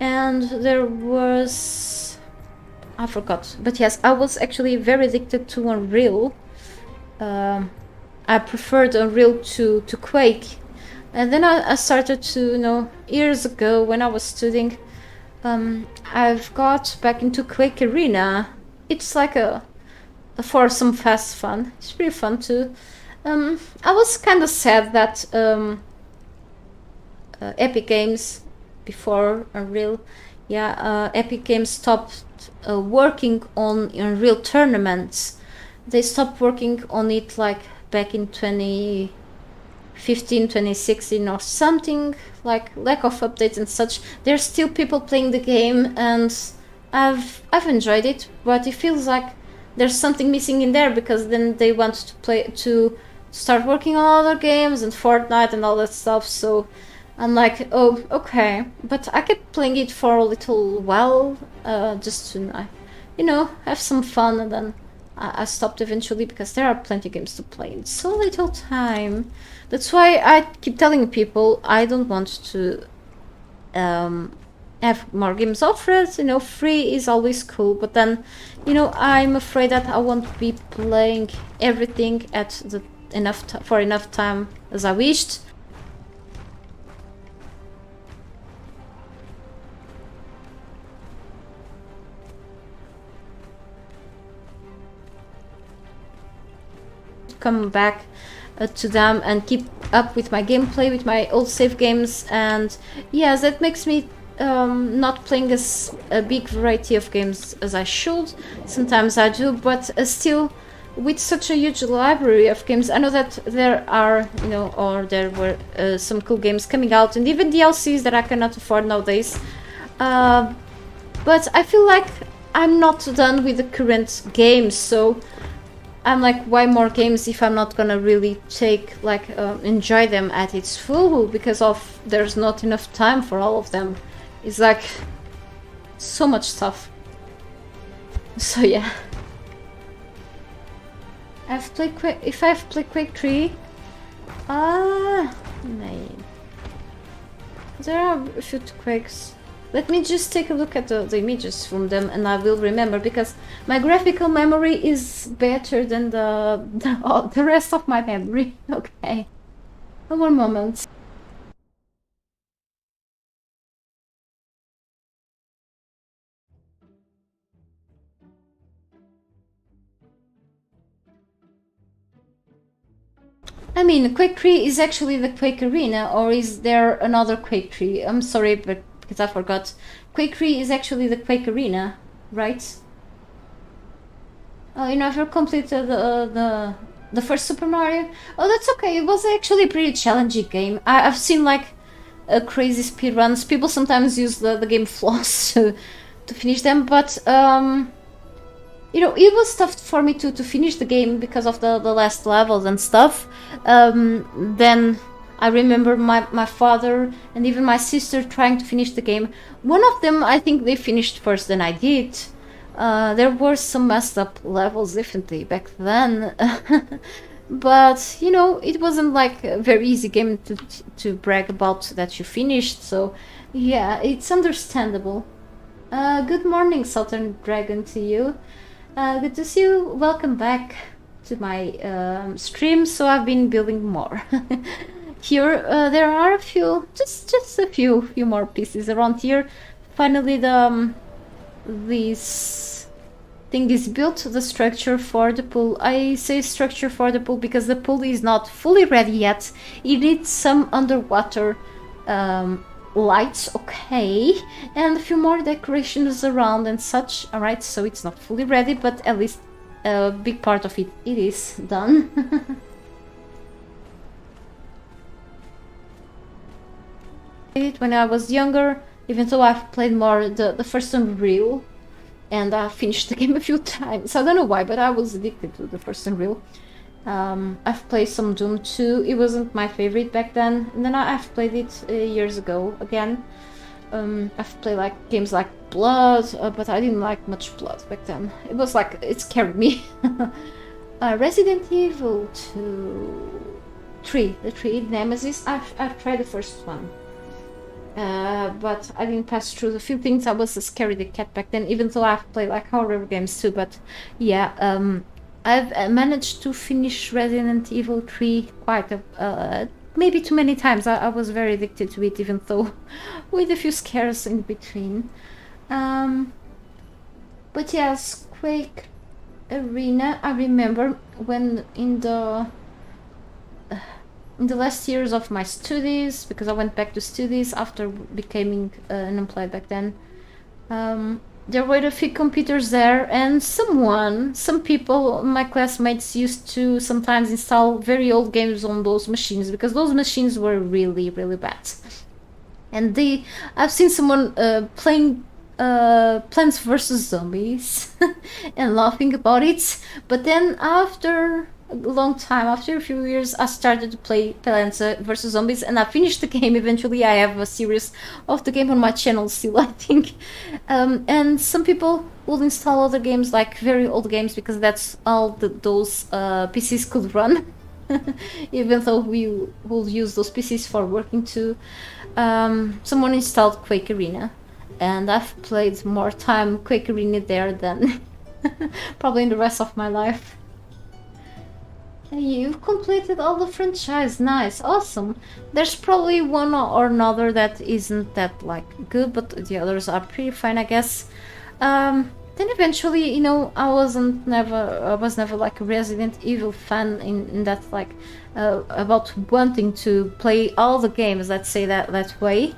And there was... I forgot. But yes, I was actually very addicted to Unreal. I preferred Unreal to Quake, and then I started to, you know, years ago when I was studying, I've got back into Quake Arena. It's like for some fast fun. It's pretty fun too. I was kind of sad that Epic Games, before Unreal, yeah, Epic Games stopped working on Unreal tournaments. They stopped working on it like back in 2015, 2016 or something, like lack of updates and such. There's still people playing the game, and I've enjoyed it, but it feels like there's something missing in there, because then they want to start working on other games and Fortnite and all that stuff. So I'm like, oh, okay, but I kept playing it for a little while, just to, you know, have some fun, and then I stopped eventually, because there are plenty of games to play in so little time. That's why I keep telling people I don't want to have more games offered. You know, free is always cool, but then, you know, I'm afraid that I won't be playing everything at the for enough time as I wished. Come back to them and keep up with my gameplay, with my old save games, and yes, that makes me not playing a big variety of games as I should. Sometimes I do, but still, with such a huge library of games, I know that there are, or there were some cool games coming out, and even DLCs that I cannot afford nowadays. But I feel like I'm not done with the current games, so I'm like, why more games if I'm not gonna really enjoy them at its full, because there's not enough time for all of them. It's like so much stuff. So yeah. If I've played Quake 3, no. There are a few Quakes. Let me just take a look at the images from them, and I will remember, because my graphical memory is better than the rest of my memory. Okay. One more moment. I mean, Quake 3 is actually the Quake Arena, or is there another Quake 3? I'm sorry, but because I forgot. Quake 3 is actually the Quake Arena, right? Oh, you never completed the first Super Mario? Oh, that's okay. It was actually a pretty challenging game. I've seen like crazy speedruns. People sometimes use the game flaws to finish them, but it was tough for me to finish the game because of the last levels and stuff. Then I remember my father and even my sister trying to finish the game. One of them, I think they finished first than I did. There were some messed up levels definitely back then. But, it wasn't like a very easy game to brag about that you finished. So, yeah, it's understandable. Good morning, Southern Dragon, to you. Good to see you. Welcome back to my stream. So I've been building more. Here there are a few, just a few more pieces around here. Finally, this thing is built. The structure for the pool. I say structure for the pool because the pool is not fully ready yet. It needs some underwater lights, okay, and a few more decorations around and such. All right, so it's not fully ready, but at least a big part of it is done. When I was younger, even though I've played more the first Unreal, and I finished the game a few times. I don't know why, but I was addicted to the first Unreal. I've played some Doom 2. It wasn't my favorite back then, and then I've played it years ago again. I've played like games like Blood, but I didn't like much Blood back then. It was like, it scared me. Resident Evil 3, the 3 Nemesis. I've tried the first one, but I didn't pass through a few things. I was a scaredy cat back then, even though I've played like horror games too. But yeah, I've managed to finish Resident Evil 3 quite maybe too many times. I was very addicted to it, even though with a few scares in between. But yes, Quake Arena, I remember when in the last years of my studies, because I went back to studies after becoming unemployed back then, there were a few computers there, and some people, my classmates, used to sometimes install very old games on those machines, because those machines were really, really bad. And I've seen someone playing Plants vs. Zombies and laughing about it, but then after a long time, after a few years, I started to play Plants vs. Zombies, and I finished the game eventually. I have a series of the game on my channel still, I think. And some people will install other games, like very old games, because that's all those PCs could run. Even though we will use those PCs for working too. Someone installed Quake Arena, and I've played more time Quake Arena there than probably in the rest of my life. You've completed all the franchise. Nice, awesome. There's probably one or another that isn't that like good, but the others are pretty fine, I guess. Then eventually, I was never like a Resident Evil fan in that about wanting to play all the games. Let's say that way.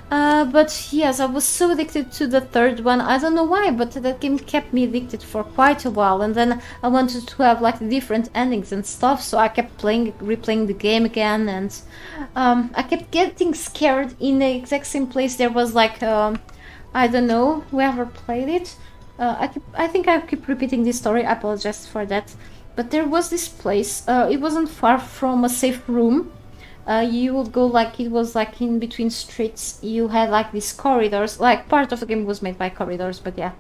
But yes, I was so addicted to the third one. I don't know why, but that game kept me addicted for quite a while. And then I wanted to have like different endings and stuff, so I kept replaying the game again. And I kept getting scared in the exact same place. There was like I don't know whoever played it. I think I keep repeating this story. I apologize for that. But there was this place. It wasn't far from a safe room. You would go like it was like in between streets. You had like these corridors. Like part of the game was made by corridors, but yeah.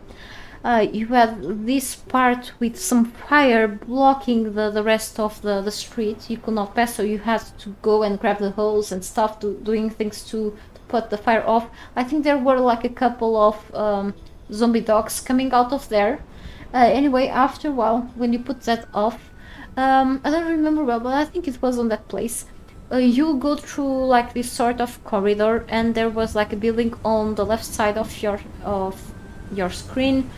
You had this part with some fire blocking the rest of the street. You could not pass, so you had to go and grab the hose and stuff, doing things to put the fire off. I think there were like a couple of zombie dogs coming out of there. Anyway, after a while, when you put that off, I don't remember well, but I think it was on that place. You go through like this sort of corridor, and there was like a building on the left side of your screen,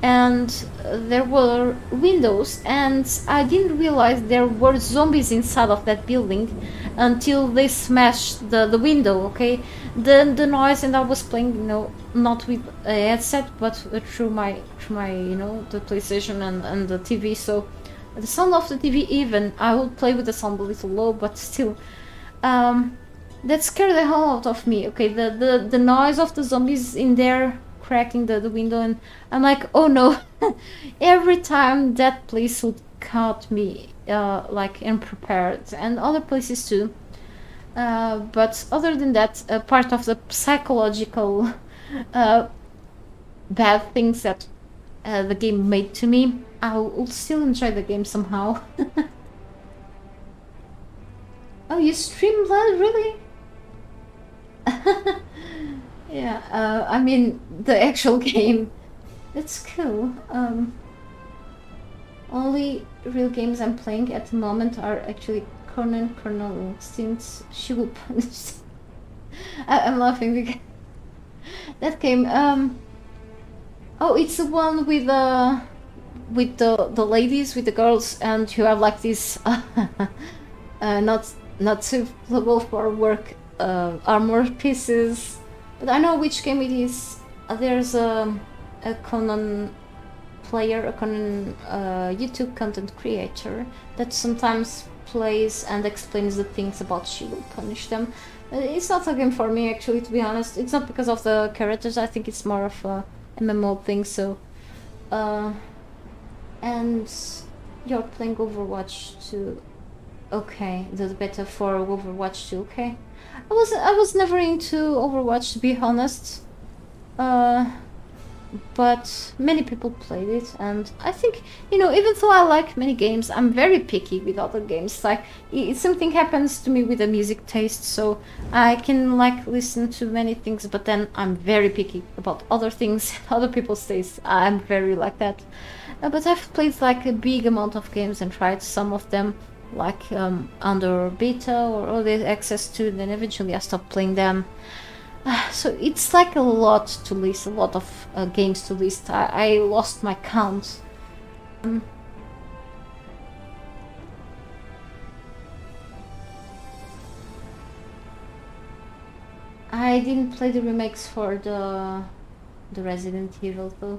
and there were windows, and I didn't realize there were zombies inside of that building until they smashed the window. Okay, the noise, and I was playing, you know, not with a headset but through my you know, the PlayStation and the TV, so the sound of the TV, even I would play with the sound a little low, but still that scared the hell out of me. Okay, the noise of the zombies in there cracking the window, and I'm like, oh no. Every time that place would caught me like unprepared, and other places too, but other than that, part of the psychological bad things that the game made to me, I will still enjoy the game somehow. Oh, you stream that, really? Yeah, I mean, the actual game. That's cool. Only real games I'm playing at the moment are actually Conan Exiles. She will punish. I'm laughing because that game. Oh, it's the one with the ladies, with the girls, and you have like this not suitable for work armor pieces. But I know which game it is. There's a Conan player, a Conan YouTube content creator that sometimes plays and explains the things about She Will Punish Them. It's not a game for me, actually, to be honest. It's not because of the characters. I think it's more of a MMO thing. So, and you're playing Overwatch 2. Okay, the beta for Overwatch 2. Okay, I was never into Overwatch, to be honest. But many people played it, and I think, you know, even though I like many games, I'm very picky with other games. Like, something happens to me with the music taste, so I can like listen to many things, but then I'm very picky about other things, other people's tastes. I'm very like that. But I've played like a big amount of games and tried some of them like under beta or early access to, then eventually I stopped playing them. So it's like a lot to list, a lot of games to list. I lost my count. I didn't play the remakes for the Resident Evil though.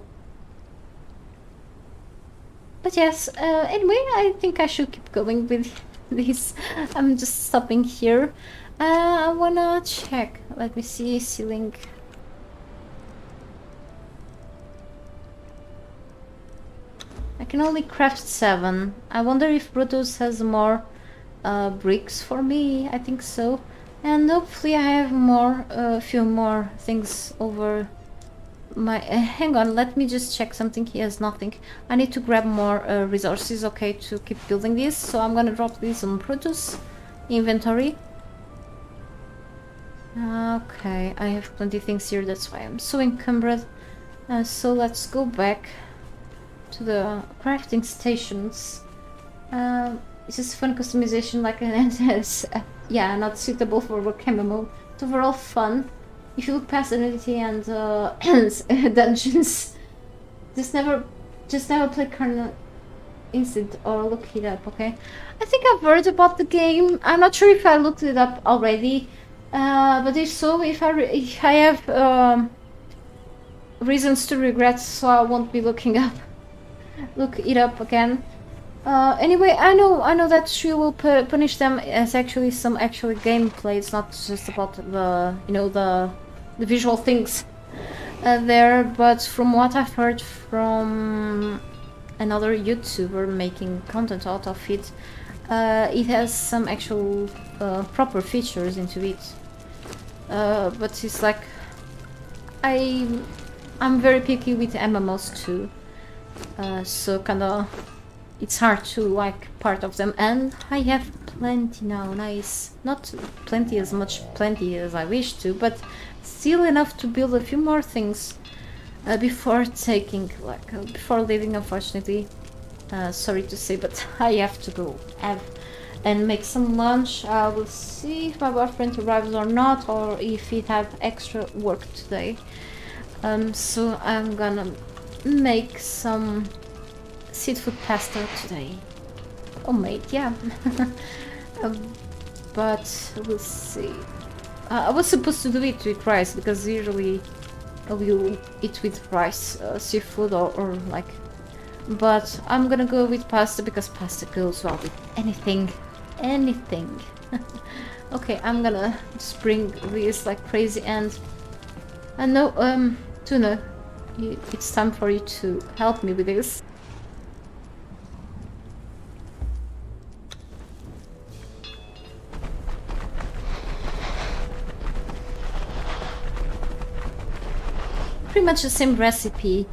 But yes, anyway, I think I should keep going with this. I'm just stopping here. I wanna check. Let me see, ceiling. I can only craft 7. I wonder if Brutus has more bricks for me. I think so. And hopefully I have more, a few more things over my... hang on, let me just check something. He has nothing. I need to grab more resources, okay, to keep building this. So I'm gonna drop this on Brutus inventory. Okay, I have plenty of things here, that's why I'm so encumbered. So let's go back to the crafting stations. It's just fun customization, like an yeah, not suitable for work MMO. It's overall fun. If you look past the nudity and dungeons, just never play Conan Instant or look it up, okay? I think I've heard about the game. I'm not sure if I looked it up already. But if so, if I have reasons to regret, so I won't be look it up again. Anyway, I know that she will punish them as actually some actual gameplay. It's not just about the the visual things there. But from what I've heard from another YouTuber making content out of it, it has some actual proper features into it. But it's like I'm very picky with MMOs too, so kinda it's hard to like part of them, and I have plenty now. Nice, not plenty as I wish to, but still enough to build a few more things before taking before leaving. Unfortunately, sorry to say, but I have to go and make some lunch. I will see if my boyfriend arrives or not, or if he have extra work today. So I'm gonna make some seafood pasta today. Homemade, yeah. But we'll see. I was supposed to do it with rice, because usually I will eat with rice, seafood or like. But I'm gonna go with pasta, because pasta goes well with anything. Okay, I'm gonna just bring this like crazy, and I know, Tuna, it's time for you to help me with this. Pretty much the same recipe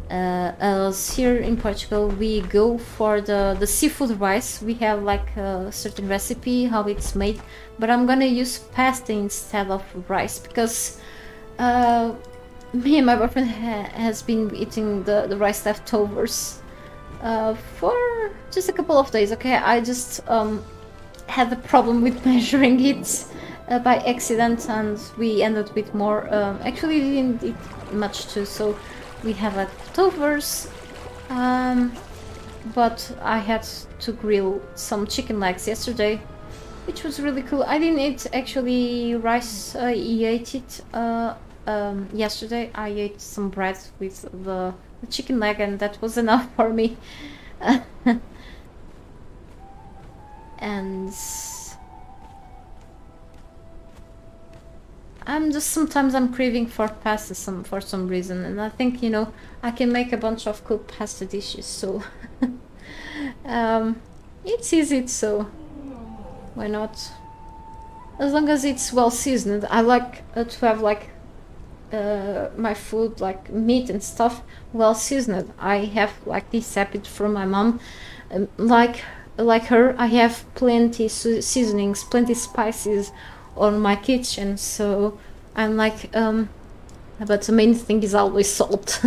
as here in Portugal. We go for the seafood rice. We have like a certain recipe how it's made, but I'm gonna use pasta instead of rice, because me and my boyfriend has been eating the rice leftovers for just a couple of days. Okay, I just had a problem with measuring it by accident, and we ended with more. Actually, we didn't eat much too, so we have leftovers. But I had to grill some chicken legs yesterday, which was really cool. I didn't eat actually rice. I ate it yesterday. I ate some bread with the chicken leg, and that was enough for me. And sometimes I'm craving for pasta for some reason, and I think I can make a bunch of cool pasta dishes, so it's easy, so why not? As long as it's well seasoned. I like to have like my food, like meat and stuff, well seasoned. I have like this habit from my mom, like her. I have plenty seasonings, plenty spices on my kitchen, so I'm like but the main thing is always salt.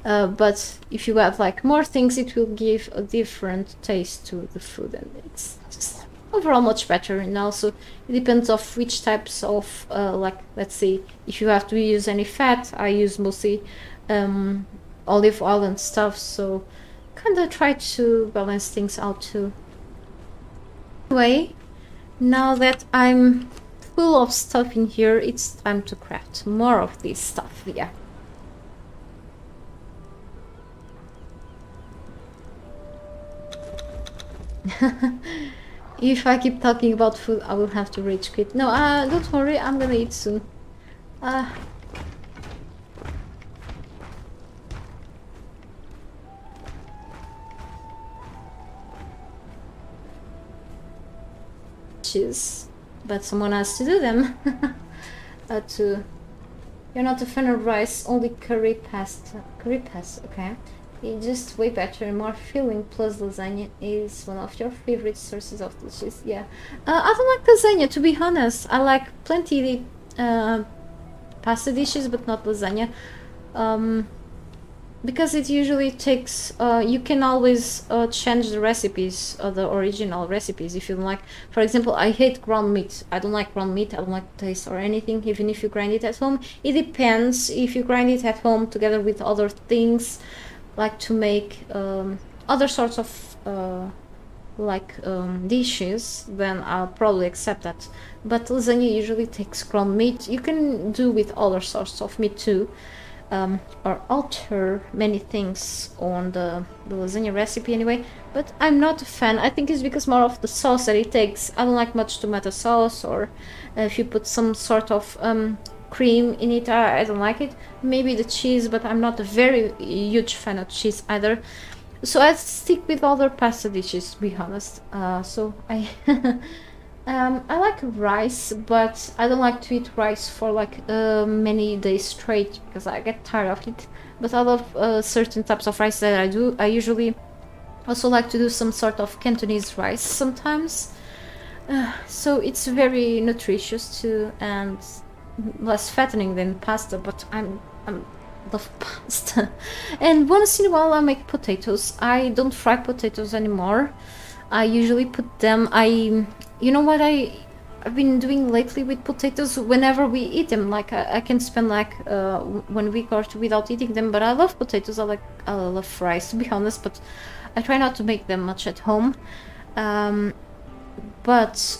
But if you add like more things, it will give a different taste to the food, and it's just overall much better. And also it depends of which types of like, let's say if you have to use any fat, I use mostly olive oil and stuff, so kind of try to balance things out too. Anyway, now that I'm full of stuff in here, it's time to craft more of this stuff. Yeah. If I keep talking about food, I will have to rage quit. No, don't worry, I'm gonna eat soon. But someone has to do them. You're not a fan of rice, only curry pasta. Curry pasta, okay. It's just way better and more filling, plus lasagna is one of your favorite sources of dishes. Yeah. I don't like lasagna, to be honest. I like plenty pasta dishes, but not lasagna. Because it usually takes, you can always change the recipes, the original recipes, if you like. For example, I hate ground meat. I don't like ground meat. I don't like the taste or anything, even if you grind it at home. It depends if you grind it at home together with other things, like to make other sorts of like dishes, then I'll probably accept that. But lasagna usually takes ground meat. You can do with other sorts of meat too, or alter many things on the lasagna recipe anyway. But I'm not a fan. I think it's because more of the sauce that it takes. I don't like much tomato sauce, or if you put some sort of cream in it, I don't like it. Maybe the cheese, but I'm not a very huge fan of cheese either. So I stick with other pasta dishes, to be honest. So I I like rice, but I don't like to eat rice for like many days straight because I get tired of it. But I love certain types of rice that I do. I usually also like to do some sort of Cantonese rice sometimes. So it's very nutritious too and less fattening than pasta. But I'm love pasta. And once in a while I make potatoes. I don't fry potatoes anymore. I usually put them. You know what I've been doing lately with potatoes? Whenever we eat them, like I can spend like 1 week or two without eating them. But I love potatoes. I love fries, to be honest. But I try not to make them much at home. But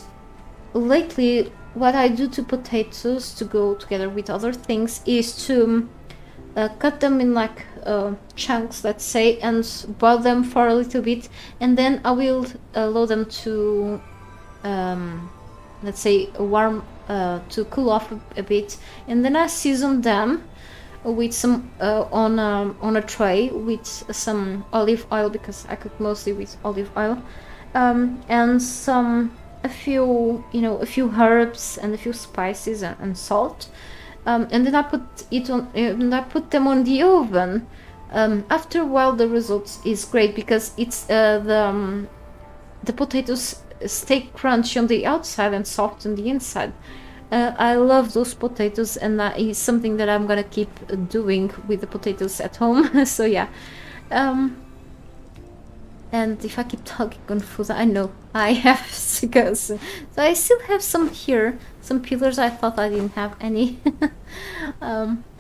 lately, what I do to potatoes to go together with other things is to cut them in like chunks, let's say, and boil them for a little bit, and then I will allow them to let's say warm to cool off a bit, and then I season them with some on a tray with some olive oil, because I cook mostly with olive oil, and a few herbs and a few spices and salt. And then I put it on, and I put them on the oven. After a while, the result is great because it's the potatoes stay crunchy on the outside and soft on the inside. I love those potatoes, and that is something that I'm gonna keep doing with the potatoes at home. So yeah. And if I keep talking on food, I know I have to go soon. So I still have some here, some peelers. I thought I didn't have any.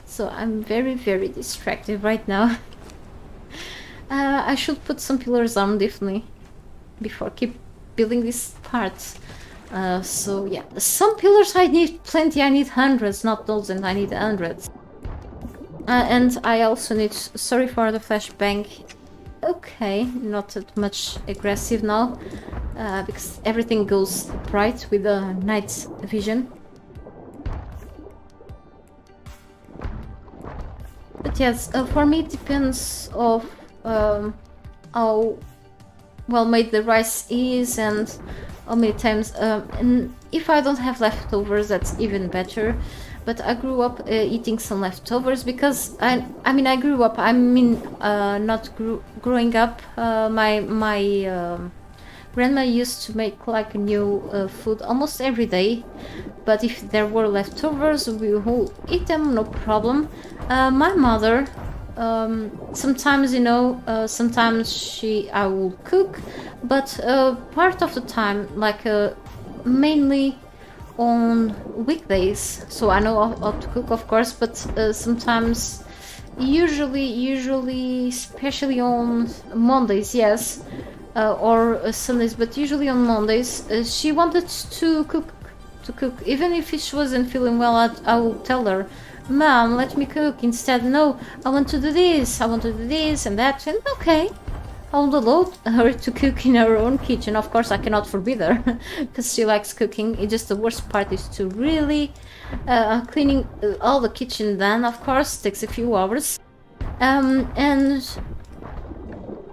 So I'm very, very distracted right now. I should put some peelers on, definitely, before keep building this part. So yeah, some peelers I need plenty. I need hundreds, not dozens. I need hundreds. And I also need, sorry for the flashbang. Okay, not that much aggressive now, because everything goes bright with the night vision. But yes, for me it depends of how well made the rice is and how many times. And if I don't have leftovers, that's even better. But I grew up eating some leftovers because I grew up. Not growing up. My grandma used to make like new food almost every day. But if there were leftovers, we will eat them, no problem. My mother, sometimes sometimes I will cook, but part of the time, like mainly on weekdays, so I know how to cook, of course, but sometimes, usually especially on Mondays, yes, or Sundays, but usually on Mondays, she wanted to cook, even if she wasn't feeling well. I will tell her, Mom, let me cook. Instead, no, I want to do this, and that, and okay, I'll allow her to cook in her own kitchen. Of course, I cannot forbid her, because she likes cooking. It's just the worst part is to really cleaning all the kitchen. Then, of course, takes a few hours. And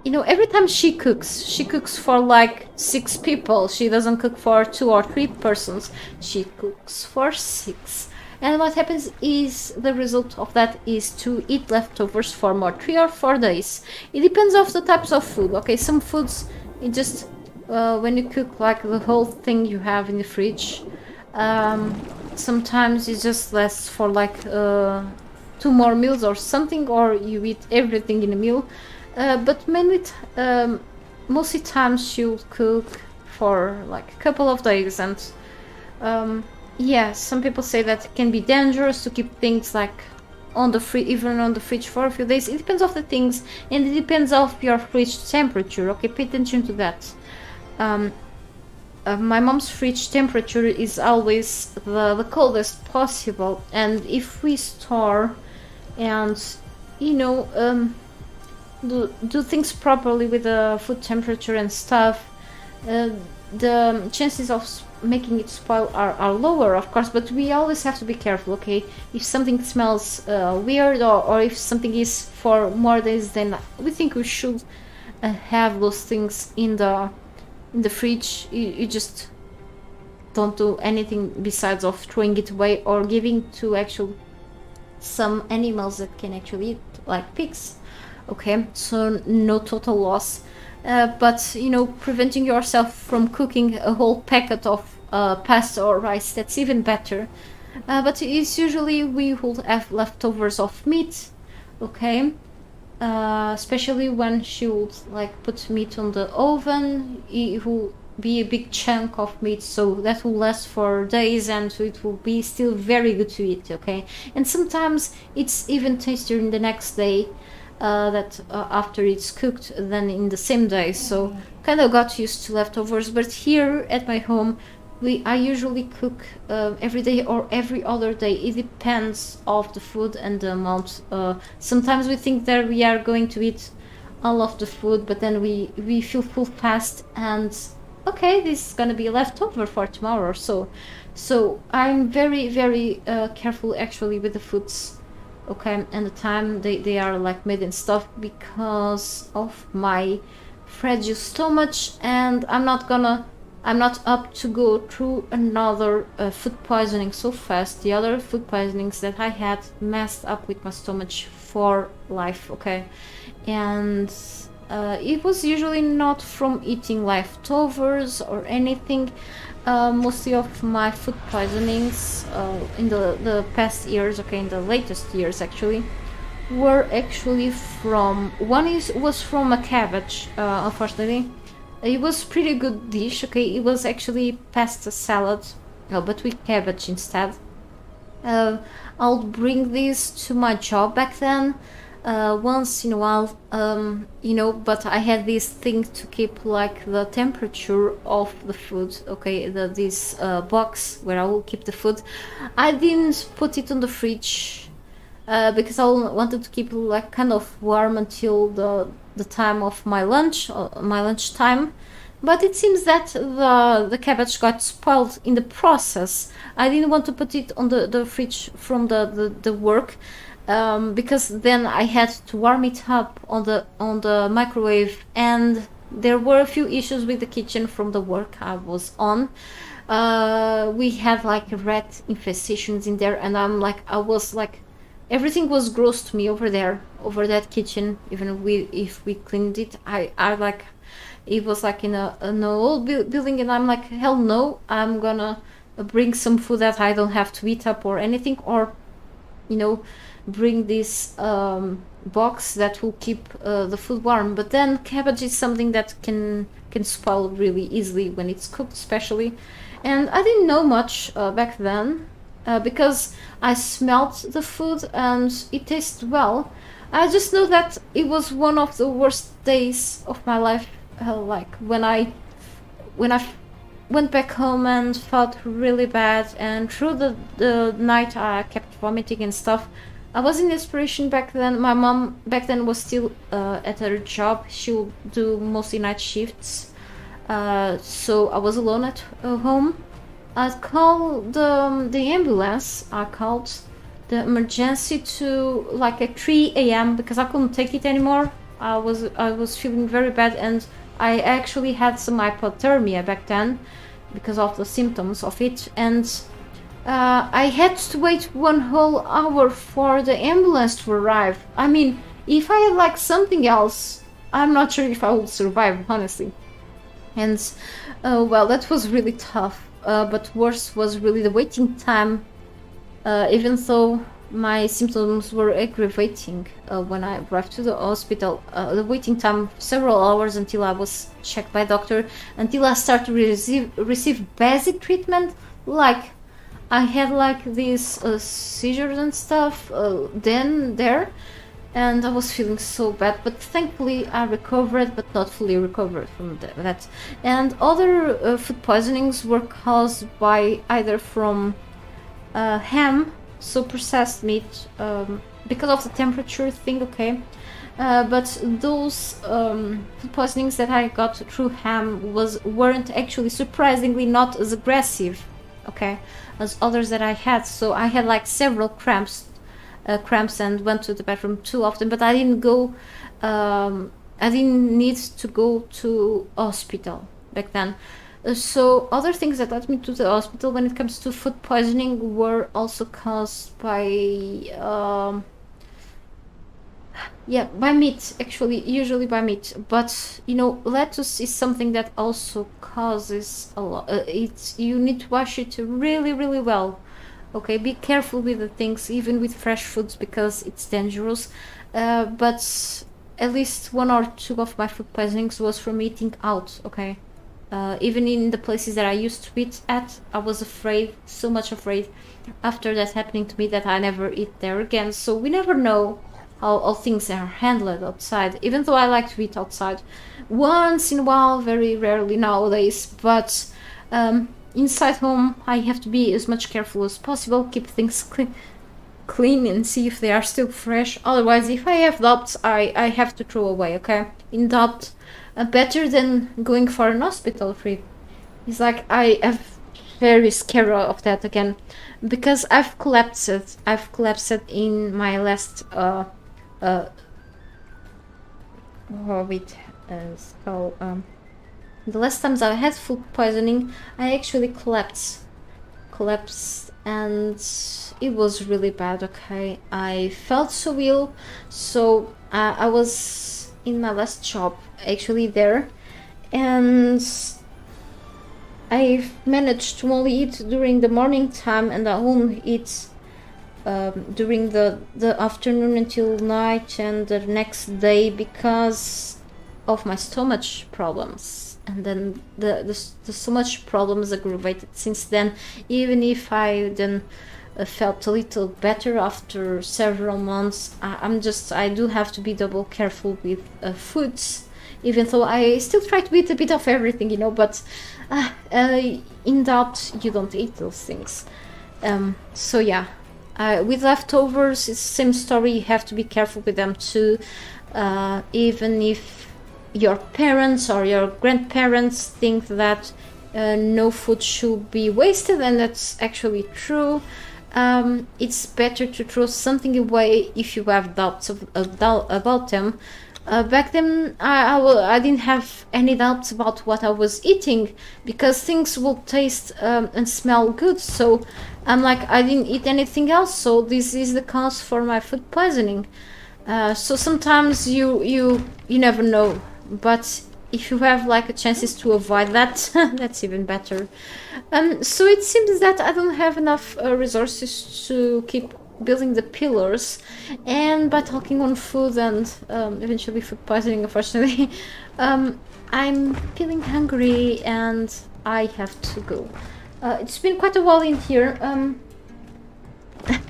every time she cooks for like 6 people. She doesn't cook for 2 or 3 persons. She cooks for 6. And what happens is, the result of that is to eat leftovers for more 3 or 4 days. It depends of the types of food. Okay, some foods, it just when you cook like the whole thing you have in the fridge, sometimes it just lasts for like 2 more meals or something, or you eat everything in a meal. But mainly, mostly times she'll cook for like a couple of days, and yeah, some people say that it can be dangerous to keep things like on the even on the fridge for a few days. It depends of the things, and it depends of your fridge temperature. Okay, pay attention to that. um, my mom's fridge temperature is always the coldest possible, and if we store and you know do things properly with the food temperature and stuff, the chances of making it spoil are lower, of course, but we always have to be careful, okay? If something smells weird, or if something is for more days, then we think we should have those things in the fridge. You just don't do anything besides of throwing it away or giving to actual some animals that can actually eat, like pigs. Okay, so no total loss, but you know, preventing yourself from cooking a whole packet of pasta or rice, that's even better. But it's usually we will have leftovers of meat, okay, especially when she would like put meat on the oven. It will be a big chunk of meat, so that will last for days and it will be still very good to eat, okay? And sometimes it's even tastier in the next day, that after it's cooked than in the same day. So kind of got used to leftovers. But here at my home, I usually cook every day or every other day. It depends of the food and the amount. Sometimes we think that we are going to eat all of the food, but then we feel full fast, and okay, this is gonna be leftover for tomorrow or so. So I'm very, very careful actually with the foods, okay, and the time they are like made and stuff, because of my fragile stomach, and I'm not up to go through another food poisoning so fast. The other food poisonings that I had messed up with my stomach for life, okay? And it was usually not from eating leftovers or anything. Mostly of my food poisonings in the past years, okay, in the latest years actually, were actually from, was from a cabbage, unfortunately. It was pretty good dish, okay, it was actually pasta salad, but with cabbage instead. I'll bring this to my job back then, once in a while, you know, but I had this thing to keep like the temperature of the food, okay, this box where I will keep the food. I didn't put it on the fridge because I wanted to keep it like kind of warm until the time of my lunch time. But it seems that the cabbage got spoiled in the process. I didn't want to put it on the fridge from the work, because then I had to warm it up on the microwave, and there were a few issues with the kitchen from the work I was on. We had like rat infestations in there, and I was like, everything was gross to me over that kitchen. Even if we cleaned it, I like, it was like in an old building, and I'm like, hell no, I'm gonna bring some food that I don't have to eat up or anything, or you know, bring this box that will keep the food warm. But then cabbage is something that can spoil really easily when it's cooked, especially. And I didn't know much back then, because I smelled the food and it tasted well. I just know that it was one of the worst days of my life, like when I went back home and felt really bad, and through the night I kept vomiting and stuff. I was in desperation back then. My mom back then was still at her job. She would do mostly night shifts, so I was alone at home. I called the ambulance. I called the emergency to like at 3 a.m. because I couldn't take it anymore. I was feeling very bad, and I actually had some hypothermia back then because of the symptoms of it, and I had to wait 1 whole hour for the ambulance to arrive. I mean, if I had like something else, I'm not sure if I would survive, honestly. And well, that was really tough, but worse was really the waiting time. Even though my symptoms were aggravating when I arrived to the hospital, the waiting time several hours until I was checked by a doctor, until I started to receive basic treatment. Like I had like these seizures and stuff then there, and I was feeling so bad, but thankfully I recovered, but not fully recovered from that. And other food poisonings were caused by either from ham, so processed meat, because of the temperature thing, okay. But those food poisonings that I got through ham weren't actually, surprisingly, not as aggressive, okay, as others that I had. So I had like several cramps and went to the bathroom too often, but I didn't go. I didn't need to go to hospital back then. So other things that led me to the hospital when it comes to food poisoning were also caused by by meat, actually, usually by meat. But you know, lettuce is something that also causes a lot. You need to wash it really, really well. Okay, be careful with the things, even with fresh foods, because it's dangerous. But at least one or two of my food poisonings was from eating out. Okay, even in the places that I used to eat at, I was afraid, so much afraid, after that happening to me, that I never eat there again. So we never know how things are handled outside, even though I like to eat outside once in a while, very rarely nowadays. But inside home, I have to be as much careful as possible, keep things clean and see if they are still fresh. Otherwise, if I have doubts, I have to throw away, okay? In doubt, better than going for an hospital trip. It's like I am very scared of that again, because I've collapsed in my last the last times I had food poisoning, I actually collapsed, and it was really bad, okay? I felt so ill, so I was in my last job, actually, there, and I managed to only eat during the morning time, and I won't eat during the afternoon until night and the next day, because of my stomach problems. And then the stomach problems aggravated since then, even if I then felt a little better after several months. I do have to be double careful with foods, even though I still try to eat a bit of everything, you know, but in doubt, you don't eat those things. So yeah, with leftovers, it's the same story. You have to be careful with them too, even if your parents or your grandparents think that no food should be wasted, and that's actually true. It's better to throw something away if you have doubts about them. Back then, I didn't have any doubts about what I was eating, because things will taste and smell good. So I'm like, I didn't eat anything else, so this is the cause for my food poisoning. So sometimes you never know, but if you have like a chances to avoid that, that's even better. So it seems that I don't have enough resources to keep building the pillars, and by talking on food and eventually food poisoning, unfortunately, I'm feeling hungry and I have to go. It's been quite a while in here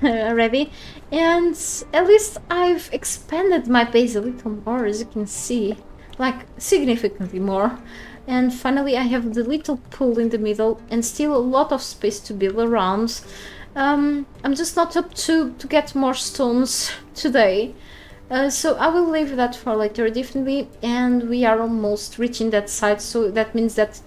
already, and at least I've expanded my base a little more, as you can see, like significantly more. And finally I have the little pool in the middle and still a lot of space to build around. I'm just not up to get more stones today, so I will leave that for later, definitely. And we are almost reaching that side, so that means that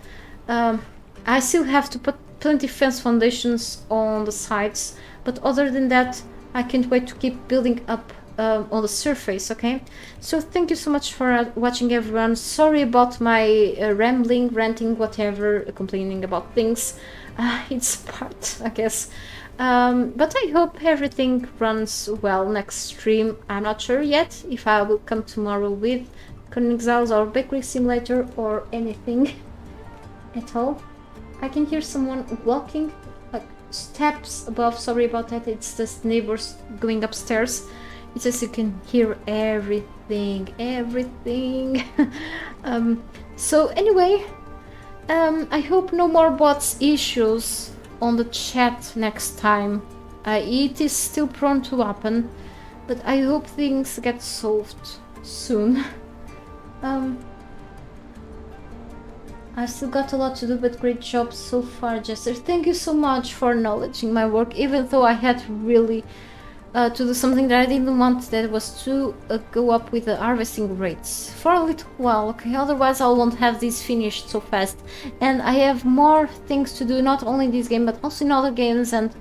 I still have to put plenty fence foundations on the sides, but other than that, I can't wait to keep building up on the surface, okay? So thank you so much for watching, everyone. Sorry about my rambling, ranting, whatever, complaining about things. It's part, I guess. But I hope everything runs well next stream. I'm not sure yet if I will come tomorrow with Conan Exiles or Bakery Simulator or anything at all. I can hear someone walking, like steps above. Sorry about that, it's just neighbors going upstairs. It's just you can hear everything. So anyway, I hope no more bots issues on the chat next time. It is still prone to happen, but I hope things get solved soon. I've still got a lot to do, but great job so far, Jester. Thank you so much for acknowledging my work, even though I had really to do something that I didn't want, that was to go up with the harvesting rates for a little while, okay? Otherwise I won't have this finished so fast. And I have more things to do, not only in this game, but also in other games, and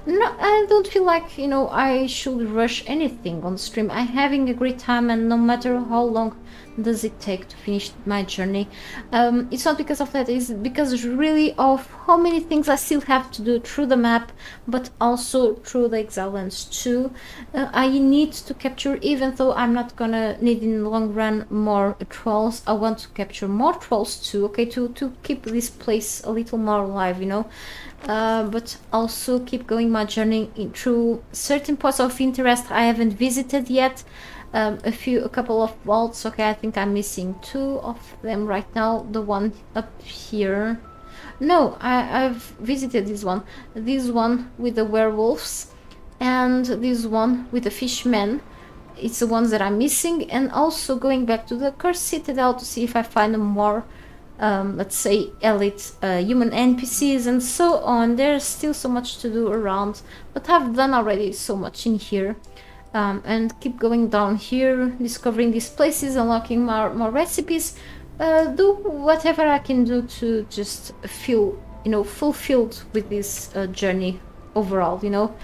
no, I don't feel like, you know, I should rush anything on stream. I'm having a great time, and no matter how long does it take to finish my journey, it's not because of that, it's because really of how many things I still have to do through the map, but also through the Exiles too. I need to capture, even though I'm not gonna need in the long run more trolls, I want to capture more trolls too, okay, to keep this place a little more alive, you know. But also keep going my journey through certain points of interest I haven't visited yet. A couple of vaults, okay, I think I'm missing 2 of them right now. The one up here, no, I've visited this one with the werewolves, and this one with the fishmen. It's the ones that I'm missing, and also going back to the Cursed Citadel to see if I find more let's say elite human NPCs and so on. There's still so much to do around, but I've done already so much in here. And keep going down here, discovering these places, unlocking more recipes, do whatever I can do to just feel, you know, fulfilled with this journey overall, you know.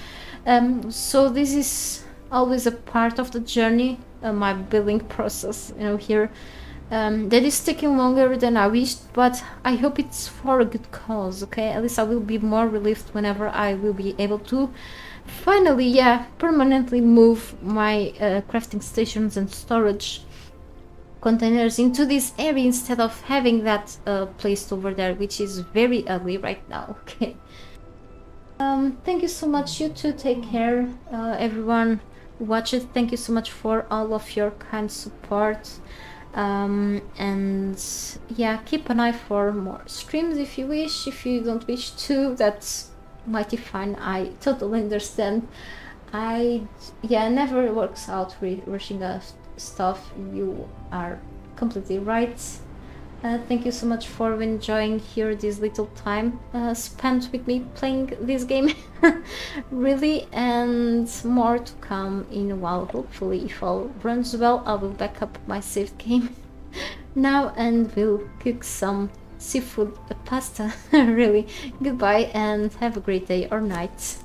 So this is always a part of the journey, my building process, you know, here. That is taking longer than I wished, but I hope it's for a good cause, okay? At least I will be more relieved whenever I will be able to finally, yeah, permanently move my crafting stations and storage containers into this area instead of having that placed over there, which is very ugly right now, okay? Thank you so much, you too, take care, everyone who watched it. Thank you so much for all of your kind support. And yeah, keep an eye for more streams if you wish. If you don't wish to, that's mighty fine, I totally understand. Never works out rushing stuff. You are completely right. Thank you so much for enjoying here this little time spent with me playing this game. Really, and more to come in a while. Hopefully, if all runs well, I will back up my saved game now, and we'll cook some seafood pasta. Really, goodbye and have a great day or night.